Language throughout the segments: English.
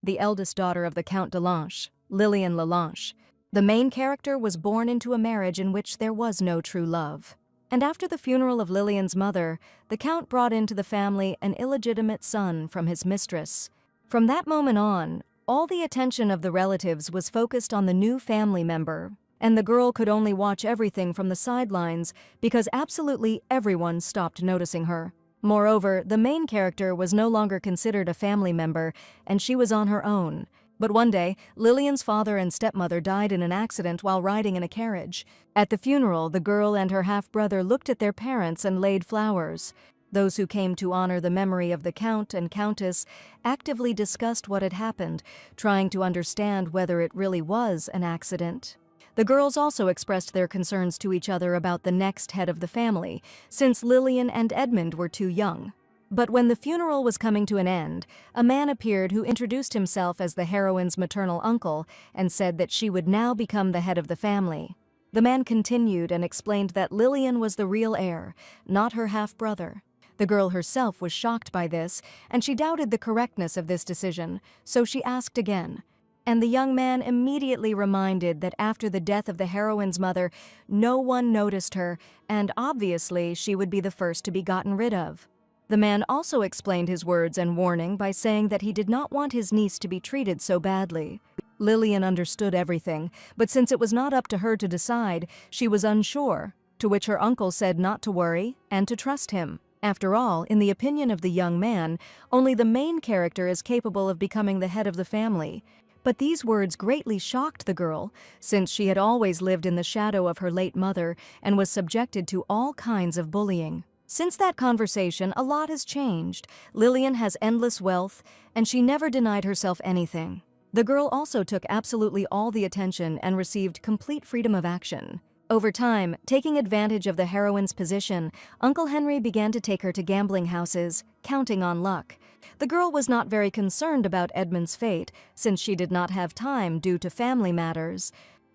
the eldest daughter of the Count de Lanche, Lillian Lelanche. The main character was born into a marriage in which there was no true love. And after the funeral of Lillian's mother, the Count brought into the family an illegitimate son from his mistress. From that moment on, all the attention of the relatives was focused on the new family member, and the girl could only watch everything from the sidelines because absolutely everyone stopped noticing her. Moreover, the main character was no longer considered a family member, and she was on her own. But one day, Lillian's father and stepmother died in an accident while riding in a carriage. At the funeral, the girl and her half-brother looked at their parents and laid flowers. Those who came to honor the memory of the Count and Countess actively discussed what had happened, trying to understand whether it really was an accident. The girls also expressed their concerns to each other about the next head of the family, since Lillian and Edmund were too young. But when the funeral was coming to an end, a man appeared who introduced himself as the heroine's maternal uncle and said that she would now become the head of the family. The man continued and explained that Lillian was the real heir, not her half-brother. The girl herself was shocked by this, and she doubted the correctness of this decision, so she asked again. And the young man immediately reminded that after the death of the heroine's mother, no one noticed her, and obviously she would be the first to be gotten rid of. The man also explained his words and warning by saying that he did not want his niece to be treated so badly. Lillian understood everything, but since it was not up to her to decide, she was unsure, to which her uncle said not to worry and to trust him. After all, in the opinion of the young man, only the main character is capable of becoming the head of the family. But these words greatly shocked the girl, since she had always lived in the shadow of her late mother and was subjected to all kinds of bullying. Since that conversation, a lot has changed. Lillian has endless wealth, and she never denied herself anything. The girl also took absolutely all the attention and received complete freedom of action. Over time, taking advantage of the heroine's position, Uncle Henry began to take her to gambling houses, counting on luck. The girl was not very concerned about Edmund's fate, since she did not have time due to family matters.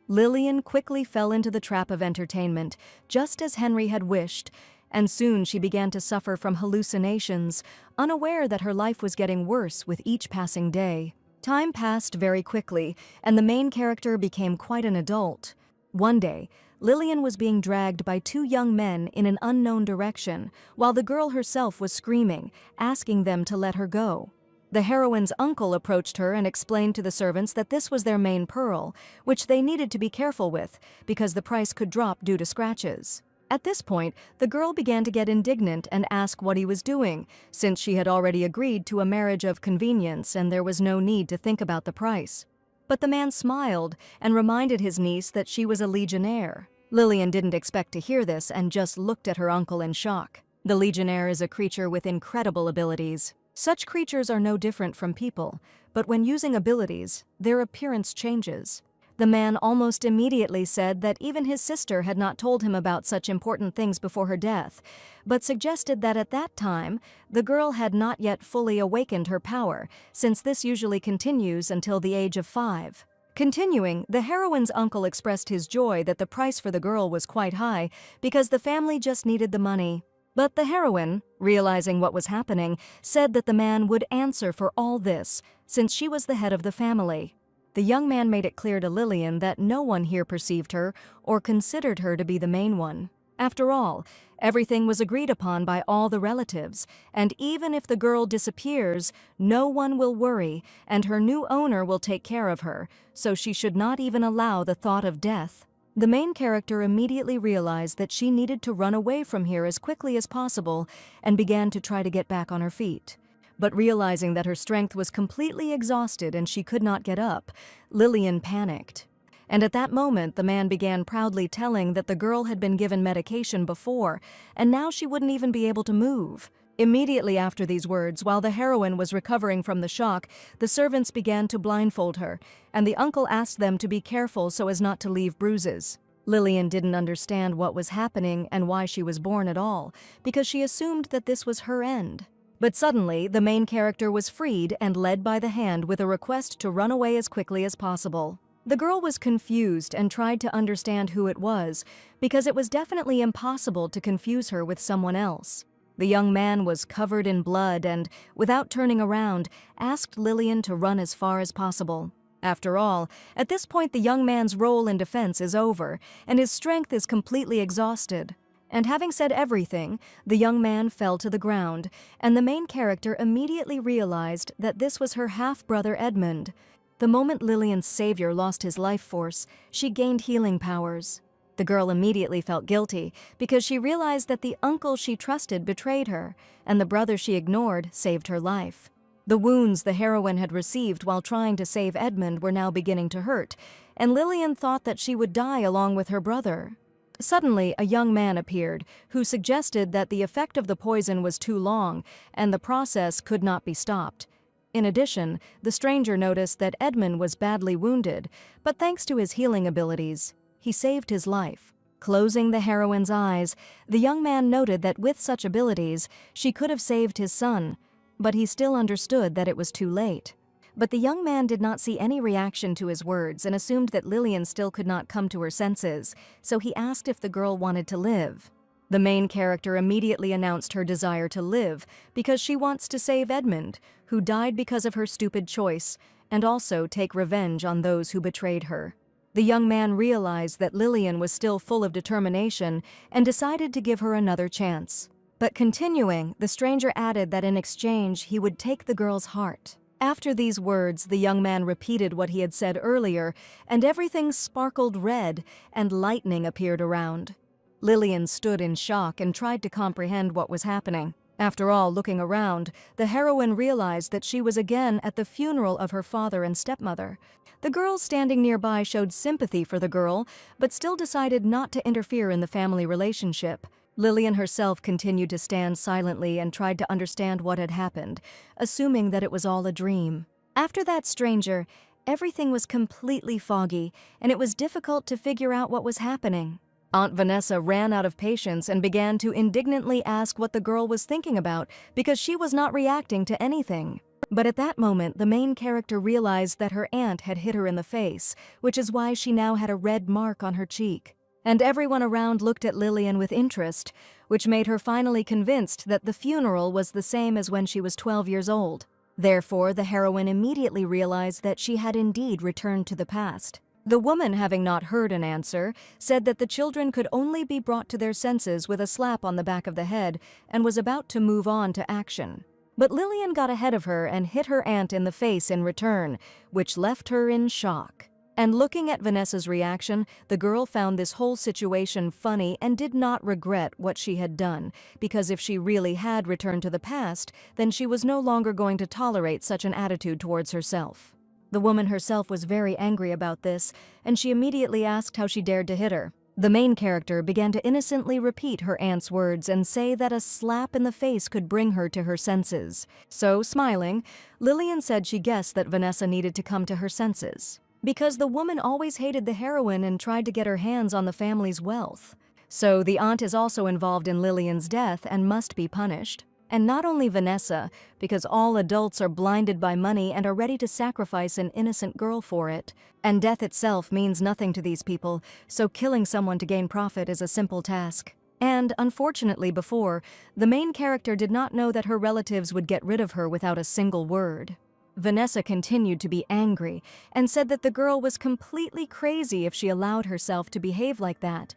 Lillian quickly fell into the trap of entertainment, just as Henry had wished, and soon she began to suffer from hallucinations, unaware that her life was getting worse with each passing day. Time passed very quickly, and the main character became quite an adult. One day, Lillian was being dragged by two young men in an unknown direction, while the girl herself was screaming, asking them to let her go. The heroine's uncle approached her and explained to the servants that this was their main pearl, which they needed to be careful with, because the price could drop due to scratches. At this point, the girl began to get indignant and ask what he was doing, since she had already agreed to a marriage of convenience and there was no need to think about the price. But the man smiled and reminded his niece that she was a legionnaire. Lillian didn't expect to hear this and just looked at her uncle in shock. The legionnaire is a creature with incredible abilities. Such creatures are no different from people, but when using abilities, their appearance changes. The man almost immediately said that even his sister had not told him about such important things before her death, but suggested that at that time, the girl had not yet fully awakened her power, since this usually continues until the age of 5. Continuing, the heroine's uncle expressed his joy that the price for the girl was quite high because the family just needed the money. But the heroine, realizing what was happening, said that the man would answer for all this, since she was the head of the family. The young man made it clear to Lillian that no one here perceived her or considered her to be the main one. After all, everything was agreed upon by all the relatives, and even if the girl disappears, no one will worry, and her new owner will take care of her, so she should not even allow the thought of death. The main character immediately realized that she needed to run away from here as quickly as possible and began to try to get back on her feet. But realizing that her strength was completely exhausted and she could not get up, Lillian panicked. And at that moment, the man began proudly telling that the girl had been given medication before, and now she wouldn't even be able to move. Immediately after these words, while the heroine was recovering from the shock, the servants began to blindfold her, and the uncle asked them to be careful so as not to leave bruises. Lillian didn't understand what was happening and why she was born at all, because she assumed that this was her end. But suddenly, the main character was freed and led by the hand with a request to run away as quickly as possible. The girl was confused and tried to understand who it was, because it was definitely impossible to confuse her with someone else. The young man was covered in blood and, without turning around, asked Lillian to run as far as possible. After all, at this point the young man's role in defense is over, and his strength is completely exhausted. And having said everything, the young man fell to the ground, and the main character immediately realized that this was her half-brother Edmund. The moment Lillian's savior lost his life force, she gained healing powers. The girl immediately felt guilty because she realized that the uncle she trusted betrayed her, and the brother she ignored saved her life. The wounds the heroine had received while trying to save Edmund were now beginning to hurt, and Lillian thought that she would die along with her brother. Suddenly, a young man appeared who suggested that the effect of the poison was too long and the process could not be stopped. In addition, the stranger noticed that Edmund was badly wounded, but thanks to his healing abilities, he saved his life. Closing the heroine's eyes, the young man noted that with such abilities, she could have saved his son, but he still understood that it was too late. But the young man did not see any reaction to his words and assumed that Lillian still could not come to her senses, so he asked if the girl wanted to live. The main character immediately announced her desire to live because she wants to save Edmund, who died because of her stupid choice, and also take revenge on those who betrayed her. The young man realized that Lillian was still full of determination and decided to give her another chance. But continuing, the stranger added that in exchange he would take the girl's heart. After these words, the young man repeated what he had said earlier, and everything sparkled red, and lightning appeared around. Lillian stood in shock and tried to comprehend what was happening. After all, looking around, the heroine realized that she was again at the funeral of her father and stepmother. The girls standing nearby showed sympathy for the girl, but still decided not to interfere in the family relationship. Lillian herself continued to stand silently and tried to understand what had happened, assuming that it was all a dream. After that stranger, everything was completely foggy, and it was difficult to figure out what was happening. Aunt Vanessa ran out of patience and began to indignantly ask what the girl was thinking about because she was not reacting to anything. But at that moment, the main character realized that her aunt had hit her in the face, which is why she now had a red mark on her cheek. And everyone around looked at Lillian with interest, which made her finally convinced that the funeral was the same as when she was 12 years old. Therefore, the heroine immediately realized that she had indeed returned to the past. The woman, having not heard an answer, said that the children could only be brought to their senses with a slap on the back of the head and was about to move on to action. But Lillian got ahead of her and hit her aunt in the face in return, which left her in shock. And looking at Vanessa's reaction, the girl found this whole situation funny and did not regret what she had done, because if she really had returned to the past, then she was no longer going to tolerate such an attitude towards herself. The woman herself was very angry about this, and she immediately asked how she dared to hit her. The main character began to innocently repeat her aunt's words and say that a slap in the face could bring her to her senses. So, smiling, Lillian said she guessed that Vanessa needed to come to her senses, because the woman always hated the heroine and tried to get her hands on the family's wealth. So the aunt is also involved in Lillian's death and must be punished. And not only Vanessa, because all adults are blinded by money and are ready to sacrifice an innocent girl for it. And death itself means nothing to these people, so killing someone to gain profit is a simple task. And, unfortunately before, the main character did not know that her relatives would get rid of her without a single word. Vanessa continued to be angry and said that the girl was completely crazy if she allowed herself to behave like that.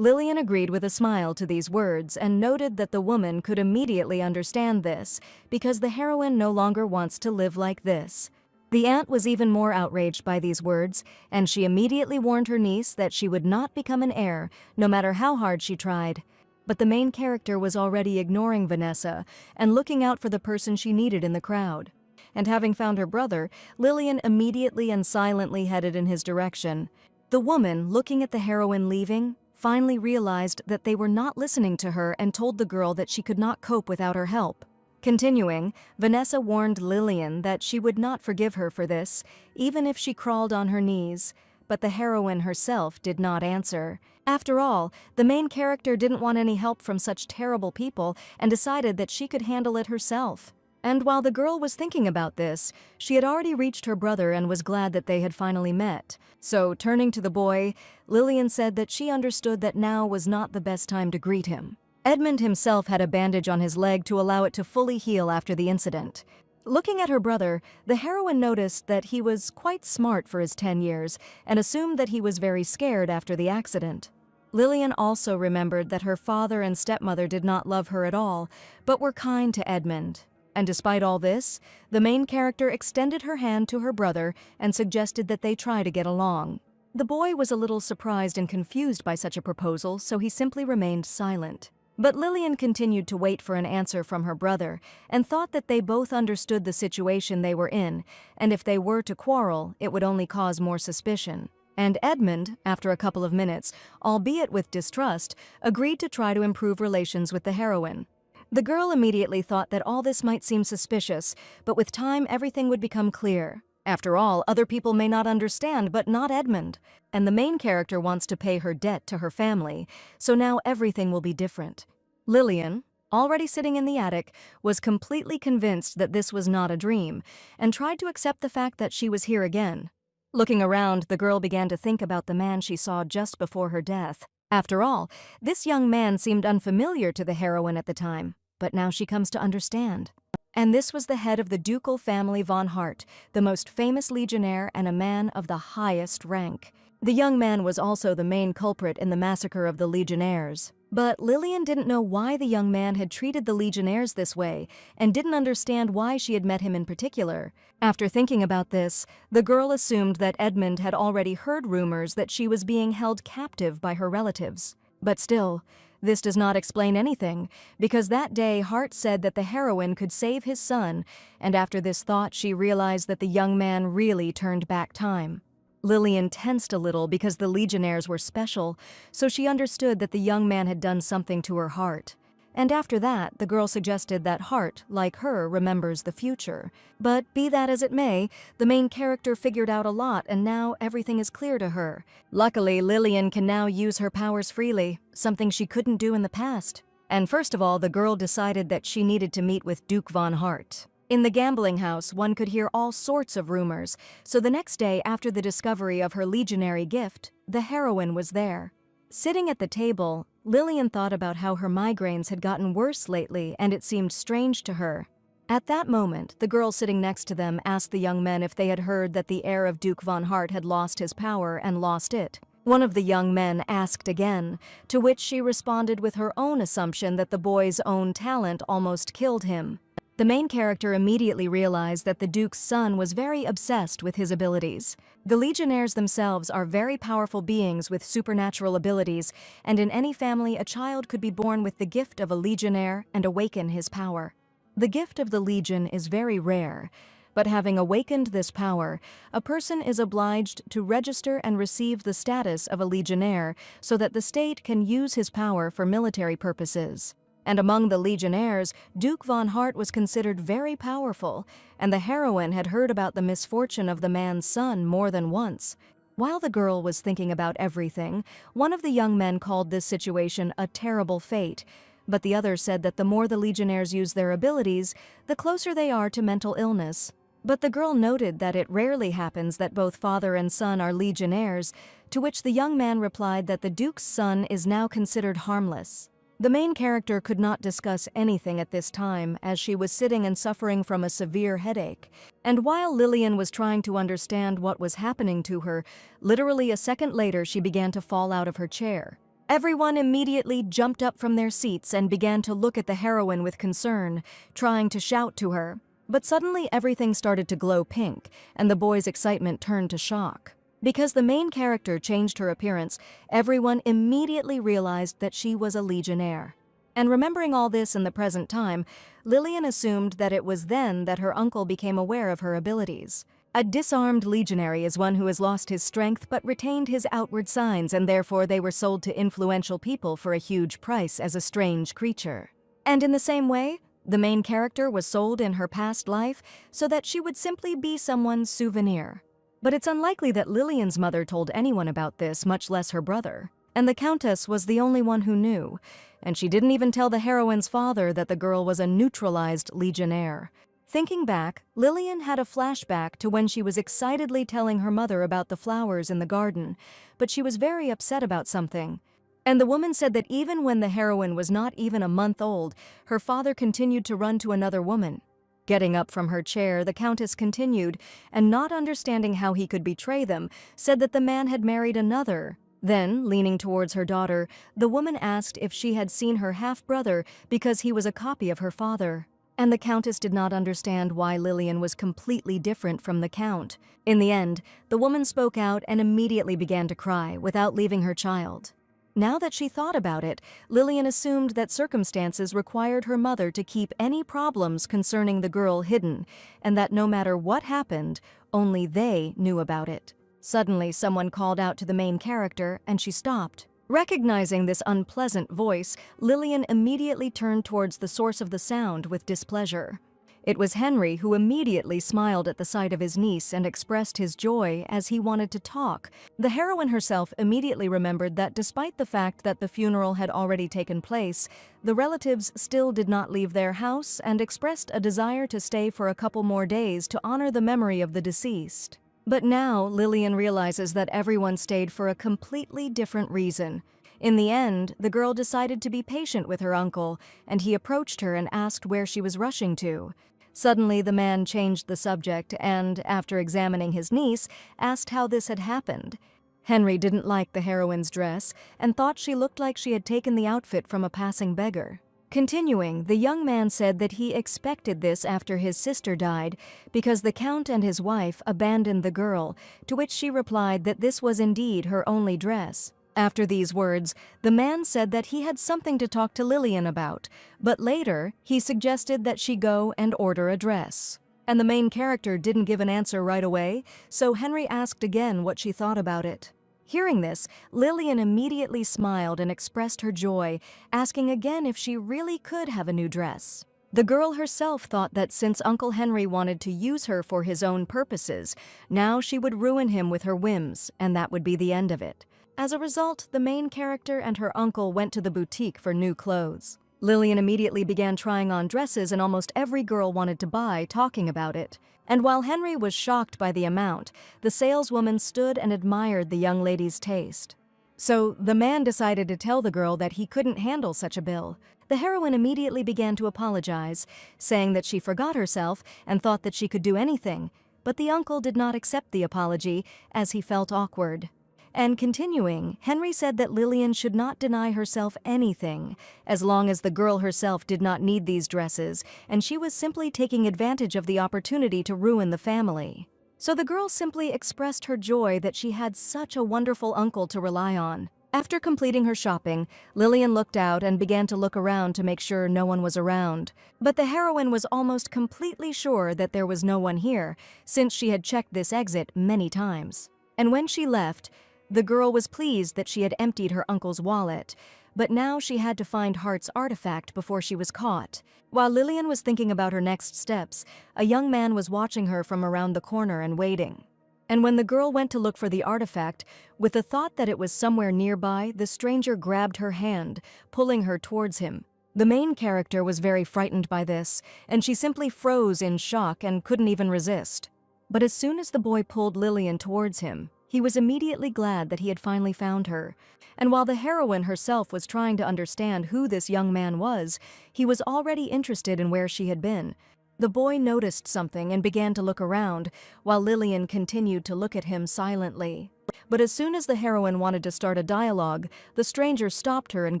Lillian agreed with a smile to these words and noted that the woman could immediately understand this because the heroine no longer wants to live like this. The aunt was even more outraged by these words, and she immediately warned her niece that she would not become an heir, no matter how hard she tried. But the main character was already ignoring Vanessa and looking out for the person she needed in the crowd. And having found her brother, Lillian immediately and silently headed in his direction. The woman, looking at the heroine leaving, finally realized that they were not listening to her and told the girl that she could not cope without her help. Continuing, Vanessa warned Lillian that she would not forgive her for this, even if she crawled on her knees, but the heroine herself did not answer. After all, the main character didn't want any help from such terrible people and decided that she could handle it herself. And while the girl was thinking about this, she had already reached her brother and was glad that they had finally met. So, turning to the boy, Lillian said that she understood that now was not the best time to greet him. Edmund himself had a bandage on his leg to allow it to fully heal after the incident. Looking at her brother, the heroine noticed that he was quite smart for his 10 years and assumed that he was very scared after the accident. Lillian also remembered that her father and stepmother did not love her at all, but were kind to Edmund. And despite all this, the main character extended her hand to her brother and suggested that they try to get along. The boy was a little surprised and confused by such a proposal, so he simply remained silent. But Lillian continued to wait for an answer from her brother and thought that they both understood the situation they were in, and if they were to quarrel, it would only cause more suspicion. And Edmund, after a couple of minutes, albeit with distrust, agreed to try to improve relations with the heroine. The girl immediately thought that all this might seem suspicious, but with time everything would become clear. After all, other people may not understand, but not Edmund. And the main character wants to pay her debt to her family, so now everything will be different. Lillian, already sitting in the attic, was completely convinced that this was not a dream, and tried to accept the fact that she was here again. Looking around, the girl began to think about the man she saw just before her death. After all, this young man seemed unfamiliar to the heroine at the time, but now she comes to understand. And this was the head of the ducal family von Hart, the most famous legionnaire and a man of the highest rank. The young man was also the main culprit in the massacre of the legionnaires. But Lillian didn't know why the young man had treated the legionnaires this way, and didn't understand why she had met him in particular. After thinking about this, the girl assumed that Edmund had already heard rumors that she was being held captive by her relatives. But still, this does not explain anything, because that day Hart said that the heroine could save his son, and after this thought she realized that the young man really turned back time. Lillian tensed a little because the legionnaires were special, so she understood that the young man had done something to her heart. And after that, the girl suggested that Hart, like her, remembers the future. But be that as it may, the main character figured out a lot, and now everything is clear to her. Luckily, Lillian can now use her powers freely, something she couldn't do in the past. And first of all, the girl decided that she needed to meet with Duke von Hart. In the gambling house, one could hear all sorts of rumors, so the next day after the discovery of her legionary gift, the heroine was there. Sitting at the table, Lillian thought about how her migraines had gotten worse lately, and it seemed strange to her. At that moment, the girl sitting next to them asked the young men if they had heard that the heir of Duke von Hart had lost his power and lost it. One of the young men asked again, to which she responded with her own assumption that the boy's own talent almost killed him. The main character immediately realized that the Duke's son was very obsessed with his abilities. The legionnaires themselves are very powerful beings with supernatural abilities, and in any family a child could be born with the gift of a legionnaire and awaken his power. The gift of the legion is very rare, but having awakened this power, a person is obliged to register and receive the status of a legionnaire so that the state can use his power for military purposes. And among the legionnaires, Duke von Hart was considered very powerful, and the heroine had heard about the misfortune of the man's son more than once. While the girl was thinking about everything, one of the young men called this situation a terrible fate, but the other said that the more the legionnaires use their abilities, the closer they are to mental illness. But the girl noted that it rarely happens that both father and son are legionnaires, to which the young man replied that the Duke's son is now considered harmless. The main character could not discuss anything at this time, as she was sitting and suffering from a severe headache. And while Lillian was trying to understand what was happening to her, literally a second later she began to fall out of her chair. Everyone immediately jumped up from their seats and began to look at the heroine with concern, trying to shout to her. But suddenly everything started to glow pink, and the boy's excitement turned to shock. Because the main character changed her appearance, everyone immediately realized that she was a legionnaire. And remembering all this in the present time, Lillian assumed that it was then that her uncle became aware of her abilities. A disarmed legionary is one who has lost his strength but retained his outward signs, and therefore they were sold to influential people for a huge price as a strange creature. And in the same way, the main character was sold in her past life so that she would simply be someone's souvenir. But it's unlikely that Lillian's mother told anyone about this, much less her brother. And the Countess was the only one who knew, and she didn't even tell the heroine's father that the girl was a neutralized legionnaire. Thinking back, Lillian had a flashback to when she was excitedly telling her mother about the flowers in the garden, but she was very upset about something. And the woman said that even when the heroine was not even a month old, her father continued to run to another woman. Getting up from her chair, the Countess continued, and not understanding how he could betray them, said that the man had married another. Then, leaning towards her daughter, the woman asked if she had seen her half-brother because he was a copy of her father. And the Countess did not understand why Lillian was completely different from the Count. In the end, the woman spoke out and immediately began to cry, without leaving her child. Now that she thought about it, Lillian assumed that circumstances required her mother to keep any problems concerning the girl hidden, and that no matter what happened, only they knew about it. Suddenly, someone called out to the main character, and she stopped. Recognizing this unpleasant voice, Lillian immediately turned towards the source of the sound with displeasure. It was Henry, who immediately smiled at the sight of his niece and expressed his joy as he wanted to talk. The heroine herself immediately remembered that despite the fact that the funeral had already taken place, the relatives still did not leave their house and expressed a desire to stay for a couple more days to honor the memory of the deceased. But now, Lillian realizes that everyone stayed for a completely different reason. In the end, the girl decided to be patient with her uncle, and he approached her and asked where she was rushing to. Suddenly, the man changed the subject and, after examining his niece, asked how this had happened. Henry didn't like the heroine's dress and thought she looked like she had taken the outfit from a passing beggar. Continuing, the young man said that he expected this after his sister died because the Count and his wife abandoned the girl, to which she replied that this was indeed her only dress. After these words, the man said that he had something to talk to Lillian about, but later he suggested that she go and order a dress. And the main character didn't give an answer right away, so Henry asked again what she thought about it. Hearing this, Lillian immediately smiled and expressed her joy, asking again if she really could have a new dress. The girl herself thought that since Uncle Henry wanted to use her for his own purposes, now she would ruin him with her whims, and that would be the end of it. As a result, the main character and her uncle went to the boutique for new clothes. Lillian immediately began trying on dresses, and almost every girl wanted to buy, talking about it. And while Henry was shocked by the amount, the saleswoman stood and admired the young lady's taste. So the man decided to tell the girl that he couldn't handle such a bill. The heroine immediately began to apologize, saying that she forgot herself and thought that she could do anything, but the uncle did not accept the apology as he felt awkward. And continuing, Henry said that Lillian should not deny herself anything, as long as the girl herself did not need these dresses, and she was simply taking advantage of the opportunity to ruin the family. So the girl simply expressed her joy that she had such a wonderful uncle to rely on. After completing her shopping, Lillian looked out and began to look around to make sure no one was around. But the heroine was almost completely sure that there was no one here, since she had checked this exit many times. And when she left, the girl was pleased that she had emptied her uncle's wallet, but now she had to find Hart's artifact before she was caught. While Lillian was thinking about her next steps, a young man was watching her from around the corner and waiting. And when the girl went to look for the artifact, with the thought that it was somewhere nearby, the stranger grabbed her hand, pulling her towards him. The main character was very frightened by this, and she simply froze in shock and couldn't even resist. But as soon as the boy pulled Lillian towards him, he was immediately glad that he had finally found her. And while the heroine herself was trying to understand who this young man was, he was already interested in where she had been. The boy noticed something and began to look around, while Lillian continued to look at him silently. But as soon as the heroine wanted to start a dialogue, the stranger stopped her and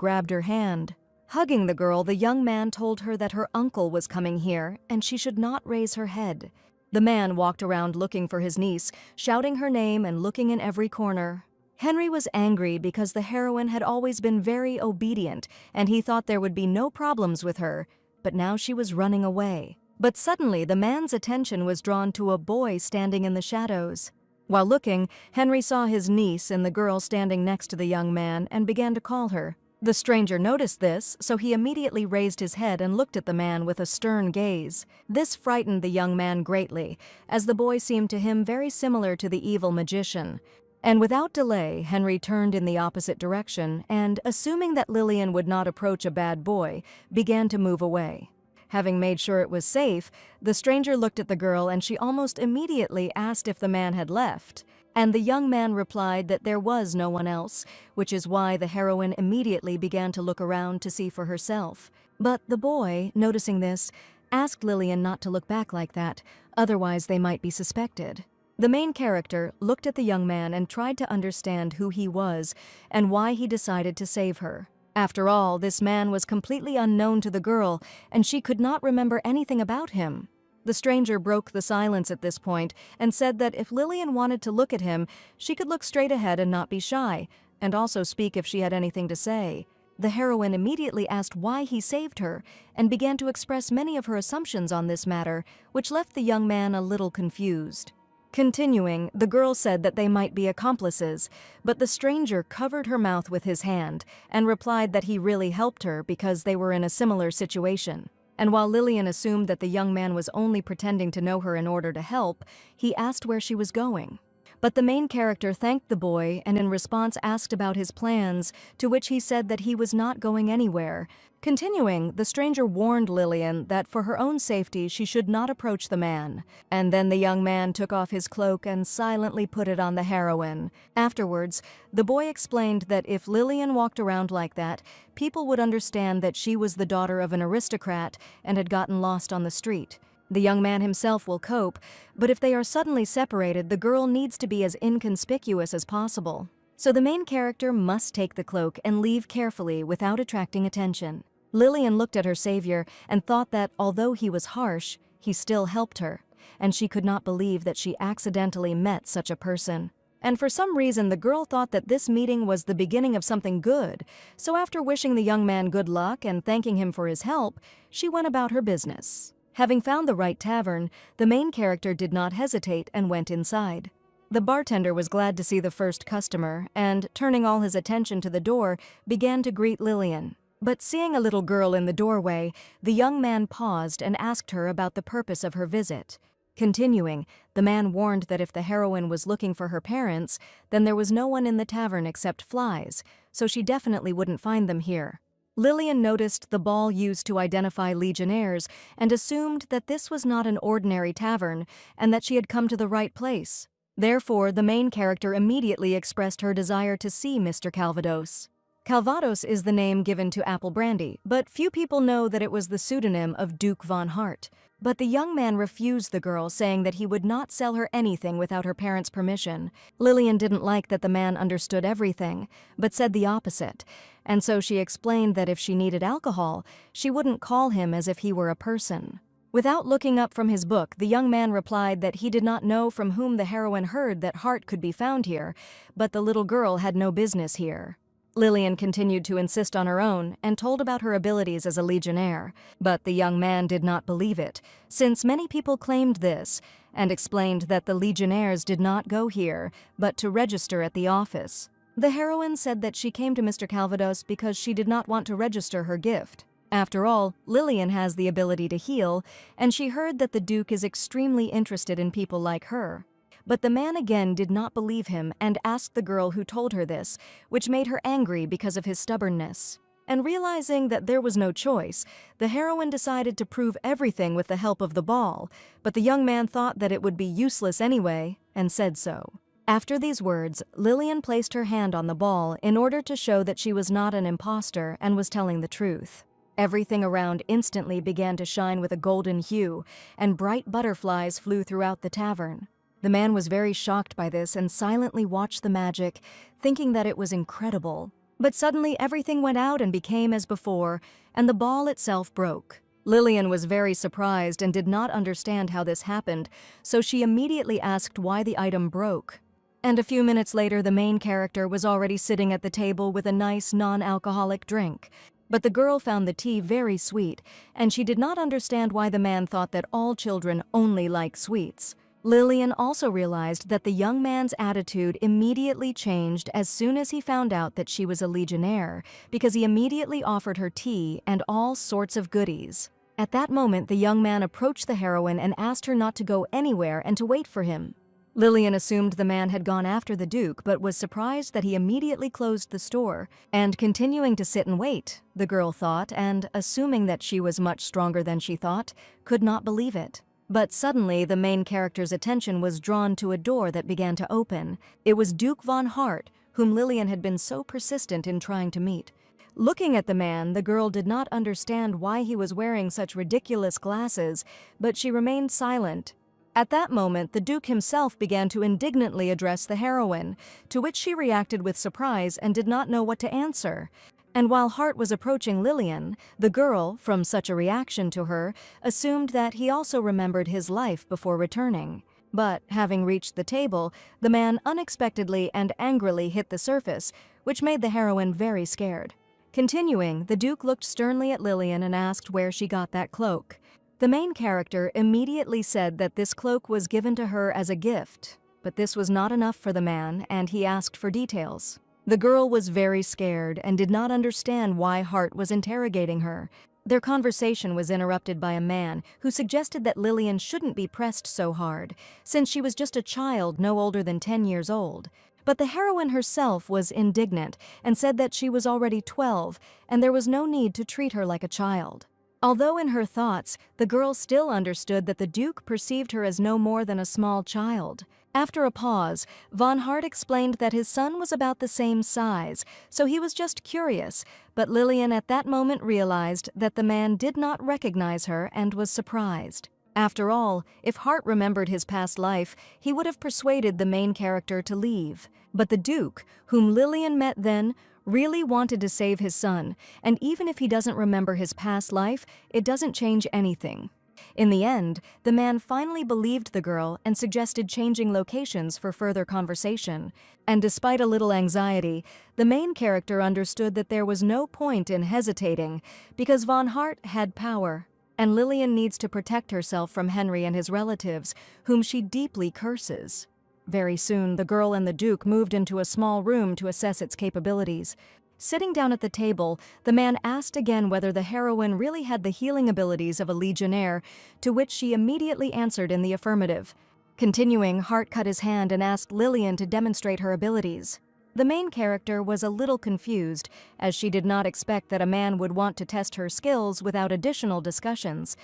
grabbed her hand. Hugging the girl, the young man told her that her uncle was coming here, and she should not raise her head. The man walked around looking for his niece, shouting her name and looking in every corner. Henry was angry because the heroine had always been very obedient, and he thought there would be no problems with her, but now she was running away. But suddenly, the man's attention was drawn to a boy standing in the shadows. While looking, Henry saw his niece and the girl standing next to the young man and began to call her. The stranger noticed this, so he immediately raised his head and looked at the man with a stern gaze. This frightened the young man greatly, as the boy seemed to him very similar to the evil magician. And without delay, Henry turned in the opposite direction and, assuming that Lillian would not approach a bad boy, began to move away. Having made sure it was safe, the stranger looked at the girl and she almost immediately asked if the man had left. And the young man replied that there was no one else, which is why the heroine immediately began to look around to see for herself. But the boy, noticing this, asked Lillian not to look back like that, otherwise they might be suspected. The main character looked at the young man and tried to understand who he was and why he decided to save her. After all, this man was completely unknown to the girl, and she could not remember anything about him. The stranger broke the silence at this point and said that if Lillian wanted to look at him, she could look straight ahead and not be shy, and also speak if she had anything to say. The heroine immediately asked why he saved her and began to express many of her assumptions on this matter, which left the young man a little confused. Continuing, the girl said that they might be accomplices, but the stranger covered her mouth with his hand and replied that he really helped her because they were in a similar situation. And while Lillian assumed that the young man was only pretending to know her in order to help, he asked where she was going. But the main character thanked the boy and in response asked about his plans, to which he said that he was not going anywhere. Continuing, the stranger warned Lillian that for her own safety she should not approach the man. And then the young man took off his cloak and silently put it on the heroine. Afterwards, the boy explained that if Lillian walked around like that, people would understand that she was the daughter of an aristocrat and had gotten lost on the street. The young man himself will cope, but if they are suddenly separated, the girl needs to be as inconspicuous as possible. So the main character must take the cloak and leave carefully without attracting attention. Lillian looked at her savior and thought that, although he was harsh, he still helped her, and she could not believe that she accidentally met such a person. And for some reason, the girl thought that this meeting was the beginning of something good, so after wishing the young man good luck and thanking him for his help, she went about her business. Having found the right tavern, the main character did not hesitate and went inside. The bartender was glad to see the first customer and, turning all his attention to the door, began to greet Lillian. But seeing a little girl in the doorway, the young man paused and asked her about the purpose of her visit. Continuing, the man warned that if the heroine was looking for her parents, then there was no one in the tavern except flies, so she definitely wouldn't find them here. Lillian noticed the ball used to identify legionnaires and assumed that this was not an ordinary tavern and that she had come to the right place. Therefore, the main character immediately expressed her desire to see Mr. Calvados. Calvados is the name given to apple brandy, but few people know that it was the pseudonym of Duke von Hart. But the young man refused the girl, saying that he would not sell her anything without her parents' permission. Lillian didn't like that the man understood everything, but said the opposite, and so she explained that if she needed alcohol, she wouldn't call him as if he were a person. Without looking up from his book, the young man replied that he did not know from whom the heroine heard that Hart could be found here, but the little girl had no business here. Lillian continued to insist on her own and told about her abilities as a legionnaire, but the young man did not believe it, since many people claimed this, and explained that the legionnaires did not go here, but to register at the office. The heroine said that she came to Mr. Calvados because she did not want to register her gift. After all, Lillian has the ability to heal, and she heard that the Duke is extremely interested in people like her. But the man again did not believe him and asked the girl who told her this, which made her angry because of his stubbornness. And realizing that there was no choice, the heroine decided to prove everything with the help of the ball, but the young man thought that it would be useless anyway, and said so. After these words, Lillian placed her hand on the ball in order to show that she was not an imposter and was telling the truth. Everything around instantly began to shine with a golden hue, and bright butterflies flew throughout the tavern. The man was very shocked by this and silently watched the magic, thinking that it was incredible. But suddenly everything went out and became as before, and the ball itself broke. Lillian was very surprised and did not understand how this happened, so she immediately asked why the item broke. And a few minutes later, the main character was already sitting at the table with a nice non-alcoholic drink. But the girl found the tea very sweet, and she did not understand why the man thought that all children only like sweets. Lillian also realized that the young man's attitude immediately changed as soon as he found out that she was a legionnaire, because he immediately offered her tea and all sorts of goodies. At that moment, the young man approached the heroine and asked her not to go anywhere and to wait for him. Lillian assumed the man had gone after the Duke, but was surprised that he immediately closed the store, and continuing to sit and wait, the girl thought, and, assuming that she was much stronger than she thought, could not believe it. But suddenly, the main character's attention was drawn to a door that began to open. It was Duke von Hart, whom Lillian had been so persistent in trying to meet. Looking at the man, the girl did not understand why he was wearing such ridiculous glasses, but she remained silent. At that moment, the Duke himself began to indignantly address the heroine, to which she reacted with surprise and did not know what to answer. And while Hart was approaching Lillian, the girl, from such a reaction to her, assumed that he also remembered his life before returning. But, having reached the table, the man unexpectedly and angrily hit the surface, which made the heroine very scared. Continuing, the Duke looked sternly at Lillian and asked where she got that cloak. The main character immediately said that this cloak was given to her as a gift, but this was not enough for the man, and he asked for details. The girl was very scared and did not understand why Hart was interrogating her. Their conversation was interrupted by a man who suggested that Lillian shouldn't be pressed so hard, since she was just a child no older than 10 years old. But the heroine herself was indignant and said that she was already 12 and there was no need to treat her like a child. Although in her thoughts, the girl still understood that the Duke perceived her as no more than a small child. After a pause, von Hart explained that his son was about the same size, so he was just curious, but Lillian at that moment realized that the man did not recognize her and was surprised. After all, if Hart remembered his past life, he would have persuaded the main character to leave. But the Duke, whom Lillian met then, really wanted to save his son, and even if he doesn't remember his past life, it doesn't change anything. In the end, the man finally believed the girl and suggested changing locations for further conversation. And despite a little anxiety, the main character understood that there was no point in hesitating, because von Hart had power, and Lillian needs to protect herself from Henry and his relatives, whom she deeply curses. Very soon, the girl and the Duke moved into a small room to assess its capabilities. Sitting down at the table, the man asked again whether the heroine really had the healing abilities of a legionnaire, to which she immediately answered in the affirmative. Continuing, Hart cut his hand and asked Lillian to demonstrate her abilities. The main character was a little confused, as she did not expect that a man would want to test her skills without additional discussions.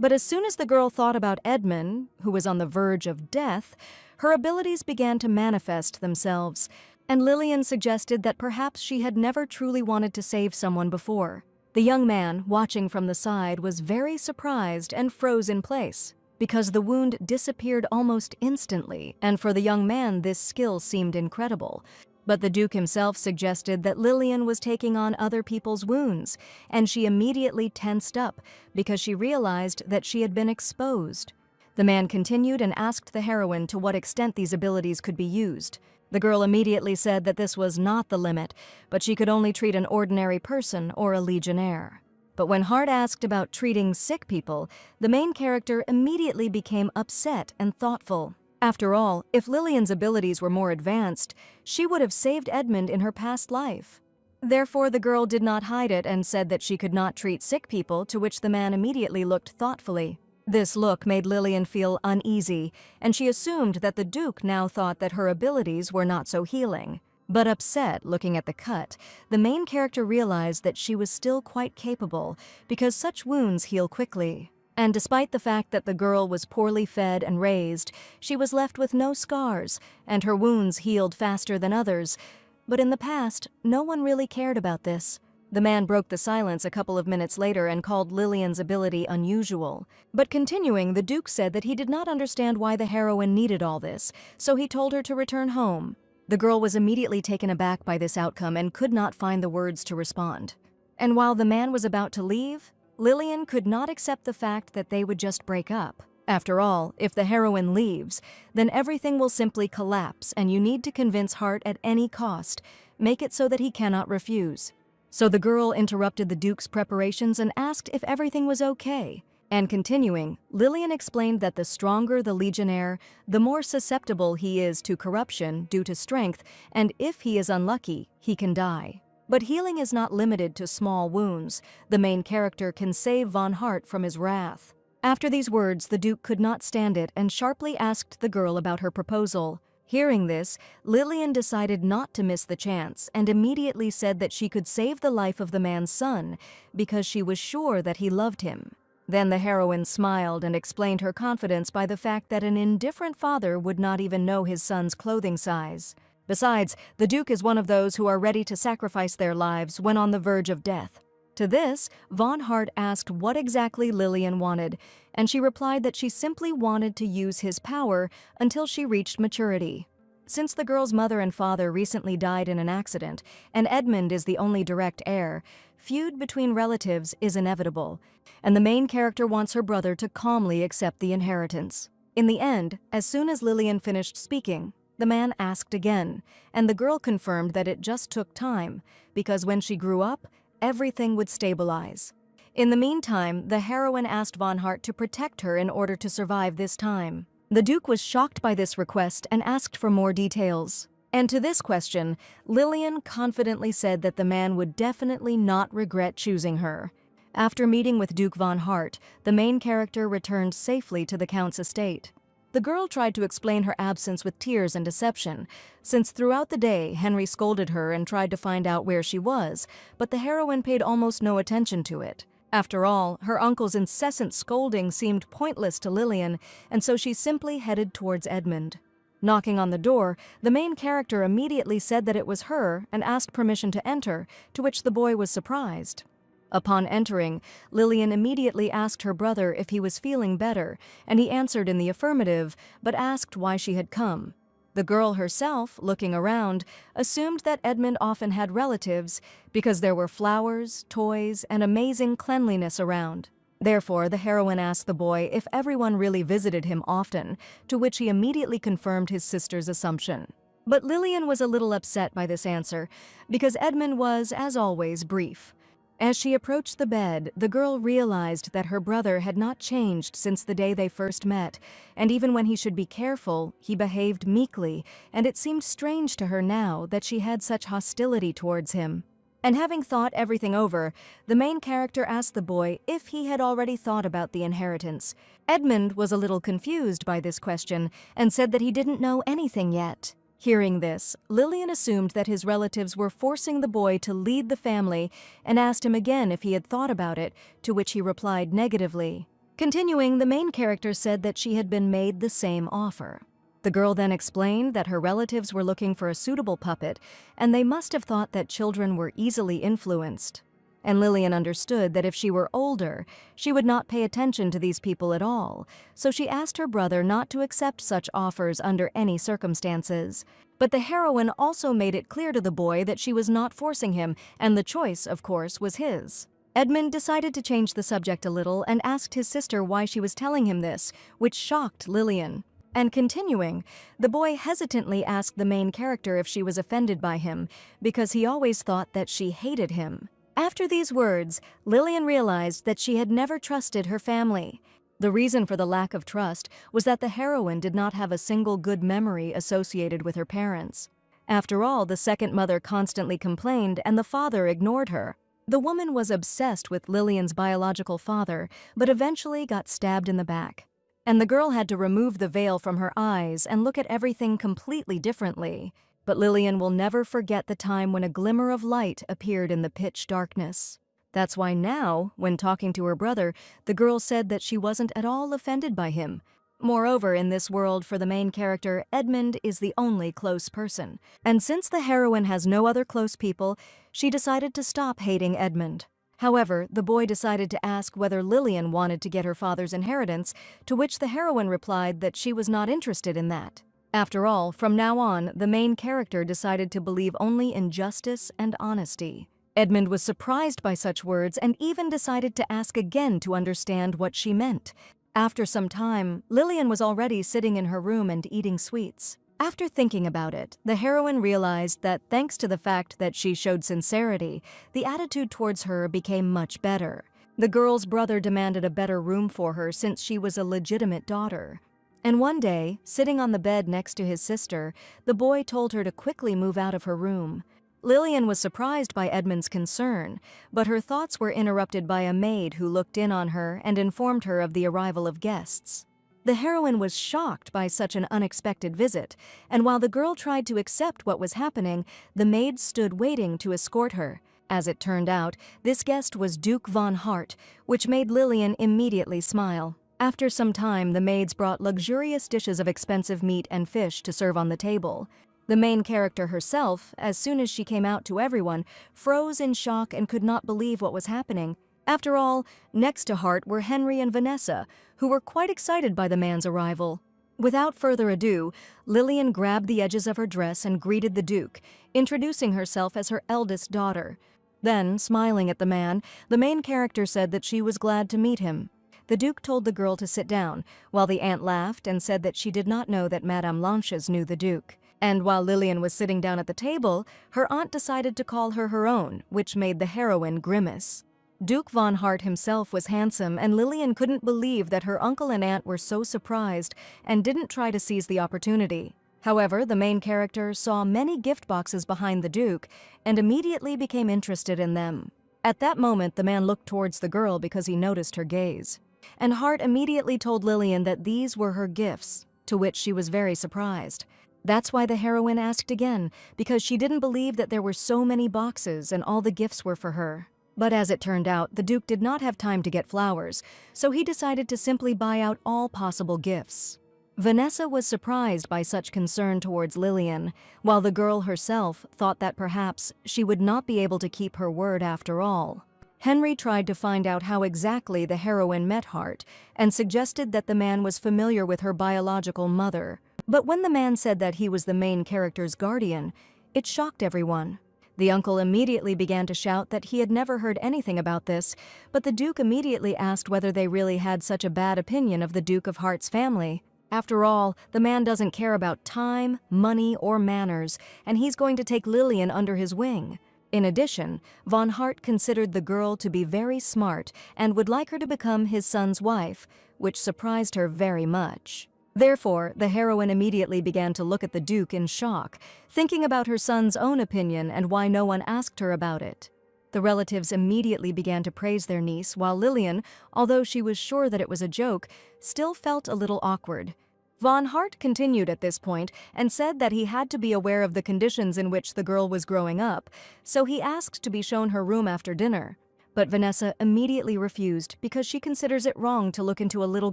But as soon as the girl thought about Edmund, who was on the verge of death, her abilities began to manifest themselves, and Lillian suggested that perhaps she had never truly wanted to save someone before. The young man, watching from the side, was very surprised and froze in place, because the wound disappeared almost instantly, and for the young man this skill seemed incredible. But the Duke himself suggested that Lillian was taking on other people's wounds, and she immediately tensed up because she realized that she had been exposed. The man continued and asked the heroine to what extent these abilities could be used. The girl immediately said that this was not the limit, but she could only treat an ordinary person or a legionnaire. But when Hart asked about treating sick people, the main character immediately became upset and thoughtful. After all, if Lillian's abilities were more advanced, she would have saved Edmund in her past life. Therefore, the girl did not hide it and said that she could not treat sick people, to which the man immediately looked thoughtfully. This look made Lillian feel uneasy, and she assumed that the Duke now thought that her abilities were not so healing. But upset, looking at the cut, the main character realized that she was still quite capable, because such wounds heal quickly. And despite the fact that the girl was poorly fed and raised, she was left with no scars, and her wounds healed faster than others. But in the past, no one really cared about this. The man broke the silence a couple of minutes later and called Lillian's ability unusual. But continuing, the Duke said that he did not understand why the heroine needed all this, so he told her to return home. The girl was immediately taken aback by this outcome and could not find the words to respond. And while the man was about to leave, Lillian could not accept the fact that they would just break up. After all, if the heroine leaves, then everything will simply collapse, and you need to convince Hart at any cost. Make it so that he cannot refuse. So the girl interrupted the Duke's preparations and asked if everything was okay. And continuing, Lillian explained that the stronger the legionnaire, the more susceptible he is to corruption due to strength, and if he is unlucky, he can die. But healing is not limited to small wounds. The main character can save von Hart from his wrath. After these words, the Duke could not stand it and sharply asked the girl about her proposal. Hearing this, Lillian decided not to miss the chance and immediately said that she could save the life of the man's son because she was sure that he loved him. Then the heroine smiled and explained her confidence by the fact that an indifferent father would not even know his son's clothing size. Besides, the Duke is one of those who are ready to sacrifice their lives when on the verge of death. To this, Von Hart asked what exactly Lillian wanted, and she replied that she simply wanted to use his power until she reached maturity. Since the girl's mother and father recently died in an accident, and Edmund is the only direct heir, feud between relatives is inevitable, and the main character wants her brother to calmly accept the inheritance. In the end, as soon as Lillian finished speaking, the man asked again, and the girl confirmed that it just took time, because when she grew up, everything would stabilize. In the meantime, the heroine asked Von Hart to protect her in order to survive this time. The Duke was shocked by this request and asked for more details. And to this question, Lillian confidently said that the man would definitely not regret choosing her. After meeting with Duke Von Hart, the main character returned safely to the Count's estate. The girl tried to explain her absence with tears and deception, since throughout the day Henry scolded her and tried to find out where she was, but the heroine paid almost no attention to it. After all, her uncle's incessant scolding seemed pointless to Lillian, and so she simply headed towards Edmund. Knocking on the door, the main character immediately said that it was her and asked permission to enter, to which the boy was surprised. Upon entering, Lillian immediately asked her brother if he was feeling better, and he answered in the affirmative, but asked why she had come. The girl herself, looking around, assumed that Edmund often had relatives because there were flowers, toys, and amazing cleanliness around. Therefore, the heroine asked the boy if everyone really visited him often, to which he immediately confirmed his sister's assumption. But Lillian was a little upset by this answer, because Edmund was, as always, brief. As she approached the bed, the girl realized that her brother had not changed since the day they first met, and even when he should be careful, he behaved meekly, and it seemed strange to her now that she had such hostility towards him. And having thought everything over, the main character asked the boy if he had already thought about the inheritance. Edmund was a little confused by this question and said that he didn't know anything yet. Hearing this, Lillian assumed that his relatives were forcing the boy to lead the family and asked him again if he had thought about it, to which he replied negatively. Continuing, the main character said that she had been made the same offer. The girl then explained that her relatives were looking for a suitable puppet, and they must have thought that children were easily influenced. And Lillian understood that if she were older, she would not pay attention to these people at all, so she asked her brother not to accept such offers under any circumstances. But the heroine also made it clear to the boy that she was not forcing him, and the choice, of course, was his. Edmund decided to change the subject a little and asked his sister why she was telling him this, which shocked Lillian. And continuing, the boy hesitantly asked the main character if she was offended by him, because he always thought that she hated him. After these words, Lillian realized that she had never trusted her family. The reason for the lack of trust was that the heroine did not have a single good memory associated with her parents. After all, the second mother constantly complained and the father ignored her. The woman was obsessed with Lillian's biological father, but eventually got stabbed in the back. And the girl had to remove the veil from her eyes and look at everything completely differently. But Lillian will never forget the time when a glimmer of light appeared in the pitch darkness. That's why now, when talking to her brother, the girl said that she wasn't at all offended by him. Moreover, in this world, for the main character, Edmund is the only close person. And since the heroine has no other close people, she decided to stop hating Edmund. However, the boy decided to ask whether Lillian wanted to get her father's inheritance, to which the heroine replied that she was not interested in that. After all, from now on, the main character decided to believe only in justice and honesty. Edmund was surprised by such words and even decided to ask again to understand what she meant. After some time, Lillian was already sitting in her room and eating sweets. After thinking about it, the heroine realized that thanks to the fact that she showed sincerity, the attitude towards her became much better. The girl's brother demanded a better room for her since she was a legitimate daughter. And one day, sitting on the bed next to his sister, the boy told her to quickly move out of her room. Lillian was surprised by Edmund's concern, but her thoughts were interrupted by a maid who looked in on her and informed her of the arrival of guests. The heroine was shocked by such an unexpected visit, and while the girl tried to accept what was happening, the maid stood waiting to escort her. As it turned out, this guest was Duke von Hart, which made Lillian immediately smile. After some time, the maids brought luxurious dishes of expensive meat and fish to serve on the table. The main character herself, as soon as she came out to everyone, froze in shock and could not believe what was happening. After all, next to Hart were Henry and Vanessa, who were quite excited by the man's arrival. Without further ado, Lillian grabbed the edges of her dress and greeted the Duke, introducing herself as her eldest daughter. Then, smiling at the man, the main character said that she was glad to meet him. The Duke told the girl to sit down, while the aunt laughed and said that she did not know that Madame Lanches knew the Duke. And while Lillian was sitting down at the table, her aunt decided to call her her own, which made the heroine grimace. Duke von Hart himself was handsome, and Lillian couldn't believe that her uncle and aunt were so surprised and didn't try to seize the opportunity. However, the main character saw many gift boxes behind the Duke and immediately became interested in them. At that moment, the man looked towards the girl because he noticed her gaze. And Hart immediately told Lillian that these were her gifts, to which she was very surprised. That's why the heroine asked again, because she didn't believe that there were so many boxes and all the gifts were for her. But as it turned out, the Duke did not have time to get flowers, so he decided to simply buy out all possible gifts. Vanessa was surprised by such concern towards Lillian, while the girl herself thought that perhaps she would not be able to keep her word after all. Henry tried to find out how exactly the heroine met Hart and suggested that the man was familiar with her biological mother. But when the man said that he was the main character's guardian, it shocked everyone. The uncle immediately began to shout that he had never heard anything about this, but the Duke immediately asked whether they really had such a bad opinion of the Duke of Hart's family. After all, the man doesn't care about time, money, or manners, and he's going to take Lillian under his wing. In addition, von Hart considered the girl to be very smart and would like her to become his son's wife, which surprised her very much. Therefore, the heroine immediately began to look at the Duke in shock, thinking about her son's own opinion and why no one asked her about it. The relatives immediately began to praise their niece, while Lillian, although she was sure that it was a joke, still felt a little awkward. Von Hart continued at this point and said that he had to be aware of the conditions in which the girl was growing up, so he asked to be shown her room after dinner. But Vanessa immediately refused because she considers it wrong to look into a little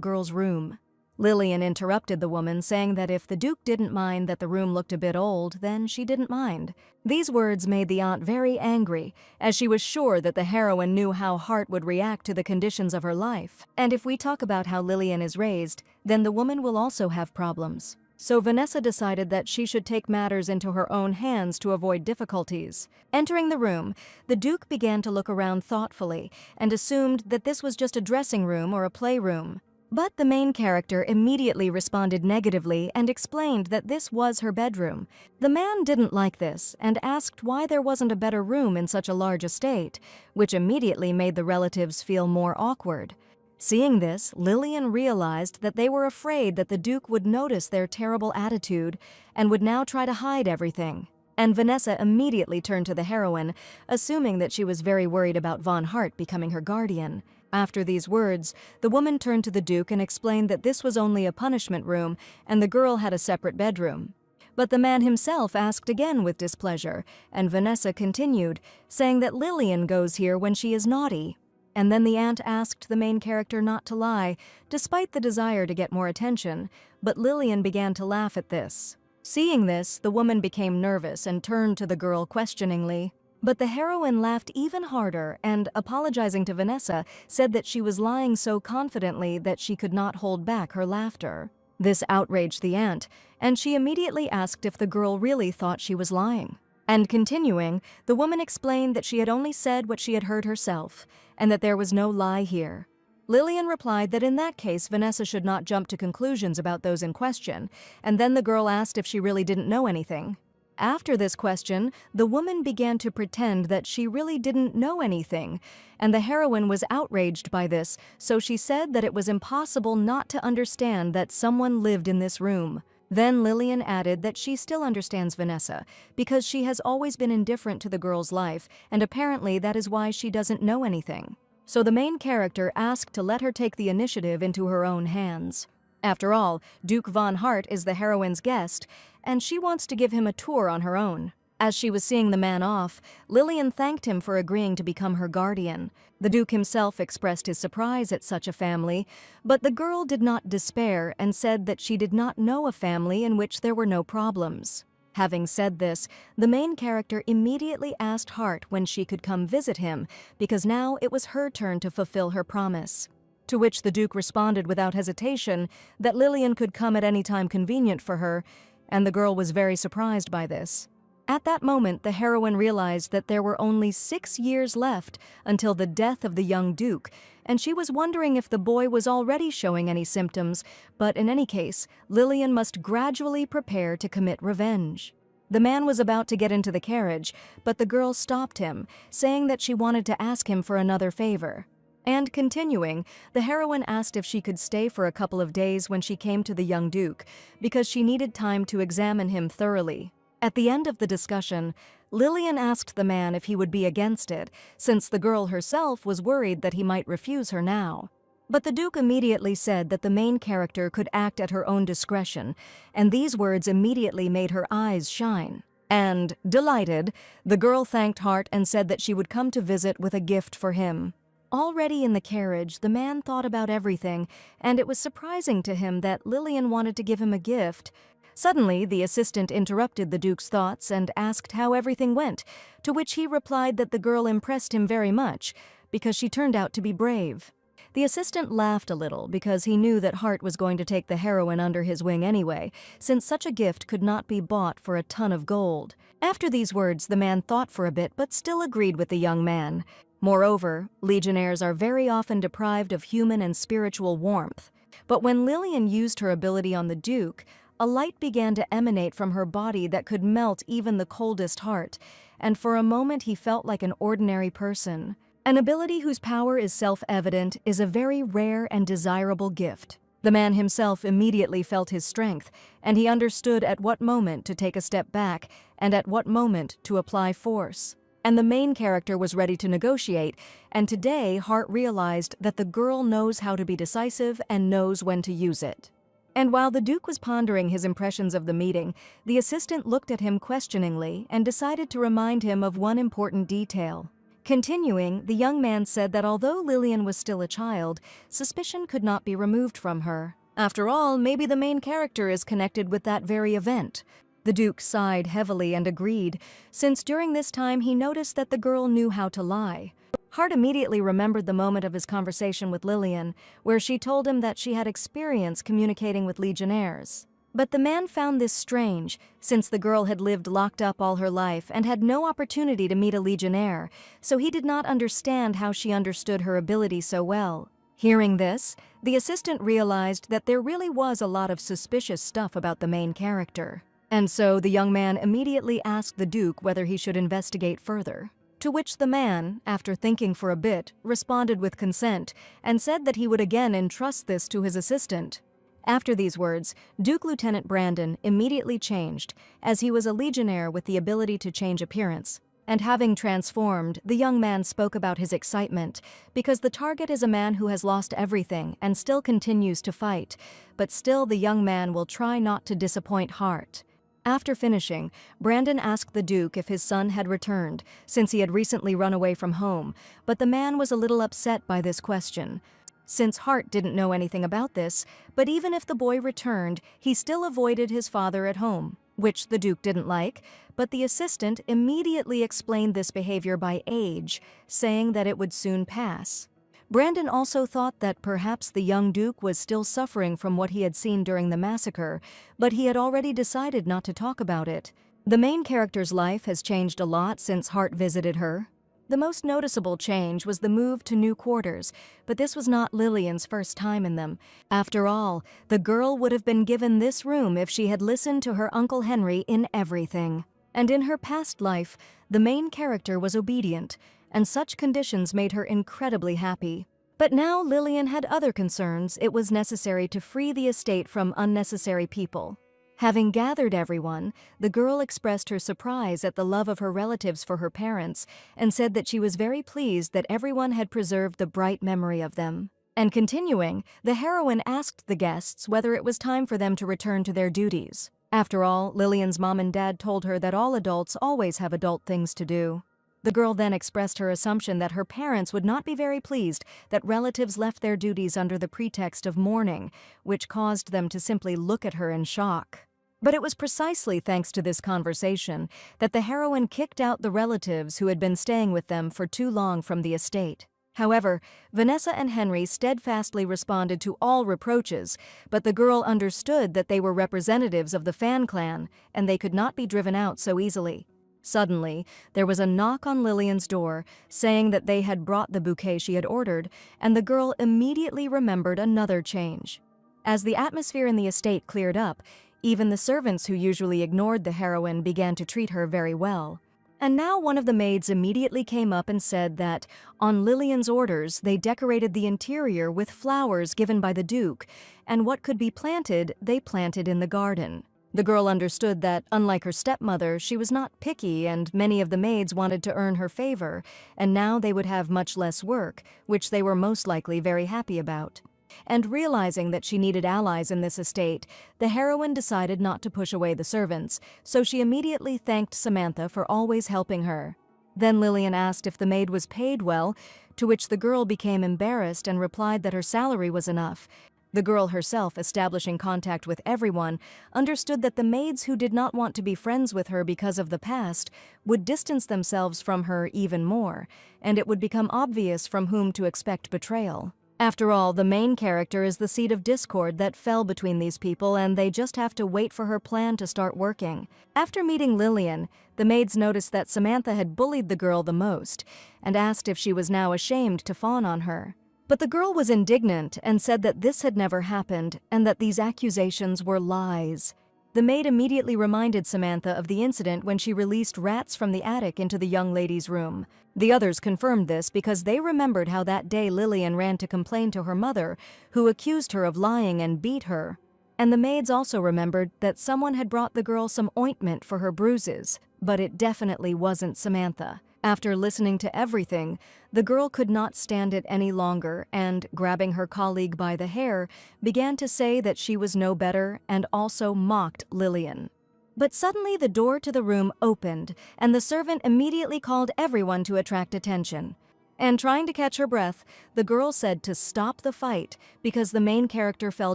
girl's room. Lillian interrupted the woman, saying that if the Duke didn't mind that the room looked a bit old, then she didn't mind. These words made the aunt very angry, as she was sure that the heroine knew how Hart would react to the conditions of her life. And if we talk about how Lillian is raised, then the woman will also have problems. So Vanessa decided that she should take matters into her own hands to avoid difficulties. Entering the room, the Duke began to look around thoughtfully and assumed that this was just a dressing room or a playroom. But the main character immediately responded negatively and explained that this was her bedroom. The man didn't like this and asked why there wasn't a better room in such a large estate, which immediately made the relatives feel more awkward. Seeing this, Lillian realized that they were afraid that the Duke would notice their terrible attitude and would now try to hide everything. And Vanessa immediately turned to the heroine, assuming that she was very worried about von Hart becoming her guardian. After these words, the woman turned to the Duke and explained that this was only a punishment room and the girl had a separate bedroom. But the man himself asked again with displeasure, and Vanessa continued, saying that Lillian goes here when she is naughty. And then the aunt asked the main character not to lie, despite the desire to get more attention, but Lillian began to laugh at this. Seeing this, the woman became nervous and turned to the girl questioningly. But the heroine laughed even harder and, apologizing to Vanessa, said that she was lying so confidently that she could not hold back her laughter. This outraged the aunt, and she immediately asked if the girl really thought she was lying. And continuing, the woman explained that she had only said what she had heard herself, and that there was no lie here. Lillian replied that in that case Vanessa should not jump to conclusions about those in question, and then the girl asked if she really didn't know anything. After this question, the woman began to pretend that she really didn't know anything, and the heroine was outraged by this, so she said that it was impossible not to understand that someone lived in this room. Then Lillian added that she still understands Vanessa, because she has always been indifferent to the girl's life, and apparently that is why she doesn't know anything. So the main character asked to let her take the initiative into her own hands. After all, Duke von Hart is the heroine's guest, and she wants to give him a tour on her own. As she was seeing the man off, Lillian thanked him for agreeing to become her guardian. The Duke himself expressed his surprise at such a family, but the girl did not despair and said that she did not know a family in which there were no problems. Having said this, the main character immediately asked Hart when she could come visit him, because now it was her turn to fulfill her promise. To which the Duke responded without hesitation that Lillian could come at any time convenient for her, and the girl was very surprised by this. At that moment, the heroine realized that there were only 6 years left until the death of the young Duke, and she was wondering if the boy was already showing any symptoms, but in any case, Lillian must gradually prepare to commit revenge. The man was about to get into the carriage, but the girl stopped him, saying that she wanted to ask him for another favor. And continuing, the heroine asked if she could stay for a couple of days when she came to the young Duke, because she needed time to examine him thoroughly. At the end of the discussion, Lillian asked the man if he would be against it, since the girl herself was worried that he might refuse her now. But the Duke immediately said that the main character could act at her own discretion, and these words immediately made her eyes shine. And, delighted, the girl thanked Hart and said that she would come to visit with a gift for him. Already in the carriage, the man thought about everything, and it was surprising to him that Lillian wanted to give him a gift. Suddenly, the assistant interrupted the Duke's thoughts and asked how everything went, to which he replied that the girl impressed him very much, because she turned out to be brave. The assistant laughed a little because he knew that Hart was going to take the heroine under his wing anyway, since such a gift could not be bought for a ton of gold. After these words, the man thought for a bit but still agreed with the young man. Moreover, legionnaires are very often deprived of human and spiritual warmth. But when Lillian used her ability on the Duke, a light began to emanate from her body that could melt even the coldest heart, and for a moment he felt like an ordinary person. An ability whose power is self-evident is a very rare and desirable gift. The man himself immediately felt his strength, and he understood at what moment to take a step back and at what moment to apply force. And the main character was ready to negotiate, and today Hart realized that the girl knows how to be decisive and knows when to use it. And while the Duke was pondering his impressions of the meeting, the assistant looked at him questioningly and decided to remind him of one important detail. Continuing, the young man said that although Lillian was still a child, suspicion could not be removed from her. After all, maybe the main character is connected with that very event. The Duke sighed heavily and agreed, since during this time he noticed that the girl knew how to lie. Hart immediately remembered the moment of his conversation with Lillian, where she told him that she had experience communicating with legionnaires. But the man found this strange, since the girl had lived locked up all her life and had no opportunity to meet a legionnaire, so he did not understand how she understood her ability so well. Hearing this, the assistant realized that there really was a lot of suspicious stuff about the main character. And so the young man immediately asked the Duke whether he should investigate further. To which the man, after thinking for a bit, responded with consent and said that he would again entrust this to his assistant. After these words, Duke Lieutenant Brandon immediately changed, as he was a legionnaire with the ability to change appearance. And having transformed, the young man spoke about his excitement, because the target is a man who has lost everything and still continues to fight, but still the young man will try not to disappoint Hart. After finishing, Brandon asked the Duke if his son had returned, since he had recently run away from home, but the man was a little upset by this question, since Hart didn't know anything about this, but even if the boy returned, he still avoided his father at home, which the Duke didn't like, but the assistant immediately explained this behavior by age, saying that it would soon pass. Brandon also thought that perhaps the young Duke was still suffering from what he had seen during the massacre, but he had already decided not to talk about it. The main character's life has changed a lot since Hart visited her. The most noticeable change was the move to new quarters, but this was not Lillian's first time in them. After all, the girl would have been given this room if she had listened to her Uncle Henry in everything. And in her past life, the main character was obedient, and such conditions made her incredibly happy. But now Lillian had other concerns. It was necessary to free the estate from unnecessary people. Having gathered everyone, the girl expressed her surprise at the love of her relatives for her parents and said that she was very pleased that everyone had preserved the bright memory of them. And continuing, the heroine asked the guests whether it was time for them to return to their duties. After all, Lillian's mom and dad told her that all adults always have adult things to do. The girl then expressed her assumption that her parents would not be very pleased that relatives left their duties under the pretext of mourning, which caused them to simply look at her in shock. But it was precisely thanks to this conversation that the heroine kicked out the relatives who had been staying with them for too long from the estate. However, Vanessa and Henry steadfastly responded to all reproaches, but the girl understood that they were representatives of the Fan clan, and they could not be driven out so easily. Suddenly, there was a knock on Lillian's door, saying that they had brought the bouquet she had ordered, and the girl immediately remembered another change. As the atmosphere in the estate cleared up, even the servants who usually ignored the heroine began to treat her very well. And now one of the maids immediately came up and said that, on Lillian's orders, they decorated the interior with flowers given by the Duke, and what could be planted, they planted in the garden. The girl understood that, unlike her stepmother, she was not picky and many of the maids wanted to earn her favor, and now they would have much less work, which they were most likely very happy about. And realizing that she needed allies in this estate, the heroine decided not to push away the servants, so she immediately thanked Samantha for always helping her. Then Lillian asked if the maid was paid well, to which the girl became embarrassed and replied that her salary was enough. The girl herself, establishing contact with everyone, understood that the maids who did not want to be friends with her because of the past would distance themselves from her even more, and it would become obvious from whom to expect betrayal. After all, the main character is the seed of discord that fell between these people, and they just have to wait for her plan to start working. After meeting Lillian, the maids noticed that Samantha had bullied the girl the most, and asked if she was now ashamed to fawn on her. But the girl was indignant and said that this had never happened and that these accusations were lies. The maid immediately reminded Samantha of the incident when she released rats from the attic into the young lady's room. The others confirmed this because they remembered how that day Lillian ran to complain to her mother, who accused her of lying and beat her. And the maids also remembered that someone had brought the girl some ointment for her bruises, but it definitely wasn't Samantha. After listening to everything, the girl could not stand it any longer and, grabbing her colleague by the hair, began to say that she was no better and also mocked Lillian. But suddenly the door to the room opened, and the servant immediately called everyone to attract attention. And trying to catch her breath, the girl said to stop the fight because the main character fell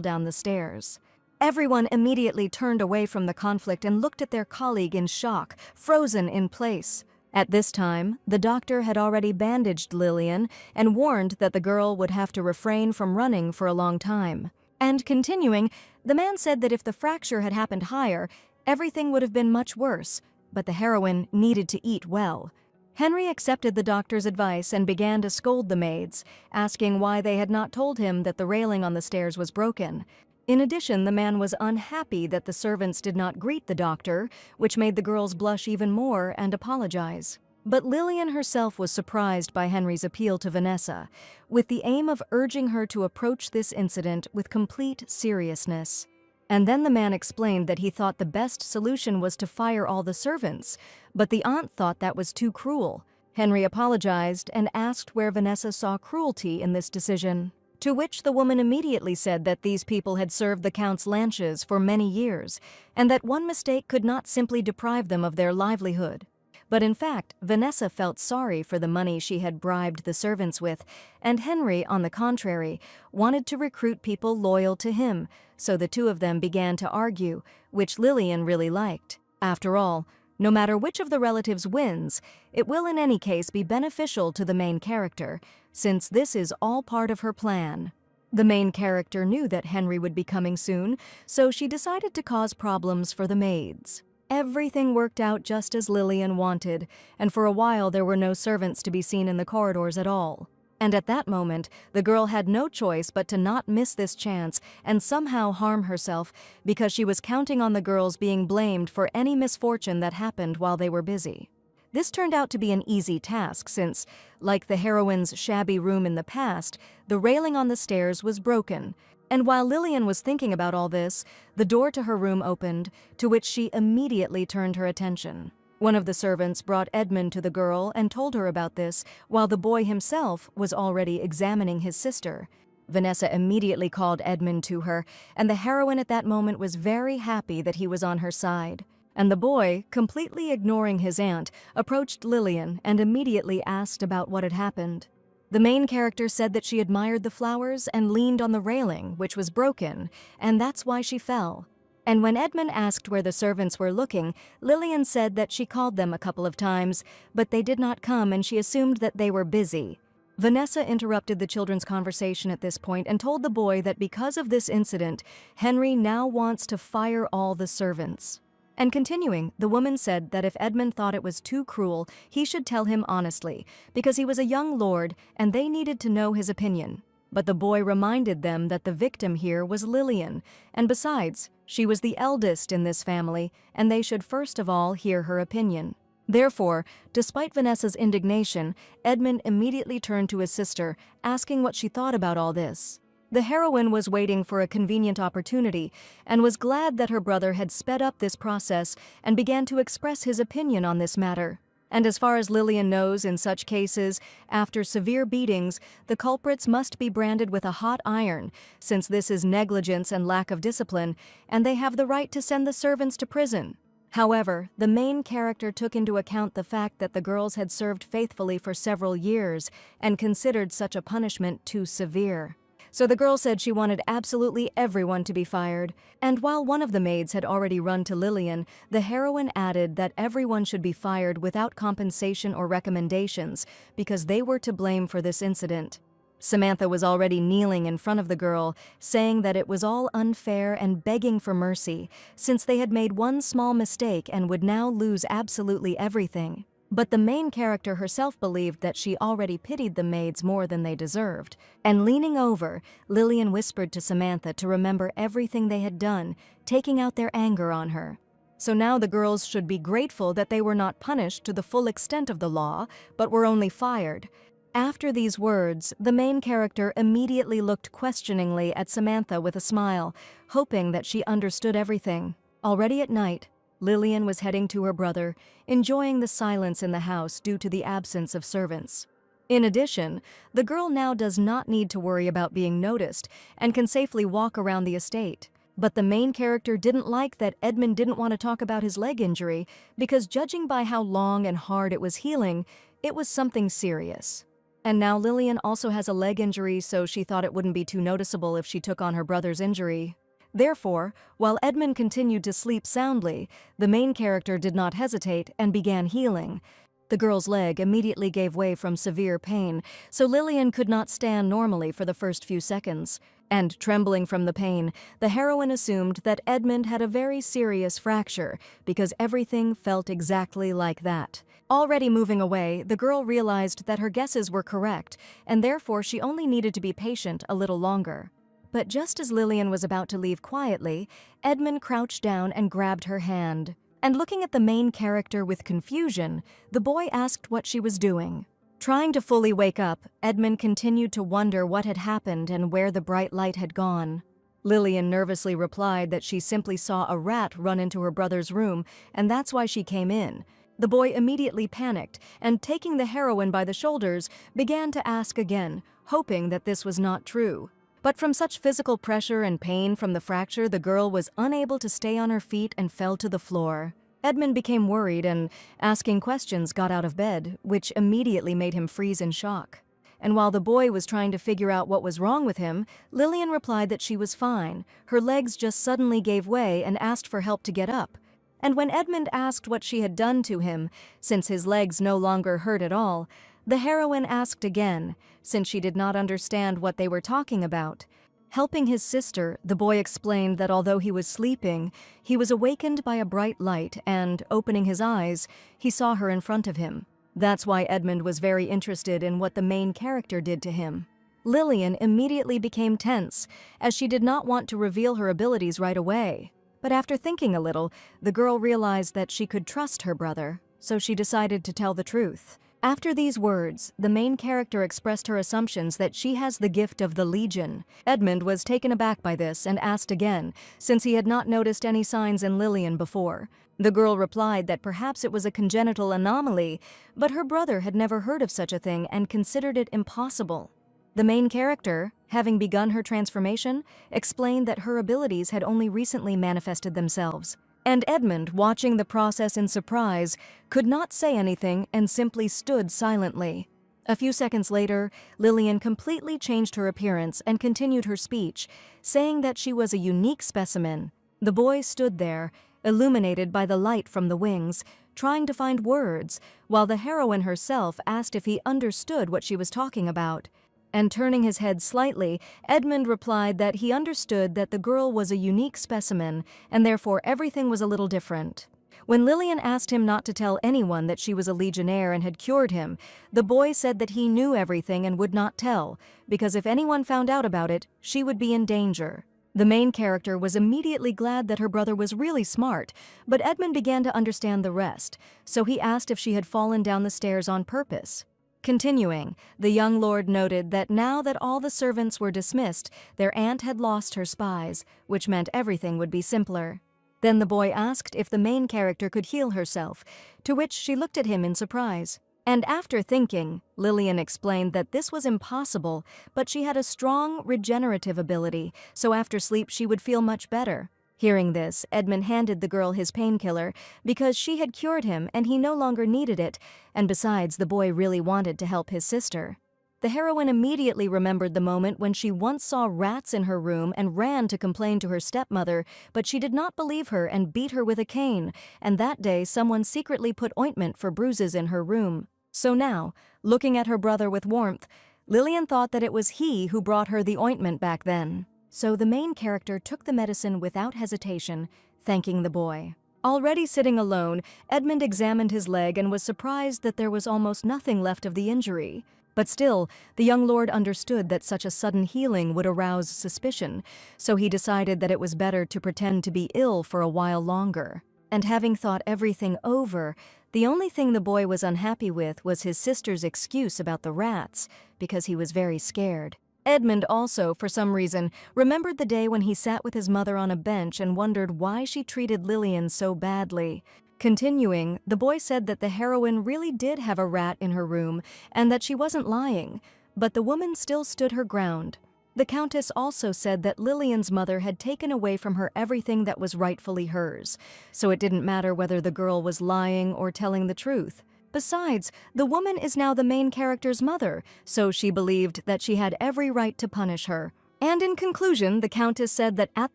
down the stairs. Everyone immediately turned away from the conflict and looked at their colleague in shock, frozen in place. At this time, the doctor had already bandaged Lillian and warned that the girl would have to refrain from running for a long time. And continuing, the man said that if the fracture had happened higher, everything would have been much worse, but the heroine needed to eat well. Henry accepted the doctor's advice and began to scold the maids, asking why they had not told him that the railing on the stairs was broken. In addition, the man was unhappy that the servants did not greet the doctor, which made the girls blush even more and apologize. But Lillian herself was surprised by Henry's appeal to Vanessa, with the aim of urging her to approach this incident with complete seriousness. And then the man explained that he thought the best solution was to fire all the servants, but the aunt thought that was too cruel. Henry apologized and asked where Vanessa saw cruelty in this decision. To which the woman immediately said that these people had served the Count's lanches for many years, and that one mistake could not simply deprive them of their livelihood. But in fact, Vanessa felt sorry for the money she had bribed the servants with, and Henry, on the contrary, wanted to recruit people loyal to him, so the two of them began to argue, which Lillian really liked. After all, no matter which of the relatives wins, it will in any case be beneficial to the main character, since this is all part of her plan. The main character knew that Henry would be coming soon, so she decided to cause problems for the maids. Everything worked out just as Lillian wanted, and for a while there were no servants to be seen in the corridors at all. And at that moment, the girl had no choice but to not miss this chance and somehow harm herself because she was counting on the girls being blamed for any misfortune that happened while they were busy. This turned out to be an easy task since, like the heroine's shabby room in the past, the railing on the stairs was broken. And while Lillian was thinking about all this, the door to her room opened, to which she immediately turned her attention. One of the servants brought Edmund to the girl and told her about this, while the boy himself was already examining his sister. Vanessa immediately called Edmund to her, and the heroine at that moment was very happy that he was on her side. And the boy, completely ignoring his aunt, approached Lillian and immediately asked about what had happened. The main character said that she admired the flowers and leaned on the railing, which was broken, and that's why she fell. And when Edmund asked where the servants were looking, Lillian said that she called them a couple of times, but they did not come and she assumed that they were busy. Vanessa interrupted the children's conversation at this point and told the boy that because of this incident, Henry now wants to fire all the servants. And continuing, the woman said that if Edmund thought it was too cruel, he should tell him honestly, because he was a young lord and they needed to know his opinion. But the boy reminded them that the victim here was Lillian, and besides, she was the eldest in this family, and they should first of all hear her opinion. Therefore, despite Vanessa's indignation, Edmund immediately turned to his sister, asking what she thought about all this. The heroine was waiting for a convenient opportunity and was glad that her brother had sped up this process and began to express his opinion on this matter. And as far as Lillian knows, in such cases, after severe beatings, the culprits must be branded with a hot iron, since this is negligence and lack of discipline, and they have the right to send the servants to prison. However, the main character took into account the fact that the girls had served faithfully for several years and considered such a punishment too severe. So the girl said she wanted absolutely everyone to be fired, and while one of the maids had already run to Lillian, the heroine added that everyone should be fired without compensation or recommendations because they were to blame for this incident. Samantha was already kneeling in front of the girl, saying that it was all unfair and begging for mercy, since they had made one small mistake and would now lose absolutely everything. But the main character herself believed that she already pitied the maids more than they deserved, and leaning over, Lillian whispered to Samantha to remember everything they had done, taking out their anger on her. So now the girls should be grateful that they were not punished to the full extent of the law, but were only fired. After these words, the main character immediately looked questioningly at Samantha with a smile, hoping that she understood everything. Already at night, Lillian was heading to her brother, enjoying the silence in the house due to the absence of servants. In addition, the girl now does not need to worry about being noticed and can safely walk around the estate. But the main character didn't like that Edmund didn't want to talk about his leg injury because, judging by how long and hard it was healing, it was something serious. And now Lillian also has a leg injury, so she thought it wouldn't be too noticeable if she took on her brother's injury. Therefore, while Edmund continued to sleep soundly, the main character did not hesitate and began healing. The girl's leg immediately gave way from severe pain, so Lillian could not stand normally for the first few seconds. And trembling from the pain, the heroine assumed that Edmund had a very serious fracture, because everything felt exactly like that. Already moving away, the girl realized that her guesses were correct, and therefore she only needed to be patient a little longer. But just as Lillian was about to leave quietly, Edmund crouched down and grabbed her hand. And looking at the main character with confusion, the boy asked what she was doing. Trying to fully wake up, Edmund continued to wonder what had happened and where the bright light had gone. Lillian nervously replied that she simply saw a rat run into her brother's room, and that's why she came in. The boy immediately panicked, and taking the heroine by the shoulders, began to ask again, hoping that this was not true. But from such physical pressure and pain from the fracture, the girl was unable to stay on her feet and fell to the floor. Edmund became worried and, asking questions, got out of bed, which immediately made him freeze in shock. And while the boy was trying to figure out what was wrong with him, Lillian replied that she was fine. Her legs just suddenly gave way and asked for help to get up. And when Edmund asked what she had done to him, since his legs no longer hurt at all, the heroine asked again, since she did not understand what they were talking about. Helping his sister, the boy explained that although he was sleeping, he was awakened by a bright light and, opening his eyes, he saw her in front of him. That's why Edmund was very interested in what the main character did to him. Lillian immediately became tense, as she did not want to reveal her abilities right away. But after thinking a little, the girl realized that she could trust her brother, so she decided to tell the truth. After these words, the main character expressed her assumptions that she has the gift of the Legion. Edmund was taken aback by this and asked again, since he had not noticed any signs in Lillian before. The girl replied that perhaps it was a congenital anomaly, but her brother had never heard of such a thing and considered it impossible. The main character, having begun her transformation, explained that her abilities had only recently manifested themselves. And Edmund, watching the process in surprise, could not say anything and simply stood silently. A few seconds later, Lillian completely changed her appearance and continued her speech, saying that she was a unique specimen. The boy stood there, illuminated by the light from the wings, trying to find words, while the heroine herself asked if he understood what she was talking about. And turning his head slightly, Edmund replied that he understood that the girl was a unique specimen, and therefore everything was a little different. When Lillian asked him not to tell anyone that she was a legionnaire and had cured him, the boy said that he knew everything and would not tell, because if anyone found out about it, she would be in danger. The main character was immediately glad that her brother was really smart, but Edmund began to understand the rest, so he asked if she had fallen down the stairs on purpose. Continuing, the young lord noted that now that all the servants were dismissed, their aunt had lost her spies, which meant everything would be simpler. Then the boy asked if the main character could heal herself, to which she looked at him in surprise. And after thinking, Lillian explained that this was impossible, but she had a strong regenerative ability, so after sleep she would feel much better. Hearing this, Edmund handed the girl his painkiller because she had cured him and he no longer needed it, and besides, the boy really wanted to help his sister. The heroine immediately remembered the moment when she once saw rats in her room and ran to complain to her stepmother, but she did not believe her and beat her with a cane, and that day someone secretly put ointment for bruises in her room. So now, looking at her brother with warmth, Lillian thought that it was he who brought her the ointment back then. So the main character took the medicine without hesitation, thanking the boy. Already sitting alone, Edmund examined his leg and was surprised that there was almost nothing left of the injury. But still, the young lord understood that such a sudden healing would arouse suspicion, so he decided that it was better to pretend to be ill for a while longer. And having thought everything over, the only thing the boy was unhappy with was his sister's excuse about the rats, because he was very scared. Edmund also, for some reason, remembered the day when he sat with his mother on a bench and wondered why she treated Lillian so badly. Continuing, the boy said that the heroine really did have a rat in her room and that she wasn't lying, but the woman still stood her ground. The Countess also said that Lillian's mother had taken away from her everything that was rightfully hers, so it didn't matter whether the girl was lying or telling the truth. Besides, the woman is now the main character's mother, so she believed that she had every right to punish her. And in conclusion, the Countess said that at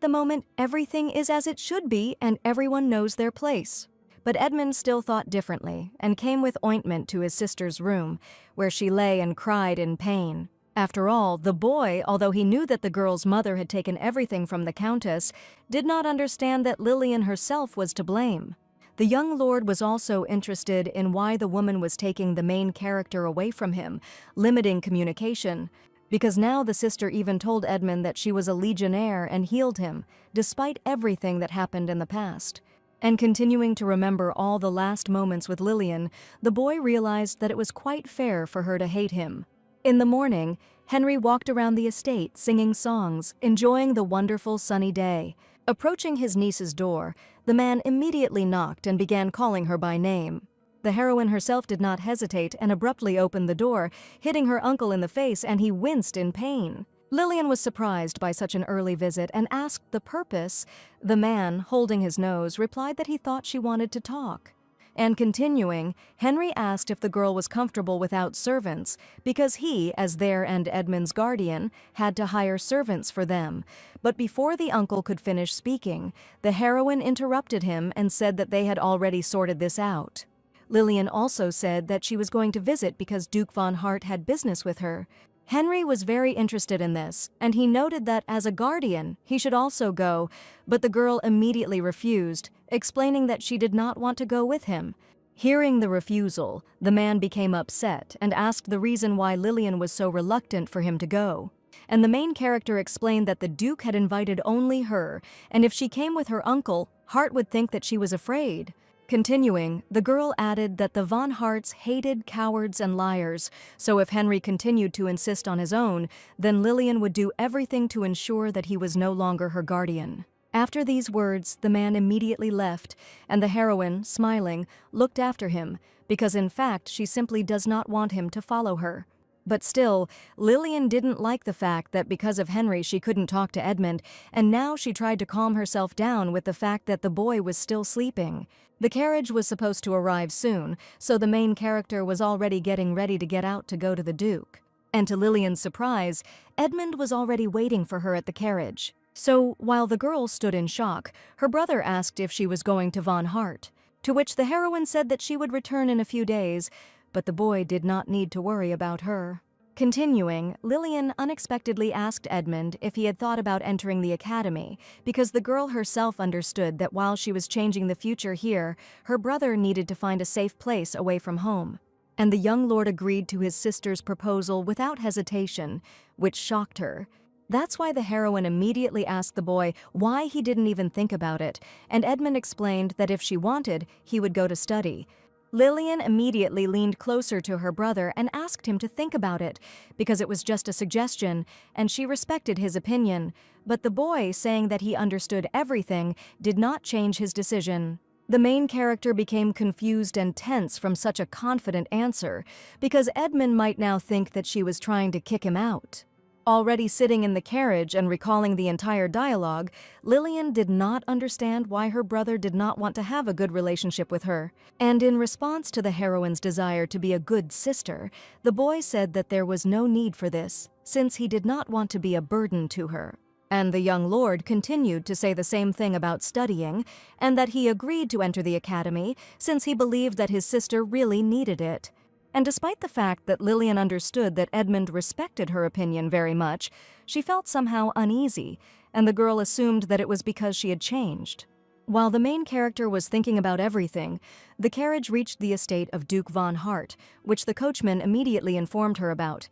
the moment, everything is as it should be and everyone knows their place. But Edmund still thought differently and came with ointment to his sister's room, where she lay and cried in pain. After all, the boy, although he knew that the girl's mother had taken everything from the Countess, did not understand that Lillian herself was to blame. The young lord was also interested in why the woman was taking the main character away from him, limiting communication, because now the sister even told Edmund that she was a legionnaire and healed him, despite everything that happened in the past. And continuing to remember all the last moments with Lillian, the boy realized that it was quite fair for her to hate him. In the morning, Henry walked around the estate singing songs, enjoying the wonderful sunny day. Approaching his niece's door, the man immediately knocked and began calling her by name. The heroine herself did not hesitate and abruptly opened the door, hitting her uncle in the face, and he winced in pain. Lillian was surprised by such an early visit and asked the purpose. The man, holding his nose, replied that he thought she wanted to talk. And continuing, Henry asked if the girl was comfortable without servants, because he, as their and Edmund's guardian, had to hire servants for them. But before the uncle could finish speaking, the heroine interrupted him and said that they had already sorted this out. Lillian also said that she was going to visit because Duke von Hart had business with her. Henry was very interested in this, and he noted that as a guardian, he should also go, but the girl immediately refused, explaining that she did not want to go with him. Hearing the refusal, the man became upset and asked the reason why Lillian was so reluctant for him to go. And the main character explained that the Duke had invited only her, and if she came with her uncle, Hart would think that she was afraid. Continuing, the girl added that the von Harts hated cowards and liars, so if Henry continued to insist on his own, then Lillian would do everything to ensure that he was no longer her guardian. After these words, the man immediately left, and the heroine, smiling, looked after him, because in fact she simply does not want him to follow her. But still, Lillian didn't like the fact that because of Henry she couldn't talk to Edmund, and now she tried to calm herself down with the fact that the boy was still sleeping. The carriage was supposed to arrive soon, so the main character was already getting ready to get out to go to the Duke. And to Lillian's surprise, Edmund was already waiting for her at the carriage. So, while the girl stood in shock, her brother asked if she was going to Von Hart, to which the heroine said that she would return in a few days, but the boy did not need to worry about her. Continuing, Lillian unexpectedly asked Edmund if he had thought about entering the academy, because the girl herself understood that while she was changing the future here, her brother needed to find a safe place away from home. And the young lord agreed to his sister's proposal without hesitation, which shocked her. That's why the heroine immediately asked the boy why he didn't even think about it, and Edmund explained that if she wanted, he would go to study. Lillian immediately leaned closer to her brother and asked him to think about it, because it was just a suggestion, and she respected his opinion. But the boy, saying that he understood everything, did not change his decision. The main character became confused and tense from such a confident answer, because Edmund might now think that she was trying to kick him out. Already sitting in the carriage and recalling the entire dialogue, Lillian did not understand why her brother did not want to have a good relationship with her. And in response to the heroine's desire to be a good sister, the boy said that there was no need for this, since he did not want to be a burden to her. And the young lord continued to say the same thing about studying, and that he agreed to enter the academy since he believed that his sister really needed it. And despite the fact that Lillian understood that Edmund respected her opinion very much, she felt somehow uneasy, and the girl assumed that it was because she had changed. While the main character was thinking about everything, the carriage reached the estate of Duke Von Hart, which the coachman immediately informed her about.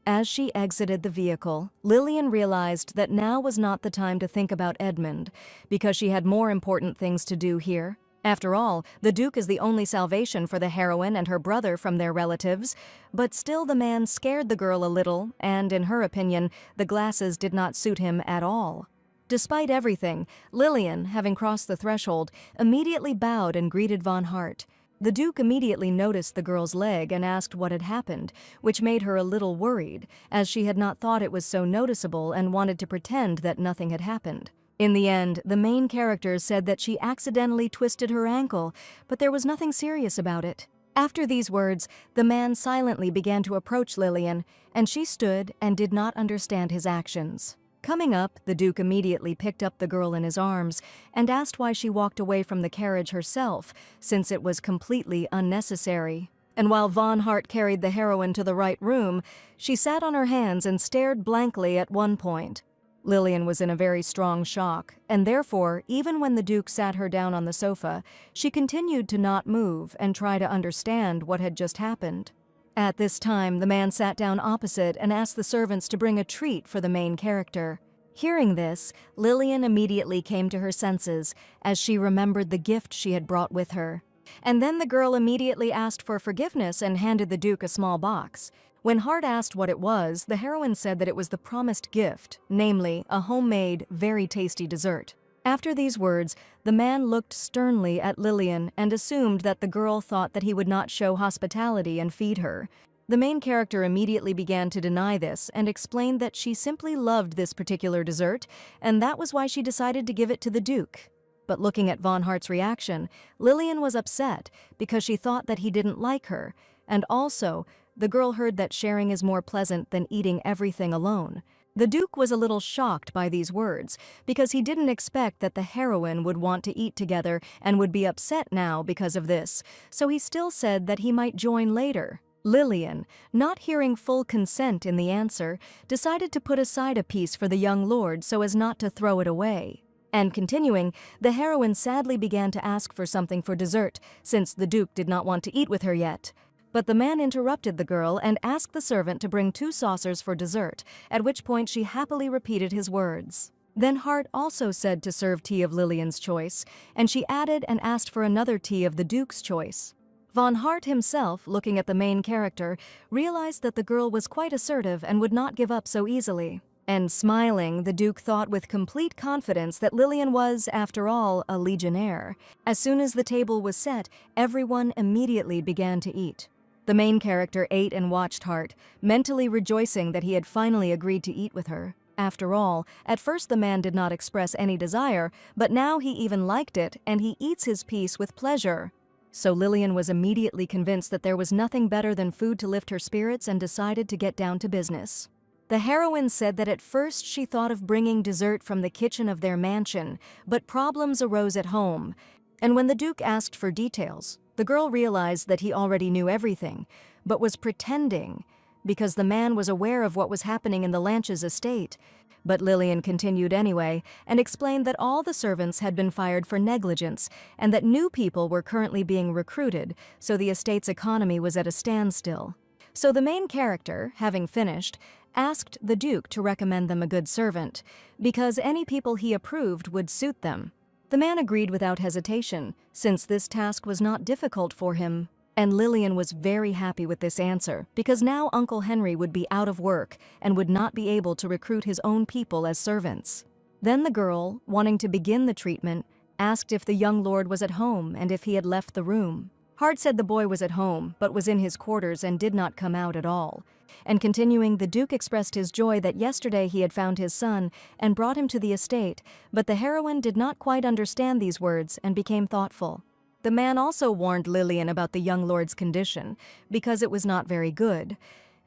As she exited the vehicle, Lillian realized that now was not the time to think about Edmund, because she had more important things to do here. After all, the Duke is the only salvation for the heroine and her brother from their relatives, but still the man scared the girl a little, and in her opinion, the glasses did not suit him at all. Despite everything, Lillian, having crossed the threshold, immediately bowed and greeted Von Hart. The Duke immediately noticed the girl's leg and asked what had happened, which made her a little worried, as she had not thought it was so noticeable and wanted to pretend that nothing had happened. In the end, the main character said that she accidentally twisted her ankle, but there was nothing serious about it. After these words, the man silently began to approach Lillian, and she stood and did not understand his actions. Coming up, the Duke immediately picked up the girl in his arms and asked why she walked away from the carriage herself, since it was completely unnecessary. And while Von Hart carried the heroine to the right room, she sat on her hands and stared blankly at one point. Lillian was in a very strong shock, and therefore, even when the Duke sat her down on the sofa, she continued to not move and try to understand what had just happened. At this time, the man sat down opposite and asked the servants to bring a treat for the main character. Hearing this, Lillian immediately came to her senses, as she remembered the gift she had brought with her. And then the girl immediately asked for forgiveness and handed the Duke a small box. When Hart asked what it was, the heroine said that it was the promised gift, namely, a homemade, very tasty dessert. After these words, the man looked sternly at Lillian and assumed that the girl thought that he would not show hospitality and feed her. The main character immediately began to deny this and explained that she simply loved this particular dessert, and that was why she decided to give it to the Duke. But looking at Von Hart's reaction, Lillian was upset because she thought that he didn't like her, and also, the girl heard that sharing is more pleasant than eating everything alone. The Duke was a little shocked by these words, because he didn't expect that the heroine would want to eat together and would be upset now because of this, so he still said that he might join later. Lillian, not hearing full consent in the answer, decided to put aside a piece for the young lord so as not to throw it away. And continuing, the heroine sadly began to ask for something for dessert, since the Duke did not want to eat with her yet. But the man interrupted the girl and asked the servant to bring 2 saucers for dessert, at which point she happily repeated his words. Then Hart also said to serve tea of Lillian's choice, and she added and asked for another tea of the Duke's choice. Von Hart himself, looking at the main character, realized that the girl was quite assertive and would not give up so easily. And smiling, the Duke thought with complete confidence that Lillian was, after all, a legionnaire. As soon as the table was set, everyone immediately began to eat. The main character ate and watched Hart, mentally rejoicing that he had finally agreed to eat with her. After all, at first the man did not express any desire, but now he even liked it, and he eats his piece with pleasure. So Lillian was immediately convinced that there was nothing better than food to lift her spirits and decided to get down to business. The heroine said that at first she thought of bringing dessert from the kitchen of their mansion, but problems arose at home. And when the Duke asked for details, the girl realized that he already knew everything, but was pretending, because the man was aware of what was happening in the Lanches estate. But Lillian continued anyway, and explained that all the servants had been fired for negligence, and that new people were currently being recruited, so the estate's economy was at a standstill. So the main character, having finished, asked the Duke to recommend them a good servant, because any people he approved would suit them. The man agreed without hesitation, since this task was not difficult for him, and Lillian was very happy with this answer, because now Uncle Henry would be out of work and would not be able to recruit his own people as servants. Then the girl, wanting to begin the treatment, asked if the young lord was at home and if he had left the room. Hart said the boy was at home, but was in his quarters and did not come out at all. And continuing, the Duke expressed his joy that yesterday he had found his son and brought him to the estate, but the heroine did not quite understand these words and became thoughtful. The man also warned Lillian about the young lord's condition, because it was not very good,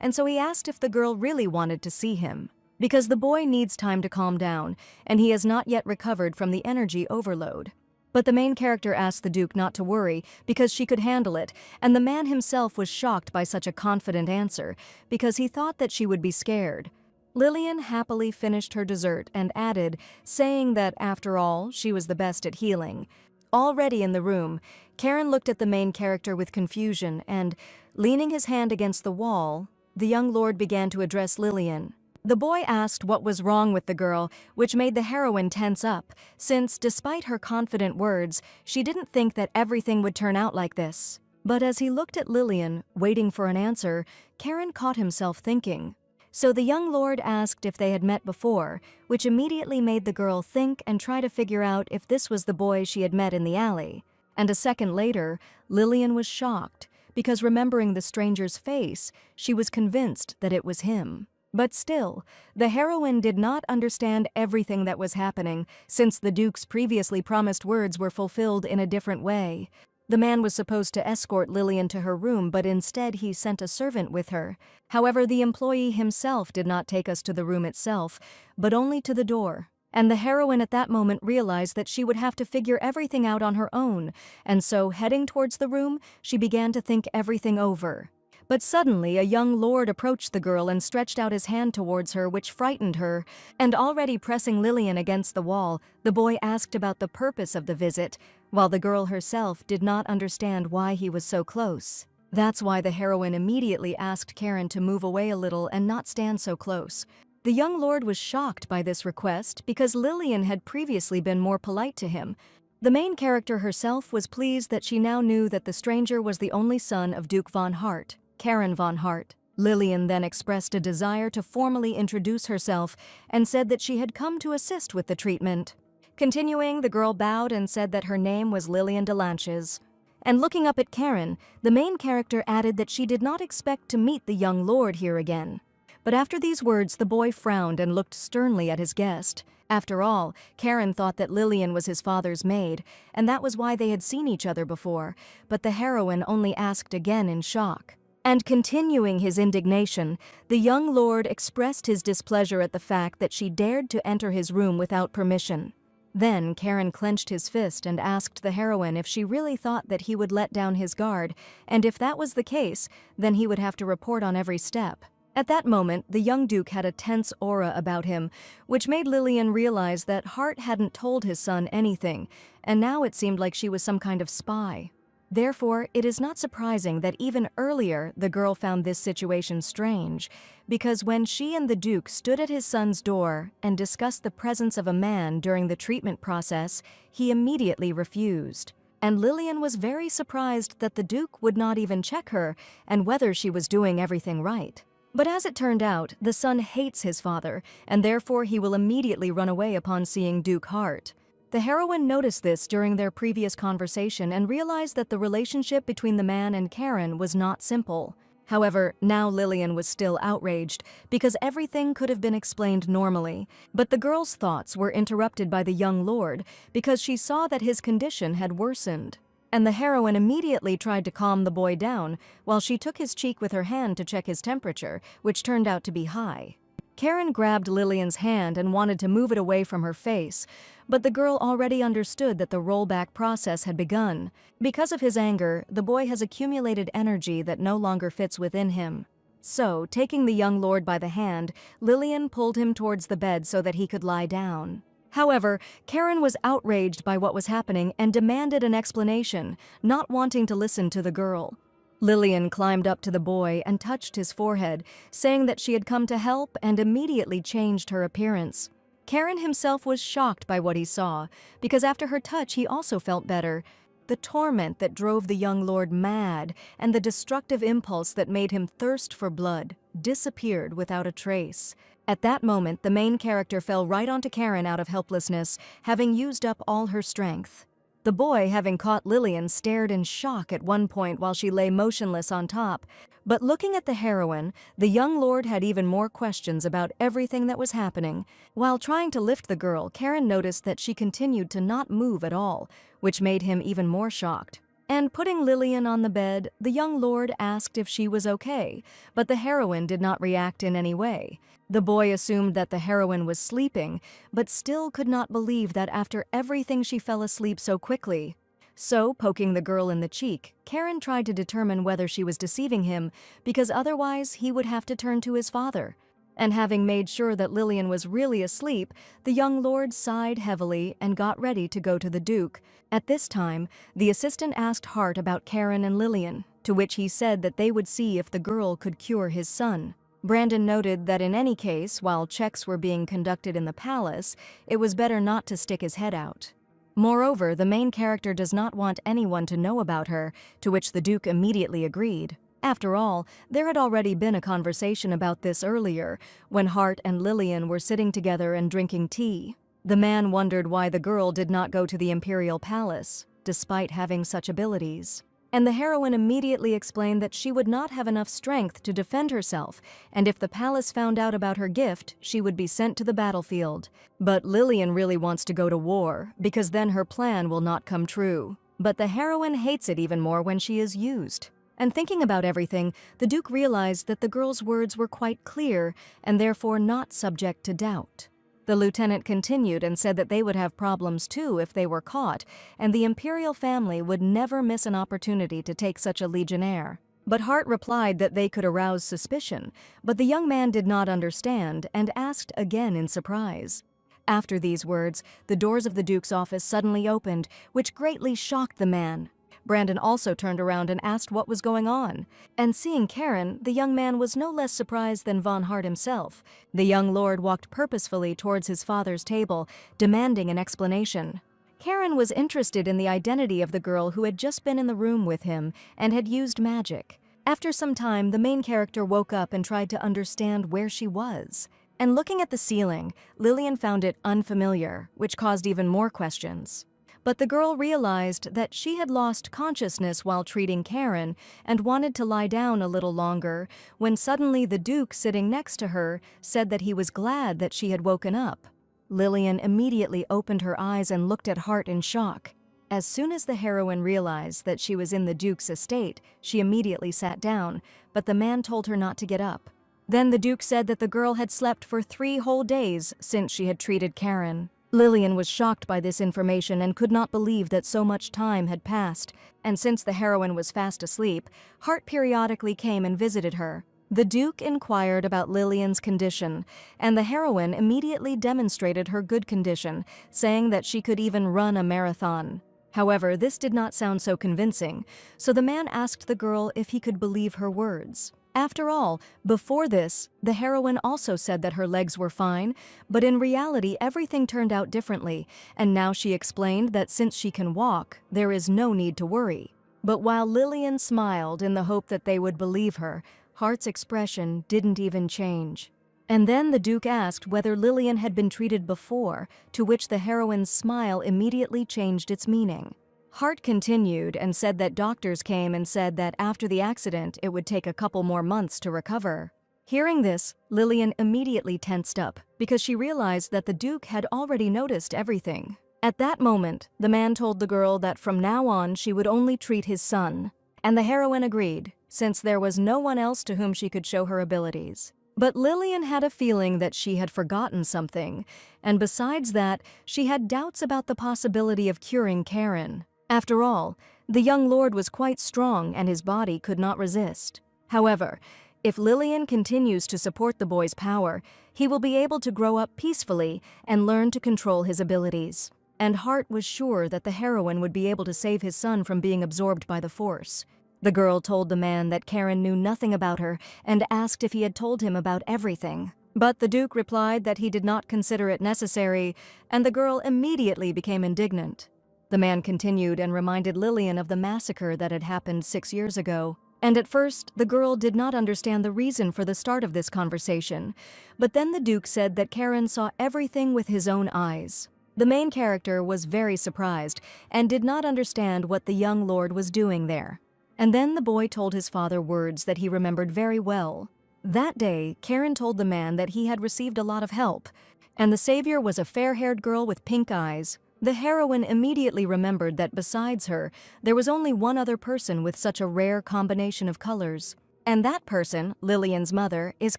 and so he asked if the girl really wanted to see him, because the boy needs time to calm down, and he has not yet recovered from the energy overload. But the main character asked the Duke not to worry, because she could handle it, and the man himself was shocked by such a confident answer, because he thought that she would be scared. Lillian happily finished her dessert and added, saying that, after all, she was the best at healing. Already in the room, Karen looked at the main character with confusion and, leaning his hand against the wall, the young lord began to address Lillian. The boy asked what was wrong with the girl, which made the heroine tense up, since, despite her confident words, she didn't think that everything would turn out like this. But as he looked at Lillian, waiting for an answer, Karen caught himself thinking. So the young lord asked if they had met before, which immediately made the girl think and try to figure out if this was the boy she had met in the alley. And a second later, Lillian was shocked, because remembering the stranger's face, she was convinced that it was him. But still, the heroine did not understand everything that was happening, since the Duke's previously promised words were fulfilled in a different way. The man was supposed to escort Lillian to her room, but instead he sent a servant with her. However, the employee himself did not take us to the room itself, but only to the door. And the heroine at that moment realized that she would have to figure everything out on her own, and so, heading towards the room, she began to think everything over. But suddenly a young lord approached the girl and stretched out his hand towards her, which frightened her, and already pressing Lillian against the wall, the boy asked about the purpose of the visit, while the girl herself did not understand why he was so close. That's why the heroine immediately asked Karen to move away a little and not stand so close. The young lord was shocked by this request because Lillian had previously been more polite to him. The main character herself was pleased that she now knew that the stranger was the only son of Duke von Hart, Karen von Hart. Lillian then expressed a desire to formally introduce herself and said that she had come to assist with the treatment. Continuing, the girl bowed and said that her name was Lillian de Lanches. And looking up at Karen, the main character added that she did not expect to meet the young lord here again. But after these words, the boy frowned and looked sternly at his guest. After all, Karen thought that Lillian was his father's maid, and that was why they had seen each other before, but the heroine only asked again in shock. And continuing his indignation, the young lord expressed his displeasure at the fact that she dared to enter his room without permission. Then Karen clenched his fist and asked the heroine if she really thought that he would let down his guard, and if that was the case, then he would have to report on every step. At that moment, the young duke had a tense aura about him, which made Lillian realize that Hart hadn't told his son anything, and now it seemed like she was some kind of spy. Therefore, it is not surprising that even earlier the girl found this situation strange, because when she and the Duke stood at his son's door and discussed the presence of a man during the treatment process, he immediately refused. And Lillian was very surprised that the Duke would not even check her and whether she was doing everything right. But as it turned out, the son hates his father, and therefore he will immediately run away upon seeing Duke Hart. The heroine noticed this during their previous conversation and realized that the relationship between the man and Karen was not simple. However, now Lillian was still outraged because everything could have been explained normally, but the girl's thoughts were interrupted by the young lord because she saw that his condition had worsened. And the heroine immediately tried to calm the boy down while she took his cheek with her hand to check his temperature, which turned out to be high. Karen grabbed Lillian's hand and wanted to move it away from her face, but the girl already understood that the rollback process had begun. Because of his anger, the boy has accumulated energy that no longer fits within him. So, taking the young lord by the hand, Lillian pulled him towards the bed so that he could lie down. However, Karen was outraged by what was happening and demanded an explanation, not wanting to listen to the girl. Lillian climbed up to the boy and touched his forehead, saying that she had come to help and immediately changed her appearance. Karen himself was shocked by what he saw, because after her touch he also felt better. The torment that drove the young lord mad and the destructive impulse that made him thirst for blood disappeared without a trace. At that moment, the main character fell right onto Karen out of helplessness, having used up all her strength. The boy, having caught Lillian, stared in shock at one point while she lay motionless on top. But looking at the heroine, the young lord had even more questions about everything that was happening. While trying to lift the girl, Karen noticed that she continued to not move at all, which made him even more shocked. And putting Lillian on the bed, the young lord asked if she was okay, but the heroine did not react in any way. The boy assumed that the heroine was sleeping, but still could not believe that after everything she fell asleep so quickly. So, poking the girl in the cheek, Karen tried to determine whether she was deceiving him, because otherwise he would have to turn to his father. And having made sure that Lillian was really asleep, the young lord sighed heavily and got ready to go to the Duke. At this time, the assistant asked Hart about Karen and Lillian, to which he said that they would see if the girl could cure his son. Brandon noted that in any case, while checks were being conducted in the palace, it was better not to stick his head out. Moreover, the main character does not want anyone to know about her, to which the Duke immediately agreed. After all, there had already been a conversation about this earlier, when Hart and Lillian were sitting together and drinking tea. The man wondered why the girl did not go to the imperial palace, despite having such abilities. And the heroine immediately explained that she would not have enough strength to defend herself, and if the palace found out about her gift, she would be sent to the battlefield. But Lillian really wants to go to war, because then her plan will not come true. But the heroine hates it even more when she is used. And thinking about everything, the Duke realized that the girl's words were quite clear, and therefore not subject to doubt. The lieutenant continued and said that they would have problems too if they were caught, and the imperial family would never miss an opportunity to take such a legionnaire. But Hart replied that they could arouse suspicion, but the young man did not understand and asked again in surprise. After these words, the doors of the Duke's office suddenly opened, which greatly shocked the man. Brandon also turned around and asked what was going on. And seeing Karen, the young man was no less surprised than Von Hart himself. The young lord walked purposefully towards his father's table, demanding an explanation. Karen was interested in the identity of the girl who had just been in the room with him and had used magic. After some time, the main character woke up and tried to understand where she was. And looking at the ceiling, Lillian found it unfamiliar, which caused even more questions. But the girl realized that she had lost consciousness while treating Karen and wanted to lie down a little longer when suddenly the Duke sitting next to her said that he was glad that she had woken up. Lillian immediately opened her eyes and looked at Hart in shock. As soon as the heroine realized that she was in the Duke's estate, she immediately sat down, but the man told her not to get up. Then the Duke said that the girl had slept for 3 whole days since she had treated Karen. Lillian was shocked by this information and could not believe that so much time had passed, and since the heroine was fast asleep, Hart periodically came and visited her. The Duke inquired about Lillian's condition, and the heroine immediately demonstrated her good condition, saying that she could even run a marathon. However, this did not sound so convincing, so the man asked the girl if he could believe her words. After all, before this, the heroine also said that her legs were fine, but in reality everything turned out differently, and now she explained that since she can walk, there is no need to worry. But while Lillian smiled in the hope that they would believe her, Hart's expression didn't even change. And then the Duke asked whether Lillian had been treated before, to which the heroine's smile immediately changed its meaning. Hart continued and said that doctors came and said that after the accident it would take a couple more months to recover. Hearing this, Lillian immediately tensed up because she realized that the Duke had already noticed everything. At that moment, the man told the girl that from now on she would only treat his son, and the heroine agreed, since there was no one else to whom she could show her abilities. But Lillian had a feeling that she had forgotten something, and besides that, she had doubts about the possibility of curing Karen. After all, the young lord was quite strong and his body could not resist. However, if Lillian continues to support the boy's power, he will be able to grow up peacefully and learn to control his abilities. And Hart was sure that the heroine would be able to save his son from being absorbed by the Force. The girl told the man that Karen knew nothing about her and asked if he had told him about everything. But the Duke replied that he did not consider it necessary, and the girl immediately became indignant. The man continued and reminded Lillian of the massacre that had happened 6 years ago. And at first, the girl did not understand the reason for the start of this conversation. But then the Duke said that Karen saw everything with his own eyes. The main character was very surprised and did not understand what the young lord was doing there. And then the boy told his father words that he remembered very well. That day, Karen told the man that he had received a lot of help, and the savior was a fair-haired girl with pink eyes. The heroine immediately remembered that besides her, there was only one other person with such a rare combination of colors. And that person, Lillian's mother, is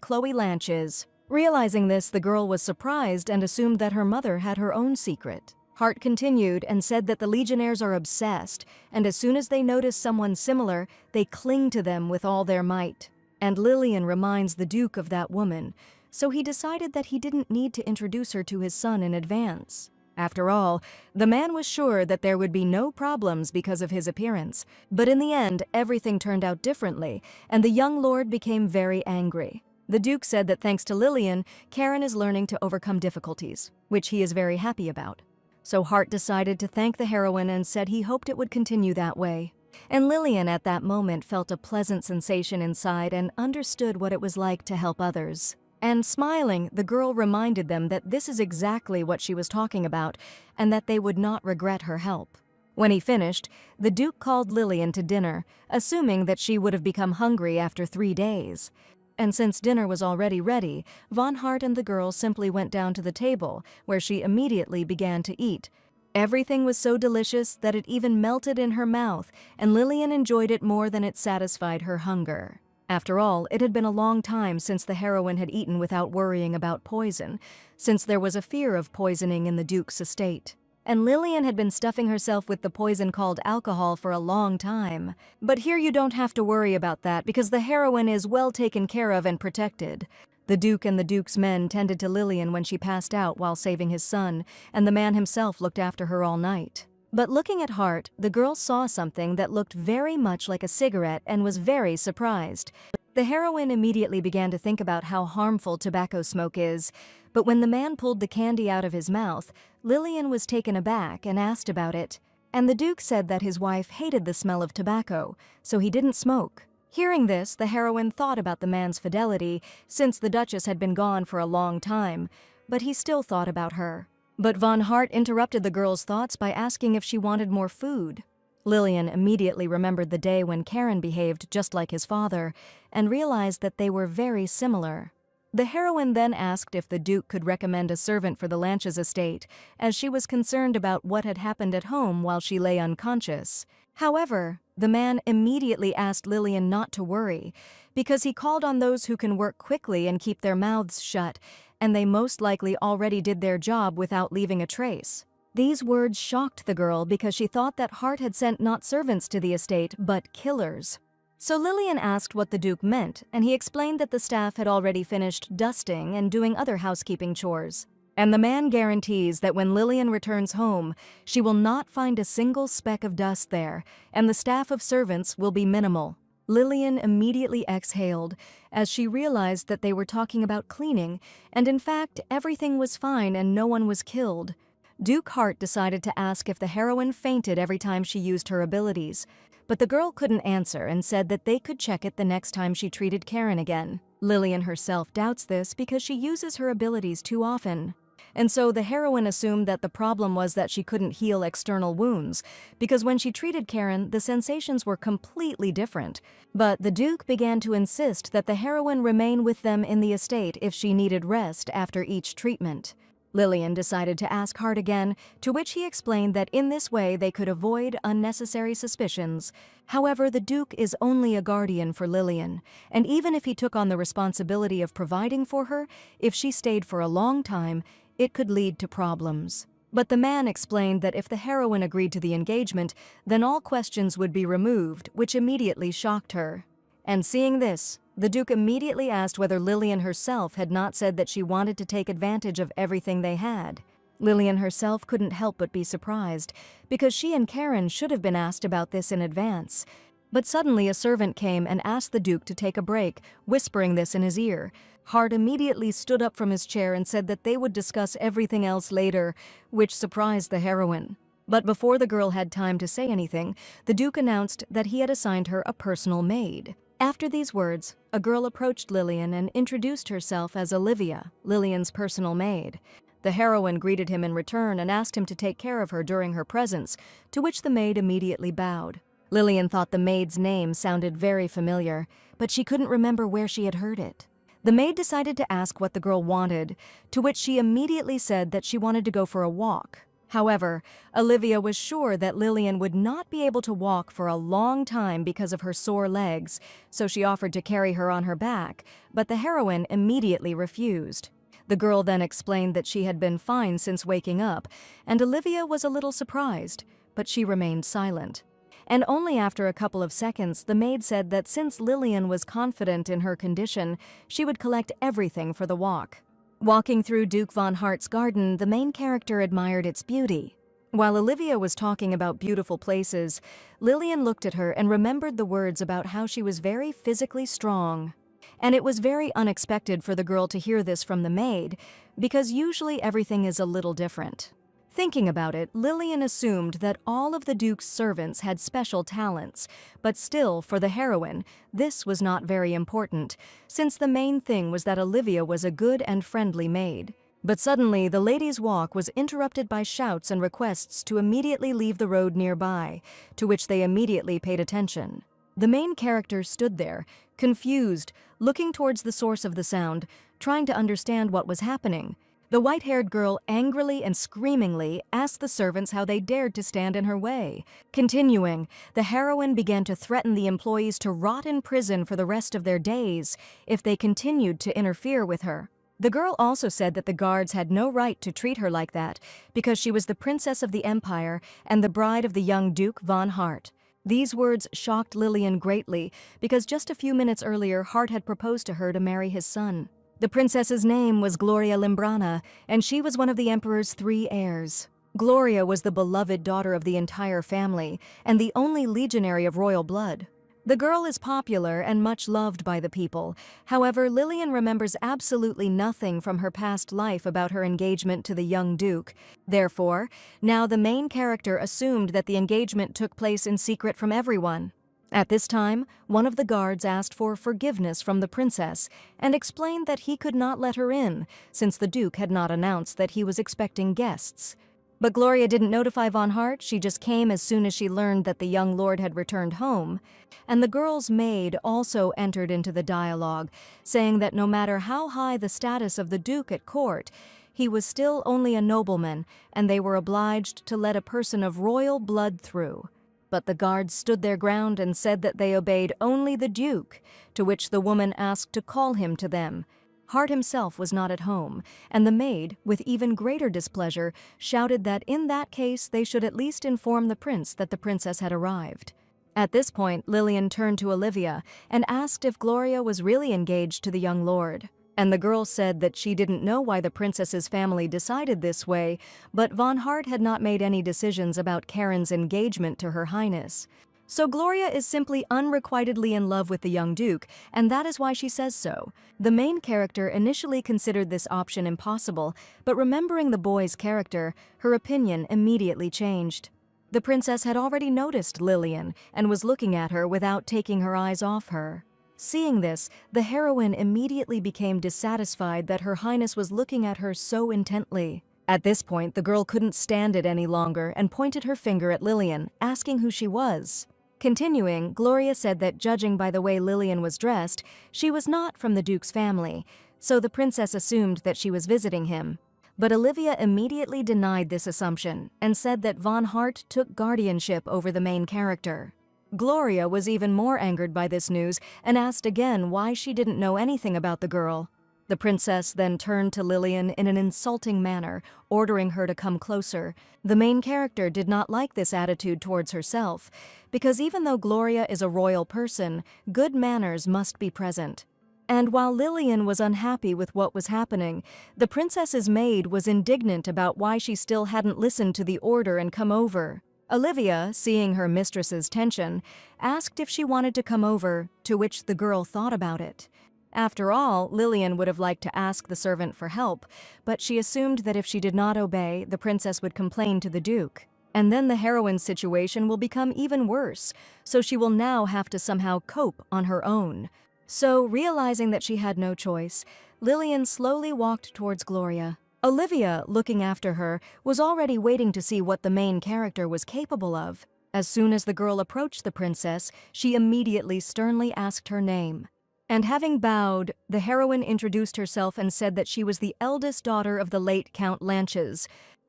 Chloe Lanches. Realizing this, the girl was surprised and assumed that her mother had her own secret. Hart continued and said that the Legionnaires are obsessed, and as soon as they notice someone similar, they cling to them with all their might. And Lillian reminds the Duke of that woman, so he decided that he didn't need to introduce her to his son in advance. After all, the man was sure that there would be no problems because of his appearance, but in the end, everything turned out differently, and the young lord became very angry. The Duke said that thanks to Lillian, Karen is learning to overcome difficulties, which he is very happy about. So Hart decided to thank the heroine and said he hoped it would continue that way. And Lillian at that moment felt a pleasant sensation inside and understood what it was like to help others. And smiling, the girl reminded them that this is exactly what she was talking about and that they would not regret her help. When he finished, the Duke called Lillian to dinner, assuming that she would have become hungry after 3 days. And since dinner was already ready, Von Hart and the girl simply went down to the table, where she immediately began to eat. Everything was so delicious that it even melted in her mouth, and Lillian enjoyed it more than it satisfied her hunger. After all, it had been a long time since the heroine had eaten without worrying about poison, since there was a fear of poisoning in the Duke's estate. And Lillian had been stuffing herself with the poison called alcohol for a long time. But here you don't have to worry about that because the heroine is well taken care of and protected. The Duke and the Duke's men tended to Lillian when she passed out while saving his son, and the man himself looked after her all night. But looking at Hart, the girl saw something that looked very much like a cigarette and was very surprised. The heroine immediately began to think about how harmful tobacco smoke is, but when the man pulled the candy out of his mouth, Lillian was taken aback and asked about it, and the Duke said that his wife hated the smell of tobacco, so he didn't smoke. Hearing this, the heroine thought about the man's fidelity, since the Duchess had been gone for a long time, but he still thought about her. But Von Hart interrupted the girl's thoughts by asking if she wanted more food. Lillian immediately remembered the day when Karen behaved just like his father, and realized that they were very similar. The heroine then asked if the Duke could recommend a servant for the Lanches estate, as she was concerned about what had happened at home while she lay unconscious. However, the man immediately asked Lillian not to worry, because he called on those who can work quickly and keep their mouths shut, and they most likely already did their job without leaving a trace. These words shocked the girl because she thought that Hart had sent not servants to the estate, but killers. So Lillian asked what the Duke meant, and he explained that the staff had already finished dusting and doing other housekeeping chores. And the man guarantees that when Lillian returns home, she will not find a single speck of dust there, and the staff of servants will be minimal. Lillian immediately exhaled as she realized that they were talking about cleaning, and in fact, everything was fine and no one was killed. Duke Hart decided to ask if the heroine fainted every time she used her abilities, but the girl couldn't answer and said that they could check it the next time she treated Karen again. Lillian herself doubts this because she uses her abilities too often. And so the heroine assumed that the problem was that she couldn't heal external wounds, because when she treated Karen, the sensations were completely different. But the Duke began to insist that the heroine remain with them in the estate if she needed rest after each treatment. Lillian decided to ask Hart again, to which he explained that in this way they could avoid unnecessary suspicions. However, the Duke is only a guardian for Lillian, and even if he took on the responsibility of providing for her, if she stayed for a long time, it could lead to problems. But the man explained that if the heroine agreed to the engagement, then all questions would be removed, which immediately shocked her. And seeing this, the Duke immediately asked whether Lillian herself had not said that she wanted to take advantage of everything they had. Lillian herself couldn't help but be surprised, because she and Karen should have been asked about this in advance. But suddenly a servant came and asked the Duke to take a break, whispering this in his ear. Hart immediately stood up from his chair and said that they would discuss everything else later, which surprised the heroine. But before the girl had time to say anything, the Duke announced that he had assigned her a personal maid. After these words, a girl approached Lillian and introduced herself as Olivia, Lillian's personal maid. The heroine greeted him in return and asked him to take care of her during her presence, to which the maid immediately bowed. Lillian thought the maid's name sounded very familiar, but she couldn't remember where she had heard it. The maid decided to ask what the girl wanted, to which she immediately said that she wanted to go for a walk. However, Olivia was sure that Lillian would not be able to walk for a long time because of her sore legs, so she offered to carry her on her back, but the heroine immediately refused. The girl then explained that she had been fine since waking up, and Olivia was a little surprised, but she remained silent. And only after a couple of seconds, the maid said that since Lillian was confident in her condition, she would collect everything for the walk. Walking through Duke von Hart's garden, the main character admired its beauty. While Olivia was talking about beautiful places, Lillian looked at her and remembered the words about how she was very physically strong. And it was very unexpected for the girl to hear this from the maid, because usually everything is a little different. Thinking about it, Lillian assumed that all of the Duke's servants had special talents, but still, for the heroine, this was not very important, since the main thing was that Olivia was a good and friendly maid. But suddenly, the ladies' walk was interrupted by shouts and requests to immediately leave the road nearby, to which they immediately paid attention. The main character stood there, confused, looking towards the source of the sound, trying to understand what was happening. The white-haired girl angrily and screamingly asked the servants how they dared to stand in her way. Continuing, the heroine began to threaten the employees to rot in prison for the rest of their days if they continued to interfere with her. The girl also said that the guards had no right to treat her like that because she was the princess of the empire and the bride of the young Duke von Hart. These words shocked Lillian greatly because just a few minutes earlier Hart had proposed to her to marry his son. The princess's name was Gloria Limbrana, and she was one of the emperor's 3 heirs. Gloria was the beloved daughter of the entire family, and the only legionary of royal blood. The girl is popular and much loved by the people. However, Lillian remembers absolutely nothing from her past life about her engagement to the young duke. Therefore, now the main character assumed that the engagement took place in secret from everyone. At this time, one of the guards asked for forgiveness from the princess and explained that he could not let her in, since the Duke had not announced that he was expecting guests. But Gloria didn't notify von Hart, she just came as soon as she learned that the young lord had returned home. And the girl's maid also entered into the dialogue, saying that no matter how high the status of the Duke at court, he was still only a nobleman, and they were obliged to let a person of royal blood through. But the guards stood their ground and said that they obeyed only the Duke, to which the woman asked to call him to them. Hart himself was not at home, and the maid, with even greater displeasure, shouted that in that case they should at least inform the prince that the princess had arrived. At this point, Lillian turned to Olivia and asked if Gloria was really engaged to the young lord. And the girl said that she didn't know why the princess's family decided this way, but von Hart had not made any decisions about Karen's engagement to her highness. So Gloria is simply unrequitedly in love with the young duke, and that is why she says so. The main character initially considered this option impossible, but remembering the boy's character, her opinion immediately changed. The princess had already noticed Lillian and was looking at her without taking her eyes off her. Seeing this, the heroine immediately became dissatisfied that Her Highness was looking at her so intently. At this point, the girl couldn't stand it any longer and pointed her finger at Lillian, asking who she was. Continuing, Gloria said that judging by the way Lillian was dressed, she was not from the Duke's family, so the princess assumed that she was visiting him. But Olivia immediately denied this assumption and said that Von Hart took guardianship over the main character. Gloria was even more angered by this news and asked again why she didn't know anything about the girl. The princess then turned to Lillian in an insulting manner, ordering her to come closer. The main character did not like this attitude towards herself, because even though Gloria is a royal person, good manners must be present. And while Lillian was unhappy with what was happening, the princess's maid was indignant about why she still hadn't listened to the order and come over. Olivia, seeing her mistress's tension, asked if she wanted to come over, to which the girl thought about it. After all, Lillian would have liked to ask the servant for help, but she assumed that if she did not obey, the princess would complain to the Duke. And then the heroine's situation will become even worse, so she will now have to somehow cope on her own. So, realizing that she had no choice, Lillian slowly walked towards Gloria. Olivia, looking after her, was already waiting to see what the main character was capable of. As soon as the girl approached the princess, she immediately sternly asked her name. And having bowed, the heroine introduced herself and said that she was the eldest daughter of the late Count Lanches.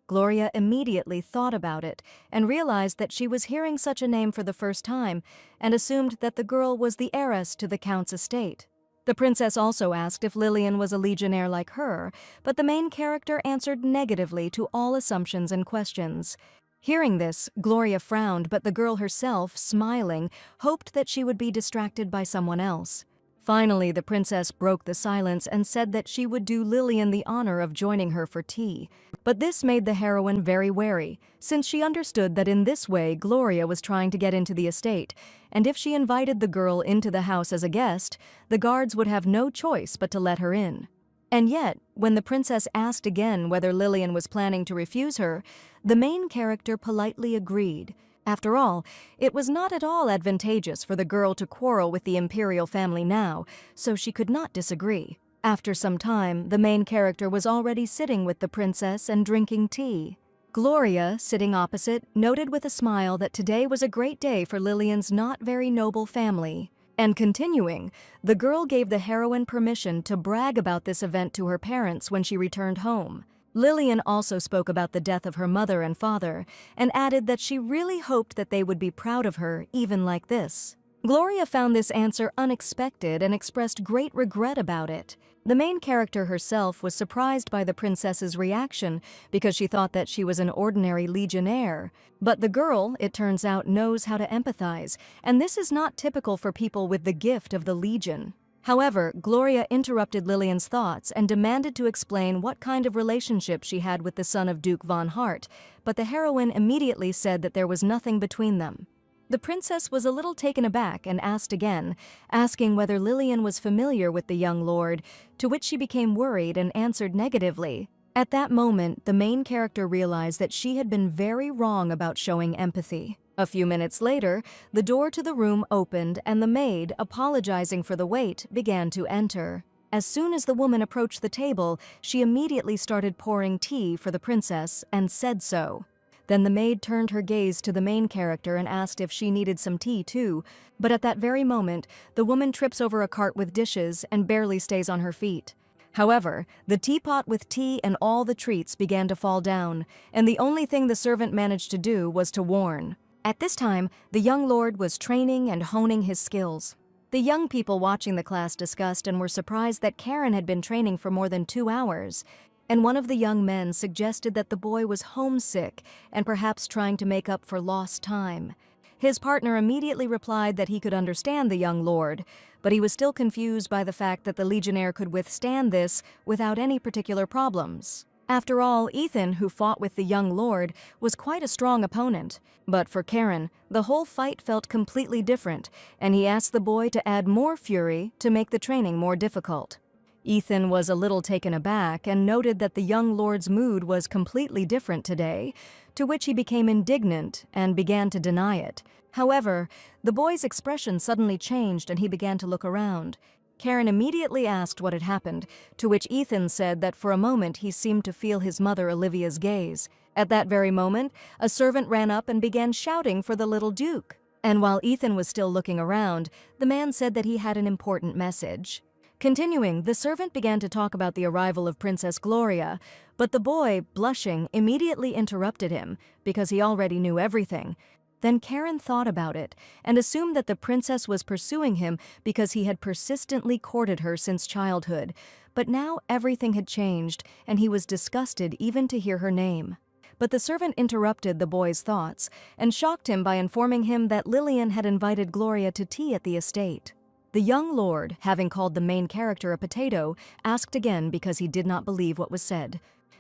Gloria immediately thought about it and realized that she was hearing such a name for the first time and assumed that the girl was the heiress to the Count's estate. The princess also asked if Lillian was a legionnaire like her, but the main character answered negatively to all assumptions and questions. Hearing this, Gloria frowned, but the girl herself, smiling, hoped that she would be distracted by someone else. Finally, the princess broke the silence and said that she would do Lillian the honor of joining her for tea. But this made the heroine very wary, since she understood that in this way Gloria was trying to get into the estate, and if she invited the girl into the house as a guest, the guards would have no choice but to let her in. And yet, when the princess asked again whether Lillian was planning to refuse her, the main character politely agreed. After all, it was not at all advantageous for the girl to quarrel with the imperial family now, so she could not disagree. After some time, the main character was already sitting with the princess and drinking tea. Gloria, sitting opposite, noted with a smile that today was a great day for Lillian's not very noble family. And continuing, the girl gave the heroine permission to brag about this event to her parents when she returned home. Lillian also spoke about the death of her mother and father, and added that she really hoped that they would be proud of her, even like this. Gloria found this answer unexpected and expressed great regret about it. The main character herself was surprised by the princess's reaction because she thought that she was an ordinary legionnaire. But the girl, it turns out, knows how to empathize, and this is not typical for people with the gift of the Legion. However, Gloria interrupted Lillian's thoughts and demanded to explain what kind of relationship she had with the son of Duke von Hart, but the heroine immediately said that there was nothing between them. The princess was a little taken aback and asked again, asking whether Lillian was familiar with the young lord, to which she became worried and answered negatively. At that moment, the main character realized that she had been very wrong about showing empathy. A few minutes later, the door to the room opened and the maid, apologizing for the wait, began to enter. As soon as the woman approached the table, she immediately started pouring tea for the princess and said so. Then the maid turned her gaze to the main character and asked if she needed some tea too, but at that very moment, the woman trips over a cart with dishes and barely stays on her feet. However, the teapot with tea and all the treats began to fall down, and the only thing the servant managed to do was to warn. At this time, the young lord was training and honing his skills. The young people watching the class discussed and were surprised that Karen had been training for more than 2 hours, and one of the young men suggested that the boy was homesick and perhaps trying to make up for lost time. His partner immediately replied that he could understand the young lord, but he was still confused by the fact that the legionnaire could withstand this without any particular problems. After all, Ethan, who fought with the young lord, was quite a strong opponent. But for Karen, the whole fight felt completely different, and he asked the boy to add more fury to make the training more difficult. Ethan was a little taken aback and noted that the young lord's mood was completely different today, to which he became indignant and began to deny it. However, the boy's expression suddenly changed and he began to look around. Karen immediately asked what had happened, to which Ethan said that for a moment he seemed to feel his mother Olivia's gaze. At that very moment, a servant ran up and began shouting for the little Duke. And while Ethan was still looking around, the man said that he had an important message. Continuing, the servant began to talk about the arrival of Princess Gloria, but the boy, blushing, immediately interrupted him because he already knew everything. Then Karen thought about it and assumed that the princess was pursuing him because he had persistently courted her since childhood. But now everything had changed and he was disgusted even to hear her name. But the servant interrupted the boy's thoughts and shocked him by informing him that Lillian had invited Gloria to tea at the estate. The young lord, having called the main character a potato, asked again because he did not believe what was said.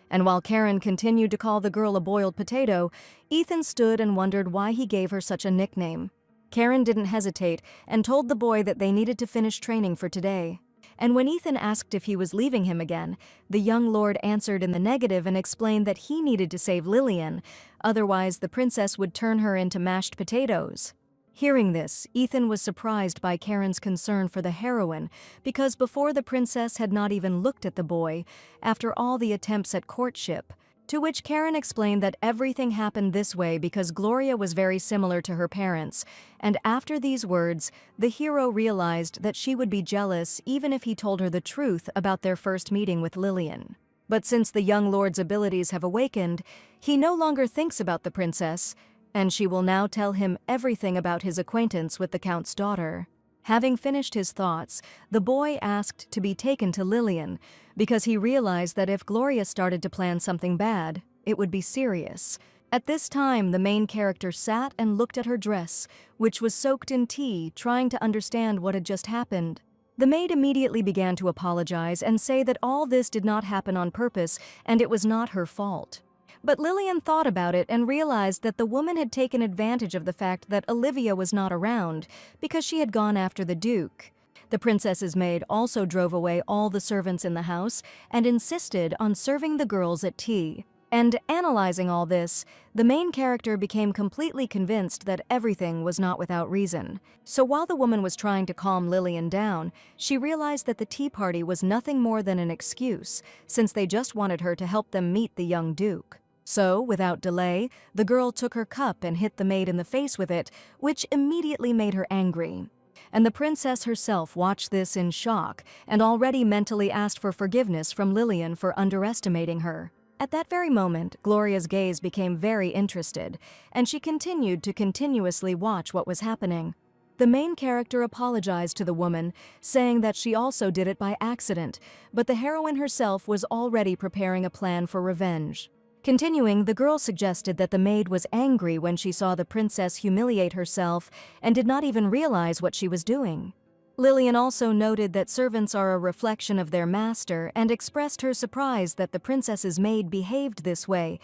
And while Karen continued to call the girl a boiled potato, Ethan stood and wondered why he gave her such a nickname. Karen didn't hesitate and told the boy that they needed to finish training for today. And when Ethan asked if he was leaving him again, the young lord answered in the negative and explained that he needed to save Lillian, otherwise the princess would turn her into mashed potatoes. Hearing this, Ethan was surprised by Karen's concern for the heroine because before the princess had not even looked at the boy after all the attempts at courtship, to which Karen explained that everything happened this way because Gloria was very similar to her parents, and after these words, the hero realized that she would be jealous even if he told her the truth about their first meeting with Lillian. But since the young lord's abilities have awakened, he no longer thinks about the princess, and she will now tell him everything about his acquaintance with the Count's daughter. Having finished his thoughts, the boy asked to be taken to Lillian, because he realized that if Gloria started to plan something bad, it would be serious. At this time, the main character sat and looked at her dress, which was soaked in tea, trying to understand what had just happened. The maid immediately began to apologize and say that all this did not happen on purpose and it was not her fault. But Lillian thought about it and realized that the woman had taken advantage of the fact that Olivia was not around because she had gone after the Duke. The princess's maid also drove away all the servants in the house and insisted on serving the girls at tea. And analyzing all this, the main character became completely convinced that everything was not without reason. So while the woman was trying to calm Lillian down, she realized that the tea party was nothing more than an excuse, since they just wanted her to help them meet the young Duke. So, without delay, the girl took her cup and hit the maid in the face with it, which immediately made her angry. And the princess herself watched this in shock and already mentally asked for forgiveness from Lillian for underestimating her. At that very moment, Gloria's gaze became very interested, and she continued to continuously watch what was happening. The main character apologized to the woman, saying that she also did it by accident, but the heroine herself was already preparing a plan for revenge. Continuing, the girl suggested that the maid was angry when she saw the princess humiliate herself and did not even realize what she was doing. Lillian also noted that servants are a reflection of their master and expressed her surprise that the princess's maid behaved this way.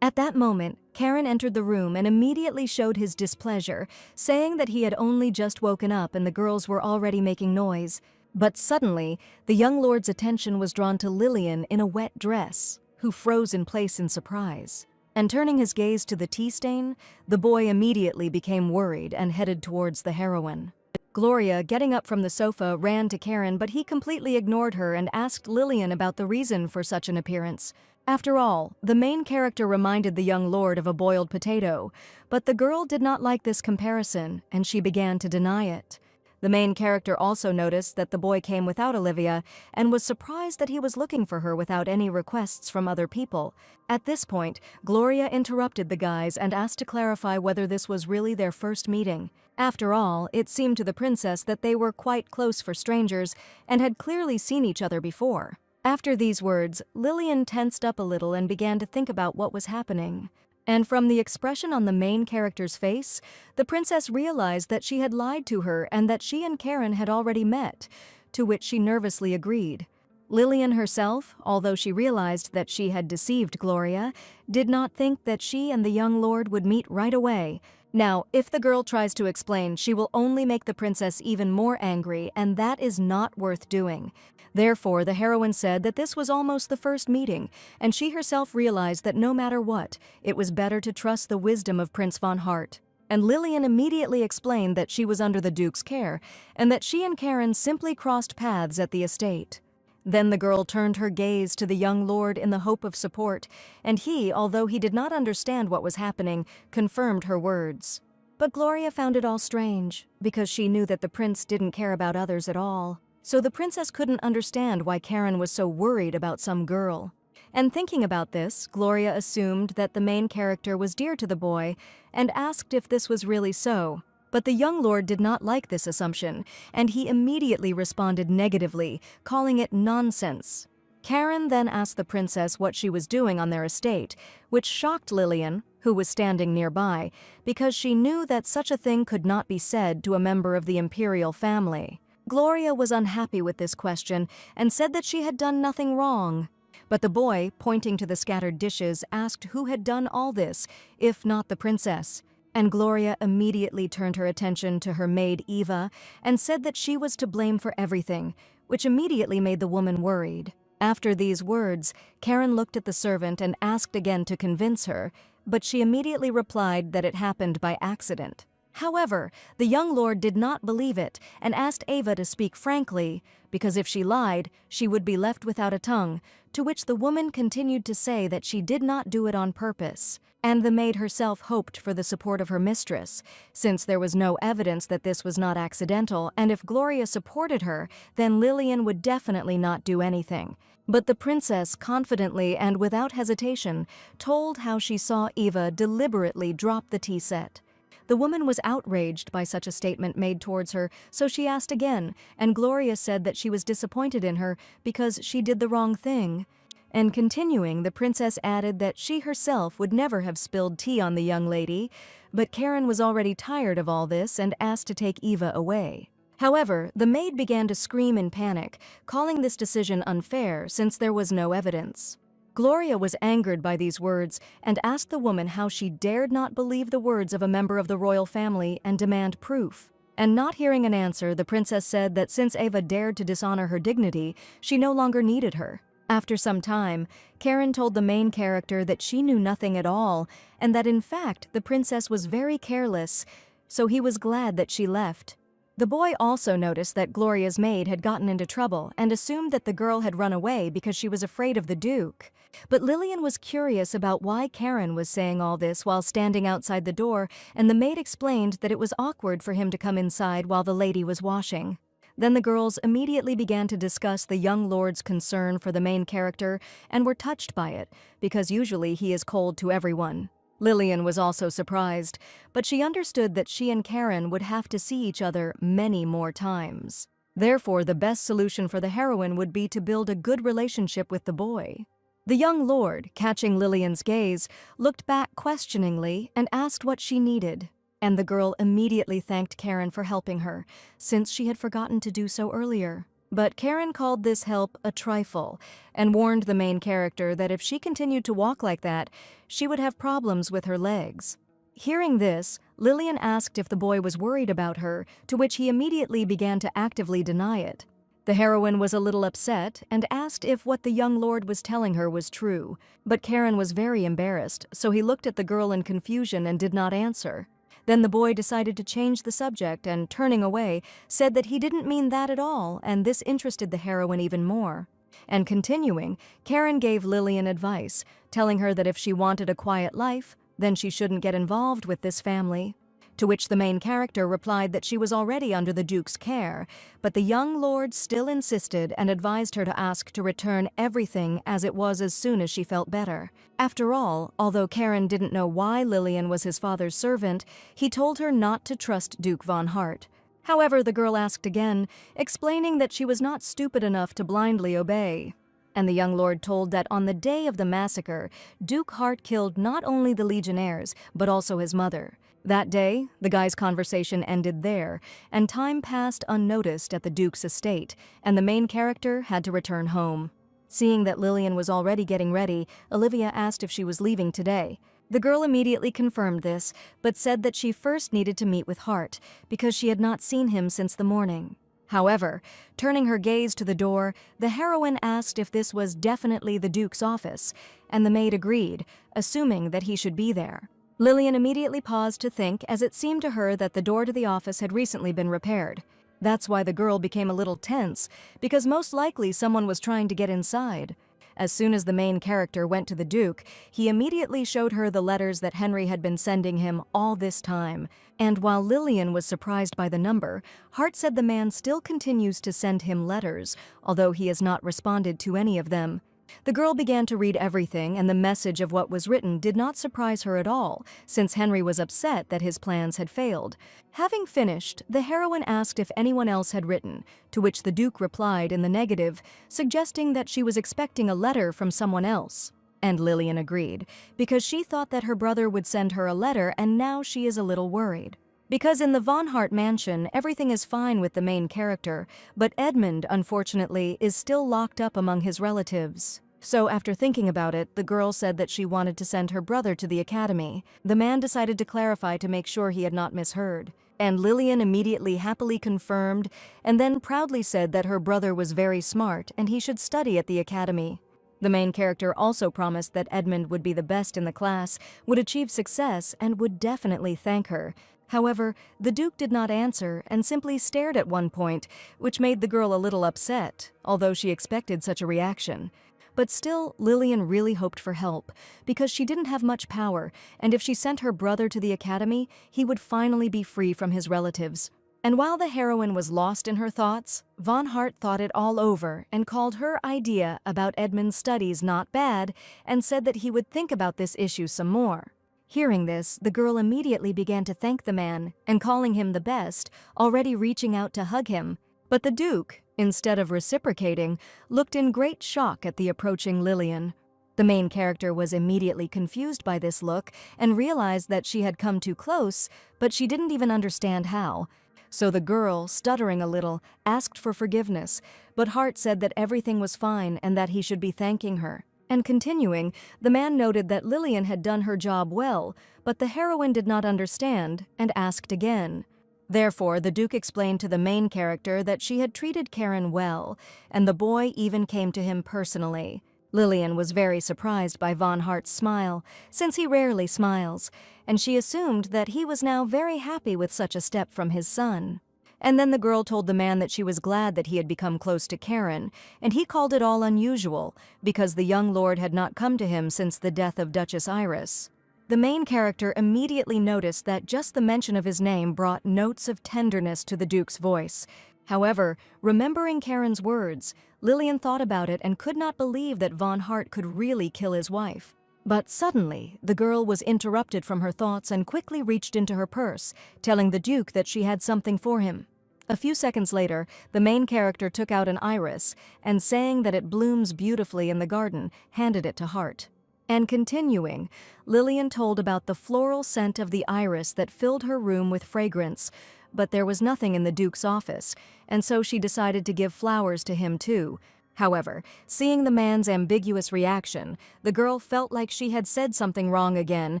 At that moment, Karen entered the room and immediately showed his displeasure, saying that he had only just woken up and the girls were already making noise. But suddenly, the young lord's attention was drawn to Lillian in a wet dress, who froze in place in surprise. And turning his gaze to the tea stain, the boy immediately became worried and headed towards the heroine. Gloria, getting up from the sofa, ran to Karen, but he completely ignored her and asked Lillian about the reason for such an appearance. After all, the main character reminded the young lord of a boiled potato, but the girl did not like this comparison, and she began to deny it. The main character also noticed that the boy came without Olivia and was surprised that he was looking for her without any requests from other people. At this point, Gloria interrupted the guys and asked to clarify whether this was really their first meeting. After all, it seemed to the princess that they were quite close for strangers and had clearly seen each other before. After these words, Lillian tensed up a little and began to think about what was happening. And from the expression on the main character's face, the princess realized that she had lied to her and that she and Karen had already met, to which she nervously agreed. Lillian herself, although she realized that she had deceived Gloria, did not think that she and the young lord would meet right away, Now, if the girl tries to explain, she will only make the princess even more angry, and that is not worth doing. Therefore, the heroine said that this was almost the first meeting, and she herself realized that no matter what, it was better to trust the wisdom of Prince von Hart. And Lillian immediately explained that she was under the Duke's care, and that she and Karen simply crossed paths at the estate. Then the girl turned her gaze to the young lord in the hope of support, and he, although he did not understand what was happening, confirmed her words. But Gloria found it all strange, because she knew that the prince didn't care about others at all. So the princess couldn't understand why Karen was so worried about some girl. And thinking about this, Gloria assumed that the main character was dear to the boy, and asked if this was really so. But the young lord did not like this assumption, and he immediately responded negatively, calling it nonsense. Karen then asked the princess what she was doing on their estate, which shocked Lillian, who was standing nearby, because she knew that such a thing could not be said to a member of the imperial family. Gloria was unhappy with this question and said that she had done nothing wrong. But the boy, pointing to the scattered dishes, asked who had done all this, if not the princess. And Gloria immediately turned her attention to her maid Eva and said that she was to blame for everything, which immediately made the woman worried. After these words, Karen looked at the servant and asked again to convince her, but she immediately replied that it happened by accident. However, the young lord did not believe it and asked Eva to speak frankly, because if she lied, she would be left without a tongue, to which the woman continued to say that she did not do it on purpose. And the maid herself hoped for the support of her mistress, since there was no evidence that this was not accidental, and if Gloria supported her, then Lillian would definitely not do anything. But the princess confidently and without hesitation told how she saw Eva deliberately drop the tea set. The woman was outraged by such a statement made towards her, so she asked again, and Gloria said that she was disappointed in her because she did the wrong thing. And continuing, the princess added that she herself would never have spilled tea on the young lady, but Karen was already tired of all this and asked to take Eva away. However, the maid began to scream in panic, calling this decision unfair since there was no evidence. Gloria was angered by these words and asked the woman how she dared not believe the words of a member of the royal family and demand proof. And not hearing an answer, the princess said that since Eva dared to dishonor her dignity, she no longer needed her. After some time, Karen told the main character that she knew nothing at all, and that in fact the princess was very careless, so he was glad that she left. The boy also noticed that Gloria's maid had gotten into trouble and assumed that the girl had run away because she was afraid of the Duke. But Lillian was curious about why Karen was saying all this while standing outside the door, and the maid explained that it was awkward for him to come inside while the lady was washing. Then the girls immediately began to discuss the young lord's concern for the main character and were touched by it, because usually he is cold to everyone. Lillian was also surprised, but she understood that she and Karen would have to see each other many more times. Therefore, the best solution for the heroine would be to build a good relationship with the boy. The young lord, catching Lillian's gaze, looked back questioningly and asked what she needed. And the girl immediately thanked Karen for helping her, since she had forgotten to do so earlier. But Karen called this help a trifle, and warned the main character that if she continued to walk like that, she would have problems with her legs. Hearing this, Lillian asked if the boy was worried about her, to which he immediately began to actively deny it. The heroine was a little upset and asked if what the young lord was telling her was true, but Karen was very embarrassed, so he looked at the girl in confusion and did not answer. Then the boy decided to change the subject and, turning away, said that he didn't mean that at all, and this interested the heroine even more. And continuing, Karen gave Lillian advice, telling her that if she wanted a quiet life, then she shouldn't get involved with this family. To which the main character replied that she was already under the Duke's care, but the young lord still insisted and advised her to ask to return everything as it was as soon as she felt better. After all, although Karen didn't know why Lillian was his father's servant, he told her not to trust Duke von Hart. However, the girl asked again, explaining that she was not stupid enough to blindly obey. And the young lord told that on the day of the massacre, Duke Hart killed not only the legionnaires, but also his mother. That day, the guy's conversation ended there, and time passed unnoticed at the Duke's estate, and the main character had to return home. Seeing that Lillian was already getting ready, Olivia asked if she was leaving today. The girl immediately confirmed this, but said that she first needed to meet with Hart, because she had not seen him since the morning. However, turning her gaze to the door, the heroine asked if this was definitely the Duke's office, and the maid agreed, assuming that he should be there. Lillian immediately paused to think, as it seemed to her that the door to the office had recently been repaired. That's why the girl became a little tense, because most likely someone was trying to get inside. As soon as the main character went to the Duke, he immediately showed her the letters that Henry had been sending him all this time. And while Lillian was surprised by the number, Hart said the man still continues to send him letters, although he has not responded to any of them. The girl began to read everything, and the message of what was written did not surprise her at all, since Henry was upset that his plans had failed. Having finished, the heroine asked if anyone else had written, to which the Duke replied in the negative, suggesting that she was expecting a letter from someone else. And Lillian agreed, because she thought that her brother would send her a letter, and now she is a little worried. Because in the Von Hart mansion, everything is fine with the main character, but Edmund, unfortunately, is still locked up among his relatives. So after thinking about it, the girl said that she wanted to send her brother to the academy. The man decided to clarify to make sure he had not misheard. And Lillian immediately happily confirmed, and then proudly said that her brother was very smart and he should study at the academy. The main character also promised that Edmund would be the best in the class, would achieve success, and would definitely thank her. However, the Duke did not answer and simply stared at one point, which made the girl a little upset, although she expected such a reaction. But still, Lillian really hoped for help, because she didn't have much power, and if she sent her brother to the academy, he would finally be free from his relatives. And while the heroine was lost in her thoughts, Von Hart thought it all over and called her idea about Edmund's studies not bad, and said that he would think about this issue some more. Hearing this, the girl immediately began to thank the man and calling him the best, already reaching out to hug him. But the Duke, instead of reciprocating, looked in great shock at the approaching Lillian. The main character was immediately confused by this look and realized that she had come too close, but she didn't even understand how. So the girl, stuttering a little, asked for forgiveness, but Hart said that everything was fine and that he should be thanking her. And continuing, the man noted that Lillian had done her job well, but the heroine did not understand and asked again. Therefore, the Duke explained to the main character that she had treated Karen well, and the boy even came to him personally. Lillian was very surprised by Von Hart's smile, since he rarely smiles, and she assumed that he was now very happy with such a step from his son. And then the girl told the man that she was glad that he had become close to Karen, and he called it all unusual, because the young lord had not come to him since the death of Duchess Iris. The main character immediately noticed that just the mention of his name brought notes of tenderness to the Duke's voice. However, remembering Karen's words, Lillian thought about it and could not believe that Von Hart could really kill his wife. But suddenly, the girl was interrupted from her thoughts and quickly reached into her purse, telling the Duke that she had something for him. A few seconds later, the main character took out an iris, and saying that it blooms beautifully in the garden, handed it to Hart. And continuing, Lillian told about the floral scent of the iris that filled her room with fragrance, but there was nothing in the Duke's office, and so she decided to give flowers to him too. However, seeing the man's ambiguous reaction, the girl felt like she had said something wrong again,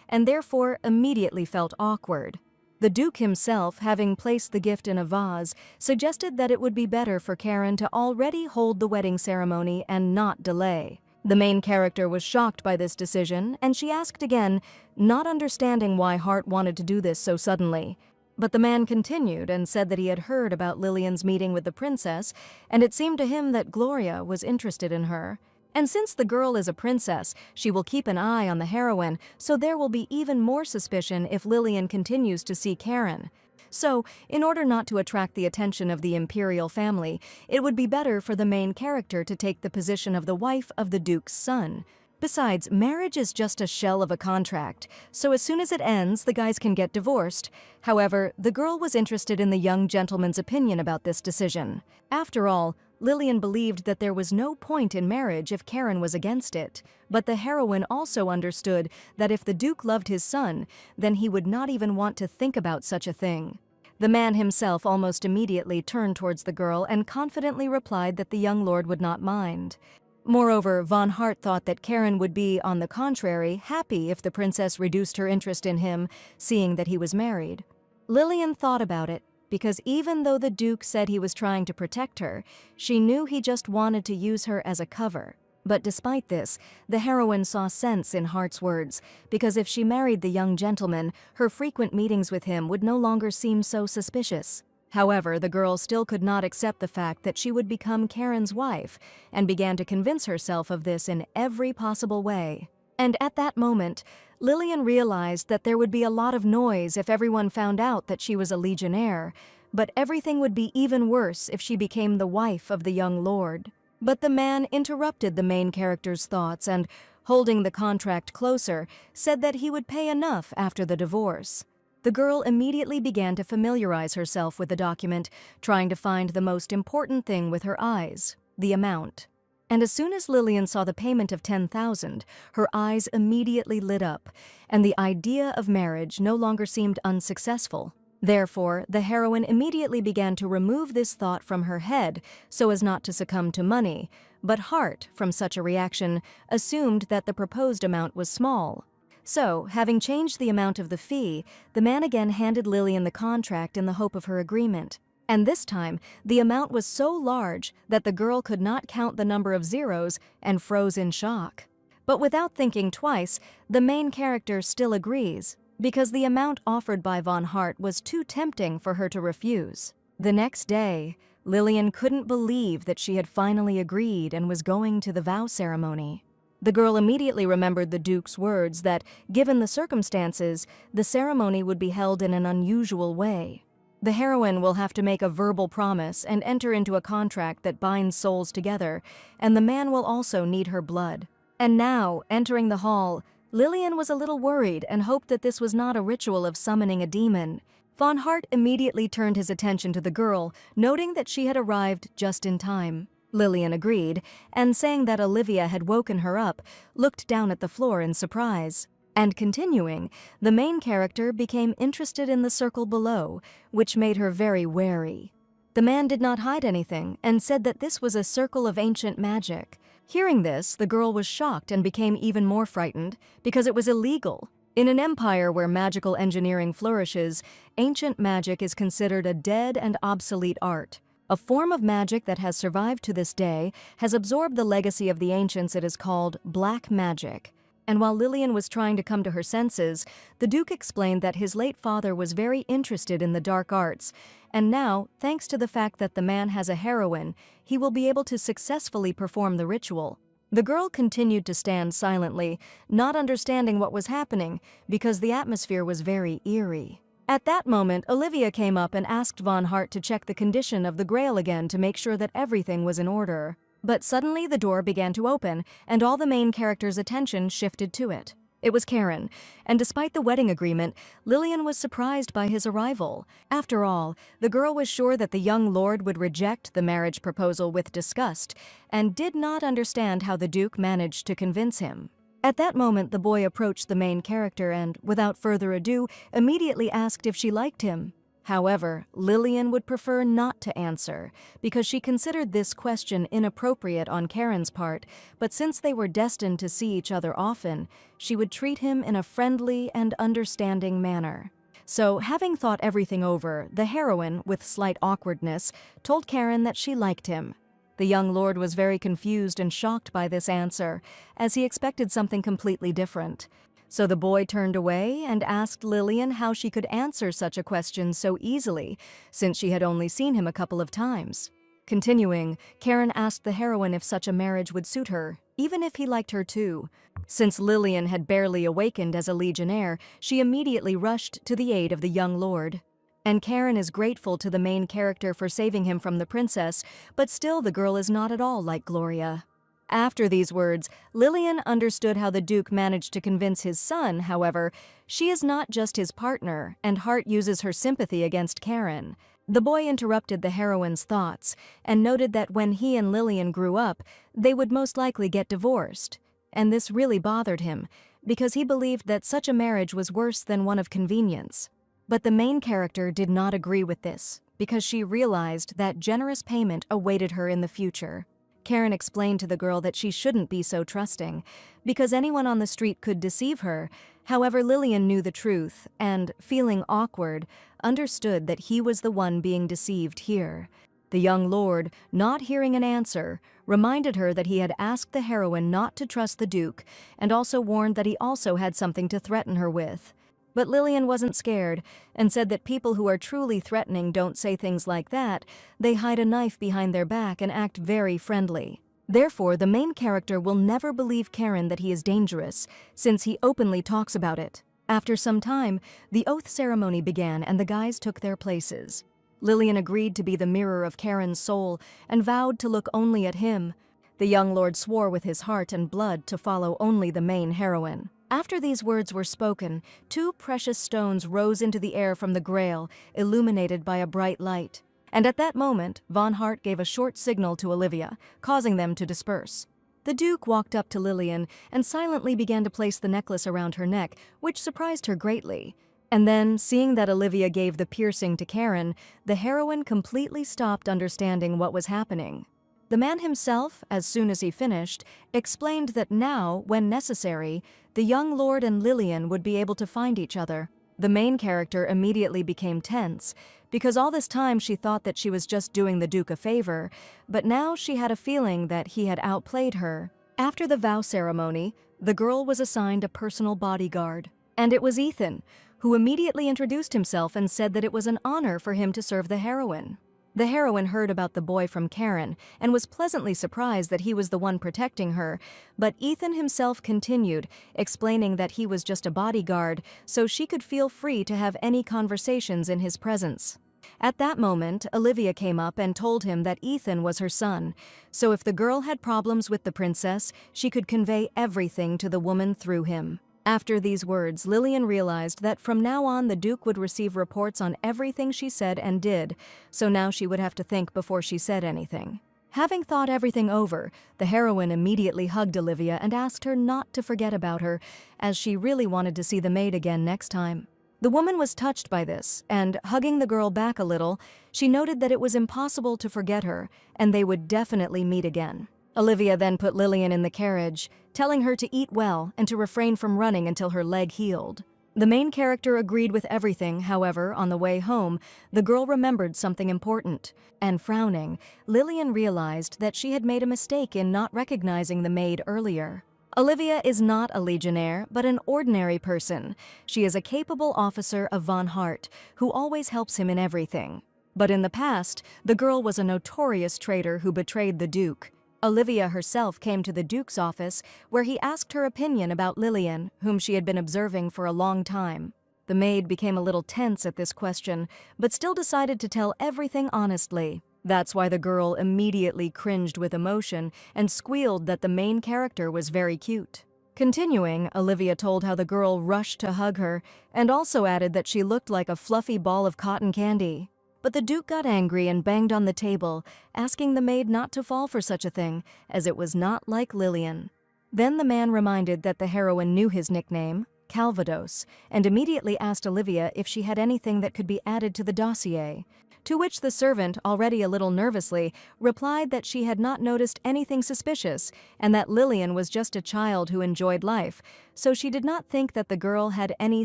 and therefore immediately felt awkward. The Duke himself, having placed the gift in a vase, suggested that it would be better for Karen to already hold the wedding ceremony and not delay. The main character was shocked by this decision, and she asked again, not understanding why Hart wanted to do this so suddenly. But the man continued and said that he had heard about Lillian's meeting with the princess, and it seemed to him that Gloria was interested in her. And since the girl is a princess, she will keep an eye on the heroine, so there will be even more suspicion if Lillian continues to see Karen. So, in order not to attract the attention of the imperial family, it would be better for the main character to take the position of the wife of the Duke's son. Besides, marriage is just a shell of a contract, so as soon as it ends, the guys can get divorced. However, the girl was interested in the young gentleman's opinion about this decision. After all, Lillian believed that there was no point in marriage if Karen was against it, but the heroine also understood that if the Duke loved his son, then he would not even want to think about such a thing. The man himself almost immediately turned towards the girl and confidently replied that the young lord would not mind. Moreover, Von Hart thought that Karen would be, on the contrary, happy if the princess reduced her interest in him, seeing that he was married. Lillian thought about it, because even though the Duke said he was trying to protect her, she knew he just wanted to use her as a cover. But despite this, the heroine saw sense in Hart's words, because if she married the young gentleman, her frequent meetings with him would no longer seem so suspicious. However, the girl still could not accept the fact that she would become Karen's wife, and began to convince herself of this in every possible way. And at that moment, Lillian realized that there would be a lot of noise if everyone found out that she was a legionnaire, but everything would be even worse if she became the wife of the young lord. But the man interrupted the main character's thoughts and, holding the contract closer, said that he would pay enough after the divorce. The girl immediately began to familiarize herself with the document, trying to find the most important thing with her eyes, the amount. And as soon as Lillian saw the payment of 10,000, her eyes immediately lit up, and the idea of marriage no longer seemed unsuccessful. Therefore, the heroine immediately began to remove this thought from her head so as not to succumb to money, but Hart, from such a reaction, assumed that the proposed amount was small. So, having changed the amount of the fee, the man again handed Lillian the contract in the hope of her agreement. And this time, the amount was so large that the girl could not count the number of zeros and froze in shock. But without thinking twice, the main character still agrees, because the amount offered by Von Hart was too tempting for her to refuse. The next day, Lillian couldn't believe that she had finally agreed and was going to the vow ceremony. The girl immediately remembered the Duke's words that, given the circumstances, the ceremony would be held in an unusual way. The heroine will have to make a verbal promise and enter into a contract that binds souls together, and the man will also need her blood. And now, entering the hall, Lillian was a little worried and hoped that this was not a ritual of summoning a demon. Von Hart immediately turned his attention to the girl, noting that she had arrived just in time. Lillian agreed, and saying that Olivia had woken her up, looked down at the floor in surprise. And continuing, the main character became interested in the circle below, which made her very wary. The man did not hide anything, and said that this was a circle of ancient magic. Hearing this, the girl was shocked and became even more frightened, because it was illegal. In an empire where magical engineering flourishes, ancient magic is considered a dead and obsolete art. A form of magic that has survived to this day has absorbed the legacy of the ancients. It is called black magic. And while Lillian was trying to come to her senses, the Duke explained that his late father was very interested in the dark arts, and now, thanks to the fact that the man has a heroine, he will be able to successfully perform the ritual. The girl continued to stand silently, not understanding what was happening, because the atmosphere was very eerie. At that moment, Olivia came up and asked Von Hart to check the condition of the Grail again to make sure that everything was in order. But suddenly the door began to open, and all the main character's attention shifted to it. It was Karen, and despite the wedding agreement, Lillian was surprised by his arrival. After all, the girl was sure that the young lord would reject the marriage proposal with disgust, and did not understand how the Duke managed to convince him. At that moment, the boy approached the main character and, without further ado, immediately asked if she liked him. However, Lillian would prefer not to answer, because she considered this question inappropriate on Karen's part, but since they were destined to see each other often, she would treat him in a friendly and understanding manner. So, having thought everything over, the heroine, with slight awkwardness, told Karen that she liked him. The young lord was very confused and shocked by this answer, as he expected something completely different. So the boy turned away and asked Lillian how she could answer such a question so easily, since she had only seen him a couple of times. Continuing, Karen asked the heroine if such a marriage would suit her, even if he liked her too. Since Lillian had barely awakened as a legionnaire, she immediately rushed to the aid of the young lord. And Karen is grateful to the main character for saving him from the princess, but still the girl is not at all like Gloria. After these words, Lillian understood how the Duke managed to convince his son. However, she is not just his partner, and Hart uses her sympathy against Karen. The boy interrupted the heroine's thoughts, and noted that when he and Lillian grew up, they would most likely get divorced. And this really bothered him, because he believed that such a marriage was worse than one of convenience. But the main character did not agree with this, because she realized that generous payment awaited her in the future. Karen explained to the girl that she shouldn't be so trusting, because anyone on the street could deceive her. However, Lillian knew the truth and, feeling awkward, understood that he was the one being deceived here. The young lord, not hearing an answer, reminded her that he had asked the heroine not to trust the Duke and also warned that he also had something to threaten her with. But Lillian wasn't scared and said that people who are truly threatening don't say things like that. They hide a knife behind their back and act very friendly. Therefore, the main character will never believe Karen that he is dangerous, since he openly talks about it. After some time, the oath ceremony began and the guys took their places. Lillian agreed to be the mirror of Karen's soul and vowed to look only at him. The young lord swore with his heart and blood to follow only the main heroine. After these words were spoken, 2 precious stones rose into the air from the grail, illuminated by a bright light. And at that moment, Von Hart gave a short signal to Olivia, causing them to disperse. The Duke walked up to Lillian and silently began to place the necklace around her neck, which surprised her greatly. And then, seeing that Olivia gave the piercing to Karen, the heroine completely stopped understanding what was happening. The man himself, as soon as he finished, explained that now, when necessary, the young lord and Lillian would be able to find each other. The main character immediately became tense, because all this time she thought that she was just doing the Duke a favor, but now she had a feeling that he had outplayed her. After the vow ceremony, the girl was assigned a personal bodyguard, and it was Ethan, who immediately introduced himself and said that it was an honor for him to serve the heroine. The heroine heard about the boy from Karen and was pleasantly surprised that he was the one protecting her, but Ethan himself continued, explaining that he was just a bodyguard, so she could feel free to have any conversations in his presence. At that moment, Olivia came up and told him that Ethan was her son, so if the girl had problems with the princess, she could convey everything to the woman through him. After these words, Lillian realized that from now on the Duke would receive reports on everything she said and did, so now she would have to think before she said anything. Having thought everything over, the heroine immediately hugged Olivia and asked her not to forget about her, as she really wanted to see the maid again next time. The woman was touched by this, and, hugging the girl back a little, she noted that it was impossible to forget her, and they would definitely meet again. Olivia then put Lillian in the carriage, telling her to eat well and to refrain from running until her leg healed. The main character agreed with everything. However, on the way home, the girl remembered something important, and frowning, Lillian realized that she had made a mistake in not recognizing the maid earlier. Olivia is not a legionnaire, but an ordinary person. She is a capable officer of Von Hart, who always helps him in everything. But in the past, the girl was a notorious traitor who betrayed the Duke. Olivia herself came to the Duke's office, where he asked her opinion about Lillian, whom she had been observing for a long time. The maid became a little tense at this question, but still decided to tell everything honestly. That's why the girl immediately cringed with emotion and squealed that the main character was very cute. Continuing, Olivia told how the girl rushed to hug her, and also added that she looked like a fluffy ball of cotton candy. But the Duke got angry and banged on the table, asking the maid not to fall for such a thing, as it was not like Lillian. Then the man reminded that the heroine knew his nickname, Calvados, and immediately asked Olivia if she had anything that could be added to the dossier. To which the servant, already a little nervously, replied that she had not noticed anything suspicious and that Lillian was just a child who enjoyed life, so she did not think that the girl had any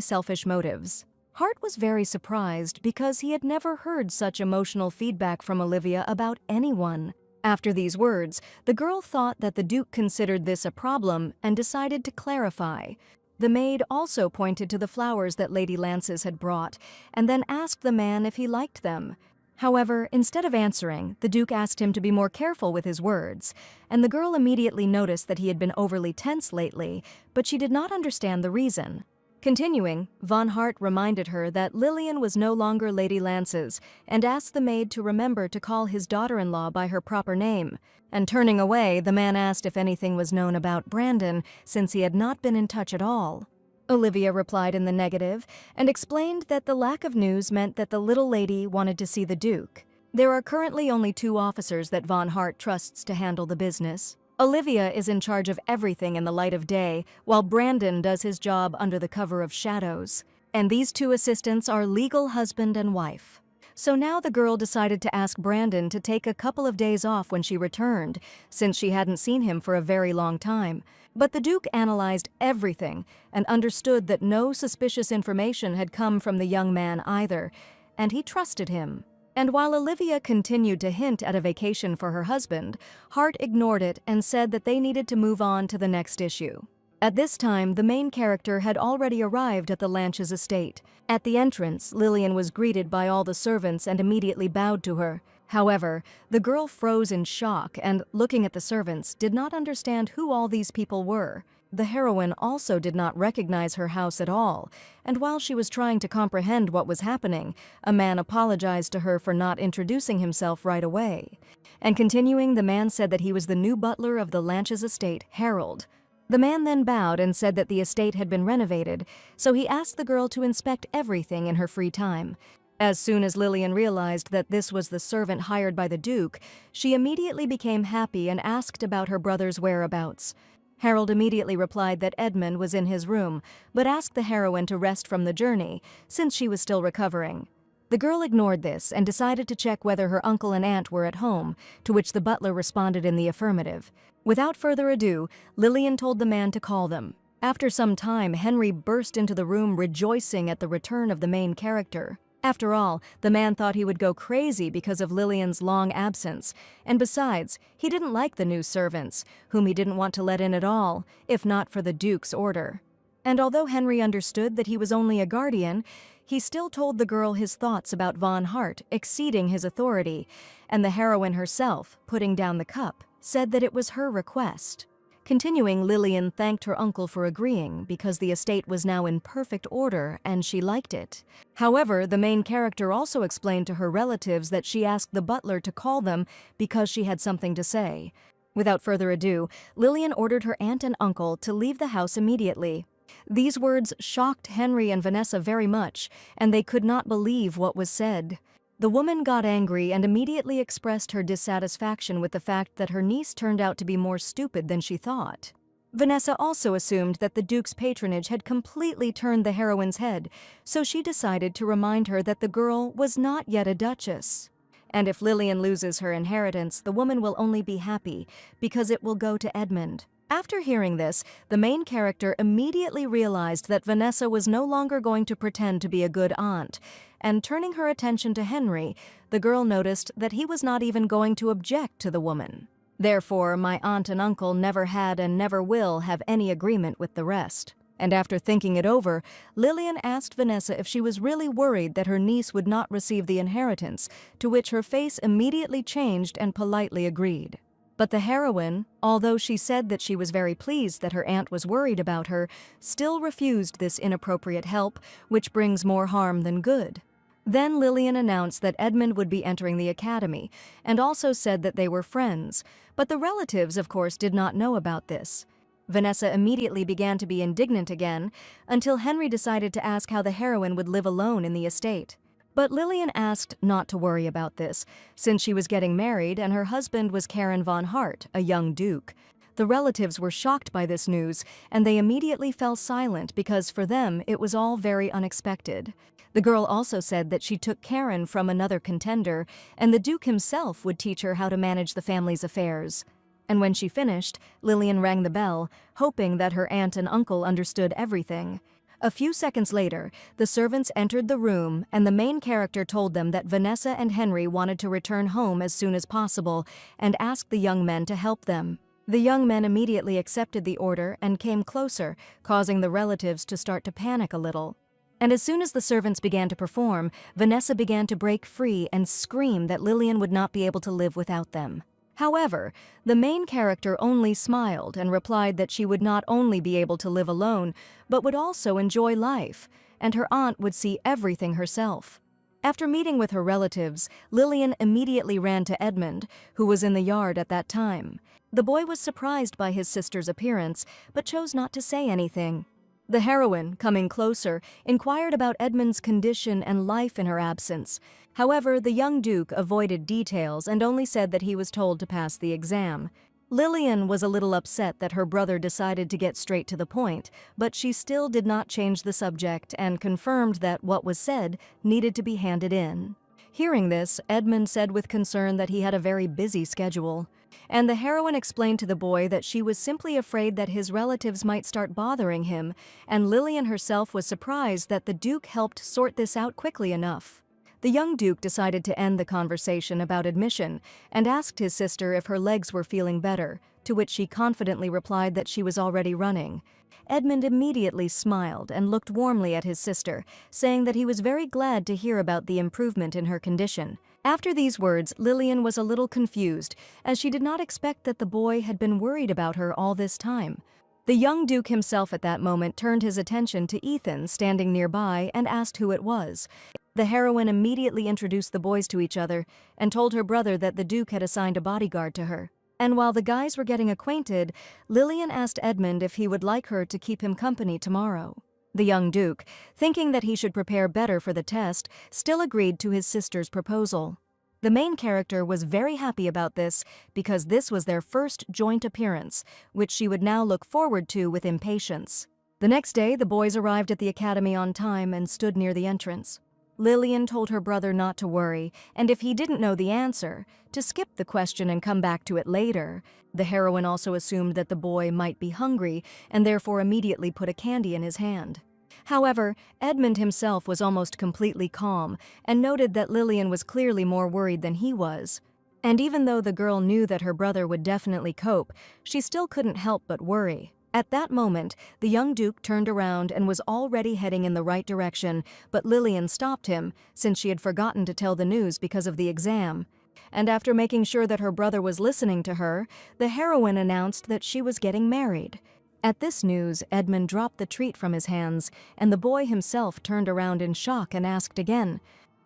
selfish motives. Hart was very surprised because he had never heard such emotional feedback from Olivia about anyone. After these words, the girl thought that the Duke considered this a problem and decided to clarify. The maid also pointed to the flowers that Lady Lances had brought and then asked the man if he liked them. However, instead of answering, the Duke asked him to be more careful with his words, and the girl immediately noticed that he had been overly tense lately, but she did not understand the reason. Continuing, Von Hart reminded her that Lillian was no longer Lady Lances and asked the maid to remember to call his daughter-in-law by her proper name. And turning away, the man asked if anything was known about Brandon, since he had not been in touch at all. Olivia replied in the negative and explained that the lack of news meant that the little lady wanted to see the Duke. There are currently only 2 officers that Von Hart trusts to handle the business. Olivia is in charge of everything in the light of day, while Brandon does his job under the cover of shadows. And these 2 assistants are legal husband and wife. So now the girl decided to ask Brandon to take a couple of days off when she returned, since she hadn't seen him for a very long time. But the Duke analyzed everything and understood that no suspicious information had come from the young man either, and he trusted him. And while Olivia continued to hint at a vacation for her husband, Hart ignored it and said that they needed to move on to the next issue. At this time, the main character had already arrived at the Lanches estate. At the entrance, Lillian was greeted by all the servants and immediately bowed to her. However, the girl froze in shock and, looking at the servants, did not understand who all these people were. The heroine also did not recognize her house at all, and while she was trying to comprehend what was happening, a man apologized to her for not introducing himself right away. And continuing, the man said that he was the new butler of the Lanches estate, Harold. The man then bowed and said that the estate had been renovated, so he asked the girl to inspect everything in her free time. As soon as Lillian realized that this was the servant hired by the Duke, she immediately became happy and asked about her brother's whereabouts. Harold immediately replied that Edmund was in his room, but asked the heroine to rest from the journey, since she was still recovering. The girl ignored this and decided to check whether her uncle and aunt were at home, to which the butler responded in the affirmative. Without further ado, Lillian told the man to call them. After some time, Henry burst into the room rejoicing at the return of the main character. After all, the man thought he would go crazy because of Lillian's long absence, and besides, he didn't like the new servants, whom he didn't want to let in at all, if not for the Duke's order. And although Henry understood that he was only a guardian, he still told the girl his thoughts about Von Hart exceeding his authority, and the heroine herself, putting down the cup, said that it was her request. Continuing, Lillian thanked her uncle for agreeing because the estate was now in perfect order and she liked it. However, the main character also explained to her relatives that she asked the butler to call them because she had something to say. Without further ado, Lillian ordered her aunt and uncle to leave the house immediately. These words shocked Henry and Vanessa very much, and they could not believe what was said. The woman got angry and immediately expressed her dissatisfaction with the fact that her niece turned out to be more stupid than she thought. Vanessa also assumed that the Duke's patronage had completely turned the heroine's head, so she decided to remind her that the girl was not yet a duchess. And if Lillian loses her inheritance, the woman will only be happy, because it will go to Edmund. After hearing this, the main character immediately realized that Vanessa was no longer going to pretend to be a good aunt, and turning her attention to Henry, the girl noticed that he was not even going to object to the woman. Therefore, my aunt and uncle never had and never will have any agreement with the rest. And after thinking it over, Lillian asked Vanessa if she was really worried that her niece would not receive the inheritance, to which her face immediately changed and politely agreed. But the heroine, although she said that she was very pleased that her aunt was worried about her, still refused this inappropriate help, which brings more harm than good. Then Lillian announced that Edmund would be entering the academy, and also said that they were friends, but the relatives, of course, did not know about this. Vanessa immediately began to be indignant again, until Henry decided to ask how the heroine would live alone in the estate. But Lillian asked not to worry about this, since she was getting married and her husband was Karen von Hart, a young duke. The relatives were shocked by this news, and they immediately fell silent because for them it was all very unexpected. The girl also said that she took Karen from another contender, and the Duke himself would teach her how to manage the family's affairs. And when she finished, Lillian rang the bell, hoping that her aunt and uncle understood everything. A few seconds later, the servants entered the room, and the main character told them that Vanessa and Henry wanted to return home as soon as possible and asked the young men to help them. The young men immediately accepted the order and came closer, causing the relatives to start to panic a little. And as soon as the servants began to perform, Vanessa began to break free and scream that Lillian would not be able to live without them. However, the main character only smiled and replied that she would not only be able to live alone, but would also enjoy life, and her aunt would see everything herself. After meeting with her relatives, Lillian immediately ran to Edmund, who was in the yard at that time. The boy was surprised by his sister's appearance, but chose not to say anything. The heroine, coming closer, inquired about Edmund's condition and life in her absence. However, the young duke avoided details and only said that he was told to pass the exam. Lillian was a little upset that her brother decided to get straight to the point, but she still did not change the subject and confirmed that what was said needed to be handed in. Hearing this, Edmund said with concern that he had a very busy schedule. And the heroine explained to the boy that she was simply afraid that his relatives might start bothering him, and Lillian herself was surprised that the Duke helped sort this out quickly enough. The young Duke decided to end the conversation about admission and asked his sister if her legs were feeling better, to which she confidently replied that she was already running. Edmund immediately smiled and looked warmly at his sister, saying that he was very glad to hear about the improvement in her condition. After these words, Lillian was a little confused, as she did not expect that the boy had been worried about her all this time. The young Duke himself at that moment turned his attention to Ethan standing nearby and asked who it was. The heroine immediately introduced the boys to each other and told her brother that the Duke had assigned a bodyguard to her. And while the guys were getting acquainted, Lillian asked Edmund if he would like her to keep him company tomorrow. The young Duke, thinking that he should prepare better for the test, still agreed to his sister's proposal. The main character was very happy about this because this was their first joint appearance, which she would now look forward to with impatience. The next day, the boys arrived at the academy on time and stood near the entrance. Lillian told her brother not to worry, and if he didn't know the answer, to skip the question and come back to it later. The heroine also assumed that the boy might be hungry and therefore immediately put a candy in his hand. However, Edmund himself was almost completely calm and noted that Lillian was clearly more worried than he was. And even though the girl knew that her brother would definitely cope, she still couldn't help but worry. At that moment, the young Duke turned around and was already heading in the right direction, but Lillian stopped him, since she had forgotten to tell the news because of the exam. And after making sure that her brother was listening to her, the heroine announced that she was getting married. At this news, Edmund dropped the treat from his hands, and the boy himself turned around in shock and asked again.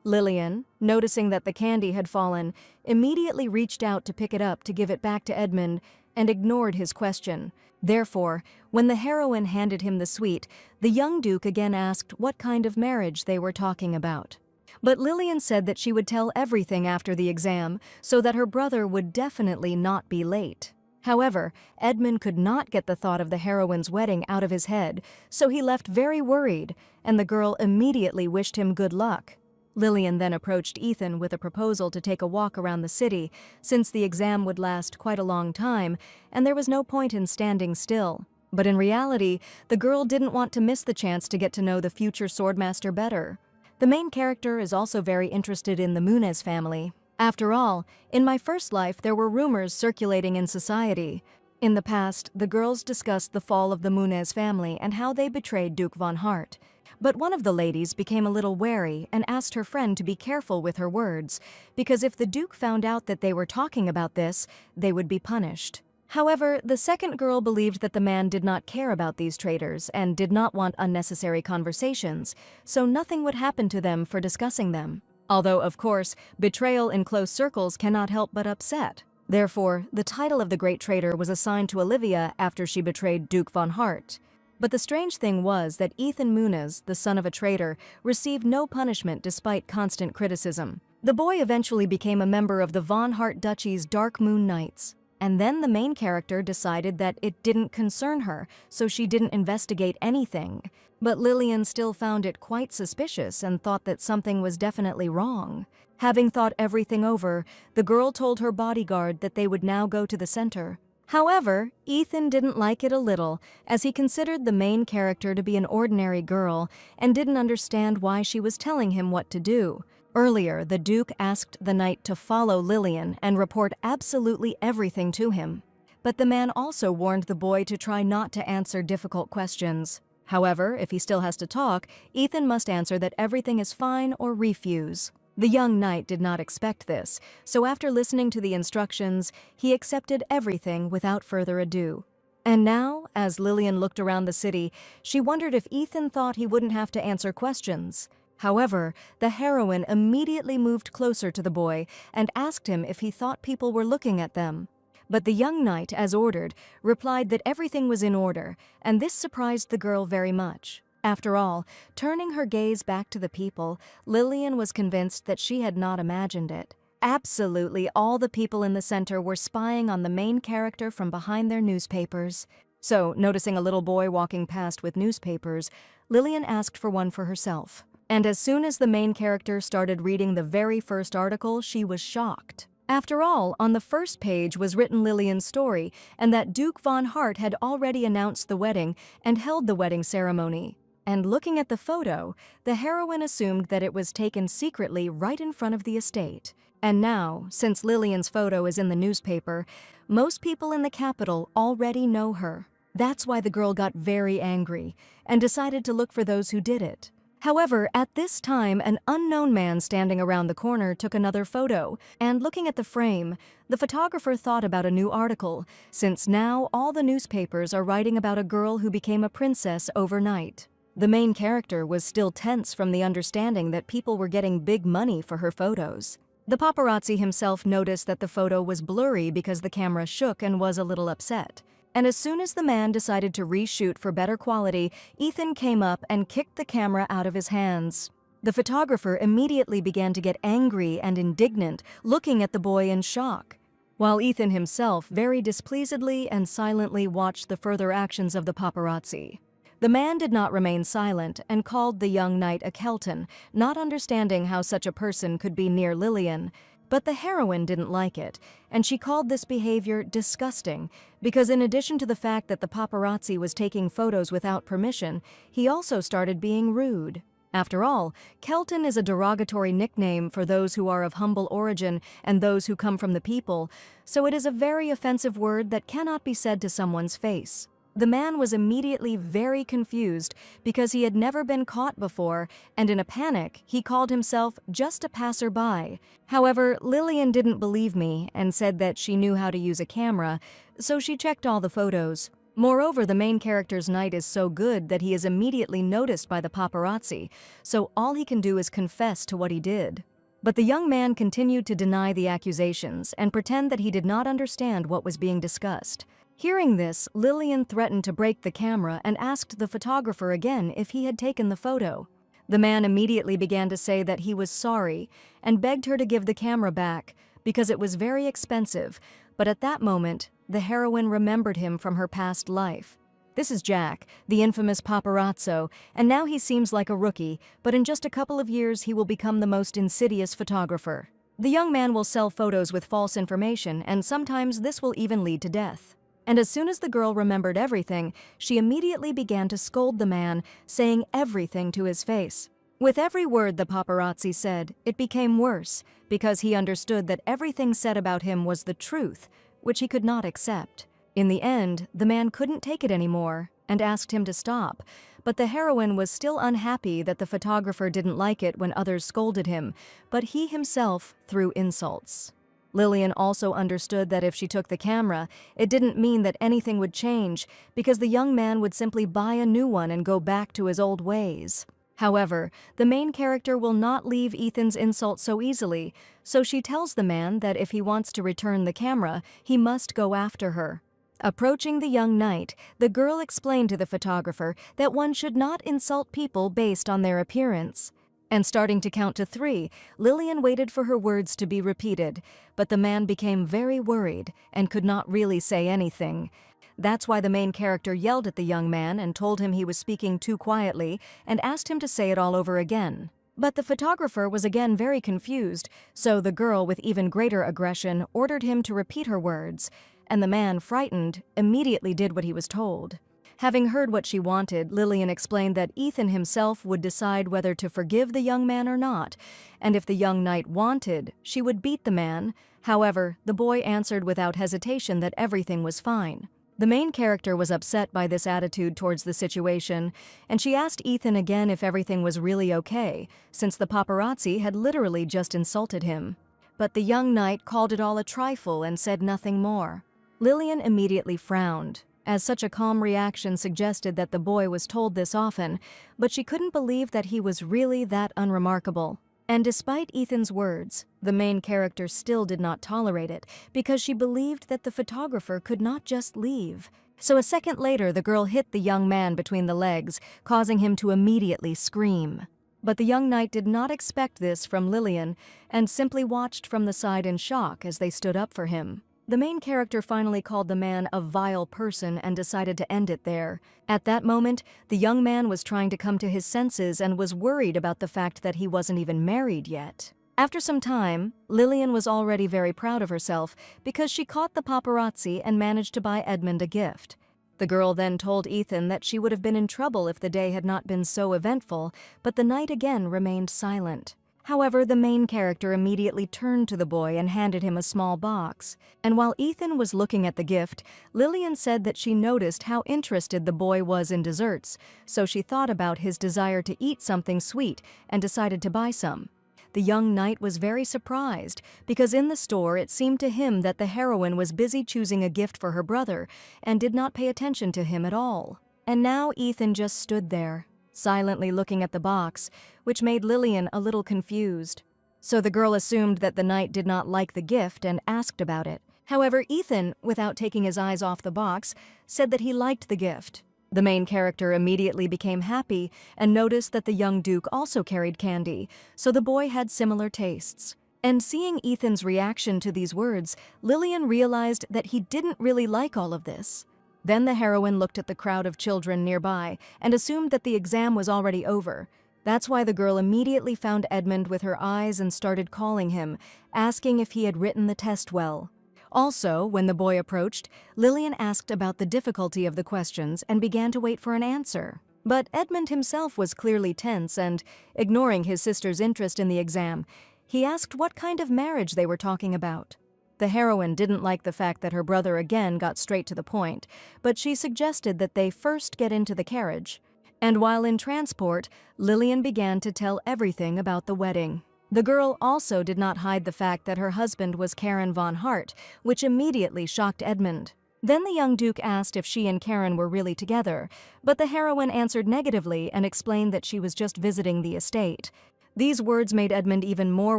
Lillian, noticing that the candy had fallen, immediately reached out to pick it up to give it back to Edmund and ignored his question. Therefore, when the heroine handed him the sweet, the young Duke again asked what kind of marriage they were talking about. But Lillian said that she would tell everything after the exam so that her brother would definitely not be late. However, Edmund could not get the thought of the heroine's wedding out of his head, so he left very worried, and the girl immediately wished him good luck. Lillian then approached Ethan with a proposal to take a walk around the city, since the exam would last quite a long time, and there was no point in standing still. But in reality, the girl didn't want to miss the chance to get to know the future swordmaster better. The main character is also very interested in the Munez family. After all, in my first life there were rumors circulating in society. In the past, the girls discussed the fall of the Munez family and how they betrayed Duke von Hart. But one of the ladies became a little wary and asked her friend to be careful with her words, because if the Duke found out that they were talking about this, they would be punished. However, the second girl believed that the man did not care about these traitors and did not want unnecessary conversations, so nothing would happen to them for discussing them. Although, of course, betrayal in close circles cannot help but upset. Therefore, the title of the great traitor was assigned to Olivia after she betrayed Duke von Hart. But the strange thing was that Ethan Munez, the son of a traitor, received no punishment despite constant criticism. The boy eventually became a member of the von Hart Duchy's Dark Moon Knights. And then the main character decided that it didn't concern her, so she didn't investigate anything. But Lillian still found it quite suspicious and thought that something was definitely wrong. Having thought everything over, the girl told her bodyguard that they would now go to the center. However, Ethan didn't like it a little, as he considered the main character to be an ordinary girl and didn't understand why she was telling him what to do. Earlier, the Duke asked the knight to follow Lillian and report absolutely everything to him. But the man also warned the boy to try not to answer difficult questions. However, if he still has to talk, Ethan must answer that everything is fine or refuse. The young knight did not expect this, so after listening to the instructions, he accepted everything without further ado. And now, as Lillian looked around the city, she wondered if Ethan thought he wouldn't have to answer questions. However, the heroine immediately moved closer to the boy and asked him if he thought people were looking at them. But the young knight, as ordered, replied that everything was in order, and this surprised the girl very much. After all, turning her gaze back to the people, Lillian was convinced that she had not imagined it. Absolutely all the people in the center were spying on the main character from behind their newspapers. So, noticing a little boy walking past with newspapers, Lillian asked for one for herself. And as soon as the main character started reading the very first article, she was shocked. After all, on the first page was written Lillian's story, and that Duke von Hart had already announced the wedding and held the wedding ceremony. And looking at the photo, the heroine assumed that it was taken secretly right in front of the estate. And now, since Lillian's photo is in the newspaper, most people in the capital already know her. That's why the girl got very angry and decided to look for those who did it. However, at this time, an unknown man standing around the corner took another photo, and looking at the frame, the photographer thought about a new article, since now all the newspapers are writing about a girl who became a princess overnight. The main character was still tense from the understanding that people were getting big money for her photos. The paparazzi himself noticed that the photo was blurry because the camera shook and was a little upset. And as soon as the man decided to reshoot for better quality, Ethan came up and kicked the camera out of his hands. The photographer immediately began to get angry and indignant, looking at the boy in shock, while Ethan himself very displeasedly and silently watched the further actions of the paparazzi. The man did not remain silent and called the young knight a Kelton, not understanding how such a person could be near Lillian. But the heroine didn't like it, and she called this behavior disgusting, because in addition to the fact that the paparazzi was taking photos without permission, he also started being rude. After all, Kelton is a derogatory nickname for those who are of humble origin and those who come from the people, so it is a very offensive word that cannot be said to someone's face. The man was immediately very confused because he had never been caught before, and in a panic, he called himself just a passerby. However, Lillian didn't believe me and said that she knew how to use a camera, so she checked all the photos. Moreover, the main character's night is so good that he is immediately noticed by the paparazzi, so all he can do is confess to what he did. But the young man continued to deny the accusations and pretend that he did not understand what was being discussed. Hearing this, Lillian threatened to break the camera and asked the photographer again if he had taken the photo. The man immediately began to say that he was sorry and begged her to give the camera back because it was very expensive, but at that moment, the heroine remembered him from her past life. This is Jack, the infamous paparazzo, and now he seems like a rookie, but in just a couple of years he will become the most insidious photographer. The young man will sell photos with false information, and sometimes this will even lead to death. And as soon as the girl remembered everything, she immediately began to scold the man, saying everything to his face. With every word the paparazzi said, it became worse, because he understood that everything said about him was the truth, which he could not accept. In the end, the man couldn't take it anymore and asked him to stop, but the heroine was still unhappy that the photographer didn't like it when others scolded him, but he himself threw insults. Lillian also understood that if she took the camera, it didn't mean that anything would change, because the young man would simply buy a new one and go back to his old ways. However, the main character will not leave Ethan's insult so easily, so she tells the man that if he wants to return the camera, he must go after her. Approaching the young knight, the girl explained to the photographer that one should not insult people based on their appearance. And starting to count to 3, Lillian waited for her words to be repeated, but the man became very worried and could not really say anything. That's why the main character yelled at the young man and told him he was speaking too quietly and asked him to say it all over again. But the photographer was again very confused, so the girl, with even greater aggression, ordered him to repeat her words, and the man, frightened, immediately did what he was told. Having heard what she wanted, Lillian explained that Ethan himself would decide whether to forgive the young man or not, and if the young knight wanted, she would beat the man. However, the boy answered without hesitation that everything was fine. The main character was upset by this attitude towards the situation, and she asked Ethan again if everything was really okay, since the paparazzi had literally just insulted him. But the young knight called it all a trifle and said nothing more. Lillian immediately frowned, as such a calm reaction suggested that the boy was told this often, but she couldn't believe that he was really that unremarkable. And despite Ethan's words, the main character still did not tolerate it, because she believed that the photographer could not just leave. So a second later, the girl hit the young man between the legs, causing him to immediately scream. But the young knight did not expect this from Lillian, and simply watched from the side in shock as they stood up for him. The main character finally called the man a vile person and decided to end it there. At that moment, the young man was trying to come to his senses and was worried about the fact that he wasn't even married yet. After some time, Lillian was already very proud of herself because she caught the paparazzi and managed to buy Edmund a gift. The girl then told Ethan that she would have been in trouble if the day had not been so eventful, but the night again remained silent. However, the main character immediately turned to the boy and handed him a small box. And while Ethan was looking at the gift, Lillian said that she noticed how interested the boy was in desserts, so she thought about his desire to eat something sweet and decided to buy some. The young knight was very surprised, because in the store it seemed to him that the heroine was busy choosing a gift for her brother and did not pay attention to him at all. And now Ethan just stood there, silently looking at the box, which made Lillian a little confused. So the girl assumed that the knight did not like the gift and asked about it. However, Ethan, without taking his eyes off the box, said that he liked the gift. The main character immediately became happy and noticed that the young duke also carried candy, so the boy had similar tastes. And seeing Ethan's reaction to these words, Lillian realized that he didn't really like all of this. Then the heroine looked at the crowd of children nearby and assumed that the exam was already over. That's why the girl immediately found Edmund with her eyes and started calling him, asking if he had written the test well. Also, when the boy approached, Lillian asked about the difficulty of the questions and began to wait for an answer. But Edmund himself was clearly tense and, ignoring his sister's interest in the exam, he asked what kind of marriage they were talking about. The heroine didn't like the fact that her brother again got straight to the point, but she suggested that they first get into the carriage. And while in transport, Lillian began to tell everything about the wedding. The girl also did not hide the fact that her husband was Karen von Hart, which immediately shocked Edmund. Then the young duke asked if she and Karen were really together, but the heroine answered negatively and explained that she was just visiting the estate. These words made Edmund even more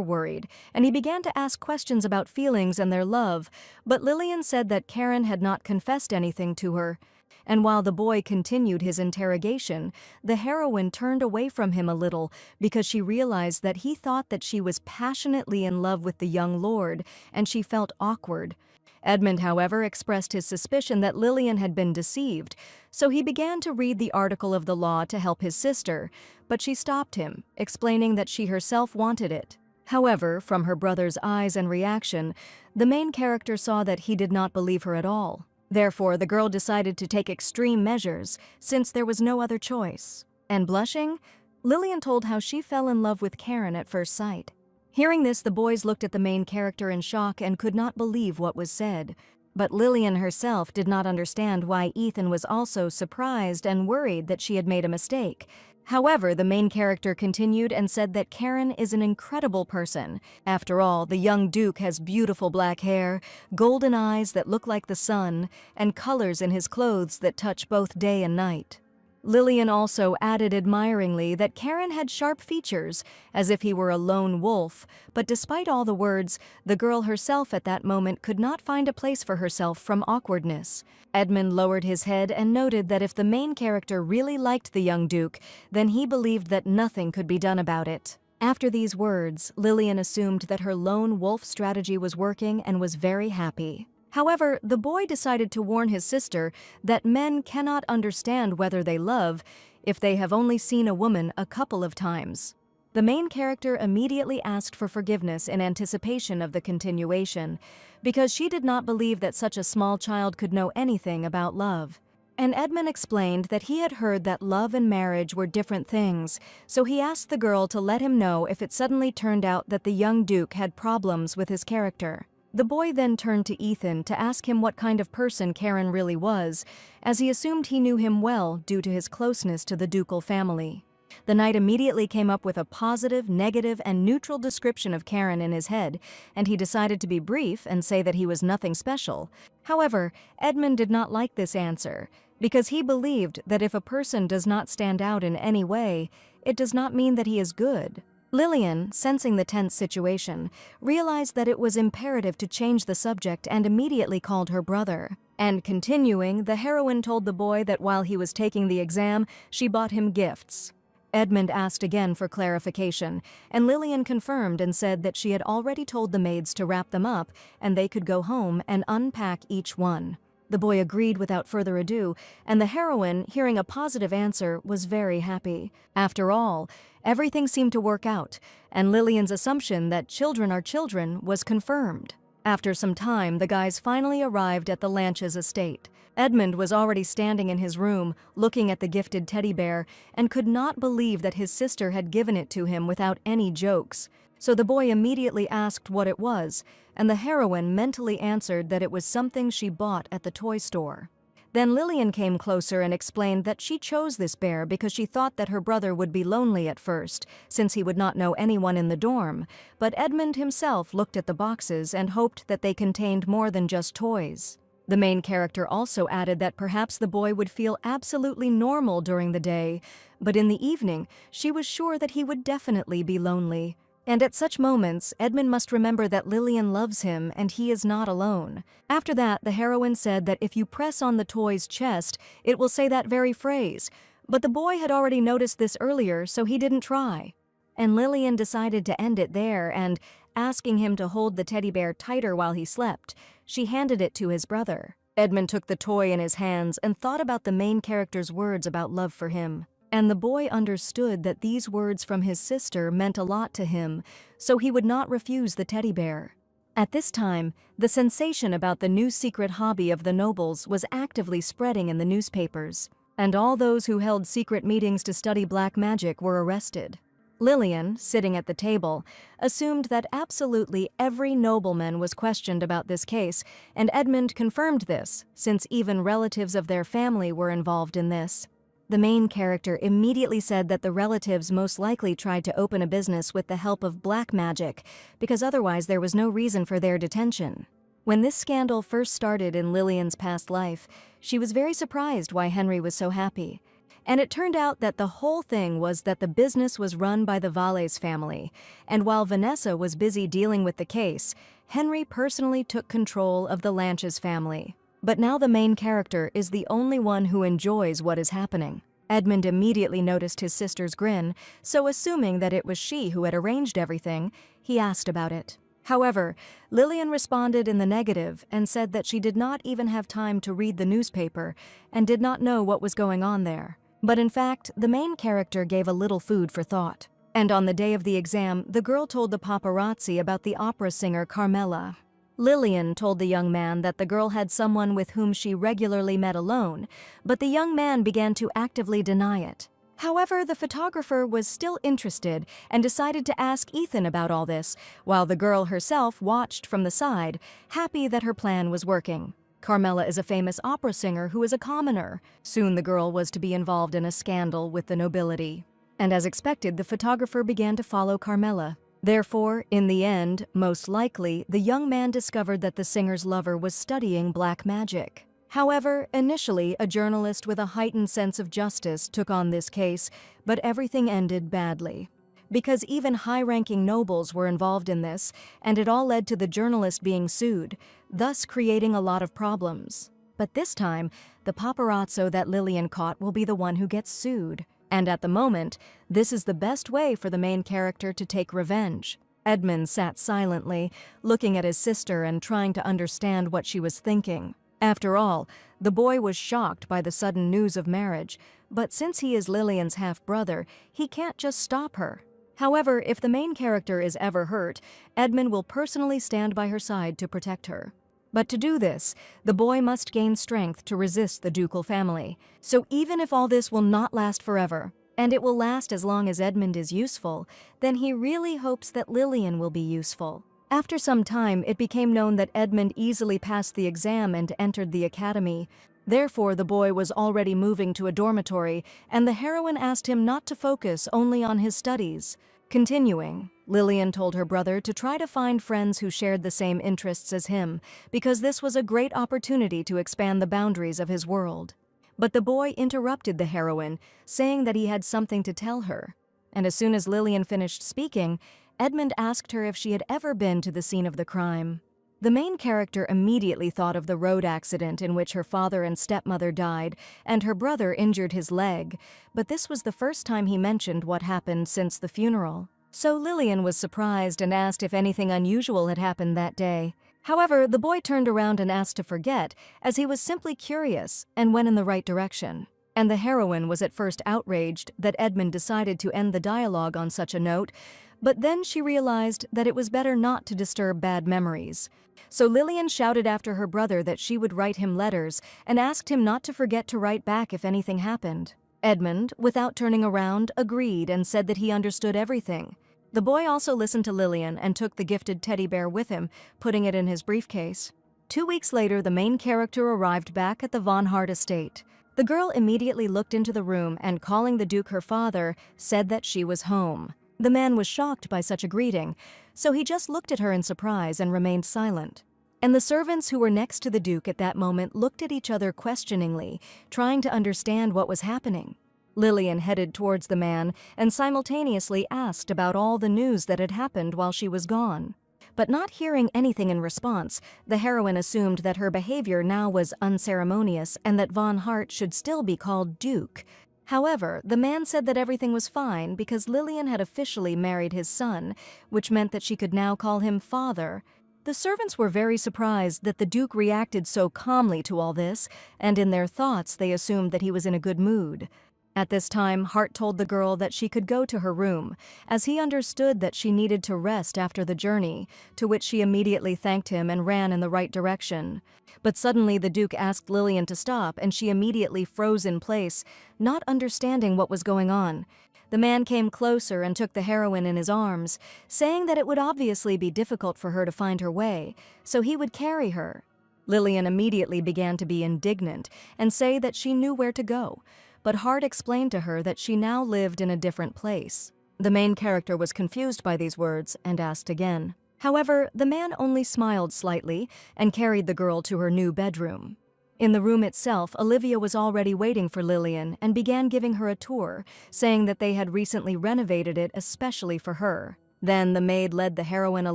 worried, and he began to ask questions about feelings and their love, but Lillian said that Karen had not confessed anything to her. And while the boy continued his interrogation, the heroine turned away from him a little because she realized that he thought that she was passionately in love with the young lord, and she felt awkward. Edmund, however, expressed his suspicion that Lillian had been deceived, so he began to read the article of the law to help his sister, but she stopped him, explaining that she herself wanted it. However, from her brother's eyes and reaction, the main character saw that he did not believe her at all. Therefore, the girl decided to take extreme measures, since there was no other choice. And blushing, Lillian told how she fell in love with Karen at first sight. Hearing this, the boys looked at the main character in shock and could not believe what was said. But Lillian herself did not understand why Ethan was also surprised and worried that she had made a mistake. However, the main character continued and said that Karen is an incredible person. After all, the young duke has beautiful black hair, golden eyes that look like the sun, and colors in his clothes that touch both day and night. Lillian also added admiringly that Karen had sharp features, as if he were a lone wolf, but despite all the words, the girl herself at that moment could not find a place for herself from awkwardness. Edmund lowered his head and noted that if the main character really liked the young duke, then he believed that nothing could be done about it. After these words, Lillian assumed that her lone wolf strategy was working and was very happy. However, the boy decided to warn his sister that men cannot understand whether they love if they have only seen a woman a couple of times. The main character immediately asked for forgiveness in anticipation of the continuation, because she did not believe that such a small child could know anything about love. And Edmund explained that he had heard that love and marriage were different things, so he asked the girl to let him know if it suddenly turned out that the young duke had problems with his character. The boy then turned to Ethan to ask him what kind of person Karen really was, as he assumed he knew him well due to his closeness to the ducal family. The knight immediately came up with a positive, negative, and neutral description of Karen in his head, and he decided to be brief and say that he was nothing special. However, Edmund did not like this answer, because he believed that if a person does not stand out in any way, it does not mean that he is good. Lillian, sensing the tense situation, realized that it was imperative to change the subject and immediately called her brother. And continuing, the heroine told the boy that while he was taking the exam, she bought him gifts. Edmund asked again for clarification, and Lillian confirmed and said that she had already told the maids to wrap them up and they could go home and unpack each one. The boy agreed without further ado, and the heroine, hearing a positive answer, was very happy. After all, everything seemed to work out, and Lillian's assumption that children are children was confirmed. After some time, the guys finally arrived at the Lanches estate. Edmund was already standing in his room, looking at the gifted teddy bear, and could not believe that his sister had given it to him without any jokes. So the boy immediately asked what it was, and the heroine mentally answered that it was something she bought at the toy store. Then Lillian came closer and explained that she chose this bear because she thought that her brother would be lonely at first, since he would not know anyone in the dorm, but Edmund himself looked at the boxes and hoped that they contained more than just toys. The main character also added that perhaps the boy would feel absolutely normal during the day, but in the evening, she was sure that he would definitely be lonely. And at such moments, Edmund must remember that Lillian loves him and he is not alone. After that, the heroine said that if you press on the toy's chest, it will say that very phrase. But the boy had already noticed this earlier, so he didn't try. And Lillian decided to end it there and, asking him to hold the teddy bear tighter while he slept, she handed it to his brother. Edmund took the toy in his hands and thought about the main character's words about love for him. And the boy understood that these words from his sister meant a lot to him, so he would not refuse the teddy bear. At this time, the sensation about the new secret hobby of the nobles was actively spreading in the newspapers, and all those who held secret meetings to study black magic were arrested. Lillian, sitting at the table, assumed that absolutely every nobleman was questioned about this case, and Edmund confirmed this, since even relatives of their family were involved in this. The main character immediately said that the relatives most likely tried to open a business with the help of black magic, because otherwise there was no reason for their detention. When this scandal first started in Lillian's past life, she was very surprised why Henry was so happy. And it turned out that the whole thing was that the business was run by the Valles family, and while Vanessa was busy dealing with the case, Henry personally took control of the Lanches family. But now the main character is the only one who enjoys what is happening. Edmund immediately noticed his sister's grin, so assuming that it was she who had arranged everything, he asked about it. However, Lillian responded in the negative and said that she did not even have time to read the newspaper and did not know what was going on there. But in fact, the main character gave a little food for thought. And on the day of the exam, the girl told the paparazzi about the opera singer Carmela. Lillian told the young man that the girl had someone with whom she regularly met alone, but the young man began to actively deny it. However, the photographer was still interested and decided to ask Ethan about all this, while the girl herself watched from the side, happy that her plan was working. Carmela is a famous opera singer who is a commoner. Soon the girl was to be involved in a scandal with the nobility. And as expected, the photographer began to follow Carmela. Therefore, in the end, most likely, the young man discovered that the singer's lover was studying black magic. However, initially, a journalist with a heightened sense of justice took on this case, but everything ended badly. Because even high-ranking nobles were involved in this, and it all led to the journalist being sued, thus creating a lot of problems. But this time, the paparazzo that Lillian caught will be the one who gets sued. And at the moment, this is the best way for the main character to take revenge. Edmund sat silently, looking at his sister and trying to understand what she was thinking. After all, the boy was shocked by the sudden news of marriage, but since he is Lillian's half-brother, he can't just stop her. However, if the main character is ever hurt, Edmund will personally stand by her side to protect her. But to do this, the boy must gain strength to resist the ducal family. So even if all this will not last forever, and it will last as long as Edmund is useful, then he really hopes that Lillian will be useful. After some time, it became known that Edmund easily passed the exam and entered the academy. Therefore, the boy was already moving to a dormitory, and the heroine asked him not to focus only on his studies. Continuing, Lillian told her brother to try to find friends who shared the same interests as him, because this was a great opportunity to expand the boundaries of his world. But the boy interrupted the heroine, saying that he had something to tell her. And as soon as Lillian finished speaking, Edmund asked her if she had ever been to the scene of the crime. The main character immediately thought of the road accident in which her father and stepmother died and her brother injured his leg, but this was the first time he mentioned what happened since the funeral. So Lillian was surprised and asked if anything unusual had happened that day. However, the boy turned around and asked to forget, as he was simply curious and went in the right direction. And the heroine was at first outraged that Edmund decided to end the dialogue on such a note, but then she realized that it was better not to disturb bad memories. So Lillian shouted after her brother that she would write him letters and asked him not to forget to write back if anything happened. Edmund, without turning around, agreed and said that he understood everything. The boy also listened to Lillian and took the gifted teddy bear with him, putting it in his briefcase. 2 weeks later, the main character arrived back at the Von Hart estate. The girl immediately looked into the room and, calling the Duke her father, said that she was home. The man was shocked by such a greeting, so he just looked at her in surprise and remained silent. And the servants who were next to the Duke at that moment looked at each other questioningly, trying to understand what was happening. Lillian headed towards the man and simultaneously asked about all the news that had happened while she was gone. But not hearing anything in response, the heroine assumed that her behavior now was unceremonious and that Von Hart should still be called Duke. However, the man said that everything was fine because Lillian had officially married his son, which meant that she could now call him father. The servants were very surprised that the Duke reacted so calmly to all this, and in their thoughts they assumed that he was in a good mood. At this time, Hart told the girl that she could go to her room, as he understood that she needed to rest after the journey, to which she immediately thanked him and ran in the right direction. But suddenly the Duke asked Lillian to stop, and she immediately froze in place, not understanding what was going on. The man came closer and took the heroine in his arms, saying that it would obviously be difficult for her to find her way, so he would carry her. Lillian immediately began to be indignant and say that she knew where to go, but Hart explained to her that she now lived in a different place. The main character was confused by these words and asked again. However, the man only smiled slightly and carried the girl to her new bedroom. In the room itself, Olivia was already waiting for Lillian and began giving her a tour, saying that they had recently renovated it especially for her. Then the maid led the heroine a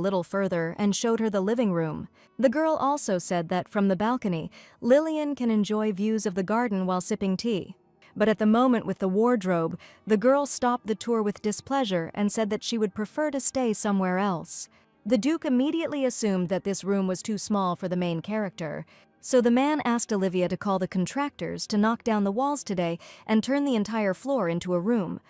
little further and showed her the living room. The girl also said that from the balcony, Lillian can enjoy views of the garden while sipping tea. But at the moment with the wardrobe, the girl stopped the tour with displeasure and said that she would prefer to stay somewhere else. The Duke immediately assumed that this room was too small for the main character, so the man asked Olivia to call the contractors to knock down the walls today and turn the entire floor into a room.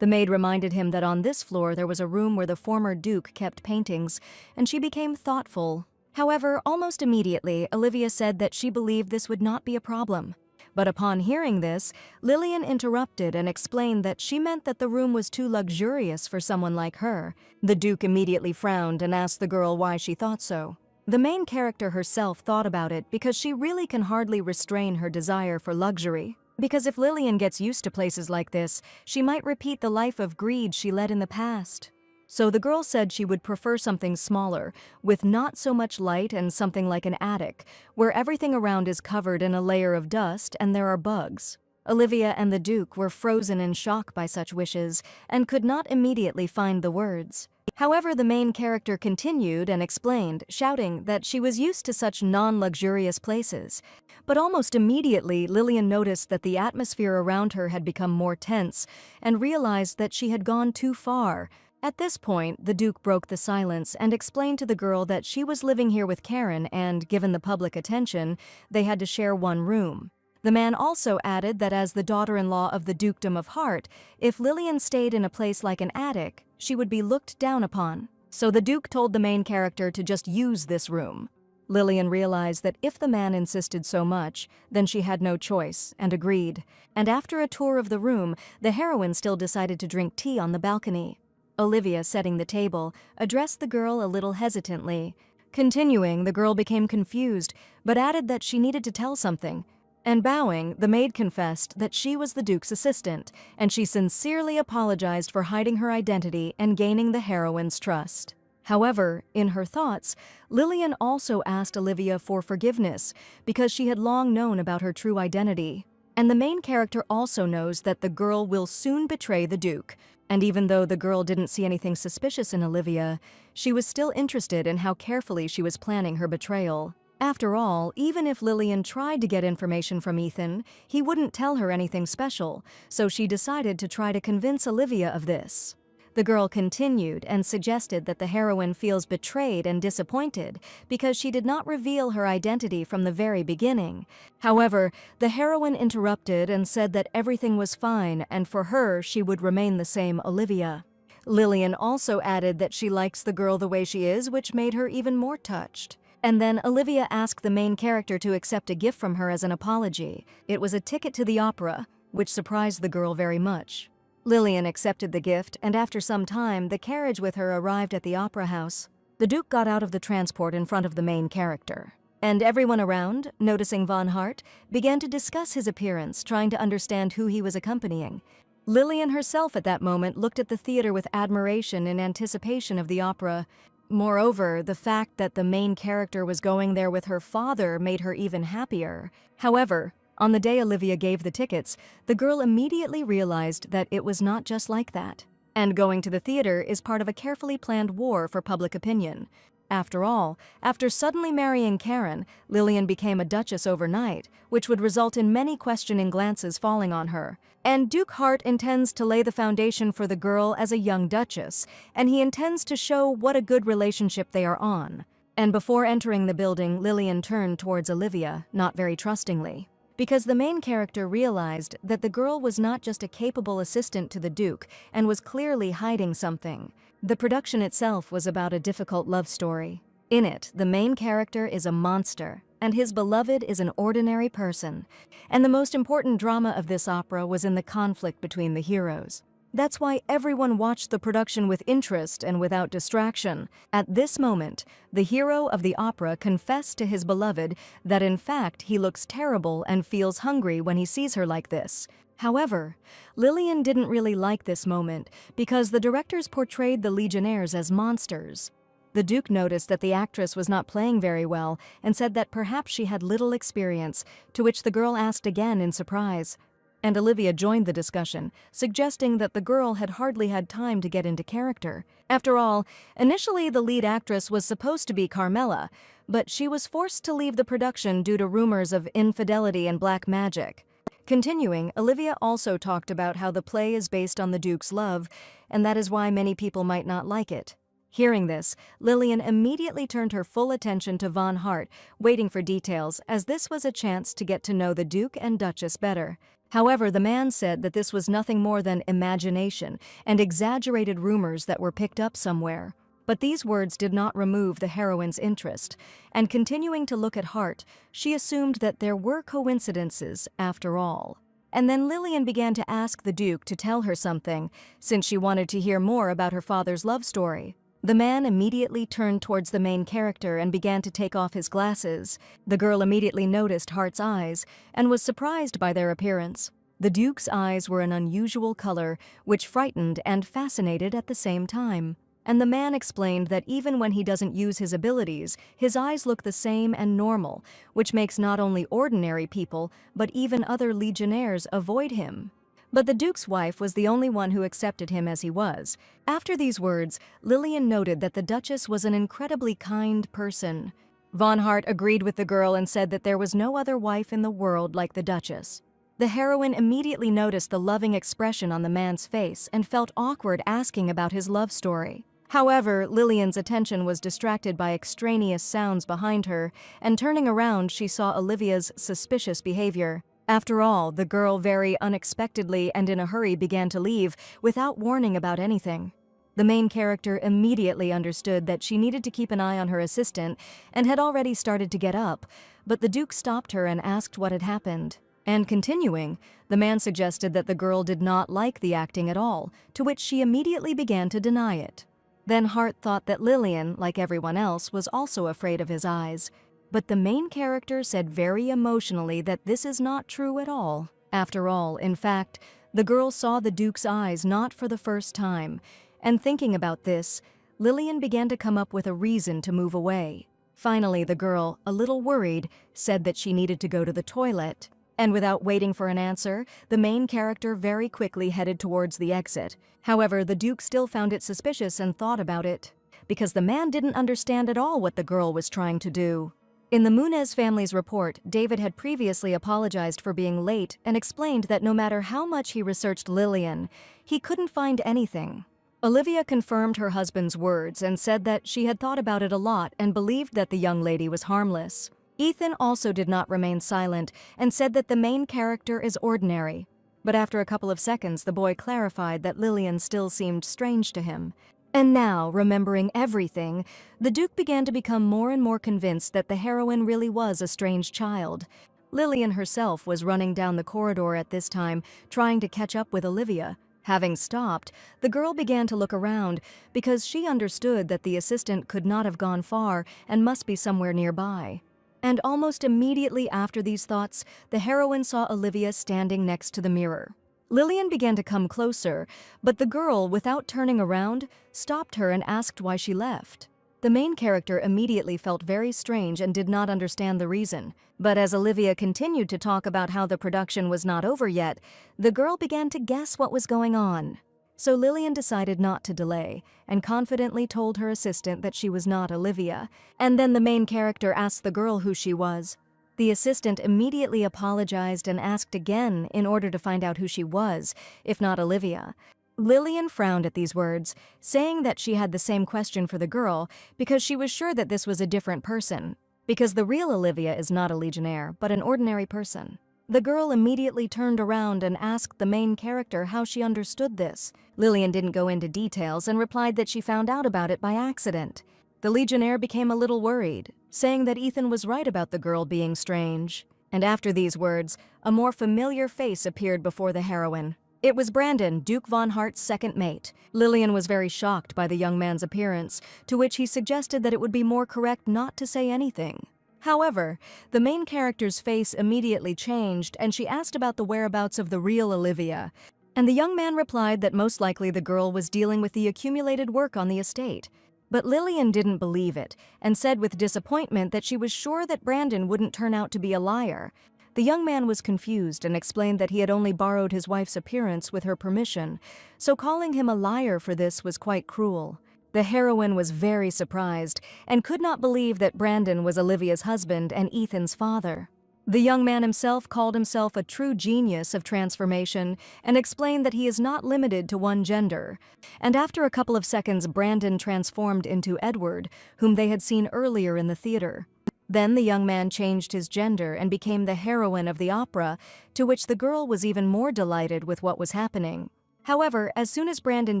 The maid reminded him that on this floor there was a room where the former Duke kept paintings, and she became thoughtful. However, almost immediately, Olivia said that she believed this would not be a problem. But upon hearing this, Lillian interrupted and explained that she meant that the room was too luxurious for someone like her. The Duke immediately frowned and asked the girl why she thought so. The main character herself thought about it because she really can hardly restrain her desire for luxury. Because if Lillian gets used to places like this, she might repeat the life of greed she led in the past. So the girl said she would prefer something smaller, with not so much light and something like an attic, where everything around is covered in a layer of dust and there are bugs. Olivia and the Duke were frozen in shock by such wishes and could not immediately find the words. However, the main character continued and explained, shouting that she was used to such non-luxurious places. But almost immediately, Lillian noticed that the atmosphere around her had become more tense and realized that she had gone too far. At this point, the Duke broke the silence and explained to the girl that she was living here with Karen and, given the public attention, they had to share one room. The man also added that as the daughter-in-law of the Dukedom of Hart, if Lillian stayed in a place like an attic, she would be looked down upon. So the Duke told the main character to just use this room. Lillian realized that if the man insisted so much, then she had no choice, and agreed. And after a tour of the room, the heroine still decided to drink tea on the balcony. Olivia, setting the table, addressed the girl a little hesitantly. Continuing, the girl became confused, but added that she needed to tell something. And bowing, the maid confessed that she was the Duke's assistant, and she sincerely apologized for hiding her identity and gaining the heroine's trust. However, in her thoughts, Lillian also asked Olivia for forgiveness because she had long known about her true identity. And the main character also knows that the girl will soon betray the Duke. And even though the girl didn't see anything suspicious in Olivia, she was still interested in how carefully she was planning her betrayal. After all, even if Lillian tried to get information from Ethan, he wouldn't tell her anything special, so she decided to try to convince Olivia of this. The girl continued and suggested that the heroine feels betrayed and disappointed because she did not reveal her identity from the very beginning. However, the heroine interrupted and said that everything was fine and for her she would remain the same Olivia. Lillian also added that she likes the girl the way she is, which made her even more touched. And then Olivia asked the main character to accept a gift from her as an apology. It was a ticket to the opera, which surprised the girl very much. Lillian accepted the gift, and after some time, the carriage with her arrived at the opera house. The Duke got out of the transport in front of the main character. And everyone around, noticing Von Hart, began to discuss his appearance, trying to understand who he was accompanying. Lillian herself at that moment looked at the theater with admiration in anticipation of the opera. Moreover, the fact that the main character was going there with her father made her even happier. However, on the day Olivia gave the tickets, the girl immediately realized that it was not just like that. And going to the theater is part of a carefully planned war for public opinion. After all, after suddenly marrying Karen, Lillian became a duchess overnight, which would result in many questioning glances falling on her. And Duke Hart intends to lay the foundation for the girl as a young duchess, and he intends to show what a good relationship they are on. And before entering the building, Lillian turned towards Olivia, not very trustingly. Because the main character realized that the girl was not just a capable assistant to the Duke and was clearly hiding something. The production itself was about a difficult love story. In it, the main character is a monster, and his beloved is an ordinary person. And the most important drama of this opera was in the conflict between the heroes. That's why everyone watched the production with interest and without distraction. At this moment, the hero of the opera confessed to his beloved that in fact he looks terrible and feels hungry when he sees her like this. However, Lillian didn't really like this moment because the directors portrayed the Legionnaires as monsters. The Duke noticed that the actress was not playing very well and said that perhaps she had little experience, to which the girl asked again in surprise. And Olivia joined the discussion, suggesting that the girl had hardly had time to get into character. After all, initially the lead actress was supposed to be Carmela, but she was forced to leave the production due to rumors of infidelity and black magic. Continuing, Olivia also talked about how the play is based on the Duke's love, and that is why many people might not like it. Hearing this, Lillian immediately turned her full attention to Von Hart, waiting for details, as this was a chance to get to know the Duke and Duchess better. However, the man said that this was nothing more than imagination and exaggerated rumors that were picked up somewhere. But these words did not remove the heroine's interest, and continuing to look at Hart, she assumed that there were coincidences after all. And then Lillian began to ask the Duke to tell her something, since she wanted to hear more about her father's love story. The man immediately turned towards the main character and began to take off his glasses. The girl immediately noticed Hart's eyes and was surprised by their appearance. The Duke's eyes were an unusual color, which frightened and fascinated at the same time. And the man explained that even when he doesn't use his abilities, his eyes look the same and normal, which makes not only ordinary people, but even other legionnaires avoid him. But the Duke's wife was the only one who accepted him as he was. After these words, Lillian noted that the Duchess was an incredibly kind person. Von Hart agreed with the girl and said that there was no other wife in the world like the Duchess. The heroine immediately noticed the loving expression on the man's face and felt awkward asking about his love story. However, Lillian's attention was distracted by extraneous sounds behind her, and turning around, she saw Olivia's suspicious behavior. After all, the girl very unexpectedly and in a hurry began to leave, without warning about anything. The main character immediately understood that she needed to keep an eye on her assistant and had already started to get up, but the Duke stopped her and asked what had happened. And continuing, the man suggested that the girl did not like the acting at all, to which she immediately began to deny it. Then Hart thought that Lillian, like everyone else, was also afraid of his eyes. But the main character said very emotionally that this is not true at all. After all, in fact, the girl saw the Duke's eyes not for the first time, and thinking about this, Lillian began to come up with a reason to move away. Finally, the girl, a little worried, said that she needed to go to the toilet. And without waiting for an answer, the main character very quickly headed towards the exit. However, the Duke still found it suspicious and thought about it, because the man didn't understand at all what the girl was trying to do. In the Munez family's report, David had previously apologized for being late and explained that no matter how much he researched Lillian, he couldn't find anything. Olivia confirmed her husband's words and said that she had thought about it a lot and believed that the young lady was harmless. Ethan also did not remain silent and said that the main character is ordinary. But after a couple of seconds, the boy clarified that Lillian still seemed strange to him. And now, remembering everything, the Duke began to become more and more convinced that the heroine really was a strange child. Lillian herself was running down the corridor at this time, trying to catch up with Olivia. Having stopped, the girl began to look around because she understood that the assistant could not have gone far and must be somewhere nearby. And almost immediately after these thoughts, the heroine saw Olivia standing next to the mirror. Lillian began to come closer, but the girl, without turning around, stopped her and asked why she left. The main character immediately felt very strange and did not understand the reason. But as Olivia continued to talk about how the production was not over yet, the girl began to guess what was going on. So Lillian decided not to delay, and confidently told her assistant that she was not Olivia. And then the main character asked the girl who she was. The assistant immediately apologized and asked again in order to find out who she was, if not Olivia. Lillian frowned at these words, saying that she had the same question for the girl because she was sure that this was a different person, because the real Olivia is not a Legionnaire, but an ordinary person. The girl immediately turned around and asked the main character how she understood this. Lillian didn't go into details and replied that she found out about it by accident. The Legionnaire became a little worried, saying that Ethan was right about the girl being strange. And after these words, a more familiar face appeared before the heroine. It was Brandon, Duke von Hart's second mate. Lillian was very shocked by the young man's appearance, to which he suggested that it would be more correct not to say anything. However, the main character's face immediately changed and she asked about the whereabouts of the real Olivia. And the young man replied that most likely the girl was dealing with the accumulated work on the estate. But Lillian didn't believe it and said with disappointment that she was sure that Brandon wouldn't turn out to be a liar. The young man was confused and explained that he had only borrowed his wife's appearance with her permission, so calling him a liar for this was quite cruel. The heroine was very surprised and could not believe that Brandon was Olivia's husband and Ethan's father. The young man himself called himself a true genius of transformation and explained that he is not limited to one gender. And after a couple of seconds, Brandon transformed into Edward, whom they had seen earlier in the theater. Then the young man changed his gender and became the heroine of the opera, to which the girl was even more delighted with what was happening. However, as soon as Brandon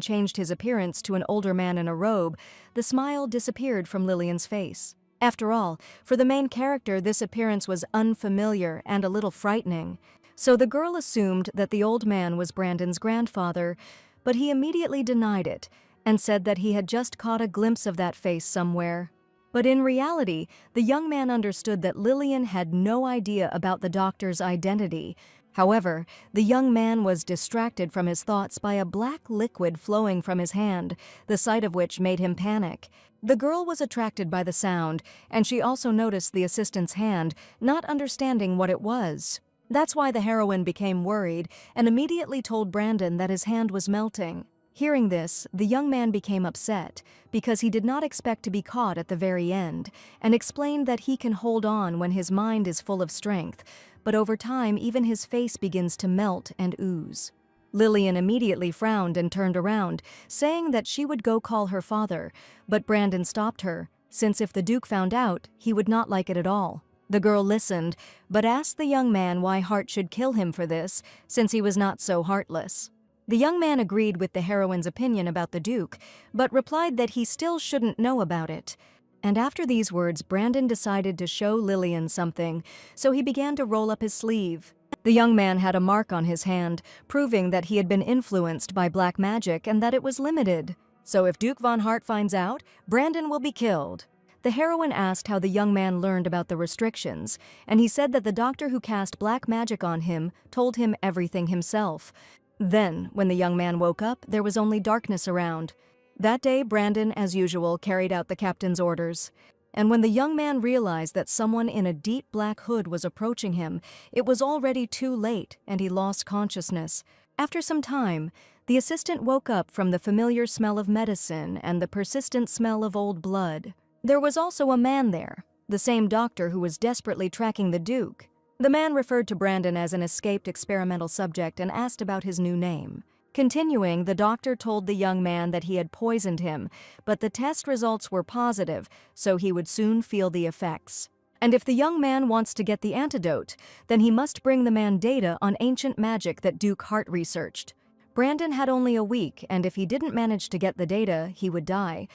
changed his appearance to an older man in a robe, the smile disappeared from Lillian's face. After all, for the main character, this appearance was unfamiliar and a little frightening. So the girl assumed that the old man was Brandon's grandfather, but he immediately denied it and said that he had just caught a glimpse of that face somewhere. But in reality, the young man understood that Lillian had no idea about the doctor's identity. However, the young man was distracted from his thoughts by a black liquid flowing from his hand, the sight of which made him panic. The girl was attracted by the sound, and she also noticed the assistant's hand, not understanding what it was. That's why the heroine became worried and immediately told Brandon that his hand was melting. Hearing this, the young man became upset because he did not expect to be caught at the very end, and explained that he can hold on when his mind is full of strength, but over time even his face begins to melt and ooze. Lillian immediately frowned and turned around, saying that she would go call her father, but Brandon stopped her, since if the Duke found out, he would not like it at all. The girl listened, but asked the young man why Hart should kill him for this, since he was not so heartless. The young man agreed with the heroine's opinion about the Duke, but replied that he still shouldn't know about it. And after these words, Brandon decided to show Lillian something, so he began to roll up his sleeve. The young man had a mark on his hand, proving that he had been influenced by black magic and that it was limited. So if Duke von Hart finds out, Brandon will be killed. The heroine asked how the young man learned about the restrictions, and he said that the doctor who cast black magic on him told him everything himself. Then, when the young man woke up, there was only darkness around. That day, Brandon, as usual, carried out the captain's orders. And when the young man realized that someone in a deep black hood was approaching him, it was already too late and he lost consciousness. After some time, the assistant woke up from the familiar smell of medicine and the persistent smell of old blood. There was also a man there, the same doctor who was desperately tracking the Duke. The man referred to Brandon as an escaped experimental subject and asked about his new name. Continuing, the doctor told the young man that he had poisoned him, but the test results were positive, so he would soon feel the effects. And if the young man wants to get the antidote, then he must bring the man data on ancient magic that Duke Hart researched. Brandon had only a week, and if he didn't manage to get the data, he would die.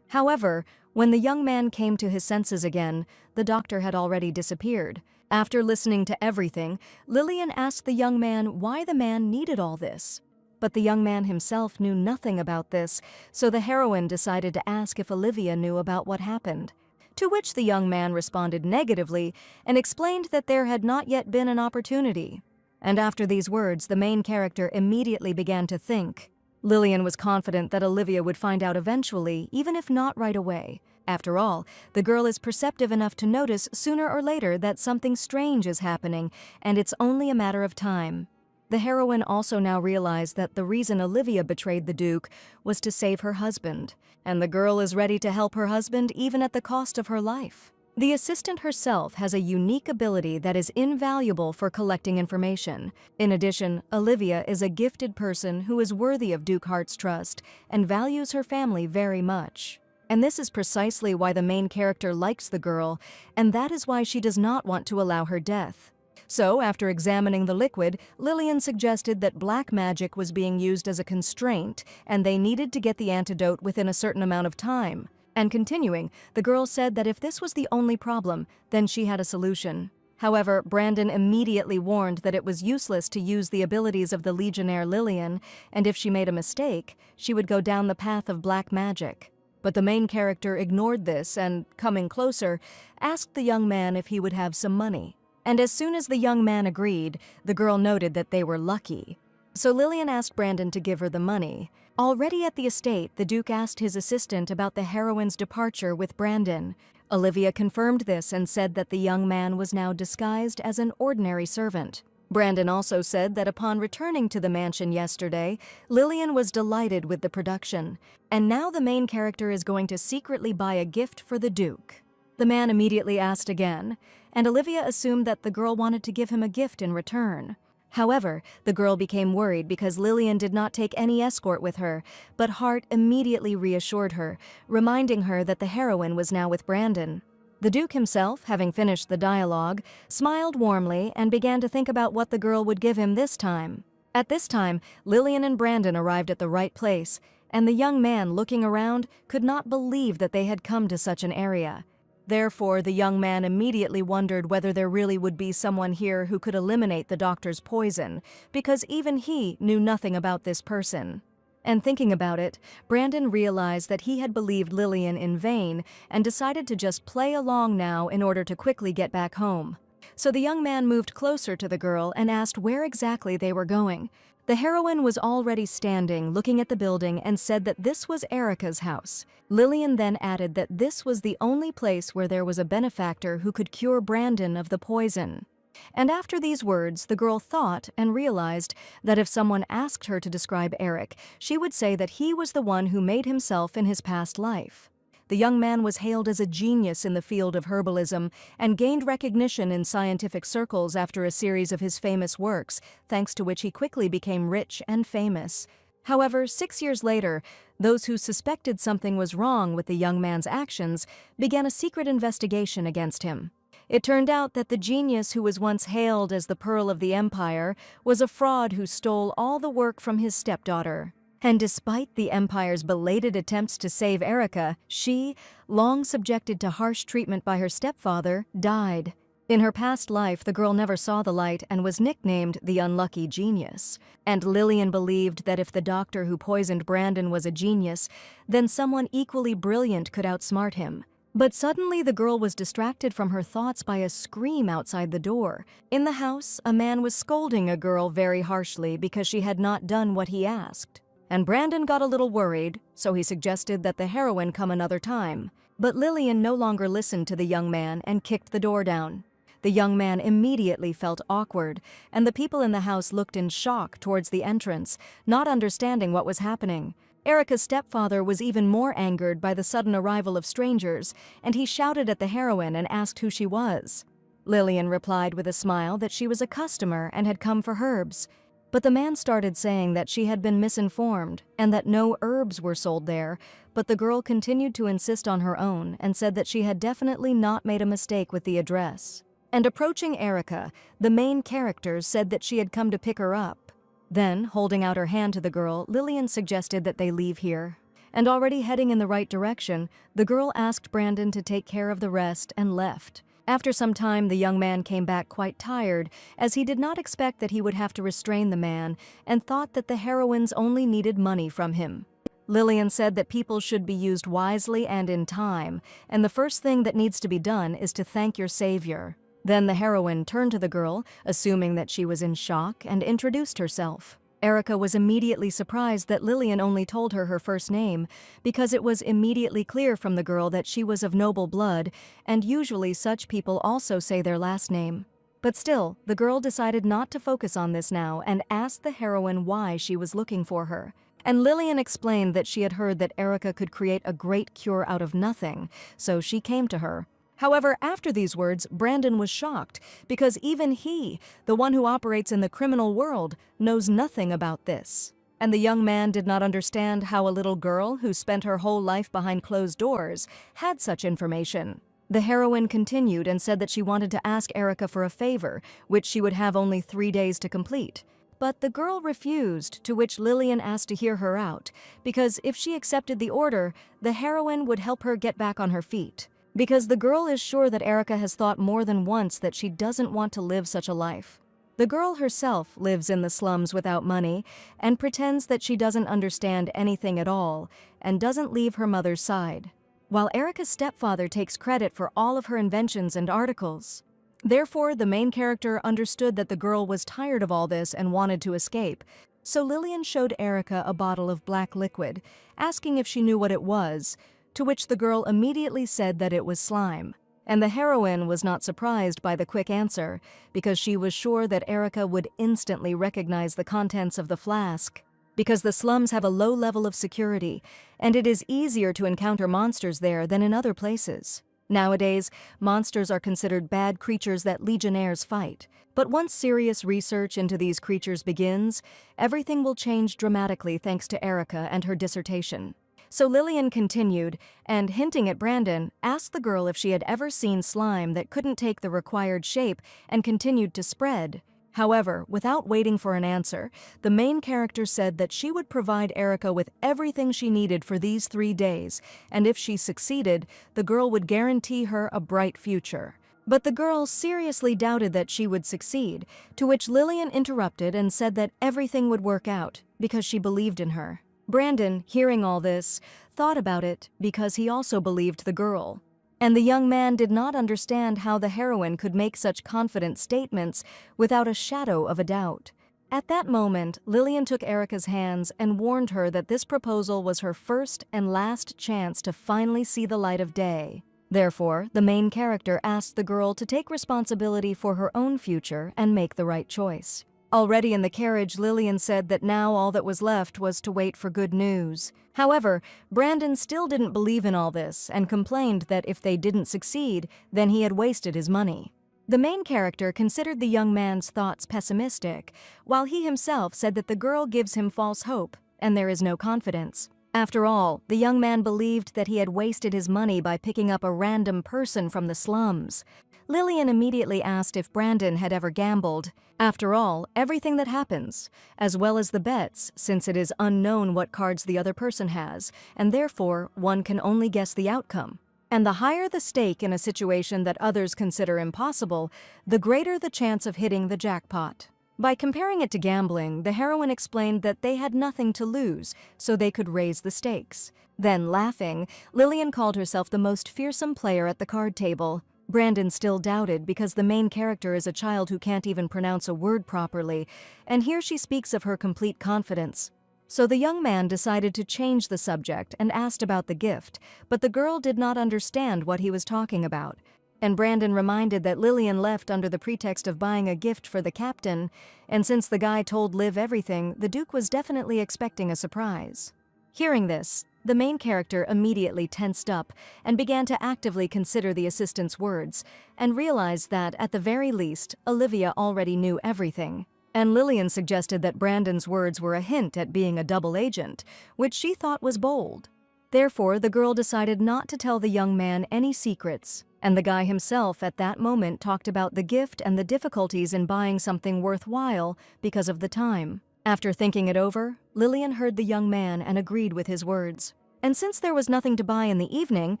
However, when the young man came to his senses again, the doctor had already disappeared. After listening to everything, Lillian asked the young man why the man needed all this. But the young man himself knew nothing about this, so the heroine decided to ask if Olivia knew about what happened. To which the young man responded negatively and explained that there had not yet been an opportunity. And after these words, the main character immediately began to think. Lillian was confident that Olivia would find out eventually, even if not right away. After all, the girl is perceptive enough to notice sooner or later that something strange is happening, and it's only a matter of time. The heroine also now realized that the reason Olivia betrayed the Duke was to save her husband, and the girl is ready to help her husband even at the cost of her life. The assistant herself has a unique ability that is invaluable for collecting information. In addition, Olivia is a gifted person who is worthy of Duke Hart's trust and values her family very much. And this is precisely why the main character likes the girl, and that is why she does not want to allow her death. So, after examining the liquid, Lillian suggested that black magic was being used as a constraint, and they needed to get the antidote within a certain amount of time. And continuing, the girl said that if this was the only problem, then she had a solution. However, Brandon immediately warned that it was useless to use the abilities of the Legionnaire Lillian, and if she made a mistake, she would go down the path of black magic. But the main character ignored this and, coming closer, asked the young man if he would have some money. And as soon as the young man agreed, the girl noted that they were lucky. So Lillian asked Brandon to give her the money. Already at the estate, the Duke asked his assistant about the heroine's departure with Brandon. Olivia confirmed this and said that the young man was now disguised as an ordinary servant. Brandon also said that upon returning to the mansion yesterday, Lillian was delighted with the production, and now the main character is going to secretly buy a gift for the Duke. The man immediately asked again, and Olivia assumed that the girl wanted to give him a gift in return. However, the girl became worried because Lillian did not take any escort with her, but Hart immediately reassured her, reminding her that the heroine was now with Brandon. The Duke himself, having finished the dialogue, smiled warmly and began to think about what the girl would give him this time. At this time, Lillian and Brandon arrived at the right place, and the young man, looking around, could not believe that they had come to such an area. Therefore, the young man immediately wondered whether there really would be someone here who could eliminate the doctor's poison, because even he knew nothing about this person. And thinking about it, Brandon realized that he had believed Lillian in vain and decided to just play along now in order to quickly get back home. So the young man moved closer to the girl and asked where exactly they were going. The heroine was already standing, looking at the building, and said that this was Erica's house. Lillian then added that this was the only place where there was a benefactor who could cure Brandon of the poison. And after these words, the girl thought and realized that if someone asked her to describe Eric, she would say that he was the one who made himself in his past life. The young man was hailed as a genius in the field of herbalism and gained recognition in scientific circles after a series of his famous works, thanks to which he quickly became rich and famous. However, 6 years later, those who suspected something was wrong with the young man's actions began a secret investigation against him. It turned out that the genius who was once hailed as the Pearl of the Empire was a fraud who stole all the work from his stepdaughter. And despite the Empire's belated attempts to save Erica, she, long subjected to harsh treatment by her stepfather, died. In her past life, the girl never saw the light and was nicknamed the Unlucky Genius. And Lillian believed that if the doctor who poisoned Brandon was a genius, then someone equally brilliant could outsmart him. But suddenly the girl was distracted from her thoughts by a scream outside the door. In the house, a man was scolding a girl very harshly because she had not done what he asked. And Brandon got a little worried, so he suggested that the heroine come another time. But Lillian no longer listened to the young man and kicked the door down. The young man immediately felt awkward, and the people in the house looked in shock towards the entrance, not understanding what was happening. Erica's stepfather was even more angered by the sudden arrival of strangers, and he shouted at the heroine and asked who she was. Lillian replied with a smile that she was a customer and had come for herbs. But the man started saying that she had been misinformed and that no herbs were sold there, but the girl continued to insist on her own and said that she had definitely not made a mistake with the address. And approaching Erica, the main character said that she had come to pick her up. Then, holding out her hand to the girl, Lillian suggested that they leave here. And already heading in the right direction, the girl asked Brandon to take care of the rest and left. After some time, the young man came back quite tired, as he did not expect that he would have to restrain the man and thought that the heroines only needed money from him. Lillian said that people should be used wisely and in time, and the first thing that needs to be done is to thank your savior. Then the heroine turned to the girl, assuming that she was in shock, and introduced herself. Erica was immediately surprised that Lillian only told her first name, because it was immediately clear from the girl that she was of noble blood, and usually such people also say their last name. But still, the girl decided not to focus on this now and asked the heroine why she was looking for her. And Lillian explained that she had heard that Erica could create a great cure out of nothing, so she came to her. However, after these words, Brandon was shocked, because even he, the one who operates in the criminal world, knows nothing about this. And the young man did not understand how a little girl who spent her whole life behind closed doors had such information. The heroine continued and said that she wanted to ask Erica for a favor, which she would have only 3 days to complete. But the girl refused, to which Lillian asked to hear her out, because if she accepted the order, the heroine would help her get back on her feet. Because the girl is sure that Erica has thought more than once that she doesn't want to live such a life. The girl herself lives in the slums without money and pretends that she doesn't understand anything at all and doesn't leave her mother's side, while Erica's stepfather takes credit for all of her inventions and articles. Therefore, the main character understood that the girl was tired of all this and wanted to escape, so Lillian showed Erica a bottle of black liquid, asking if she knew what it was, to which the girl immediately said that it was slime. And the heroine was not surprised by the quick answer, because she was sure that Erica would instantly recognize the contents of the flask. Because the slums have a low level of security, and it is easier to encounter monsters there than in other places. Nowadays, monsters are considered bad creatures that legionnaires fight. But once serious research into these creatures begins, everything will change dramatically thanks to Erica and her dissertation. So Lillian continued, and hinting at Brandon, asked the girl if she had ever seen slime that couldn't take the required shape and continued to spread. However, without waiting for an answer, the main character said that she would provide Erica with everything she needed for these 3 days, and if she succeeded, the girl would guarantee her a bright future. But the girl seriously doubted that she would succeed, to which Lillian interrupted and said that everything would work out, because she believed in her. Brandon, hearing all this, thought about it because he also believed the girl. And the young man did not understand how the heroine could make such confident statements without a shadow of a doubt. At that moment, Lillian took Erica's hands and warned her that this proposal was her first and last chance to finally see the light of day. Therefore, the main character asked the girl to take responsibility for her own future and make the right choice. Already in the carriage, Lillian said that now all that was left was to wait for good news. However, Brandon still didn't believe in all this and complained that if they didn't succeed, then he had wasted his money. The main character considered the young man's thoughts pessimistic, while he himself said that the girl gives him false hope, and there is no confidence. After all, the young man believed that he had wasted his money by picking up a random person from the slums. Lillian immediately asked if Brandon had ever gambled. After all, everything that happens, as well as the bets, since it is unknown what cards the other person has, and therefore one can only guess the outcome. And the higher the stake in a situation that others consider impossible, the greater the chance of hitting the jackpot. By comparing it to gambling, the heroine explained that they had nothing to lose, so they could raise the stakes. Then, laughing, Lillian called herself the most fearsome player at the card table. Brandon still doubted because the main character is a child who can't even pronounce a word properly, and here she speaks of her complete confidence. So the young man decided to change the subject and asked about the gift, but the girl did not understand what he was talking about. And Brandon reminded that Lillian left under the pretext of buying a gift for the captain, and since the guy told Liv everything, the Duke was definitely expecting a surprise. Hearing this, the main character immediately tensed up and began to actively consider the assistant's words, and realized that, at the very least, Olivia already knew everything. And Lillian suggested that Brandon's words were a hint at being a double agent, which she thought was bold. Therefore, the girl decided not to tell the young man any secrets, and the guy himself at that moment talked about the gift and the difficulties in buying something worthwhile because of the time. After thinking it over, Lillian heard the young man and agreed with his words. And since there was nothing to buy in the evening,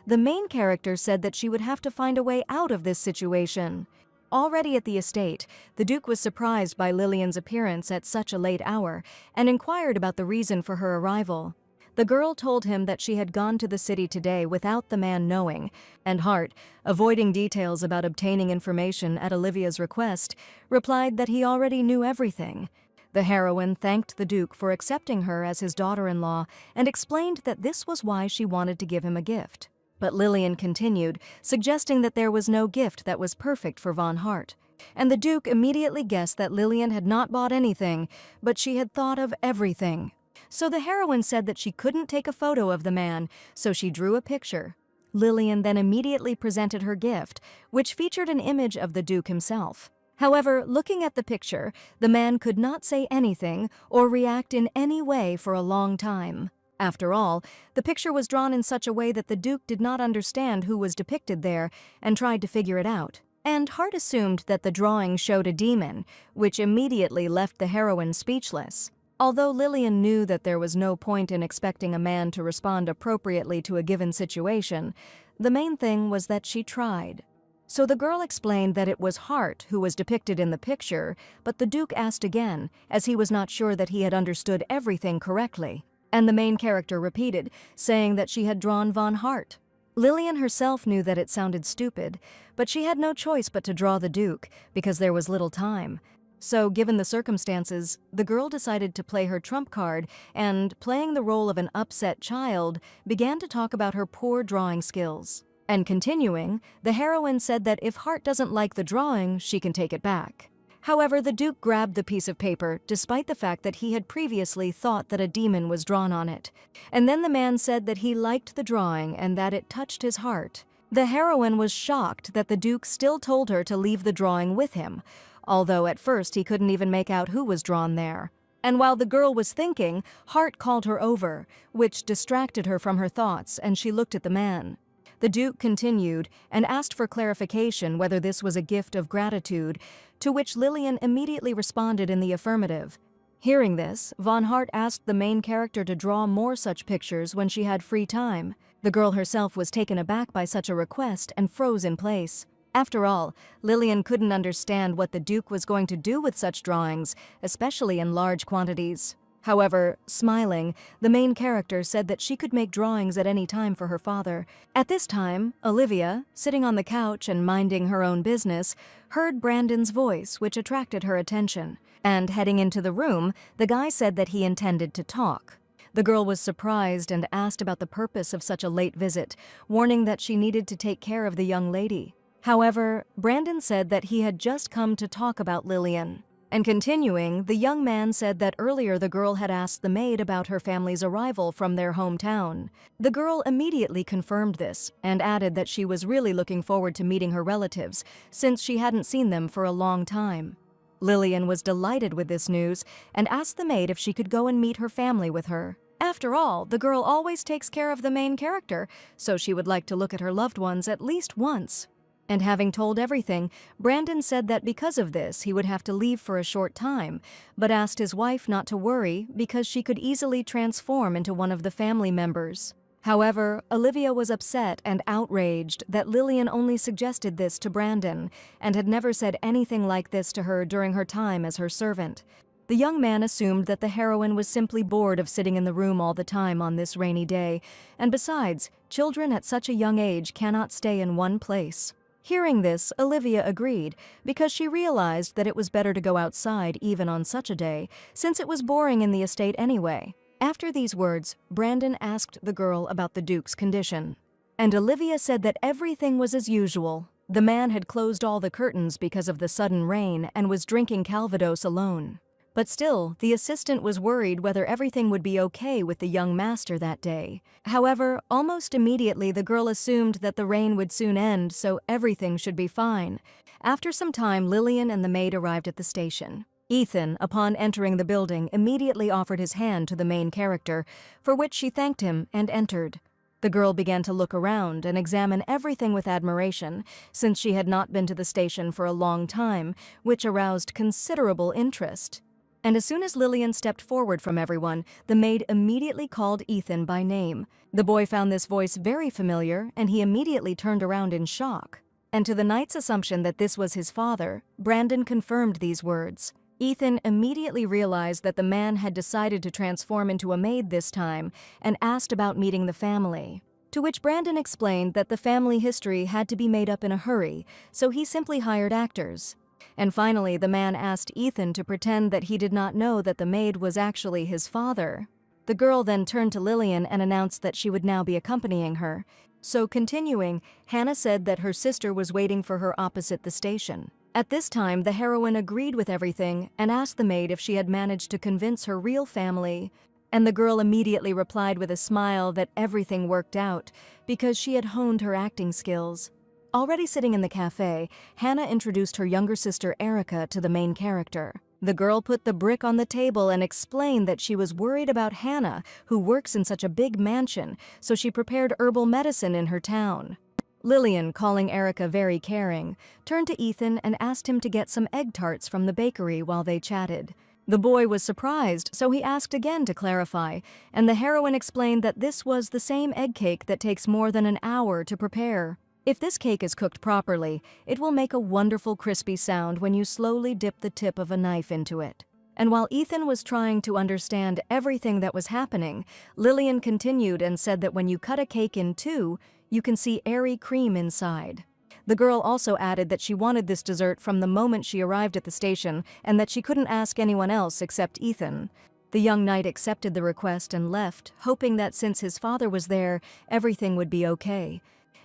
the main character said that she would have to find a way out of this situation. Already at the estate, the Duke was surprised by Lillian's appearance at such a late hour and inquired about the reason for her arrival. The girl told him that she had gone to the city today without the man knowing, and Hart, avoiding details about obtaining information at Olivia's request, replied that he already knew everything. The heroine thanked the Duke for accepting her as his daughter-in-law and explained that this was why she wanted to give him a gift. But Lillian continued, suggesting that there was no gift that was perfect for Von Hart. And the Duke immediately guessed that Lillian had not bought anything, but she had thought of everything. So the heroine said that she couldn't take a photo of the man, so she drew a picture. Lillian then immediately presented her gift, which featured an image of the Duke himself. However, looking at the picture, the man could not say anything or react in any way for a long time. After all, the picture was drawn in such a way that the Duke did not understand who was depicted there and tried to figure it out. And Hart assumed that the drawing showed a demon, which immediately left the heroine speechless. Although Lillian knew that there was no point in expecting a man to respond appropriately to a given situation, the main thing was that she tried. So the girl explained that it was Hart who was depicted in the picture, but the Duke asked again, as he was not sure that he had understood everything correctly. And the main character repeated, saying that she had drawn Von Hart. Lillian herself knew that it sounded stupid, but she had no choice but to draw the Duke, because there was little time. So, given the circumstances, the girl decided to play her trump card and, playing the role of an upset child, began to talk about her poor drawing skills. And continuing, the heroine said that if Hart doesn't like the drawing, she can take it back. However, the Duke grabbed the piece of paper, despite the fact that he had previously thought that a demon was drawn on it. And then the man said that he liked the drawing and that it touched his heart. The heroine was shocked that the Duke still told her to leave the drawing with him, although at first he couldn't even make out who was drawn there. And while the girl was thinking, Hart called her over, which distracted her from her thoughts, and she looked at the man. The Duke continued and asked for clarification whether this was a gift of gratitude, to which Lillian immediately responded in the affirmative. Hearing this, Von Hart asked the main character to draw more such pictures when she had free time. The girl herself was taken aback by such a request and froze in place. After all, Lillian couldn't understand what the Duke was going to do with such drawings, especially in large quantities. However, smiling, the main character said that she could make drawings at any time for her father. At this time, Olivia, sitting on the couch and minding her own business, heard Brandon's voice, which attracted her attention. And heading into the room, the guy said that he intended to talk. The girl was surprised and asked about the purpose of such a late visit, warning that she needed to take care of the young lady. However, Brandon said that he had just come to talk about Lillian. And continuing, the young man said that earlier the girl had asked the maid about her family's arrival from their hometown. The girl immediately confirmed this and added that she was really looking forward to meeting her relatives, since she hadn't seen them for a long time. Lillian was delighted with this news and asked the maid if she could go and meet her family with her. After all, the girl always takes care of the main character, so she would like to look at her loved ones at least once. And having told everything, Brandon said that because of this he would have to leave for a short time, but asked his wife not to worry because she could easily transform into one of the family members. However, Olivia was upset and outraged that Lillian only suggested this to Brandon and had never said anything like this to her during her time as her servant. The young man assumed that the heroine was simply bored of sitting in the room all the time on this rainy day, and besides, children at such a young age cannot stay in one place. Hearing this, Olivia agreed, because she realized that it was better to go outside even on such a day, since it was boring in the estate anyway. After these words, Brandon asked the girl about the Duke's condition. And Olivia said that everything was as usual. The man had closed all the curtains because of the sudden rain and was drinking Calvados alone. But still, the assistant was worried whether everything would be okay with the young master that day. However, almost immediately the girl assumed that the rain would soon end, so everything should be fine. After some time, Lillian and the maid arrived at the station. Ethan, upon entering the building, immediately offered his hand to the main character, for which she thanked him and entered. The girl began to look around and examine everything with admiration, since she had not been to the station for a long time, which aroused considerable interest. And as soon as Lillian stepped forward from everyone, the maid immediately called Ethan by name. The boy found this voice very familiar, and he immediately turned around in shock. And to the knight's assumption that this was his father, Brandon confirmed these words. Ethan immediately realized that the man had decided to transform into a maid this time and asked about meeting the family. To which Brandon explained that the family history had to be made up in a hurry, so he simply hired actors. And finally, the man asked Ethan to pretend that he did not know that the maid was actually his father. The girl then turned to Lillian and announced that she would now be accompanying her. So continuing, Hannah said that her sister was waiting for her opposite the station. At this time, the heroine agreed with everything and asked the maid if she had managed to convince her real family. And the girl immediately replied with a smile that everything worked out because she had honed her acting skills. Already sitting in the cafe, Hannah introduced her younger sister Erica to the main character. The girl put the brick on the table and explained that she was worried about Hannah, who works in such a big mansion, so she prepared herbal medicine in her town. Lillian, calling Erica very caring, turned to Ethan and asked him to get some egg tarts from the bakery while they chatted. The boy was surprised, so he asked again to clarify, and the heroine explained that this was the same egg cake that takes more than an hour to prepare. If this cake is cooked properly, it will make a wonderful crispy sound when you slowly dip the tip of a knife into it. And while Ethan was trying to understand everything that was happening, Lillian continued and said that when you cut a cake in two, you can see airy cream inside. The girl also added that she wanted this dessert from the moment she arrived at the station and that she couldn't ask anyone else except Ethan. The young knight accepted the request and left, hoping that since his father was there, everything would be okay.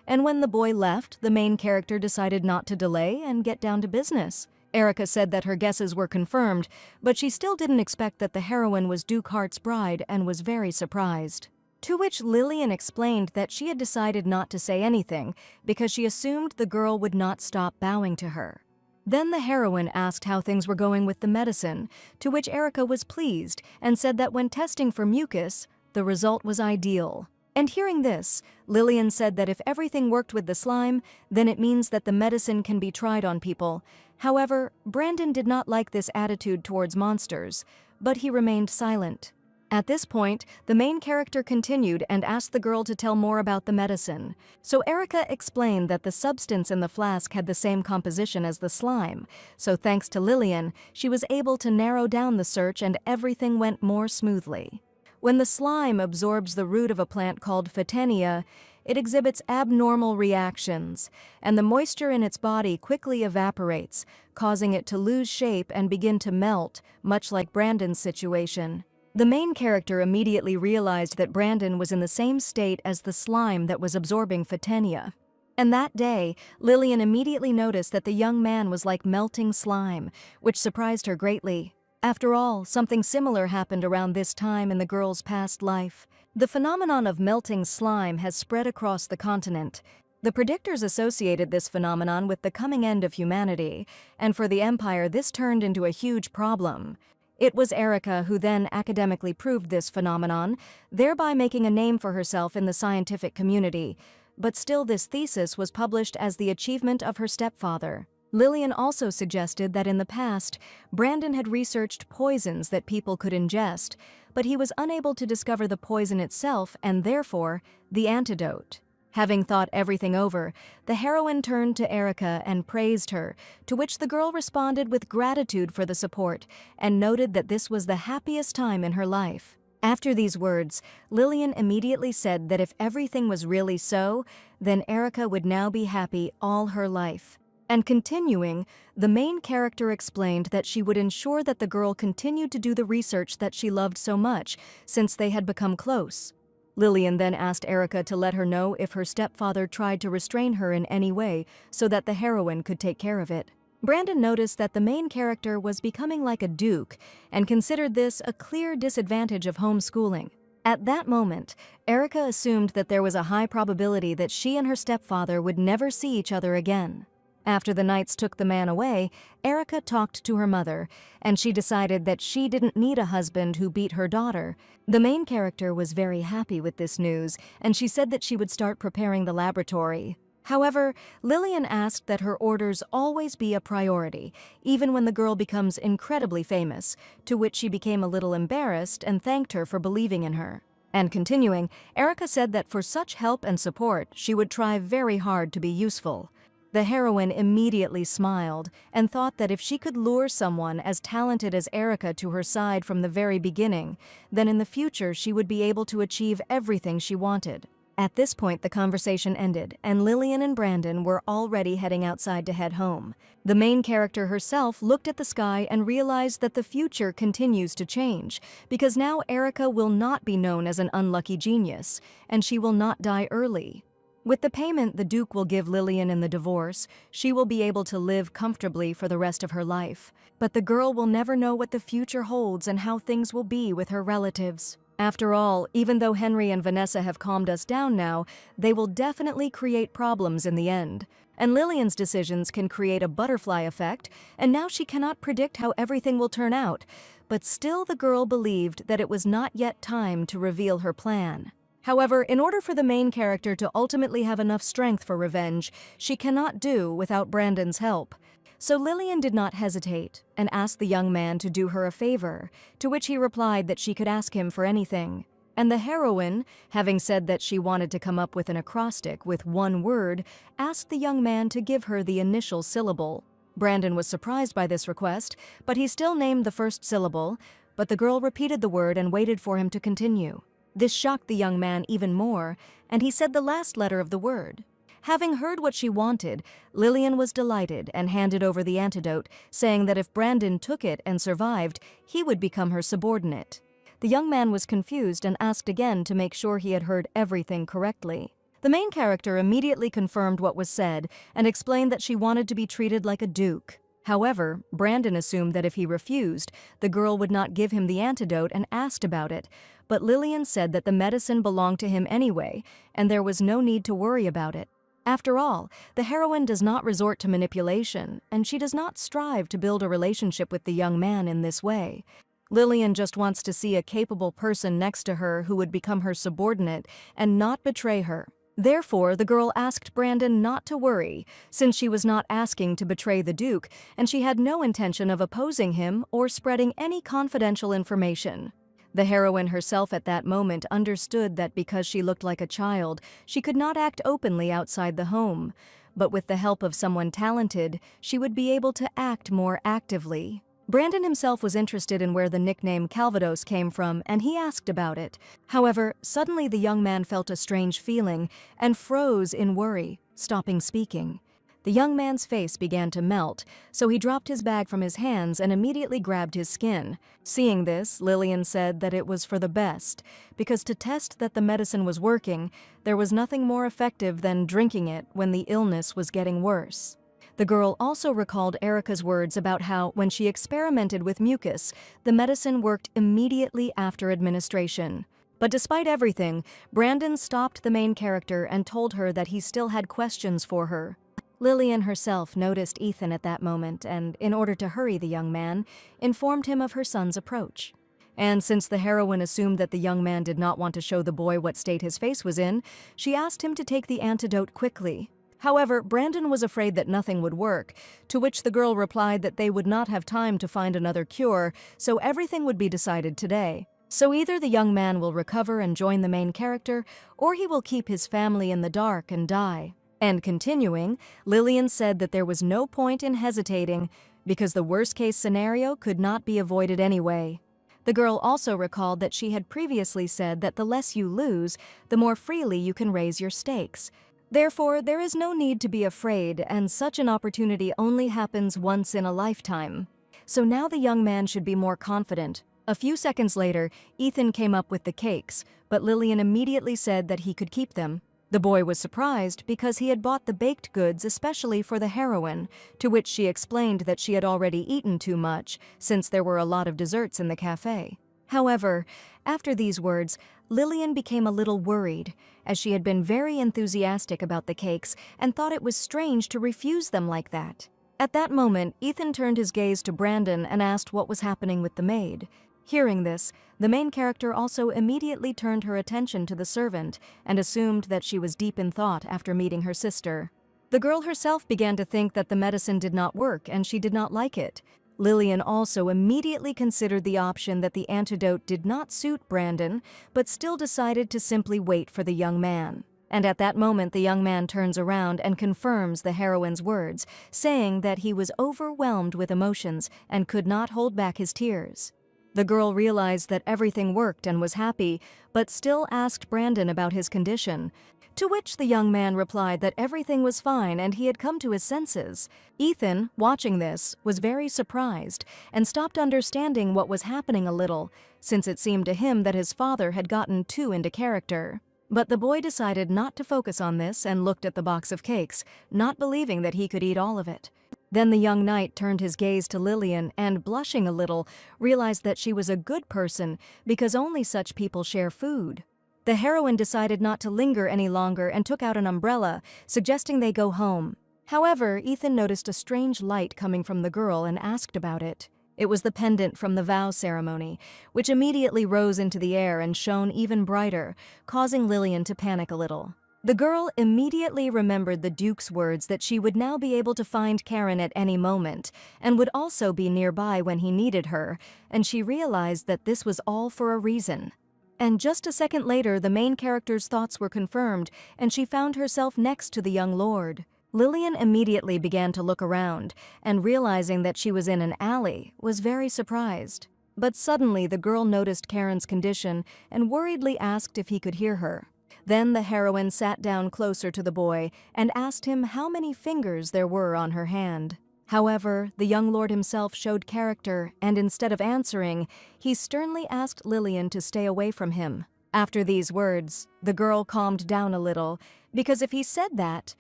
And when the boy left, the main character decided not to delay and get down to business. Erica said that her guesses were confirmed, but she still didn't expect that the heroine was Duke Hart's bride and was very surprised. To which Lillian explained that she had decided not to say anything because she assumed the girl would not stop bowing to her. Then the heroine asked how things were going with the medicine, to which Erica was pleased and said that when testing for mucus, the result was ideal. And hearing this, Lillian said that if everything worked with the slime, then it means that the medicine can be tried on people. However, Brandon did not like this attitude towards monsters, but he remained silent. At this point, the main character continued and asked the girl to tell more about the medicine. So Erica explained that the substance in the flask had the same composition as the slime, so thanks to Lillian, she was able to narrow down the search and everything went more smoothly. When the slime absorbs the root of a plant called photinia, it exhibits abnormal reactions, and the moisture in its body quickly evaporates, causing it to lose shape and begin to melt, much like Brandon's situation. The main character immediately realized that Brandon was in the same state as the slime that was absorbing photinia. And that day, Lillian immediately noticed that the young man was like melting slime, which surprised her greatly. After all, something similar happened around this time in the girl's past life. The phenomenon of melting slime has spread across the continent. The predictors associated this phenomenon with the coming end of humanity, and for the Empire this turned into a huge problem. It was Erica who then academically proved this phenomenon, thereby making a name for herself in the scientific community. But still this thesis was published as the achievement of her stepfather. Lillian also suggested that in the past, Brandon had researched poisons that people could ingest, but he was unable to discover the poison itself and therefore the antidote. Having thought everything over, the heroine turned to Erica and praised her, to which the girl responded with gratitude for the support and noted that this was the happiest time in her life. After these words, Lillian immediately said that if everything was really so, then Erica would now be happy all her life. And continuing, the main character explained that she would ensure that the girl continued to do the research that she loved so much, since they had become close. Lillian then asked Erica to let her know if her stepfather tried to restrain her in any way so that the heroine could take care of it. Brandon noticed that the main character was becoming like a duke and considered this a clear disadvantage of homeschooling. At that moment, Erica assumed that there was a high probability that she and her stepfather would never see each other again. After the knights took the man away, Erica talked to her mother, and she decided that she didn't need a husband who beat her daughter. The main character was very happy with this news, and she said that she would start preparing the laboratory. However, Lillian asked that her orders always be a priority, even when the girl becomes incredibly famous, to which she became a little embarrassed and thanked her for believing in her. And continuing, Erica said that for such help and support, she would try very hard to be useful. The heroine immediately smiled and thought that if she could lure someone as talented as Erica to her side from the very beginning, then in the future she would be able to achieve everything she wanted. At this point, the conversation ended, and Lillian and Brandon were already heading outside to head home. The main character herself looked at the sky and realized that the future continues to change, because now Erica will not be known as an unlucky genius, and she will not die early. With the payment the Duke will give Lillian in the divorce, she will be able to live comfortably for the rest of her life. But the girl will never know what the future holds and how things will be with her relatives. After all, even though Henry and Vanessa have calmed us down now, they will definitely create problems in the end. And Lillian's decisions can create a butterfly effect, and now she cannot predict how everything will turn out. But still the girl believed that it was not yet time to reveal her plan. However, in order for the main character to ultimately have enough strength for revenge, she cannot do without Brandon's help. So Lillian did not hesitate and asked the young man to do her a favor, to which he replied that she could ask him for anything. And the heroine, having said that she wanted to come up with an acrostic with one word, asked the young man to give her the initial syllable. Brandon was surprised by this request, but he still named the first syllable, but the girl repeated the word and waited for him to continue. This shocked the young man even more, and he said the last letter of the word. Having heard what she wanted, Lillian was delighted and handed over the antidote, saying that if Brandon took it and survived, he would become her subordinate. The young man was confused and asked again to make sure he had heard everything correctly. The main character immediately confirmed what was said and explained that she wanted to be treated like a duke. However, Brandon assumed that if he refused, the girl would not give him the antidote and asked about it, but Lillian said that the medicine belonged to him anyway, and there was no need to worry about it. After all, the heroine does not resort to manipulation, and she does not strive to build a relationship with the young man in this way. Lillian just wants to see a capable person next to her who would become her subordinate and not betray her. Therefore, the girl asked Brandon not to worry, since she was not asking to betray the Duke, and she had no intention of opposing him or spreading any confidential information. The heroine herself at that moment understood that because she looked like a child, she could not act openly outside the home, but with the help of someone talented, she would be able to act more actively. Brandon himself was interested in where the nickname Calvados came from, and he asked about it. However, suddenly the young man felt a strange feeling and froze in worry, stopping speaking. The young man's face began to melt, so he dropped his bag from his hands and immediately grabbed his skin. Seeing this, Lillian said that it was for the best, because to test that the medicine was working, there was nothing more effective than drinking it when the illness was getting worse. The girl also recalled Erica's words about how, when she experimented with mucus, the medicine worked immediately after administration. But despite everything, Brandon stopped the main character and told her that he still had questions for her. Lillian herself noticed Ethan at that moment and, in order to hurry the young man, informed him of her son's approach. And since the heroine assumed that the young man did not want to show the boy what state his face was in, she asked him to take the antidote quickly. However, Brandon was afraid that nothing would work, to which the girl replied that they would not have time to find another cure, so everything would be decided today. So either the young man will recover and join the main character, or he will keep his family in the dark and die. And continuing, Lillian said that there was no point in hesitating, because the worst-case scenario could not be avoided anyway. The girl also recalled that she had previously said that the less you lose, the more freely you can raise your stakes. Therefore, there is no need to be afraid, and such an opportunity only happens once in a lifetime. So now the young man should be more confident. A few seconds later, Ethan came up with the cakes, but Lillian immediately said that he could keep them. The boy was surprised because he had bought the baked goods especially for the heroine, to which she explained that she had already eaten too much, since there were a lot of desserts in the cafe. However, after these words, Lillian became a little worried, as she had been very enthusiastic about the cakes and thought it was strange to refuse them like that. At that moment, Ethan turned his gaze to Brandon and asked what was happening with the maid. Hearing this, the main character also immediately turned her attention to the servant and assumed that she was deep in thought after meeting her sister. The girl herself began to think that the medicine did not work and she did not like it. Lillian also immediately considered the option that the antidote did not suit Brandon, but still decided to simply wait for the young man. And at that moment, the young man turns around and confirms the heroine's words, saying that he was overwhelmed with emotions and could not hold back his tears. The girl realized that everything worked and was happy, but still asked Brandon about his condition, to which the young man replied that everything was fine and he had come to his senses. Ethan, watching this, was very surprised and stopped understanding what was happening a little, since it seemed to him that his father had gotten too into character. But the boy decided not to focus on this and looked at the box of cakes, not believing that he could eat all of it. Then the young knight turned his gaze to Lillian and, blushing a little, realized that she was a good person because only such people share food. The heroine decided not to linger any longer and took out an umbrella, suggesting they go home. However, Ethan noticed a strange light coming from the girl and asked about it. It was the pendant from the vow ceremony, which immediately rose into the air and shone even brighter, causing Lillian to panic a little. The girl immediately remembered the Duke's words that she would now be able to find Karen at any moment, and would also be nearby when he needed her, and she realized that this was all for a reason. And just a second later, the main character's thoughts were confirmed, and she found herself next to the young lord. Lillian immediately began to look around, and realizing that she was in an alley, was very surprised. But suddenly the girl noticed Karen's condition and worriedly asked if he could hear her. Then the heroine sat down closer to the boy and asked him how many fingers there were on her hand. However, the young lord himself showed character, and instead of answering, he sternly asked Lillian to stay away from him. After these words, the girl calmed down a little, because if he said that,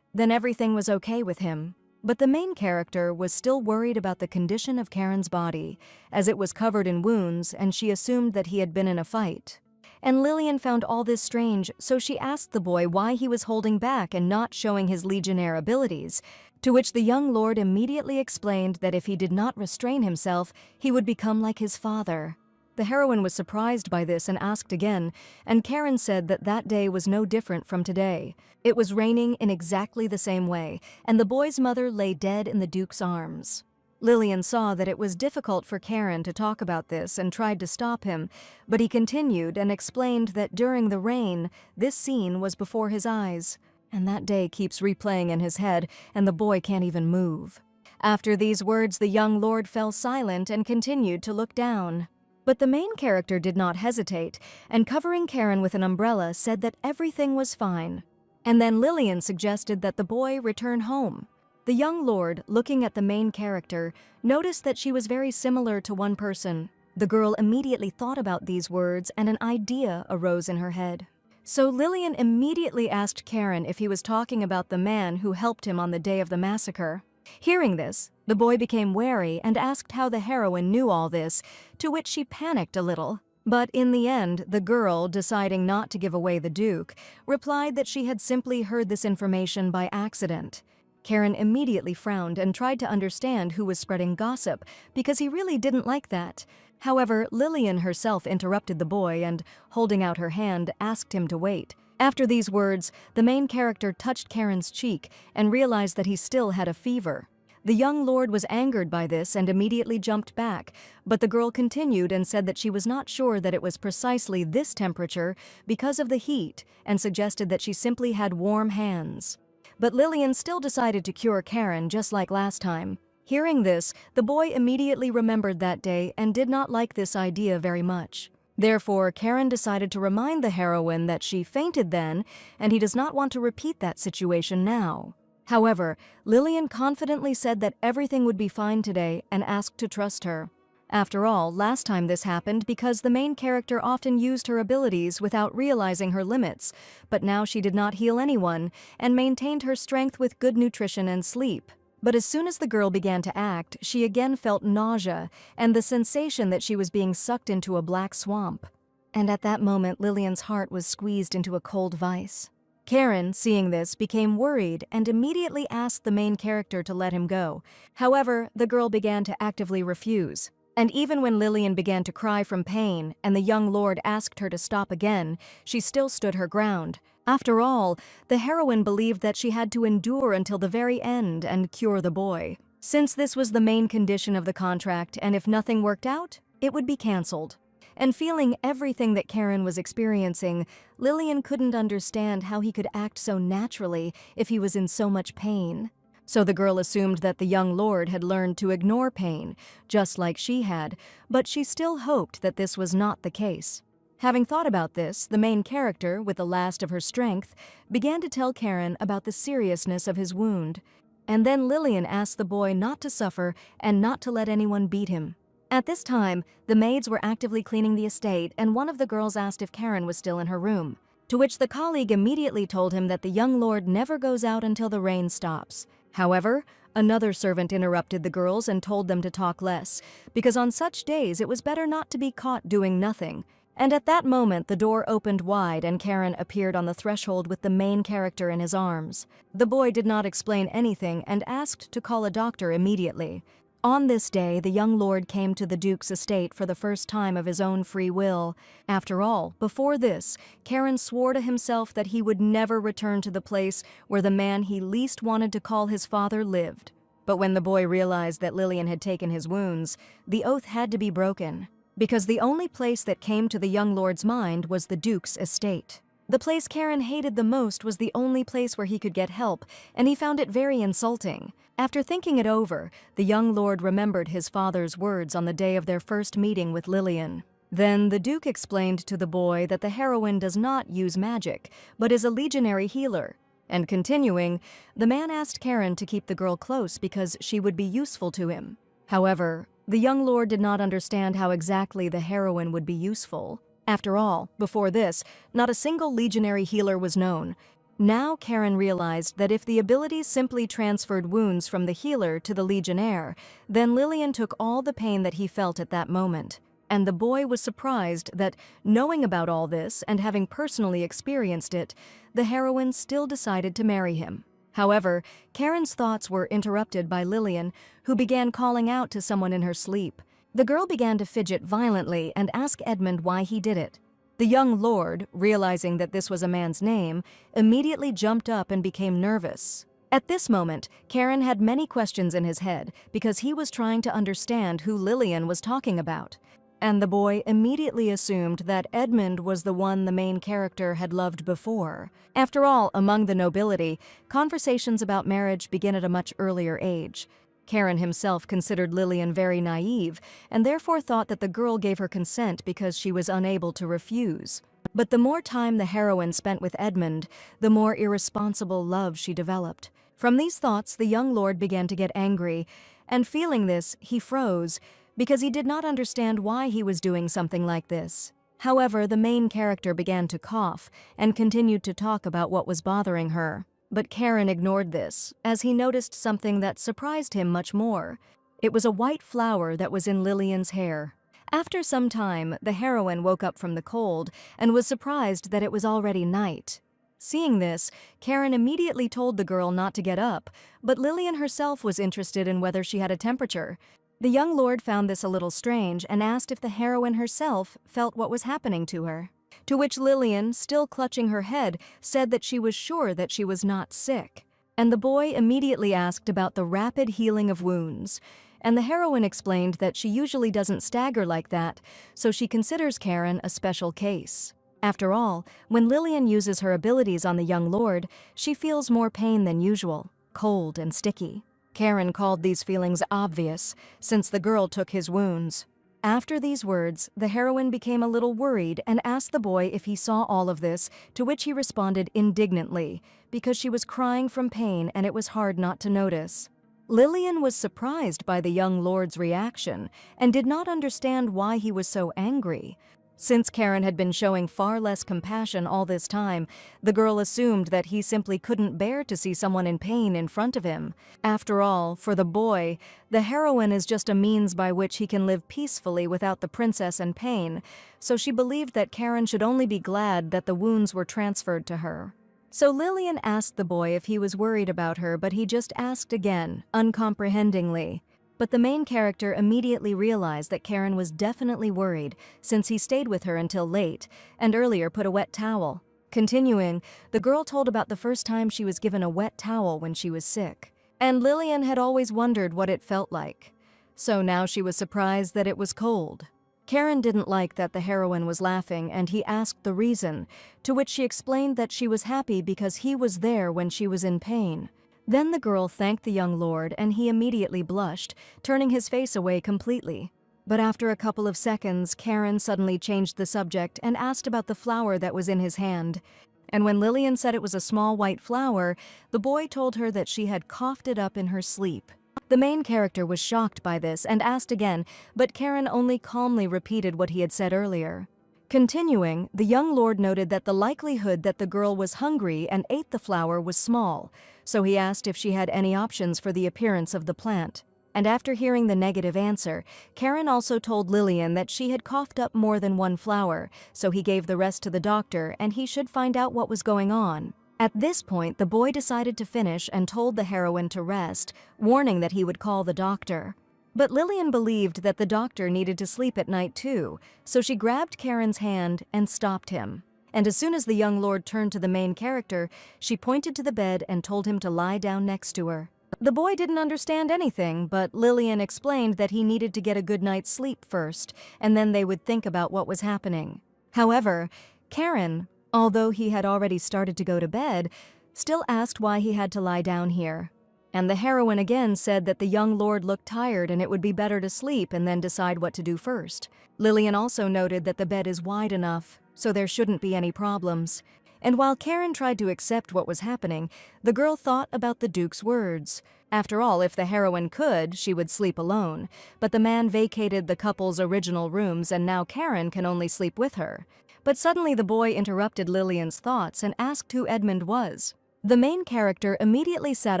then everything was okay with him. But the main character was still worried about the condition of Karen's body, as it was covered in wounds, and she assumed that he had been in a fight. And Lillian found all this strange, so she asked the boy why he was holding back and not showing his legionnaire abilities, to which the young lord immediately explained that if he did not restrain himself, he would become like his father. The heroine was surprised by this and asked again, and Karen said that that day was no different from today. It was raining in exactly the same way, and the boy's mother lay dead in the Duke's arms. Lillian saw that it was difficult for Karen to talk about this and tried to stop him, but he continued and explained that during the rain, this scene was before his eyes, and that day keeps replaying in his head, and the boy can't even move. After these words, the young lord fell silent and continued to look down. But the main character did not hesitate, and covering Karen with an umbrella said that everything was fine. And then Lillian suggested that the boy return home. The young lord, looking at the main character, noticed that she was very similar to one person. The girl immediately thought about these words and an idea arose in her head. So Lillian immediately asked Karen if he was talking about the man who helped him on the day of the massacre. Hearing this, the boy became wary and asked how the heroine knew all this, to which she panicked a little. But in the end, the girl, deciding not to give away the Duke, replied that she had simply heard this information by accident. Karen immediately frowned and tried to understand who was spreading gossip, because he really didn't like that. However, Lillian herself interrupted the boy and, holding out her hand, asked him to wait. After these words, the main character touched Karen's cheek and realized that he still had a fever. The young lord was angered by this and immediately jumped back, but the girl continued and said that she was not sure that it was precisely this temperature because of the heat, and suggested that she simply had warm hands. But Lillian still decided to cure Karen just like last time. Hearing this, the boy immediately remembered that day and did not like this idea very much. Therefore, Karen decided to remind the heroine that she fainted then, and he does not want to repeat that situation now. However, Lillian confidently said that everything would be fine today and asked to trust her. After all, last time this happened because the main character often used her abilities without realizing her limits, but now she did not heal anyone and maintained her strength with good nutrition and sleep. But as soon as the girl began to act, she again felt nausea and the sensation that she was being sucked into a black swamp. And at that moment, Lillian's heart was squeezed into a cold vice. Karen, seeing this, became worried and immediately asked the main character to let him go. However, the girl began to actively refuse. And even when Lillian began to cry from pain and the young lord asked her to stop again, she still stood her ground. After all, the heroine believed that she had to endure until the very end and cure the boy. Since this was the main condition of the contract, and if nothing worked out, it would be cancelled. And feeling everything that Karen was experiencing, Lillian couldn't understand how he could act so naturally if he was in so much pain. So the girl assumed that the young lord had learned to ignore pain, just like she had, but she still hoped that this was not the case. Having thought about this, the main character, with the last of her strength, began to tell Karen about the seriousness of his wound. And then Lillian asked the boy not to suffer and not to let anyone beat him. At this time, the maids were actively cleaning the estate, and one of the girls asked if Karen was still in her room, to which the colleague immediately told him that the young lord never goes out until the rain stops. However, another servant interrupted the girls and told them to talk less, because on such days it was better not to be caught doing nothing. And at that moment, the door opened wide and Karen appeared on the threshold with the main character in his arms. The boy did not explain anything and asked to call a doctor immediately. On this day, the young lord came to the Duke's estate for the first time of his own free will. After all, before this, Karen swore to himself that he would never return to the place where the man he least wanted to call his father lived. But when the boy realized that Lillian had taken his wounds, the oath had to be broken, because the only place that came to the young lord's mind was the Duke's estate. The place Karen hated the most was the only place where he could get help, and he found it very insulting. After thinking it over, the young lord remembered his father's words on the day of their first meeting with Lillian. Then the Duke explained to the boy that the heroine does not use magic, but is a legionary healer. And continuing, the man asked Karen to keep the girl close because she would be useful to him. However, the young lord did not understand how exactly the heroine would be useful. After all, before this, not a single legionary healer was known. Now Karen realized that if the abilities simply transferred wounds from the healer to the legionnaire, then Lillian took all the pain that he felt at that moment. And the boy was surprised that, knowing about all this and having personally experienced it, the heroine still decided to marry him. However, Karen's thoughts were interrupted by Lillian, who began calling out to someone in her sleep. The girl began to fidget violently and ask Edmund why he did it. The young lord, realizing that this was a man's name, immediately jumped up and became nervous. At this moment, Karen had many questions in his head because he was trying to understand who Lillian was talking about. And the boy immediately assumed that Edmund was the one the main character had loved before. After all, among the nobility, conversations about marriage begin at a much earlier age. Karen himself considered Lillian very naive, and therefore thought that the girl gave her consent because she was unable to refuse. But the more time the heroine spent with Edmund, the more irresponsible love she developed. From these thoughts, the young lord began to get angry, and feeling this, he froze, because he did not understand why he was doing something like this. However, the main character began to cough, and continued to talk about what was bothering her. But Karen ignored this, as he noticed something that surprised him much more. It was a white flower that was in Lillian's hair. After some time, the heroine woke up from the cold and was surprised that it was already night. Seeing this, Karen immediately told the girl not to get up, but Lillian herself was interested in whether she had a temperature. The young lord found this a little strange and asked if the heroine herself felt what was happening to her. To which Lillian, still clutching her head, said that she was sure that she was not sick. And the boy immediately asked about the rapid healing of wounds. And the heroine explained that she usually doesn't stagger like that, so she considers Karen a special case. After all, when Lillian uses her abilities on the young lord, she feels more pain than usual, cold and sticky. Karen called these feelings obvious, since the girl took his wounds. After these words, the heroine became a little worried and asked the boy if he saw all of this, to which he responded indignantly, because she was crying from pain and it was hard not to notice. Lillian was surprised by the young lord's reaction and did not understand why he was so angry. Since Karen had been showing far less compassion all this time, the girl assumed that he simply couldn't bear to see someone in pain in front of him. After all, for the boy, the heroine is just a means by which he can live peacefully without the princess and pain, so she believed that Karen should only be glad that the wounds were transferred to her. So Lillian asked the boy if he was worried about her, but he just asked again, uncomprehendingly. But the main character immediately realized that Karen was definitely worried, since he stayed with her until late, and earlier put a wet towel. Continuing, the girl told about the first time she was given a wet towel when she was sick, and Lillian had always wondered what it felt like. So now she was surprised that it was cold. Karen didn't like that the heroine was laughing, and he asked the reason, to which she explained that she was happy because he was there when she was in pain. Then the girl thanked the young lord, and he immediately blushed, turning his face away completely. But after a couple of seconds, Karen suddenly changed the subject and asked about the flower that was in his hand. And when Lillian said it was a small white flower, the boy told her that she had coughed it up in her sleep. The main character was shocked by this and asked again, but Karen only calmly repeated what he had said earlier. Continuing, the young lord noted that the likelihood that the girl was hungry and ate the flower was small, so he asked if she had any options for the appearance of the plant. And after hearing the negative answer, Karen also told Lillian that she had coughed up more than one flower, so he gave the rest to the doctor and he should find out what was going on. At this point, the boy decided to finish and told the heroine to rest, warning that he would call the doctor. But Lillian believed that the doctor needed to sleep at night too, so she grabbed Karen's hand and stopped him. And as soon as the young lord turned to the main character, she pointed to the bed and told him to lie down next to her. The boy didn't understand anything, but Lillian explained that he needed to get a good night's sleep first, and then they would think about what was happening. However, Karen, although he had already started to go to bed, still asked why he had to lie down here. And the heroine again said that the young lord looked tired and it would be better to sleep and then decide what to do first. Lillian also noted that the bed is wide enough, so there shouldn't be any problems. And while Karen tried to accept what was happening, the girl thought about the Duke's words. After all, if the heroine could, she would sleep alone. But the man vacated the couple's original rooms and now Karen can only sleep with her. But suddenly the boy interrupted Lillian's thoughts and asked who Edmund was. The main character immediately sat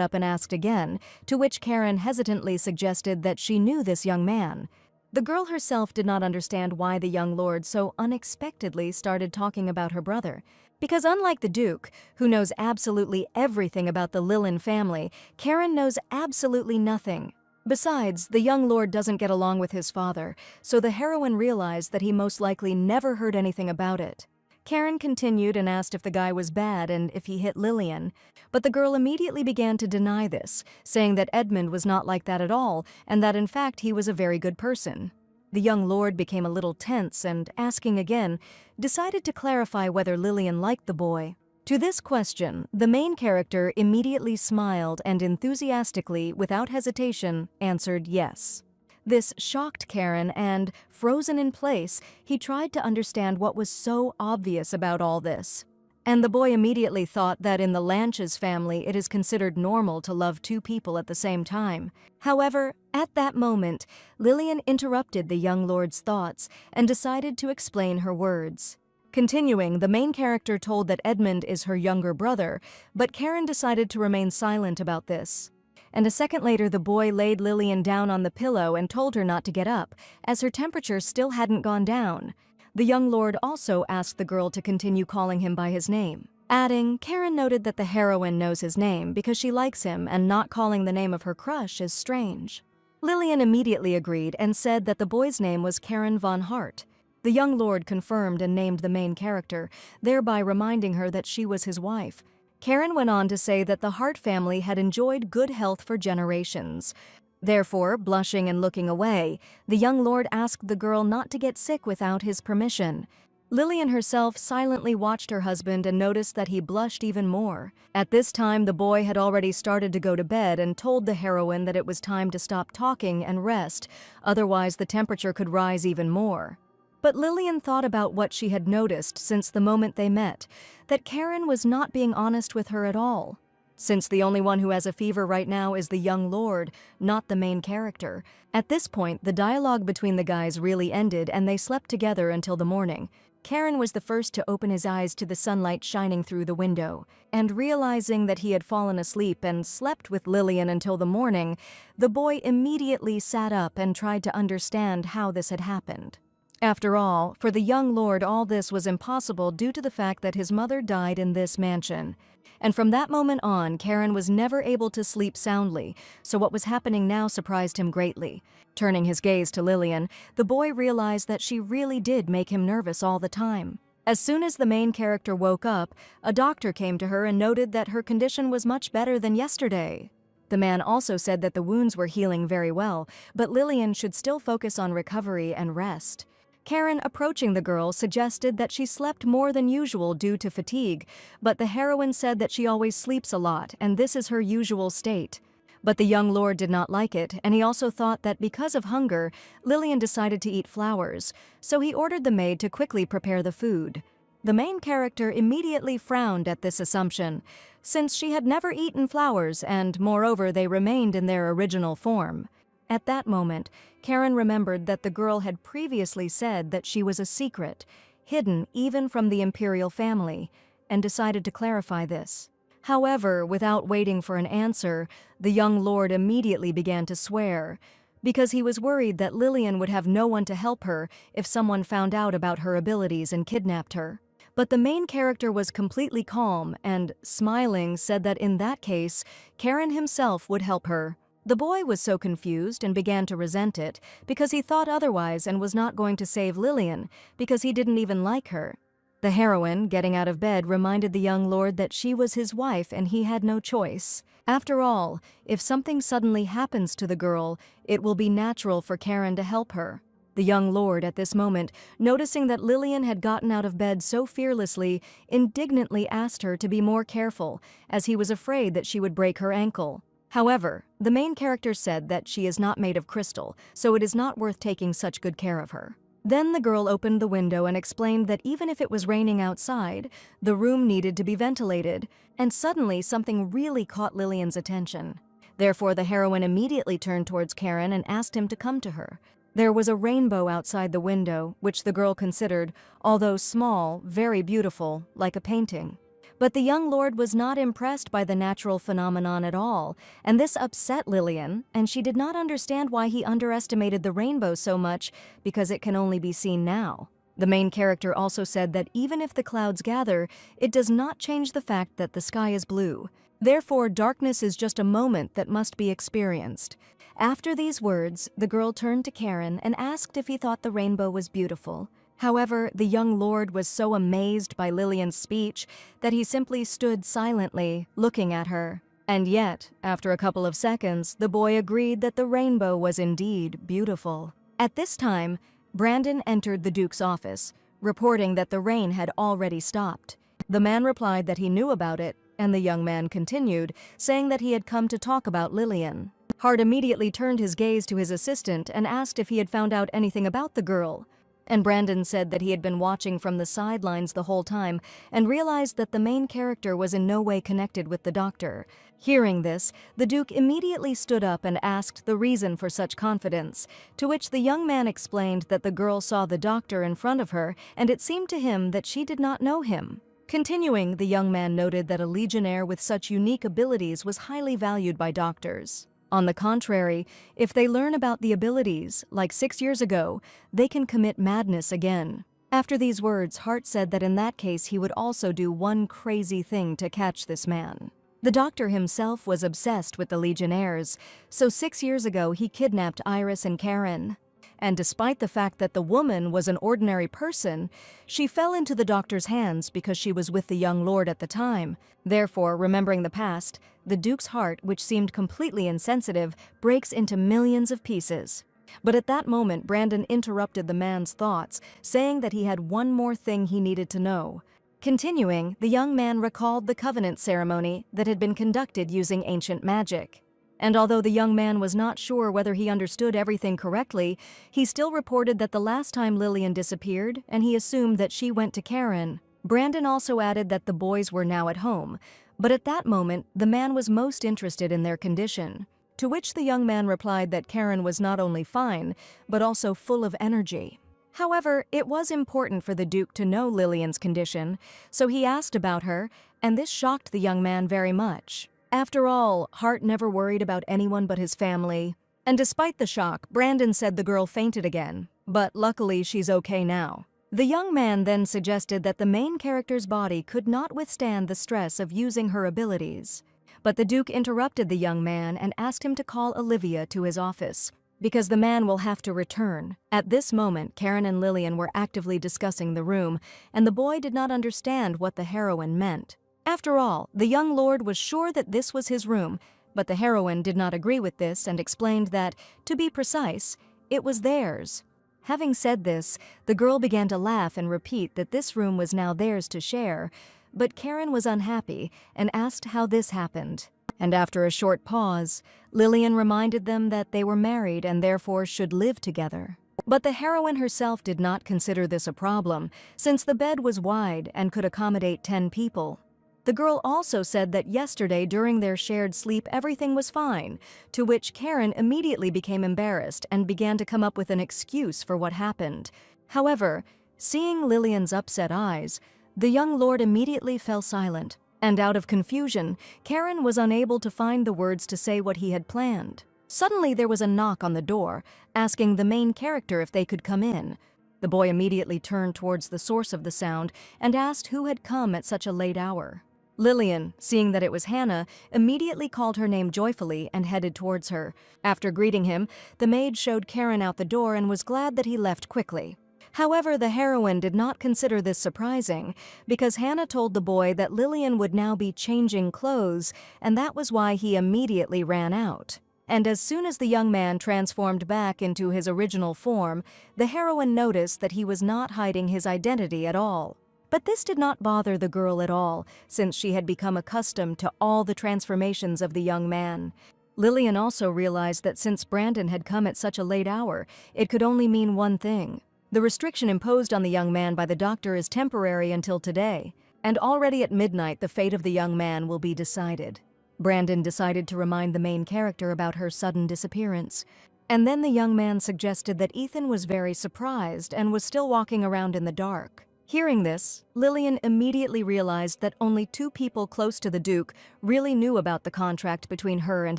up and asked again, to which Karen hesitantly suggested that she knew this young man. The girl herself did not understand why the young lord so unexpectedly started talking about her brother. Because unlike the Duke, who knows absolutely everything about the Lillian family, Karen knows absolutely nothing. Besides, the young lord doesn't get along with his father, so the heroine realized that he most likely never heard anything about it. Karen continued and asked if the guy was bad and if he hit Lillian, but the girl immediately began to deny this, saying that Edmund was not like that at all and that in fact he was a very good person. The young lord became a little tense and, asking again, decided to clarify whether Lillian liked the boy. To this question, the main character immediately smiled and enthusiastically, without hesitation, answered yes. This shocked Karen and, frozen in place, he tried to understand what was so obvious about all this. And the boy immediately thought that in the Lanches family it is considered normal to love two people at the same time. However, at that moment, Lillian interrupted the young lord's thoughts and decided to explain her words. Continuing, the main character told that Edmund is her younger brother, but Karen decided to remain silent about this. And a second later, the boy laid Lillian down on the pillow and told her not to get up, as her temperature still hadn't gone down. The young lord also asked the girl to continue calling him by his name, adding, Karen noted that the heroine knows his name because she likes him and not calling the name of her crush is strange. Lillian immediately agreed and said that the boy's name was Karen von Hart. The young lord confirmed and named the main character, thereby reminding her that she was his wife. Karen went on to say that the Hart family had enjoyed good health for generations. Therefore, blushing and looking away, the young lord asked the girl not to get sick without his permission. Lillian herself silently watched her husband and noticed that he blushed even more. At this time, the boy had already started to go to bed and told the heroine that it was time to stop talking and rest, otherwise the temperature could rise even more. But Lillian thought about what she had noticed since the moment they met, that Karen was not being honest with her at all. Since the only one who has a fever right now is the young lord, not the main character. At this point, the dialogue between the guys really ended and they slept together until the morning. Karen was the first to open his eyes to the sunlight shining through the window, and realizing that he had fallen asleep and slept with Lillian until the morning, the boy immediately sat up and tried to understand how this had happened. After all, for the young lord all this was impossible due to the fact that his mother died in this mansion. And from that moment on, Karen was never able to sleep soundly, so what was happening now surprised him greatly. Turning his gaze to Lillian, the boy realized that she really did make him nervous all the time. As soon as the main character woke up, a doctor came to her and noted that her condition was much better than yesterday. The man also said that the wounds were healing very well, but Lillian should still focus on recovery and rest. Karen, approaching the girl, suggested that she slept more than usual due to fatigue, but the heroine said that she always sleeps a lot and this is her usual state. But the young lord did not like it, and he also thought that because of hunger, Lillian decided to eat flowers, so he ordered the maid to quickly prepare the food. The main character immediately frowned at this assumption, since she had never eaten flowers and, moreover, they remained in their original form. At that moment, Karen remembered that the girl had previously said that she was a secret, hidden even from the imperial family, and decided to clarify this. However, without waiting for an answer, the young lord immediately began to swear, because he was worried that Lillian would have no one to help her if someone found out about her abilities and kidnapped her. But the main character was completely calm and, smiling, said that in that case, Karen himself would help her. The boy was so confused and began to resent it because he thought otherwise and was not going to save Lillian because he didn't even like her. The heroine, getting out of bed, reminded the young lord that she was his wife and he had no choice. After all, if something suddenly happens to the girl, it will be natural for Karen to help her. The young lord, at this moment, noticing that Lillian had gotten out of bed so fearlessly, indignantly asked her to be more careful, as he was afraid that she would break her ankle. However, the main character said that she is not made of crystal, so it is not worth taking such good care of her. Then the girl opened the window and explained that even if it was raining outside, the room needed to be ventilated, and suddenly something really caught Lillian's attention. Therefore, the heroine immediately turned towards Karen and asked him to come to her. There was a rainbow outside the window, which the girl considered, although small, very beautiful, like a painting. But the young lord was not impressed by the natural phenomenon at all, and this upset Lillian, and she did not understand why he underestimated the rainbow so much because it can only be seen now. The main character also said that even if the clouds gather, it does not change the fact that the sky is blue. Therefore, darkness is just a moment that must be experienced. After these words, the girl turned to Karen and asked if he thought the rainbow was beautiful. However, the young lord was so amazed by Lillian's speech that he simply stood silently, looking at her. And yet, after a couple of seconds, the boy agreed that the rainbow was indeed beautiful. At this time, Brandon entered the Duke's office, reporting that the rain had already stopped. The man replied that he knew about it, and the young man continued, saying that he had come to talk about Lillian. Hart immediately turned his gaze to his assistant and asked if he had found out anything about the girl. And Brandon said that he had been watching from the sidelines the whole time and realized that the main character was in no way connected with the doctor. Hearing this, the Duke immediately stood up and asked the reason for such confidence, to which the young man explained that the girl saw the doctor in front of her and it seemed to him that she did not know him. Continuing, the young man noted that a legionnaire with such unique abilities was highly valued by doctors. On the contrary, if they learn about the abilities, like 6 years ago, they can commit madness again. After these words, Hart said that in that case he would also do one crazy thing to catch this man. The doctor himself was obsessed with the Legionnaires, so 6 years ago he kidnapped Iris and Karen. And despite the fact that the woman was an ordinary person, she fell into the doctor's hands because she was with the young lord at the time. Therefore, remembering the past, the Duke's heart, which seemed completely insensitive, breaks into millions of pieces. But at that moment, Brandon interrupted the man's thoughts, saying that he had one more thing he needed to know. Continuing, the young man recalled the covenant ceremony that had been conducted using ancient magic. And although the young man was not sure whether he understood everything correctly, he still reported that the last time Lillian disappeared, and he assumed that she went to Karen. Brandon also added that the boys were now at home, but at that moment, the man was most interested in their condition. To which the young man replied that Karen was not only fine, but also full of energy. However, it was important for the Duke to know Lillian's condition, so he asked about her, and this shocked the young man very much. After all, Hart never worried about anyone but his family. And despite the shock, Brandon said the girl fainted again, but luckily she's okay now. The young man then suggested that the main character's body could not withstand the stress of using her abilities. But the Duke interrupted the young man and asked him to call Olivia to his office, because the man will have to return. At this moment, Karen and Lillian were actively discussing the room, and the boy did not understand what the heroine meant. After all, the young lord was sure that this was his room, but the heroine did not agree with this and explained that, to be precise, it was theirs. Having said this, the girl began to laugh and repeat that this room was now theirs to share, but Karen was unhappy and asked how this happened. And after a short pause, Lillian reminded them that they were married and therefore should live together. But the heroine herself did not consider this a problem, since the bed was wide and could accommodate 10 people. The girl also said that yesterday during their shared sleep everything was fine, to which Karen immediately became embarrassed and began to come up with an excuse for what happened. However, seeing Lillian's upset eyes, the young lord immediately fell silent, and out of confusion, Karen was unable to find the words to say what he had planned. Suddenly there was a knock on the door, asking the main character if they could come in. The boy immediately turned towards the source of the sound and asked who had come at such a late hour. Lillian, seeing that it was Hannah, immediately called her name joyfully and headed towards her. After greeting him, the maid showed Karen out the door and was glad that he left quickly. However, the heroine did not consider this surprising, because Hannah told the boy that Lillian would now be changing clothes, and that was why he immediately ran out. And as soon as the young man transformed back into his original form, the heroine noticed that he was not hiding his identity at all. But this did not bother the girl at all, since she had become accustomed to all the transformations of the young man. Lillian also realized that since Brandon had come at such a late hour, it could only mean one thing. The restriction imposed on the young man by the doctor is temporary until today, and already at midnight the fate of the young man will be decided. Brandon decided to remind the main character about her sudden disappearance. And then the young man suggested that Ethan was very surprised and was still walking around in the dark. Hearing this, Lillian immediately realized that only 2 people close to the Duke really knew about the contract between her and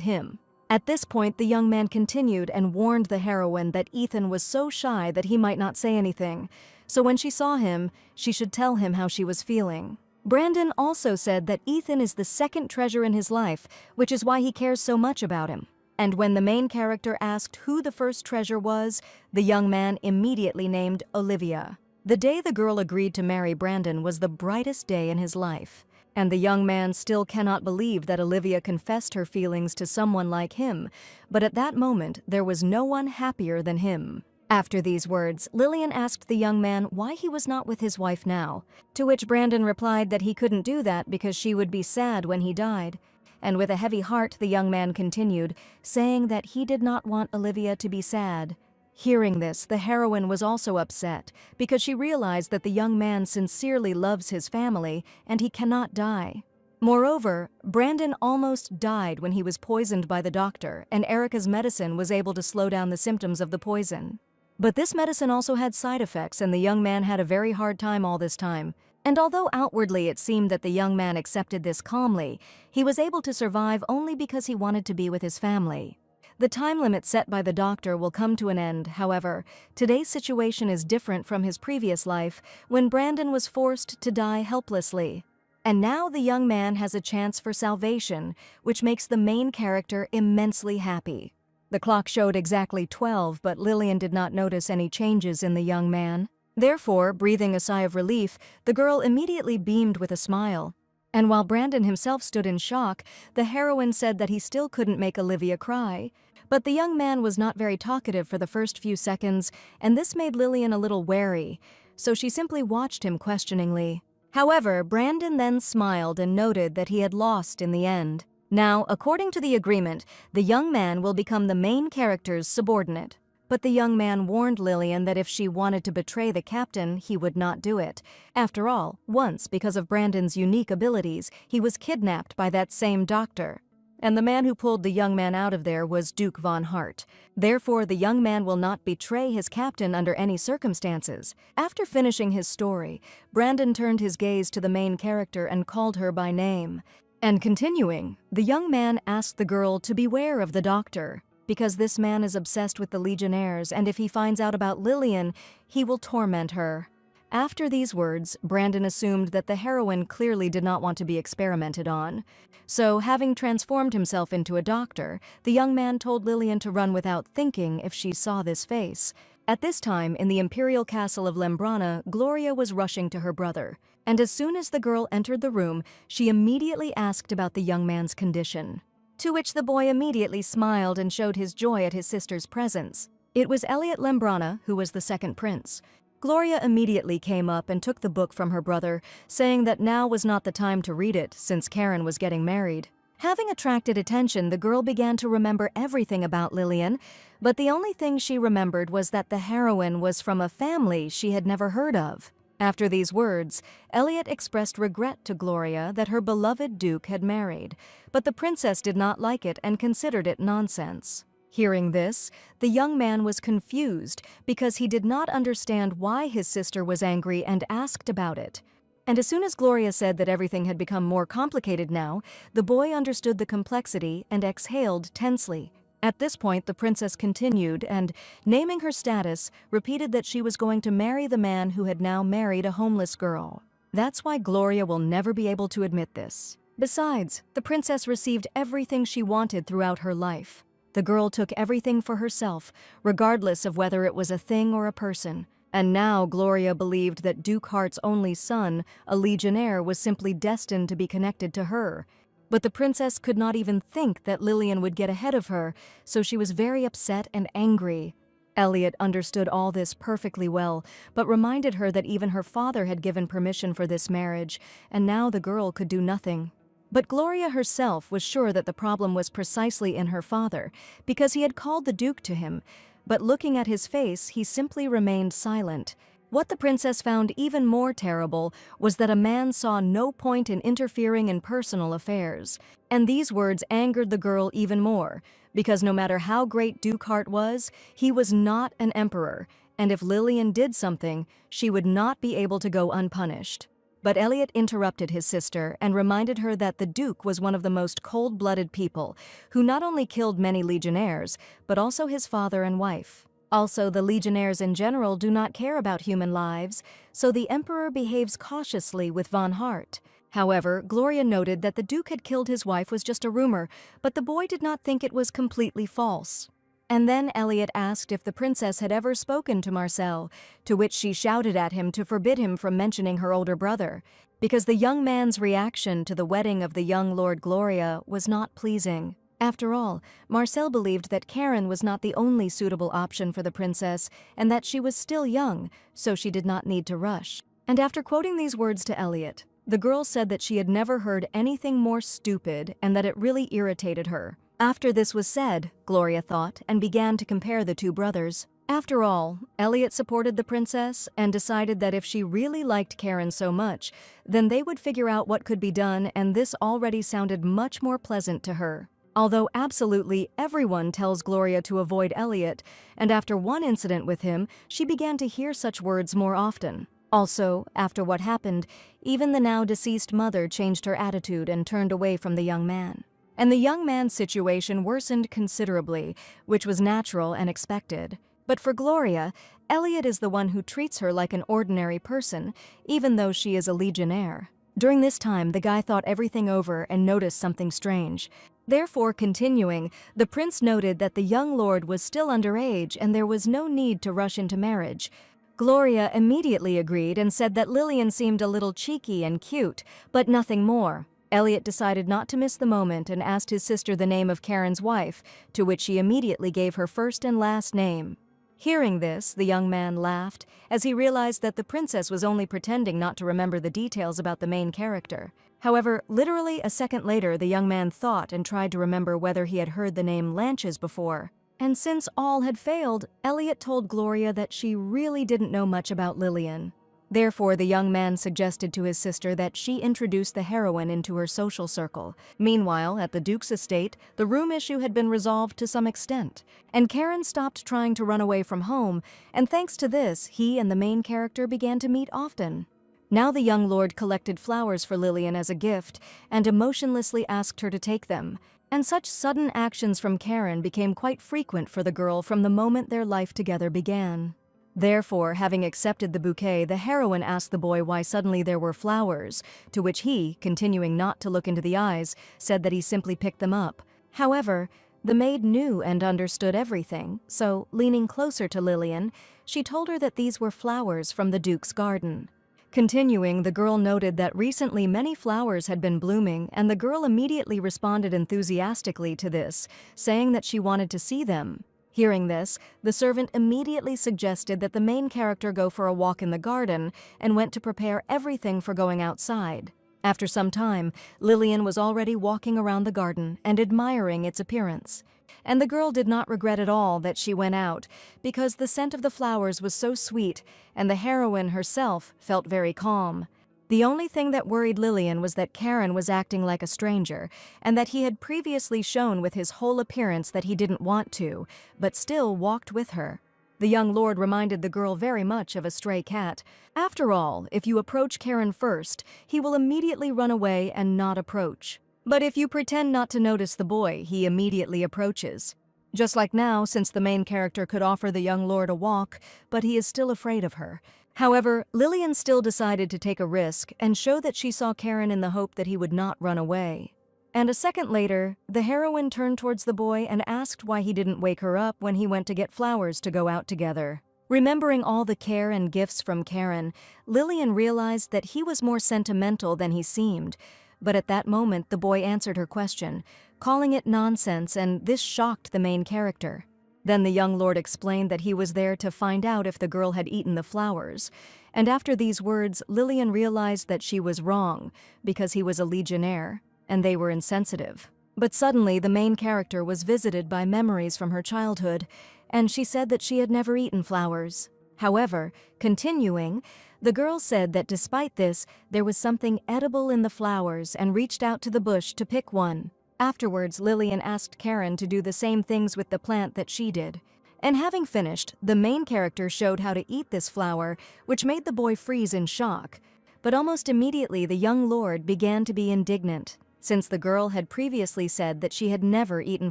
him. At this point, the young man continued and warned the heroine that Ethan was so shy that he might not say anything, so when she saw him, she should tell him how she was feeling. Brandon also said that Ethan is the second treasure in his life, which is why he cares so much about him. And when the main character asked who the first treasure was, the young man immediately named Olivia. The day the girl agreed to marry Brandon was the brightest day in his life, and the young man still cannot believe that Olivia confessed her feelings to someone like him, but at that moment there was no one happier than him. After these words, Lillian asked the young man why he was not with his wife now, to which Brandon replied that he couldn't do that because she would be sad when he died. And with a heavy heart, the young man continued, saying that he did not want Olivia to be sad. Hearing this, the heroine was also upset because she realized that the young man sincerely loves his family and he cannot die. Moreover, Brandon almost died when he was poisoned by the doctor, and Erica's medicine was able to slow down the symptoms of the poison. But this medicine also had side effects, and the young man had a very hard time all this time. And although outwardly it seemed that the young man accepted this calmly, he was able to survive only because he wanted to be with his family. The time limit set by the doctor will come to an end, however. Today's situation is different from his previous life, when Brandon was forced to die helplessly. And now the young man has a chance for salvation, which makes the main character immensely happy. The clock showed exactly 12, but Lillian did not notice any changes in the young man. Therefore, breathing a sigh of relief, the girl immediately beamed with a smile. And while Brandon himself stood in shock, the heroine said that he still couldn't make Olivia cry. But the young man was not very talkative for the first few seconds, and this made Lillian a little wary, so she simply watched him questioningly. However, Brandon then smiled and noted that he had lost in the end. Now, according to the agreement, the young man will become the main character's subordinate. But the young man warned Lillian that if she wanted to betray the captain, he would not do it. After all, once, because of Brandon's unique abilities, he was kidnapped by that same doctor. And the man who pulled the young man out of there was Duke von Hart. Therefore, the young man will not betray his captain under any circumstances. After finishing his story, Brandon turned his gaze to the main character and called her by name. And continuing, the young man asked the girl to beware of the doctor, because this man is obsessed with the Legionnaires, and if he finds out about Lillian, he will torment her. After these words, Brandon assumed that the heroine clearly did not want to be experimented on. So, having transformed himself into a doctor, the young man told Lillian to run without thinking if she saw this face. At this time, in the imperial castle of Lembrana, Gloria was rushing to her brother, and as soon as the girl entered the room, she immediately asked about the young man's condition. To which the boy immediately smiled and showed his joy at his sister's presence. It was Elliot Lembrana who was the second prince. Gloria immediately came up and took the book from her brother, saying that now was not the time to read it, since Karen was getting married. Having attracted attention, the girl began to remember everything about Lillian, but the only thing she remembered was that the heroine was from a family she had never heard of. After these words, Elliot expressed regret to Gloria that her beloved Duke had married, but the princess did not like it and considered it nonsense. Hearing this, the young man was confused because he did not understand why his sister was angry and asked about it. And as soon as Gloria said that everything had become more complicated now, the boy understood the complexity and exhaled tensely. At this point, the princess continued and, naming her status, repeated that she was going to marry the man who had now married a homeless girl. That's why Gloria will never be able to admit this. Besides, the princess received everything she wanted throughout her life. The girl took everything for herself, regardless of whether it was a thing or a person. And now Gloria believed that Duke Hart's only son, a legionnaire, was simply destined to be connected to her. But the princess could not even think that Lillian would get ahead of her, so she was very upset and angry. Elliot understood all this perfectly well, but reminded her that even her father had given permission for this marriage, and now the girl could do nothing. But Gloria herself was sure that the problem was precisely in her father, because he had called the Duke to him, but looking at his face, he simply remained silent. What the princess found even more terrible was that a man saw no point in interfering in personal affairs. And these words angered the girl even more, because no matter how great Duke Hart was, he was not an emperor, and if Lillian did something, she would not be able to go unpunished. But Elliot interrupted his sister and reminded her that the Duke was one of the most cold-blooded people, who not only killed many legionnaires, but also his father and wife. Also, the legionnaires in general do not care about human lives, so the emperor behaves cautiously with von Hart. However, Gloria noted that the Duke had killed his wife was just a rumor, but the boy did not think it was completely false. And then Elliot asked if the princess had ever spoken to Marcel, to which she shouted at him to forbid him from mentioning her older brother, because the young man's reaction to the wedding of the young Lord Gloria was not pleasing. After all, Marcel believed that Karen was not the only suitable option for the princess, and that she was still young, so she did not need to rush. And after quoting these words to Elliot, the girl said that she had never heard anything more stupid and that it really irritated her. After this was said, Gloria thought, and began to compare the two brothers. After all, Elliot supported the princess and decided that if she really liked Karen so much, then they would figure out what could be done, and this already sounded much more pleasant to her. Although absolutely everyone tells Gloria to avoid Elliot, and after one incident with him, she began to hear such words more often. Also, after what happened, even the now deceased mother changed her attitude and turned away from the young man. And the young man's situation worsened considerably, which was natural and expected. But for Gloria, Elliot is the one who treats her like an ordinary person, even though she is a legionnaire. During this time, the guy thought everything over and noticed something strange. Therefore, continuing, the prince noted that the young lord was still underage and there was no need to rush into marriage. Gloria immediately agreed and said that Lillian seemed a little cheeky and cute, but nothing more. Elliot decided not to miss the moment and asked his sister the name of Karen's wife, to which she immediately gave her first and last name. Hearing this, the young man laughed, as he realized that the princess was only pretending not to remember the details about the main character. However, literally a second later, the young man thought and tried to remember whether he had heard the name Lanches before. And since all had failed, Elliot told Gloria that she really didn't know much about Lillian. Therefore, the young man suggested to his sister that she introduce the heroine into her social circle. Meanwhile, at the Duke's estate, the room issue had been resolved to some extent, and Karen stopped trying to run away from home, and thanks to this, he and the main character began to meet often. Now the young lord collected flowers for Lillian as a gift and emotionlessly asked her to take them, and such sudden actions from Karen became quite frequent for the girl from the moment their life together began. Therefore, having accepted the bouquet, the heroine asked the boy why suddenly there were flowers, to which he, continuing not to look into the eyes, said that he simply picked them up. However, the maid knew and understood everything, so, leaning closer to Lillian, she told her that these were flowers from the Duke's garden. Continuing, the girl noted that recently many flowers had been blooming, and the girl immediately responded enthusiastically to this, saying that she wanted to see them. Hearing this, the servant immediately suggested that the main character go for a walk in the garden and went to prepare everything for going outside. After some time, Lillian was already walking around the garden and admiring its appearance. And the girl did not regret at all that she went out, because the scent of the flowers was so sweet and the heroine herself felt very calm. The only thing that worried Lillian was that Karen was acting like a stranger, and that he had previously shown with his whole appearance that he didn't want to, but still walked with her. The young lord reminded the girl very much of a stray cat. After all, if you approach Karen first, he will immediately run away and not approach. But if you pretend not to notice the boy, he immediately approaches. Just like now, since the main character could offer the young lord a walk, but he is still afraid of her. However, Lillian still decided to take a risk and show that she saw Karen in the hope that he would not run away. And a second later, the heroine turned towards the boy and asked why he didn't wake her up when he went to get flowers to go out together. Remembering all the care and gifts from Karen, Lillian realized that he was more sentimental than he seemed. But at that moment, the boy answered her question, calling it nonsense, and this shocked the main character. Then the young lord explained that he was there to find out if the girl had eaten the flowers. And after these words, Lillian realized that she was wrong, because he was a legionnaire, and they were insensitive. But suddenly, the main character was visited by memories from her childhood, and she said that she had never eaten flowers. However, continuing, the girl said that despite this, there was something edible in the flowers and reached out to the bush to pick one. Afterwards, Lillian asked Karen to do the same things with the plant that she did. And having finished, the main character showed how to eat this flower, which made the boy freeze in shock. But almost immediately, the young lord began to be indignant, since the girl had previously said that she had never eaten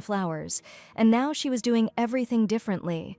flowers, and now she was doing everything differently.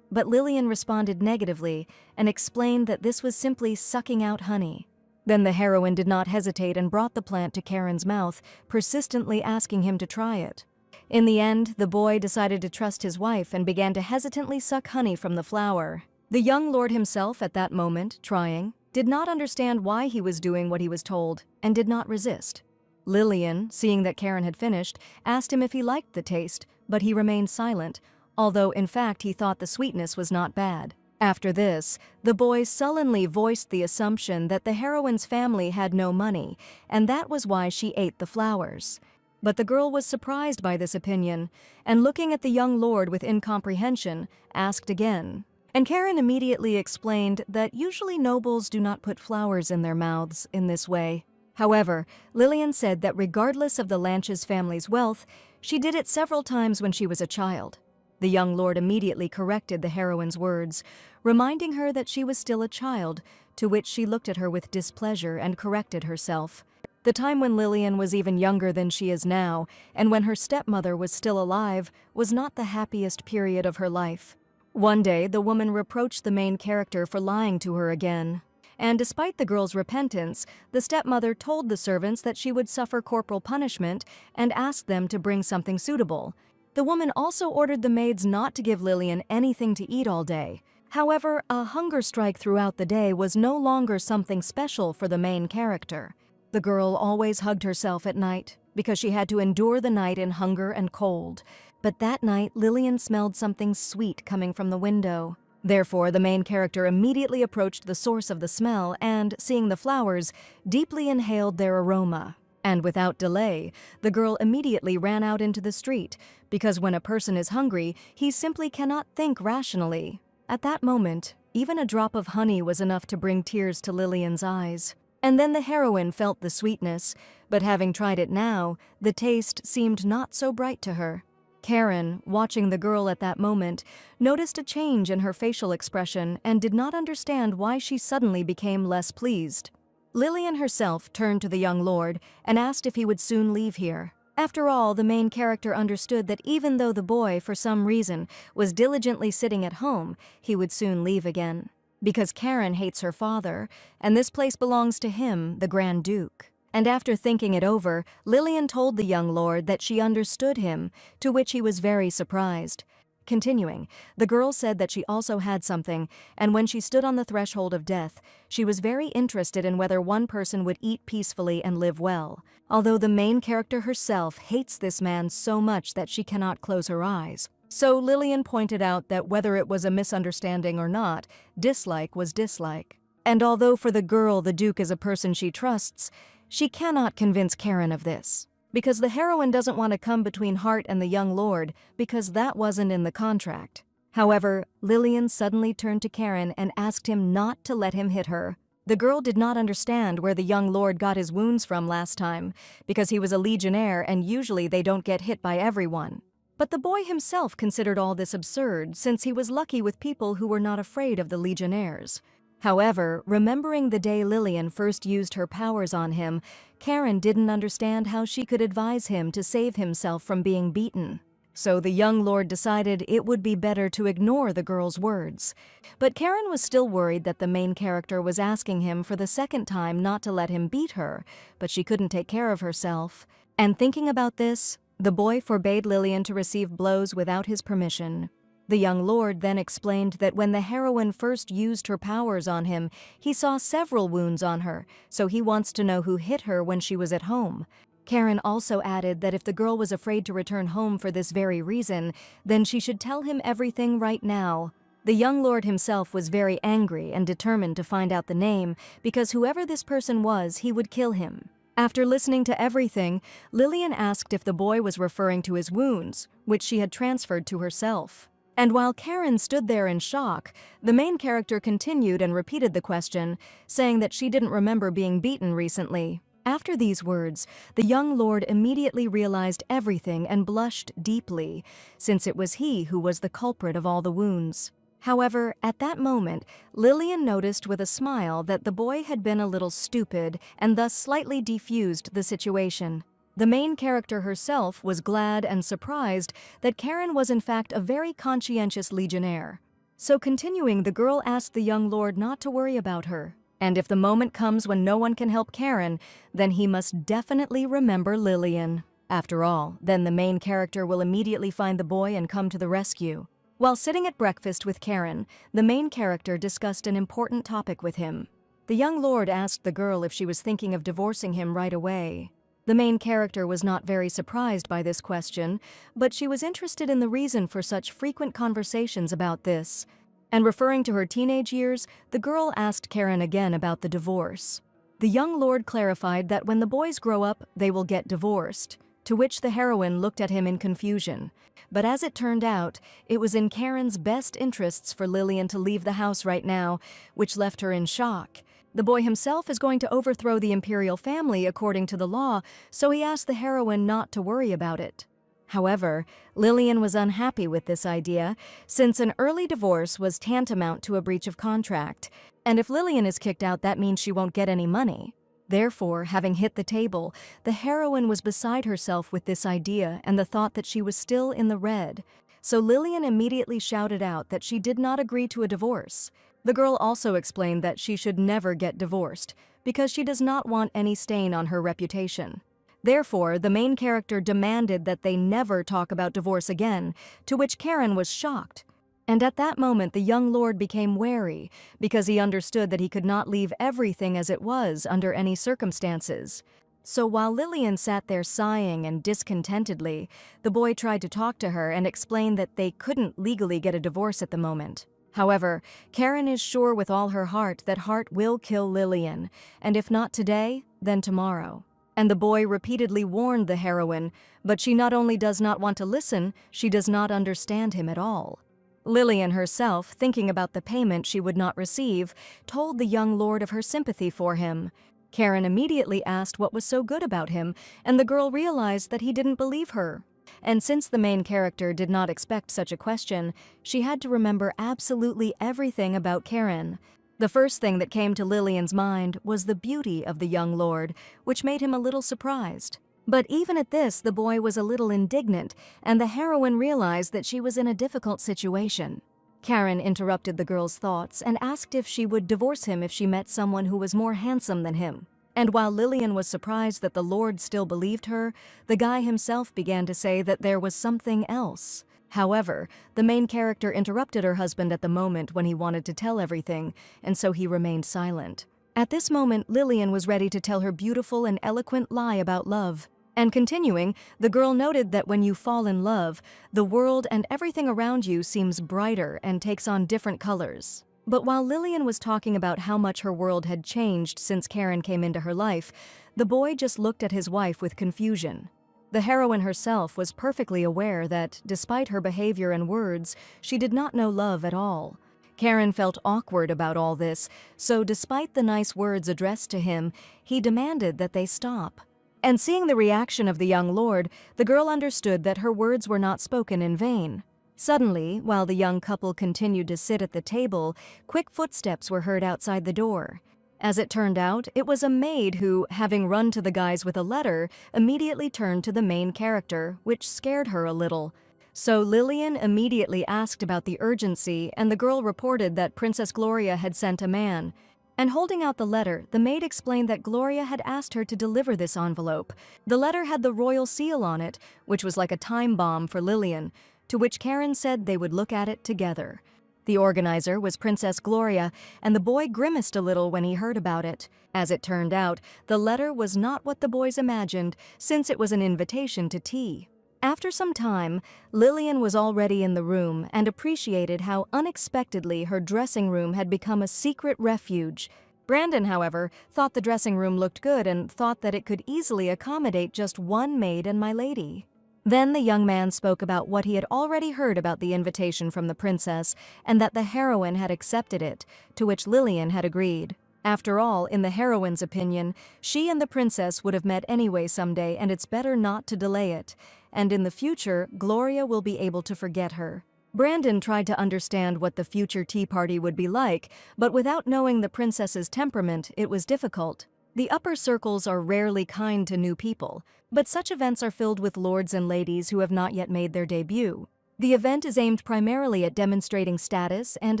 But Lillian responded negatively and explained that this was simply sucking out honey. Then the heroine did not hesitate and brought the plant to Karen's mouth, persistently asking him to try it. In the end, the boy decided to trust his wife and began to hesitantly suck honey from the flower. The young lord himself, at that moment, trying, did not understand why he was doing what he was told, and did not resist. Lillian, seeing that Karen had finished, asked him if he liked the taste, but he remained silent, although in fact he thought the sweetness was not bad. After this, the boy sullenly voiced the assumption that the heroine's family had no money, and that was why she ate the flowers. But the girl was surprised by this opinion, and looking at the young lord with incomprehension, asked again. And Karen immediately explained that usually nobles do not put flowers in their mouths in this way. However, Lillian said that regardless of the Lanches family's wealth, she did it several times when she was a child. The young lord immediately corrected the heroine's words, reminding her that she was still a child, to which she looked at her with displeasure and corrected herself. The time when Lillian was even younger than she is now, and when her stepmother was still alive, was not the happiest period of her life. One day, the woman reproached the main character for lying to her again. And despite the girl's repentance, the stepmother told the servants that she would suffer corporal punishment and asked them to bring something suitable. The woman also ordered the maids not to give Lillian anything to eat all day. However, a hunger strike throughout the day was no longer something special for the main character. The girl always hugged herself at night because she had to endure the night in hunger and cold. But that night, Lillian smelled something sweet coming from the window. Therefore, the main character immediately approached the source of the smell and, seeing the flowers, deeply inhaled their aroma. And without delay, the girl immediately ran out into the street, because when a person is hungry, he simply cannot think rationally. At that moment, even a drop of honey was enough to bring tears to Lillian's eyes. And then the heroine felt the sweetness, but having tried it now, the taste seemed not so bright to her. Karen, watching the girl at that moment, noticed a change in her facial expression and did not understand why she suddenly became less pleased. Lillian herself turned to the young lord and asked if he would soon leave here. After all, the main character understood that even though the boy, for some reason, was diligently sitting at home, he would soon leave again. Because Karen hates her father, and this place belongs to him, the Grand Duke. And after thinking it over, Lillian told the young lord that she understood him, to which he was very surprised. Continuing, the girl said that she also had something, and when she stood on the threshold of death, she was very interested in whether one person would eat peacefully and live well, although the main character herself hates this man so much that she cannot close her eyes. So Lillian pointed out that whether it was a misunderstanding or not, dislike was dislike. And although for the girl the Duke is a person she trusts, she cannot convince Karen of this, because the heroine doesn't want to come between Hart and the young lord, because that wasn't in the contract. However, Lillian suddenly turned to Karen and asked him not to let him hit her. The girl did not understand where the young lord got his wounds from last time, because he was a legionnaire and usually they don't get hit by everyone. But the boy himself considered all this absurd, since he was lucky with people who were not afraid of the legionnaires. However, remembering the day Lillian first used her powers on him, Karen didn't understand how she could advise him to save himself from being beaten. So the young lord decided it would be better to ignore the girl's words. But Karen was still worried that the main character was asking him for the second time not to let him beat her, but she couldn't take care of herself. And thinking about this, the boy forbade Lillian to receive blows without his permission. The young lord then explained that when the heroine first used her powers on him, he saw several wounds on her, so he wants to know who hit her when she was at home. Karen also added that if the girl was afraid to return home for this very reason, then she should tell him everything right now. The young lord himself was very angry and determined to find out the name, because whoever this person was, he would kill him. After listening to everything, Lillian asked if the boy was referring to his wounds, which she had transferred to herself. And while Karen stood there in shock, the main character continued and repeated the question, saying that she didn't remember being beaten recently. After these words, the young lord immediately realized everything and blushed deeply, since it was he who was the culprit of all the wounds. However, at that moment, Lillian noticed with a smile that the boy had been a little stupid and thus slightly defused the situation. The main character herself was glad and surprised that Karen was in fact a very conscientious legionnaire. So continuing, the girl asked the young lord not to worry about her, and if the moment comes when no one can help Karen, then he must definitely remember Lillian. After all, then the main character will immediately find the boy and come to the rescue. While sitting at breakfast with Karen, the main character discussed an important topic with him. The young lord asked the girl if she was thinking of divorcing him right away. The main character was not very surprised by this question, but she was interested in the reason for such frequent conversations about this. And referring to her teenage years, the girl asked Karen again about the divorce. The young lord clarified that when the boys grow up, they will get divorced, to which the heroine looked at him in confusion. But as it turned out, it was in Karen's best interests for Lillian to leave the house right now, which left her in shock. The boy himself is going to overthrow the imperial family according to the law, so he asked the heroine not to worry about it. However, Lillian was unhappy with this idea, since an early divorce was tantamount to a breach of contract, and if Lillian is kicked out, that means she won't get any money. Therefore, having hit the table, the heroine was beside herself with this idea and the thought that she was still in the red. So Lillian immediately shouted out that she did not agree to a divorce. The girl also explained that she should never get divorced, because she does not want any stain on her reputation. Therefore, the main character demanded that they never talk about divorce again, to which Karen was shocked. And at that moment the young lord became wary, because he understood that he could not leave everything as it was under any circumstances. So while Lillian sat there sighing and discontentedly, the boy tried to talk to her and explain that they couldn't legally get a divorce at the moment. However, Karen is sure with all her heart that Hart will kill Lillian, and if not today, then tomorrow. And the boy repeatedly warned the heroine, but she not only does not want to listen, she does not understand him at all. Lillian herself, thinking about the payment she would not receive, told the young lord of her sympathy for him. Karen immediately asked what was so good about him, and the girl realized that he didn't believe her. And since the main character did not expect such a question, she had to remember absolutely everything about Karen. The first thing that came to Lillian's mind was the beauty of the young lord, which made him a little surprised. But even at this, the boy was a little indignant, and the heroine realized that she was in a difficult situation. Karen interrupted the girl's thoughts and asked if she would divorce him if she met someone who was more handsome than him. And while Lillian was surprised that the Lord still believed her, the guy himself began to say that there was something else. However, the main character interrupted her husband at the moment when he wanted to tell everything, and so he remained silent. At this moment, Lillian was ready to tell her beautiful and eloquent lie about love. And continuing, the girl noted that when you fall in love, the world and everything around you seems brighter and takes on different colors. But while Lillian was talking about how much her world had changed since Karen came into her life, the boy just looked at his wife with confusion. The heroine herself was perfectly aware that, despite her behavior and words, she did not know love at all. Karen felt awkward about all this, so despite the nice words addressed to him, he demanded that they stop. And seeing the reaction of the young lord, the girl understood that her words were not spoken in vain. Suddenly, while the young couple continued to sit at the table, quick footsteps were heard outside the door. As it turned out, it was a maid who, having run to the guys with a letter, immediately turned to the main character, which scared her a little. So Lillian immediately asked about the urgency, and the girl reported that Princess Gloria had sent a man. And holding out the letter, the maid explained that Gloria had asked her to deliver this envelope. The letter had the royal seal on it, which was like a time bomb for Lillian, to which Karen said they would look at it together. The organizer was Princess Gloria, and the boy grimaced a little when he heard about it. As it turned out, the letter was not what the boys imagined, since it was an invitation to tea. After some time, Lillian was already in the room and appreciated how unexpectedly her dressing room had become a secret refuge. Brandon, however, thought the dressing room looked good and thought that it could easily accommodate just one maid and my lady. Then the young man spoke about what he had already heard about the invitation from the princess and that the heroine had accepted it, to which Lillian had agreed. After all, in the heroine's opinion, she and the princess would have met anyway someday, and it's better not to delay it. And in the future, Gloria will be able to forget her. Brandon tried to understand what the future tea party would be like, but without knowing the princess's temperament, it was difficult. The upper circles are rarely kind to new people, but such events are filled with lords and ladies who have not yet made their debut. The event is aimed primarily at demonstrating status and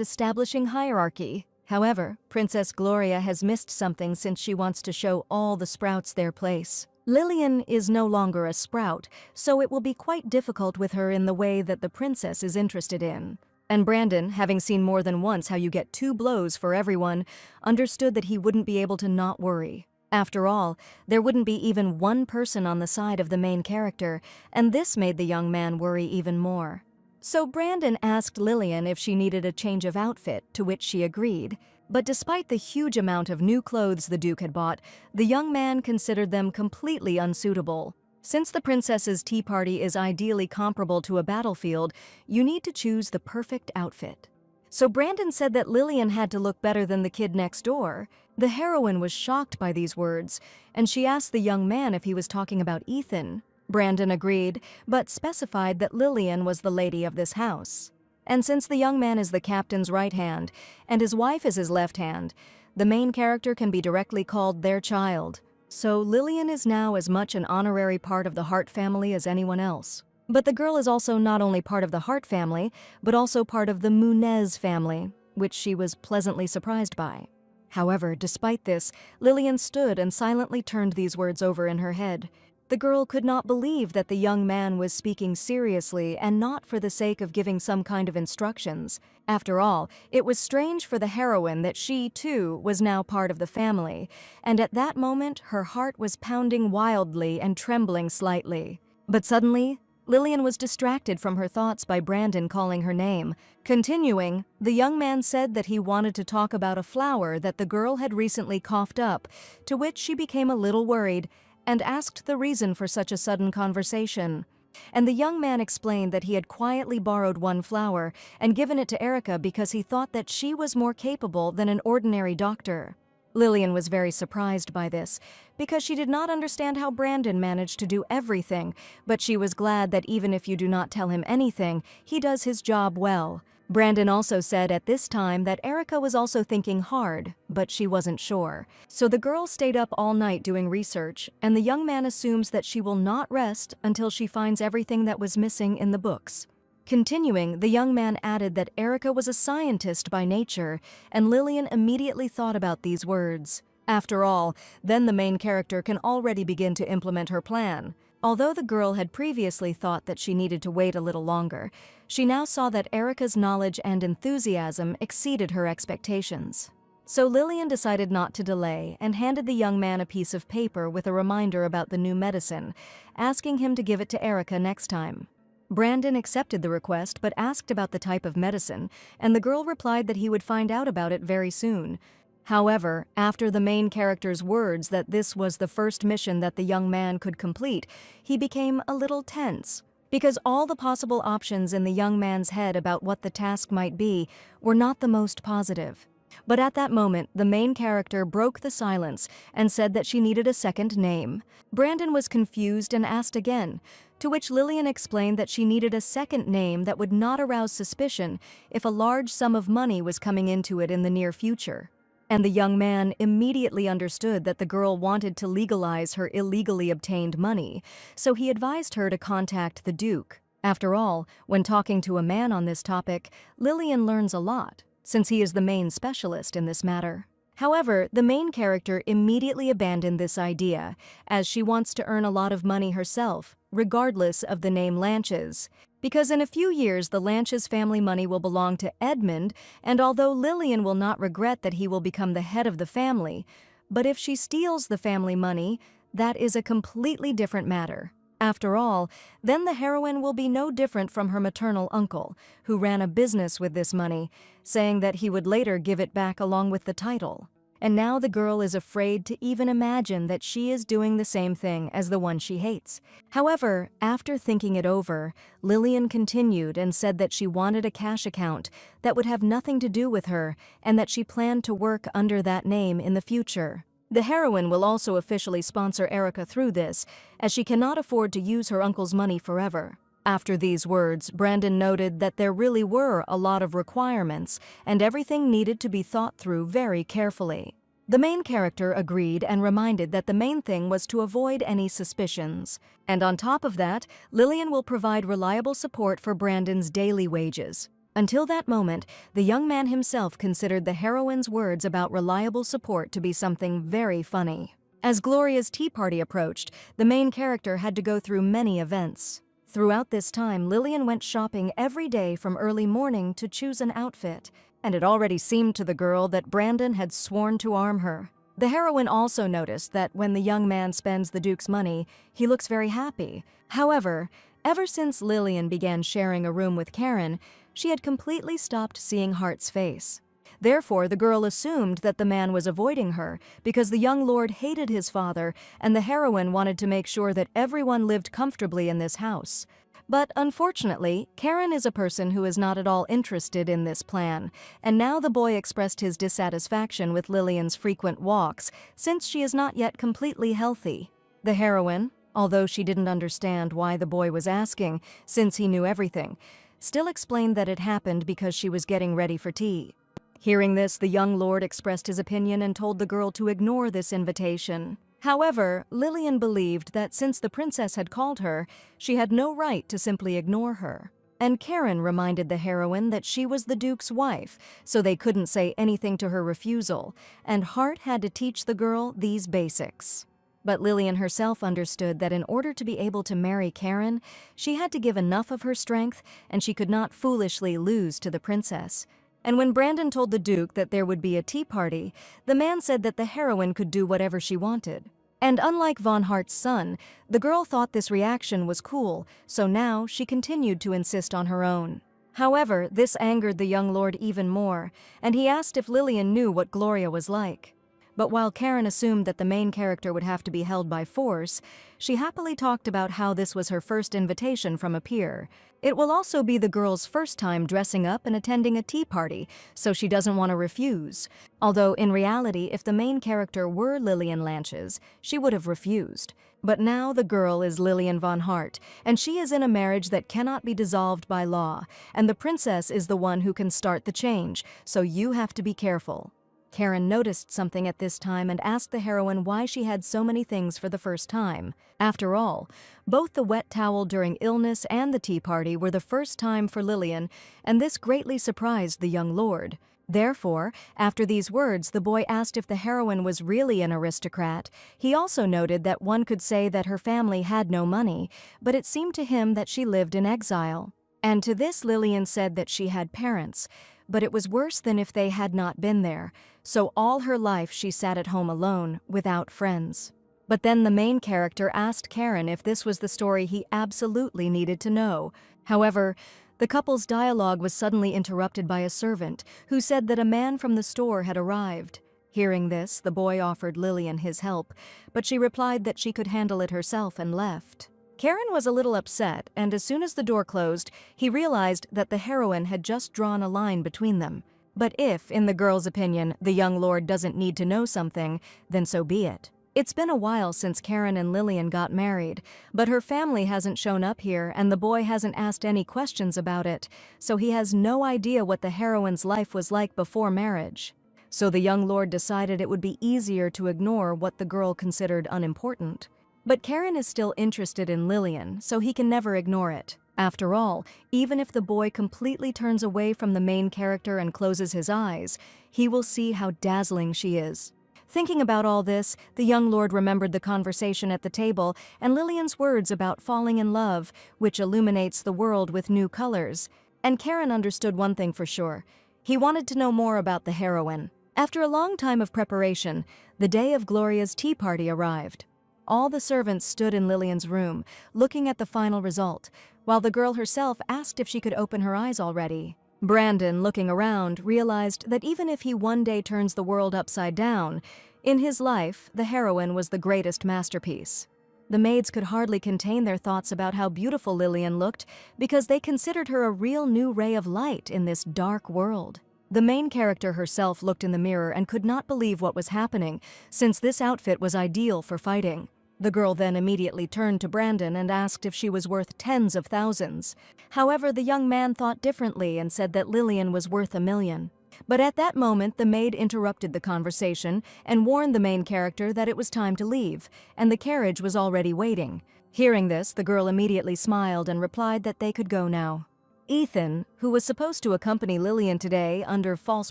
establishing hierarchy. However, Princess Gloria has missed something since she wants to show all the sprouts their place. Lillian is no longer a sprout, so it will be quite difficult with her in the way that the princess is interested in. And Brandon, having seen more than once how you get 2 blows for everyone, understood that he wouldn't be able to not worry. After all, there wouldn't be even one person on the side of the main character, and this made the young man worry even more. So Brandon asked Lillian if she needed a change of outfit, to which she agreed. But despite the huge amount of new clothes the Duke had bought, the young man considered them completely unsuitable. Since the princess's tea party is ideally comparable to a battlefield, you need to choose the perfect outfit. So Brandon said that Lillian had to look better than the kid next door. The heroine was shocked by these words, and she asked the young man if he was talking about Ethan. Brandon agreed, but specified that Lillian was the lady of this house. And since the young man is the captain's right hand, and his wife is his left hand, the main character can be directly called their child. So Lillian is now as much an honorary part of the Hart family as anyone else. But the girl is also not only part of the Hart family, but also part of the Munez family, which she was pleasantly surprised by. However, despite this, Lillian stood and silently turned these words over in her head. The girl could not believe that the young man was speaking seriously and not for the sake of giving some kind of instructions. After all, it was strange for the heroine that she, too, was now part of the family, and at that moment her heart was pounding wildly and trembling slightly. But suddenly, Lillian was distracted from her thoughts by Brandon calling her name. Continuing, the young man said that he wanted to talk about a flower that the girl had recently coughed up, to which she became a little worried and asked the reason for such a sudden conversation. And the young man explained that he had quietly borrowed one flower and given it to Erica because he thought that she was more capable than an ordinary doctor. Lillian was very surprised by this, because she did not understand how Brandon managed to do everything, but she was glad that even if you do not tell him anything, he does his job well. Brandon also said at this time that Erica was also thinking hard, but she wasn't sure. So the girl stayed up all night doing research, and the young man assumes that she will not rest until she finds everything that was missing in the books. Continuing, the young man added that Erica was a scientist by nature, and Lillian immediately thought about these words. After all, then the main character can already begin to implement her plan. Although the girl had previously thought that she needed to wait a little longer, she now saw that Erica's knowledge and enthusiasm exceeded her expectations. So Lillian decided not to delay and handed the young man a piece of paper with a reminder about the new medicine, asking him to give it to Erica next time. Brandon accepted the request but asked about the type of medicine, and the girl replied that he would find out about it very soon. However, after the main character's words that this was the first mission that the young man could complete, he became a little tense, because all the possible options in the young man's head about what the task might be were not the most positive. But at that moment, the main character broke the silence and said that she needed a second name. Brandon was confused and asked again, to which Lillian explained that she needed a second name that would not arouse suspicion if a large sum of money was coming into it in the near future. And the young man immediately understood that the girl wanted to legalize her illegally obtained money, so he advised her to contact the Duke. After all, when talking to a man on this topic, Lillian learns a lot, since he is the main specialist in this matter. However, the main character immediately abandoned this idea, as she wants to earn a lot of money herself, regardless of the name Lanches. Because in a few years the Lanches family money will belong to Edmund, and although Lillian will not regret that he will become the head of the family, but if she steals the family money, that is a completely different matter. After all, then the heroine will be no different from her maternal uncle, who ran a business with this money, saying that he would later give it back along with the title. And now the girl is afraid to even imagine that she is doing the same thing as the one she hates. However, after thinking it over, Lillian continued and said that she wanted a cash account that would have nothing to do with her and that she planned to work under that name in the future. The heroine will also officially sponsor Erica through this, as she cannot afford to use her uncle's money forever. After these words, Brandon noted that there really were a lot of requirements, and everything needed to be thought through very carefully. The main character agreed and reminded that the main thing was to avoid any suspicions. And on top of that, Lillian will provide reliable support for Brandon's daily wages. Until that moment, the young man himself considered the heroine's words about reliable support to be something very funny. As Gloria's tea party approached, the main character had to go through many events. Throughout this time, Lillian went shopping every day from early morning to choose an outfit, and it already seemed to the girl that Brandon had sworn to arm her. The heroine also noticed that when the young man spends the Duke's money, he looks very happy. However, ever since Lillian began sharing a room with Karen, she had completely stopped seeing Hart's face. Therefore, the girl assumed that the man was avoiding her because the young lord hated his father and the heroine wanted to make sure that everyone lived comfortably in this house. But unfortunately, Karen is a person who is not at all interested in this plan, and now the boy expressed his dissatisfaction with Lillian's frequent walks since she is not yet completely healthy. The heroine, although she didn't understand why the boy was asking since he knew everything, still explained that it happened because she was getting ready for tea. Hearing this, the young lord expressed his opinion and told the girl to ignore this invitation. However, Lillian believed that since the princess had called her, she had no right to simply ignore her. And Karen reminded the heroine that she was the Duke's wife, so they couldn't say anything to her refusal, and Hart had to teach the girl these basics. But Lillian herself understood that in order to be able to marry Karen, she had to give enough of her strength, and she could not foolishly lose to the princess. And when Brandon told the Duke that there would be a tea party, the man said that the heroine could do whatever she wanted. And unlike Von Hart's son, the girl thought this reaction was cool, so now she continued to insist on her own. However, this angered the young lord even more, and he asked if Lillian knew what Gloria was like. But while Karen assumed that the main character would have to be held by force, she happily talked about how this was her first invitation from a peer. It will also be the girl's first time dressing up and attending a tea party, so she doesn't want to refuse. Although in reality, if the main character were Lillian Lanches, she would have refused. But now the girl is Lillian von Hart, and she is in a marriage that cannot be dissolved by law, and the princess is the one who can start the change, so you have to be careful. Karen noticed something at this time and asked the heroine why she had so many things for the first time. After all, both the wet towel during illness and the tea party were the first time for Lillian, and this greatly surprised the young lord. Therefore, after these words, the boy asked if the heroine was really an aristocrat. He also noted that one could say that her family had no money, but it seemed to him that she lived in exile. And to this Lillian said that she had parents, but it was worse than if they had not been there, so all her life she sat at home alone, without friends. But then the main character asked Karen if this was the story he absolutely needed to know. However, the couple's dialogue was suddenly interrupted by a servant who said that a man from the store had arrived. Hearing this, the boy offered Lillian his help, but she replied that she could handle it herself and left. Karen was a little upset, and as soon as the door closed, he realized that the heroine had just drawn a line between them. But if, in the girl's opinion, the young lord doesn't need to know something, then so be it. It's been a while since Karen and Lillian got married, but her family hasn't shown up here and the boy hasn't asked any questions about it, so he has no idea what the heroine's life was like before marriage. So the young lord decided it would be easier to ignore what the girl considered unimportant. But Karen is still interested in Lillian, so he can never ignore it. After all, even if the boy completely turns away from the main character and closes his eyes, he will see how dazzling she is. Thinking about all this, the young lord remembered the conversation at the table and Lillian's words about falling in love, which illuminates the world with new colors. And Karen understood one thing for sure. He wanted to know more about the heroine. After a long time of preparation, the day of Gloria's tea party arrived. All the servants stood in Lillian's room, looking at the final result, while the girl herself asked if she could open her eyes already. Brandon, looking around, realized that even if he one day turns the world upside down, in his life, the heroine was the greatest masterpiece. The maids could hardly contain their thoughts about how beautiful Lillian looked because they considered her a real new ray of light in this dark world. The main character herself looked in the mirror and could not believe what was happening, since this outfit was ideal for fighting. The girl then immediately turned to Brandon and asked if she was worth tens of thousands. However, the young man thought differently and said that Lillian was worth $1 million. But at that moment, the maid interrupted the conversation and warned the main character that it was time to leave, and the carriage was already waiting. Hearing this, the girl immediately smiled and replied that they could go now. Ethan, who was supposed to accompany Lillian today under false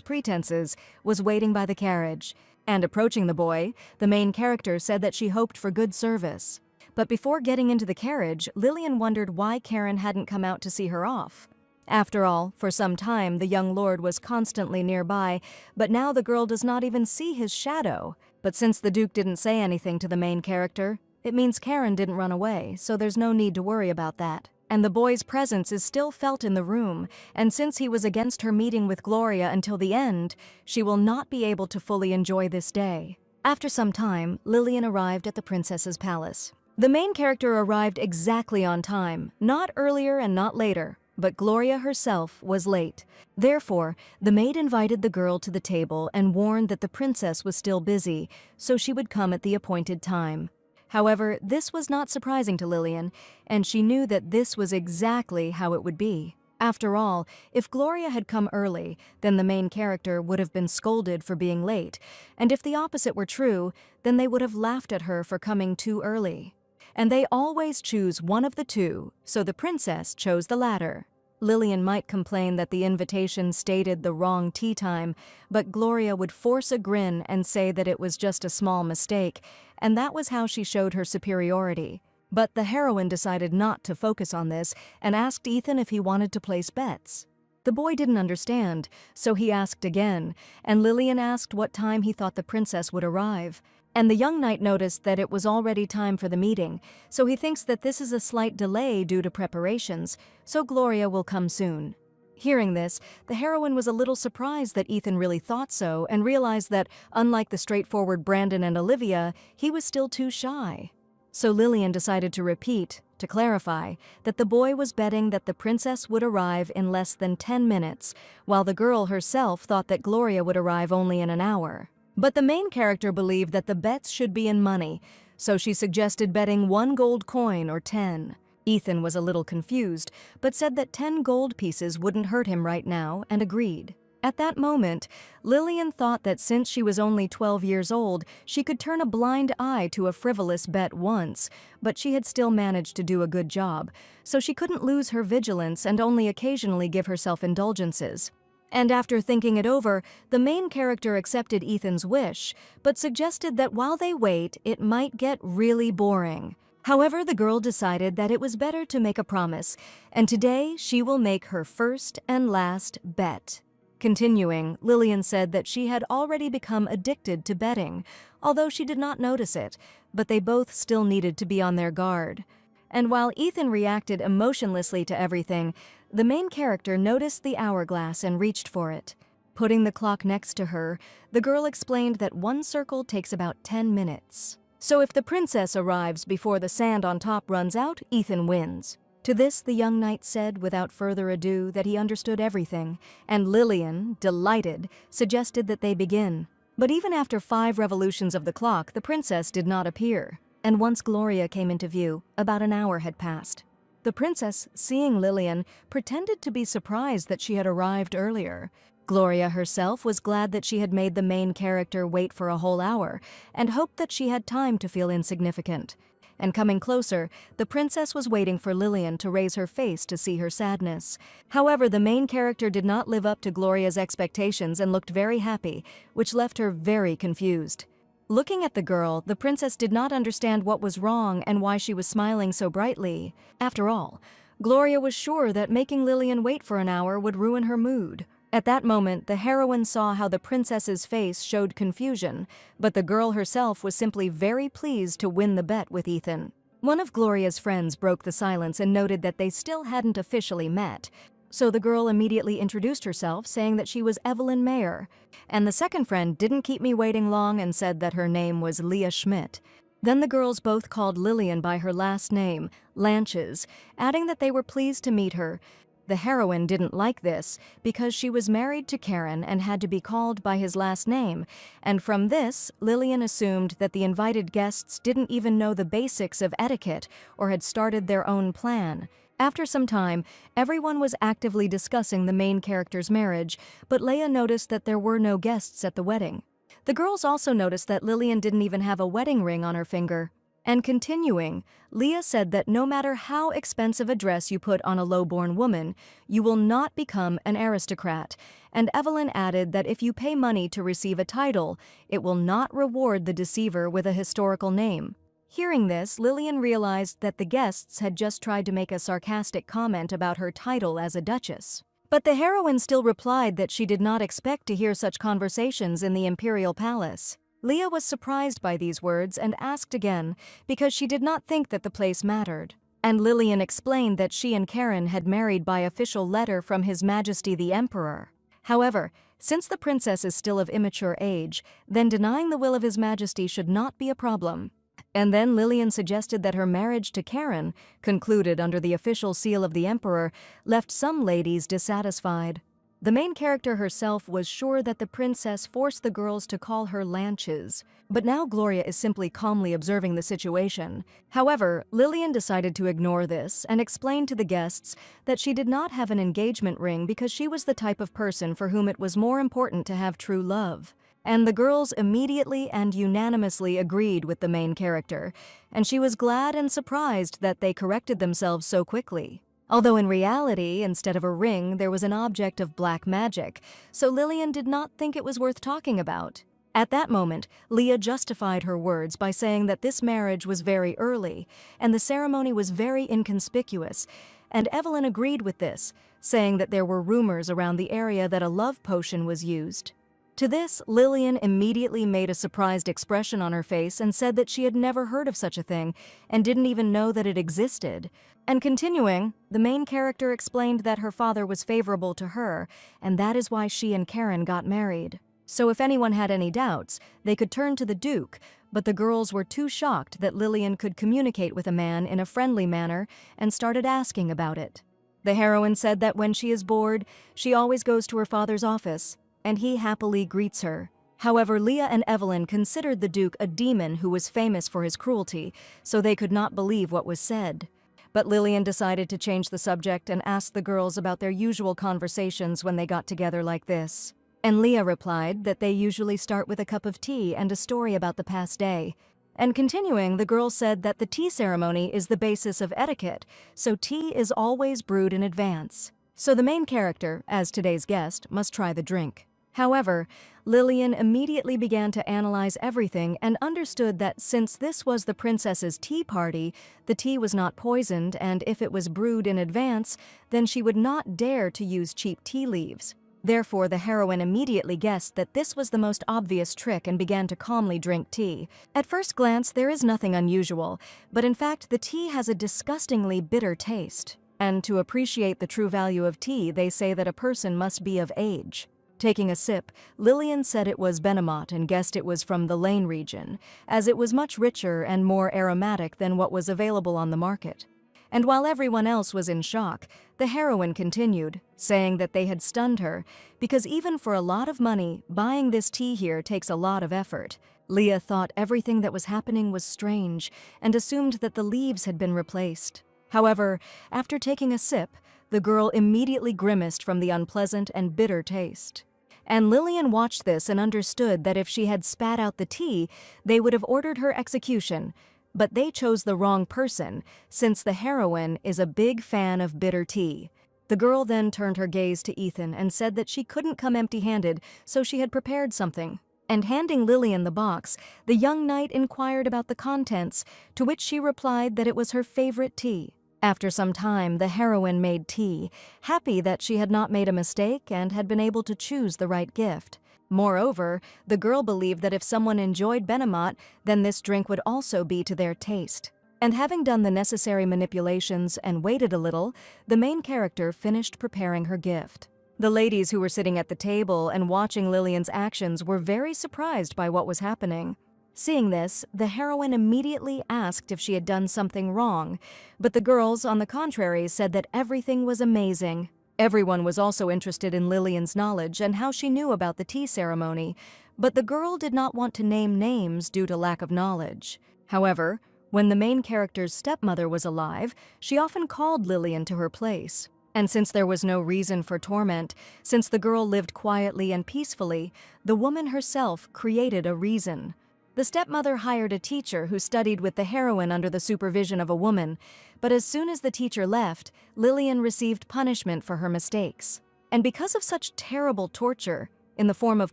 pretenses, was waiting by the carriage. And approaching the boy, the main character said that she hoped for good service. But before getting into the carriage, Lillian wondered why Karen hadn't come out to see her off. After all, for some time the young lord was constantly nearby, but now the girl does not even see his shadow. But since the Duke didn't say anything to the main character, it means Karen didn't run away, so there's no need to worry about that. And the boy's presence is still felt in the room, and since he was against her meeting with Gloria until the end, she will not be able to fully enjoy this day. After some time, Lillian arrived at the princess's palace. The main character arrived exactly on time, not earlier and not later, but Gloria herself was late. Therefore, the maid invited the girl to the table and warned that the princess was still busy, so she would come at the appointed time. However, this was not surprising to Lillian, and she knew that this was exactly how it would be. After all, if Gloria had come early, then the main character would have been scolded for being late, and if the opposite were true, then they would have laughed at her for coming too early. And they always choose one of the two, so the princess chose the latter. Lillian might complain that the invitation stated the wrong tea time, but Gloria would force a grin and say that it was just a small mistake, and that was how she showed her superiority. But the heroine decided not to focus on this and asked Ethan if he wanted to place bets. The boy didn't understand, so he asked again, and Lillian asked what time he thought the princess would arrive. And the young knight noticed that it was already time for the meeting, so he thinks that this is a slight delay due to preparations, so Gloria will come soon. Hearing this, the heroine was a little surprised that Ethan really thought so and realized that, unlike the straightforward Brandon and Olivia, he was still too shy. So Lillian decided to repeat, to clarify, that the boy was betting that the princess would arrive in less than 10 minutes, while the girl herself thought that Gloria would arrive only in an hour. But the main character believed that the bets should be in money, so she suggested betting 1 gold coin or 10. Ethan was a little confused, but said that 10 gold pieces wouldn't hurt him right now and agreed. At that moment, Lillian thought that since she was only 12 years old, she could turn a blind eye to a frivolous bet once, but she had still managed to do a good job, so she couldn't lose her vigilance and only occasionally give herself indulgences. And after thinking it over, the main character accepted Ethan's wish, but suggested that while they wait, it might get really boring. However, the girl decided that it was better to make a promise, and today she will make her first and last bet. Continuing, Lillian said that she had already become addicted to betting, although she did not notice it, but they both still needed to be on their guard. And while Ethan reacted emotionlessly to everything, the main character noticed the hourglass and reached for it. Putting the clock next to her, the girl explained that 1 circle takes about 10 minutes. So if the princess arrives before the sand on top runs out, Ethan wins. To this, the young knight said without further ado that he understood everything, and Lillian, delighted, suggested that they begin. But even after 5 revolutions of the clock, the princess did not appear, and once Gloria came into view, about an hour had passed. The princess, seeing Lillian, pretended to be surprised that she had arrived earlier. Gloria herself was glad that she had made the main character wait for a whole hour, and hoped that she had time to feel insignificant. And coming closer, the princess was waiting for Lillian to raise her face to see her sadness. However, the main character did not live up to Gloria's expectations and looked very happy, which left her very confused. Looking at the girl, the princess did not understand what was wrong and why she was smiling so brightly. After all, Gloria was sure that making Lillian wait for an hour would ruin her mood. At that moment, the heroine saw how the princess's face showed confusion, but the girl herself was simply very pleased to win the bet with Ethan. One of Gloria's friends broke the silence and noted that they still hadn't officially met, so the girl immediately introduced herself, saying that she was Evelyn Mayer. And the second friend didn't keep me waiting long and said that her name was Leah Schmidt. Then the girls both called Lillian by her last name, Lanches, adding that they were pleased to meet her. The heroine didn't like this because she was married to Karen and had to be called by his last name, and from this, Lillian assumed that the invited guests didn't even know the basics of etiquette or had started their own plan. After some time, everyone was actively discussing the main character's marriage, but Leah noticed that there were no guests at the wedding. The girls also noticed that Lillian didn't even have a wedding ring on her finger. And continuing, Leah said that no matter how expensive a dress you put on a low-born woman, you will not become an aristocrat, and Evelyn added that if you pay money to receive a title, it will not reward the deceiver with a historical name. Hearing this, Lillian realized that the guests had just tried to make a sarcastic comment about her title as a duchess. But the heroine still replied that she did not expect to hear such conversations in the imperial palace. Leah was surprised by these words and asked again because she did not think that the place mattered. And Lillian explained that she and Karen had married by official letter from His Majesty the Emperor. However, since the princess is still of immature age, then denying the will of His Majesty should not be a problem. And then Lillian suggested that her marriage to Karen, concluded under the official seal of the Emperor, left some ladies dissatisfied. The main character herself was sure that the princess forced the girls to call her Lanches, but now Gloria is simply calmly observing the situation. However, Lillian decided to ignore this and explained to the guests that she did not have an engagement ring because she was the type of person for whom it was more important to have true love. And the girls immediately and unanimously agreed with the main character, and she was glad and surprised that they corrected themselves so quickly. Although in reality, instead of a ring, there was an object of black magic, so Lillian did not think it was worth talking about. At that moment, Leah justified her words by saying that this marriage was very early, and the ceremony was very inconspicuous, and Evelyn agreed with this, saying that there were rumors around the area that a love potion was used. To this, Lillian immediately made a surprised expression on her face and said that she had never heard of such a thing and didn't even know that it existed. And continuing, the main character explained that her father was favorable to her, and that is why she and Karen got married. So if anyone had any doubts, they could turn to the Duke, but the girls were too shocked that Lillian could communicate with a man in a friendly manner and started asking about it. The heroine said that when she is bored, she always goes to her father's office, and he happily greets her. However, Leah and Evelyn considered the Duke a demon who was famous for his cruelty, so they could not believe what was said. But Lillian decided to change the subject and asked the girls about their usual conversations when they got together like this. And Leah replied that they usually start with a cup of tea and a story about the past day. And continuing, the girl said that the tea ceremony is the basis of etiquette, so tea is always brewed in advance. So the main character, as today's guest, must try the drink. However, Lillian immediately began to analyze everything and understood that since this was the princess's tea party, the tea was not poisoned, and if it was brewed in advance, then she would not dare to use cheap tea leaves. Therefore, the heroine immediately guessed that this was the most obvious trick and began to calmly drink tea. At first glance, there is nothing unusual, but in fact, the tea has a disgustingly bitter taste. And to appreciate the true value of tea, they say that a person must be of age. Taking a sip, Lillian said it was bergamot and guessed it was from the Lane region, as it was much richer and more aromatic than what was available on the market. And while everyone else was in shock, the heroine continued, saying that they had stunned her, because even for a lot of money, buying this tea here takes a lot of effort. Leah thought everything that was happening was strange, and assumed that the leaves had been replaced. However, after taking a sip, the girl immediately grimaced from the unpleasant and bitter taste. And Lillian watched this and understood that if she had spat out the tea, they would have ordered her execution. But they chose the wrong person, since the heroine is a big fan of bitter tea. The girl then turned her gaze to Ethan and said that she couldn't come empty-handed, so she had prepared something. And handing Lillian the box, the young knight inquired about the contents, to which she replied that it was her favorite tea. After some time, the heroine made tea, happy that she had not made a mistake and had been able to choose the right gift. Moreover, the girl believed that if someone enjoyed bergamot, then this drink would also be to their taste. And having done the necessary manipulations and waited a little, the main character finished preparing her gift. The ladies who were sitting at the table and watching Lillian's actions were very surprised by what was happening. Seeing this, the heroine immediately asked if she had done something wrong, but the girls, on the contrary, said that everything was amazing. Everyone was also interested in Lillian's knowledge and how she knew about the tea ceremony, but the girl did not want to name names due to lack of knowledge. However, when the main character's stepmother was alive, she often called Lillian to her place. And since there was no reason for torment, since the girl lived quietly and peacefully, the woman herself created a reason. The stepmother hired a teacher who studied with the heroine under the supervision of a woman, but as soon as the teacher left, Lillian received punishment for her mistakes. And because of such terrible torture, in the form of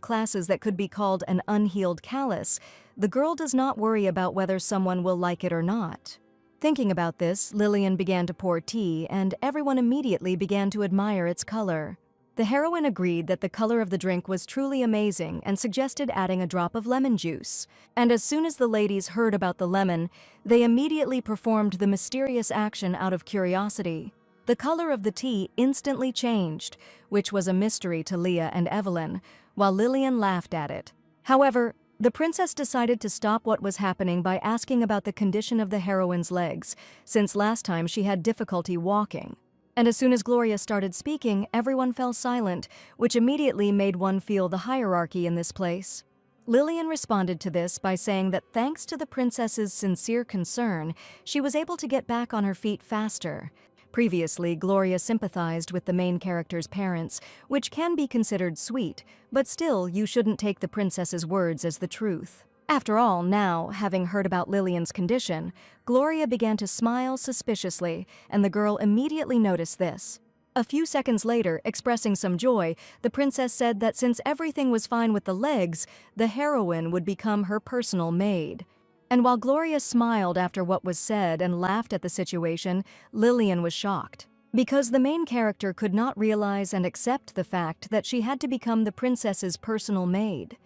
classes that could be called an unhealed callus, the girl does not worry about whether someone will like it or not. Thinking about this, Lillian began to pour tea, and everyone immediately began to admire its color. The heroine agreed that the color of the drink was truly amazing and suggested adding a drop of lemon juice. And as soon as the ladies heard about the lemon, they immediately performed the mysterious action out of curiosity. The color of the tea instantly changed, which was a mystery to Leah and Evelyn, while Lillian laughed at it. However, the princess decided to stop what was happening by asking about the condition of the heroine's legs, since last time she had difficulty walking. And as soon as Gloria started speaking, everyone fell silent, which immediately made one feel the hierarchy in this place. Lillian responded to this by saying that thanks to the princess's sincere concern, she was able to get back on her feet faster. Previously, Gloria sympathized with the main character's parents, which can be considered sweet, but still you shouldn't take the princess's words as the truth. After all, now, having heard about Lillian's condition, Gloria began to smile suspiciously, and the girl immediately noticed this. A few seconds later, expressing some joy, the princess said that since everything was fine with the legs, the heroine would become her personal maid. And while Gloria smiled after what was said and laughed at the situation, Lillian was shocked. Because the main character could not realize and accept the fact that she had to become the princess's personal maid.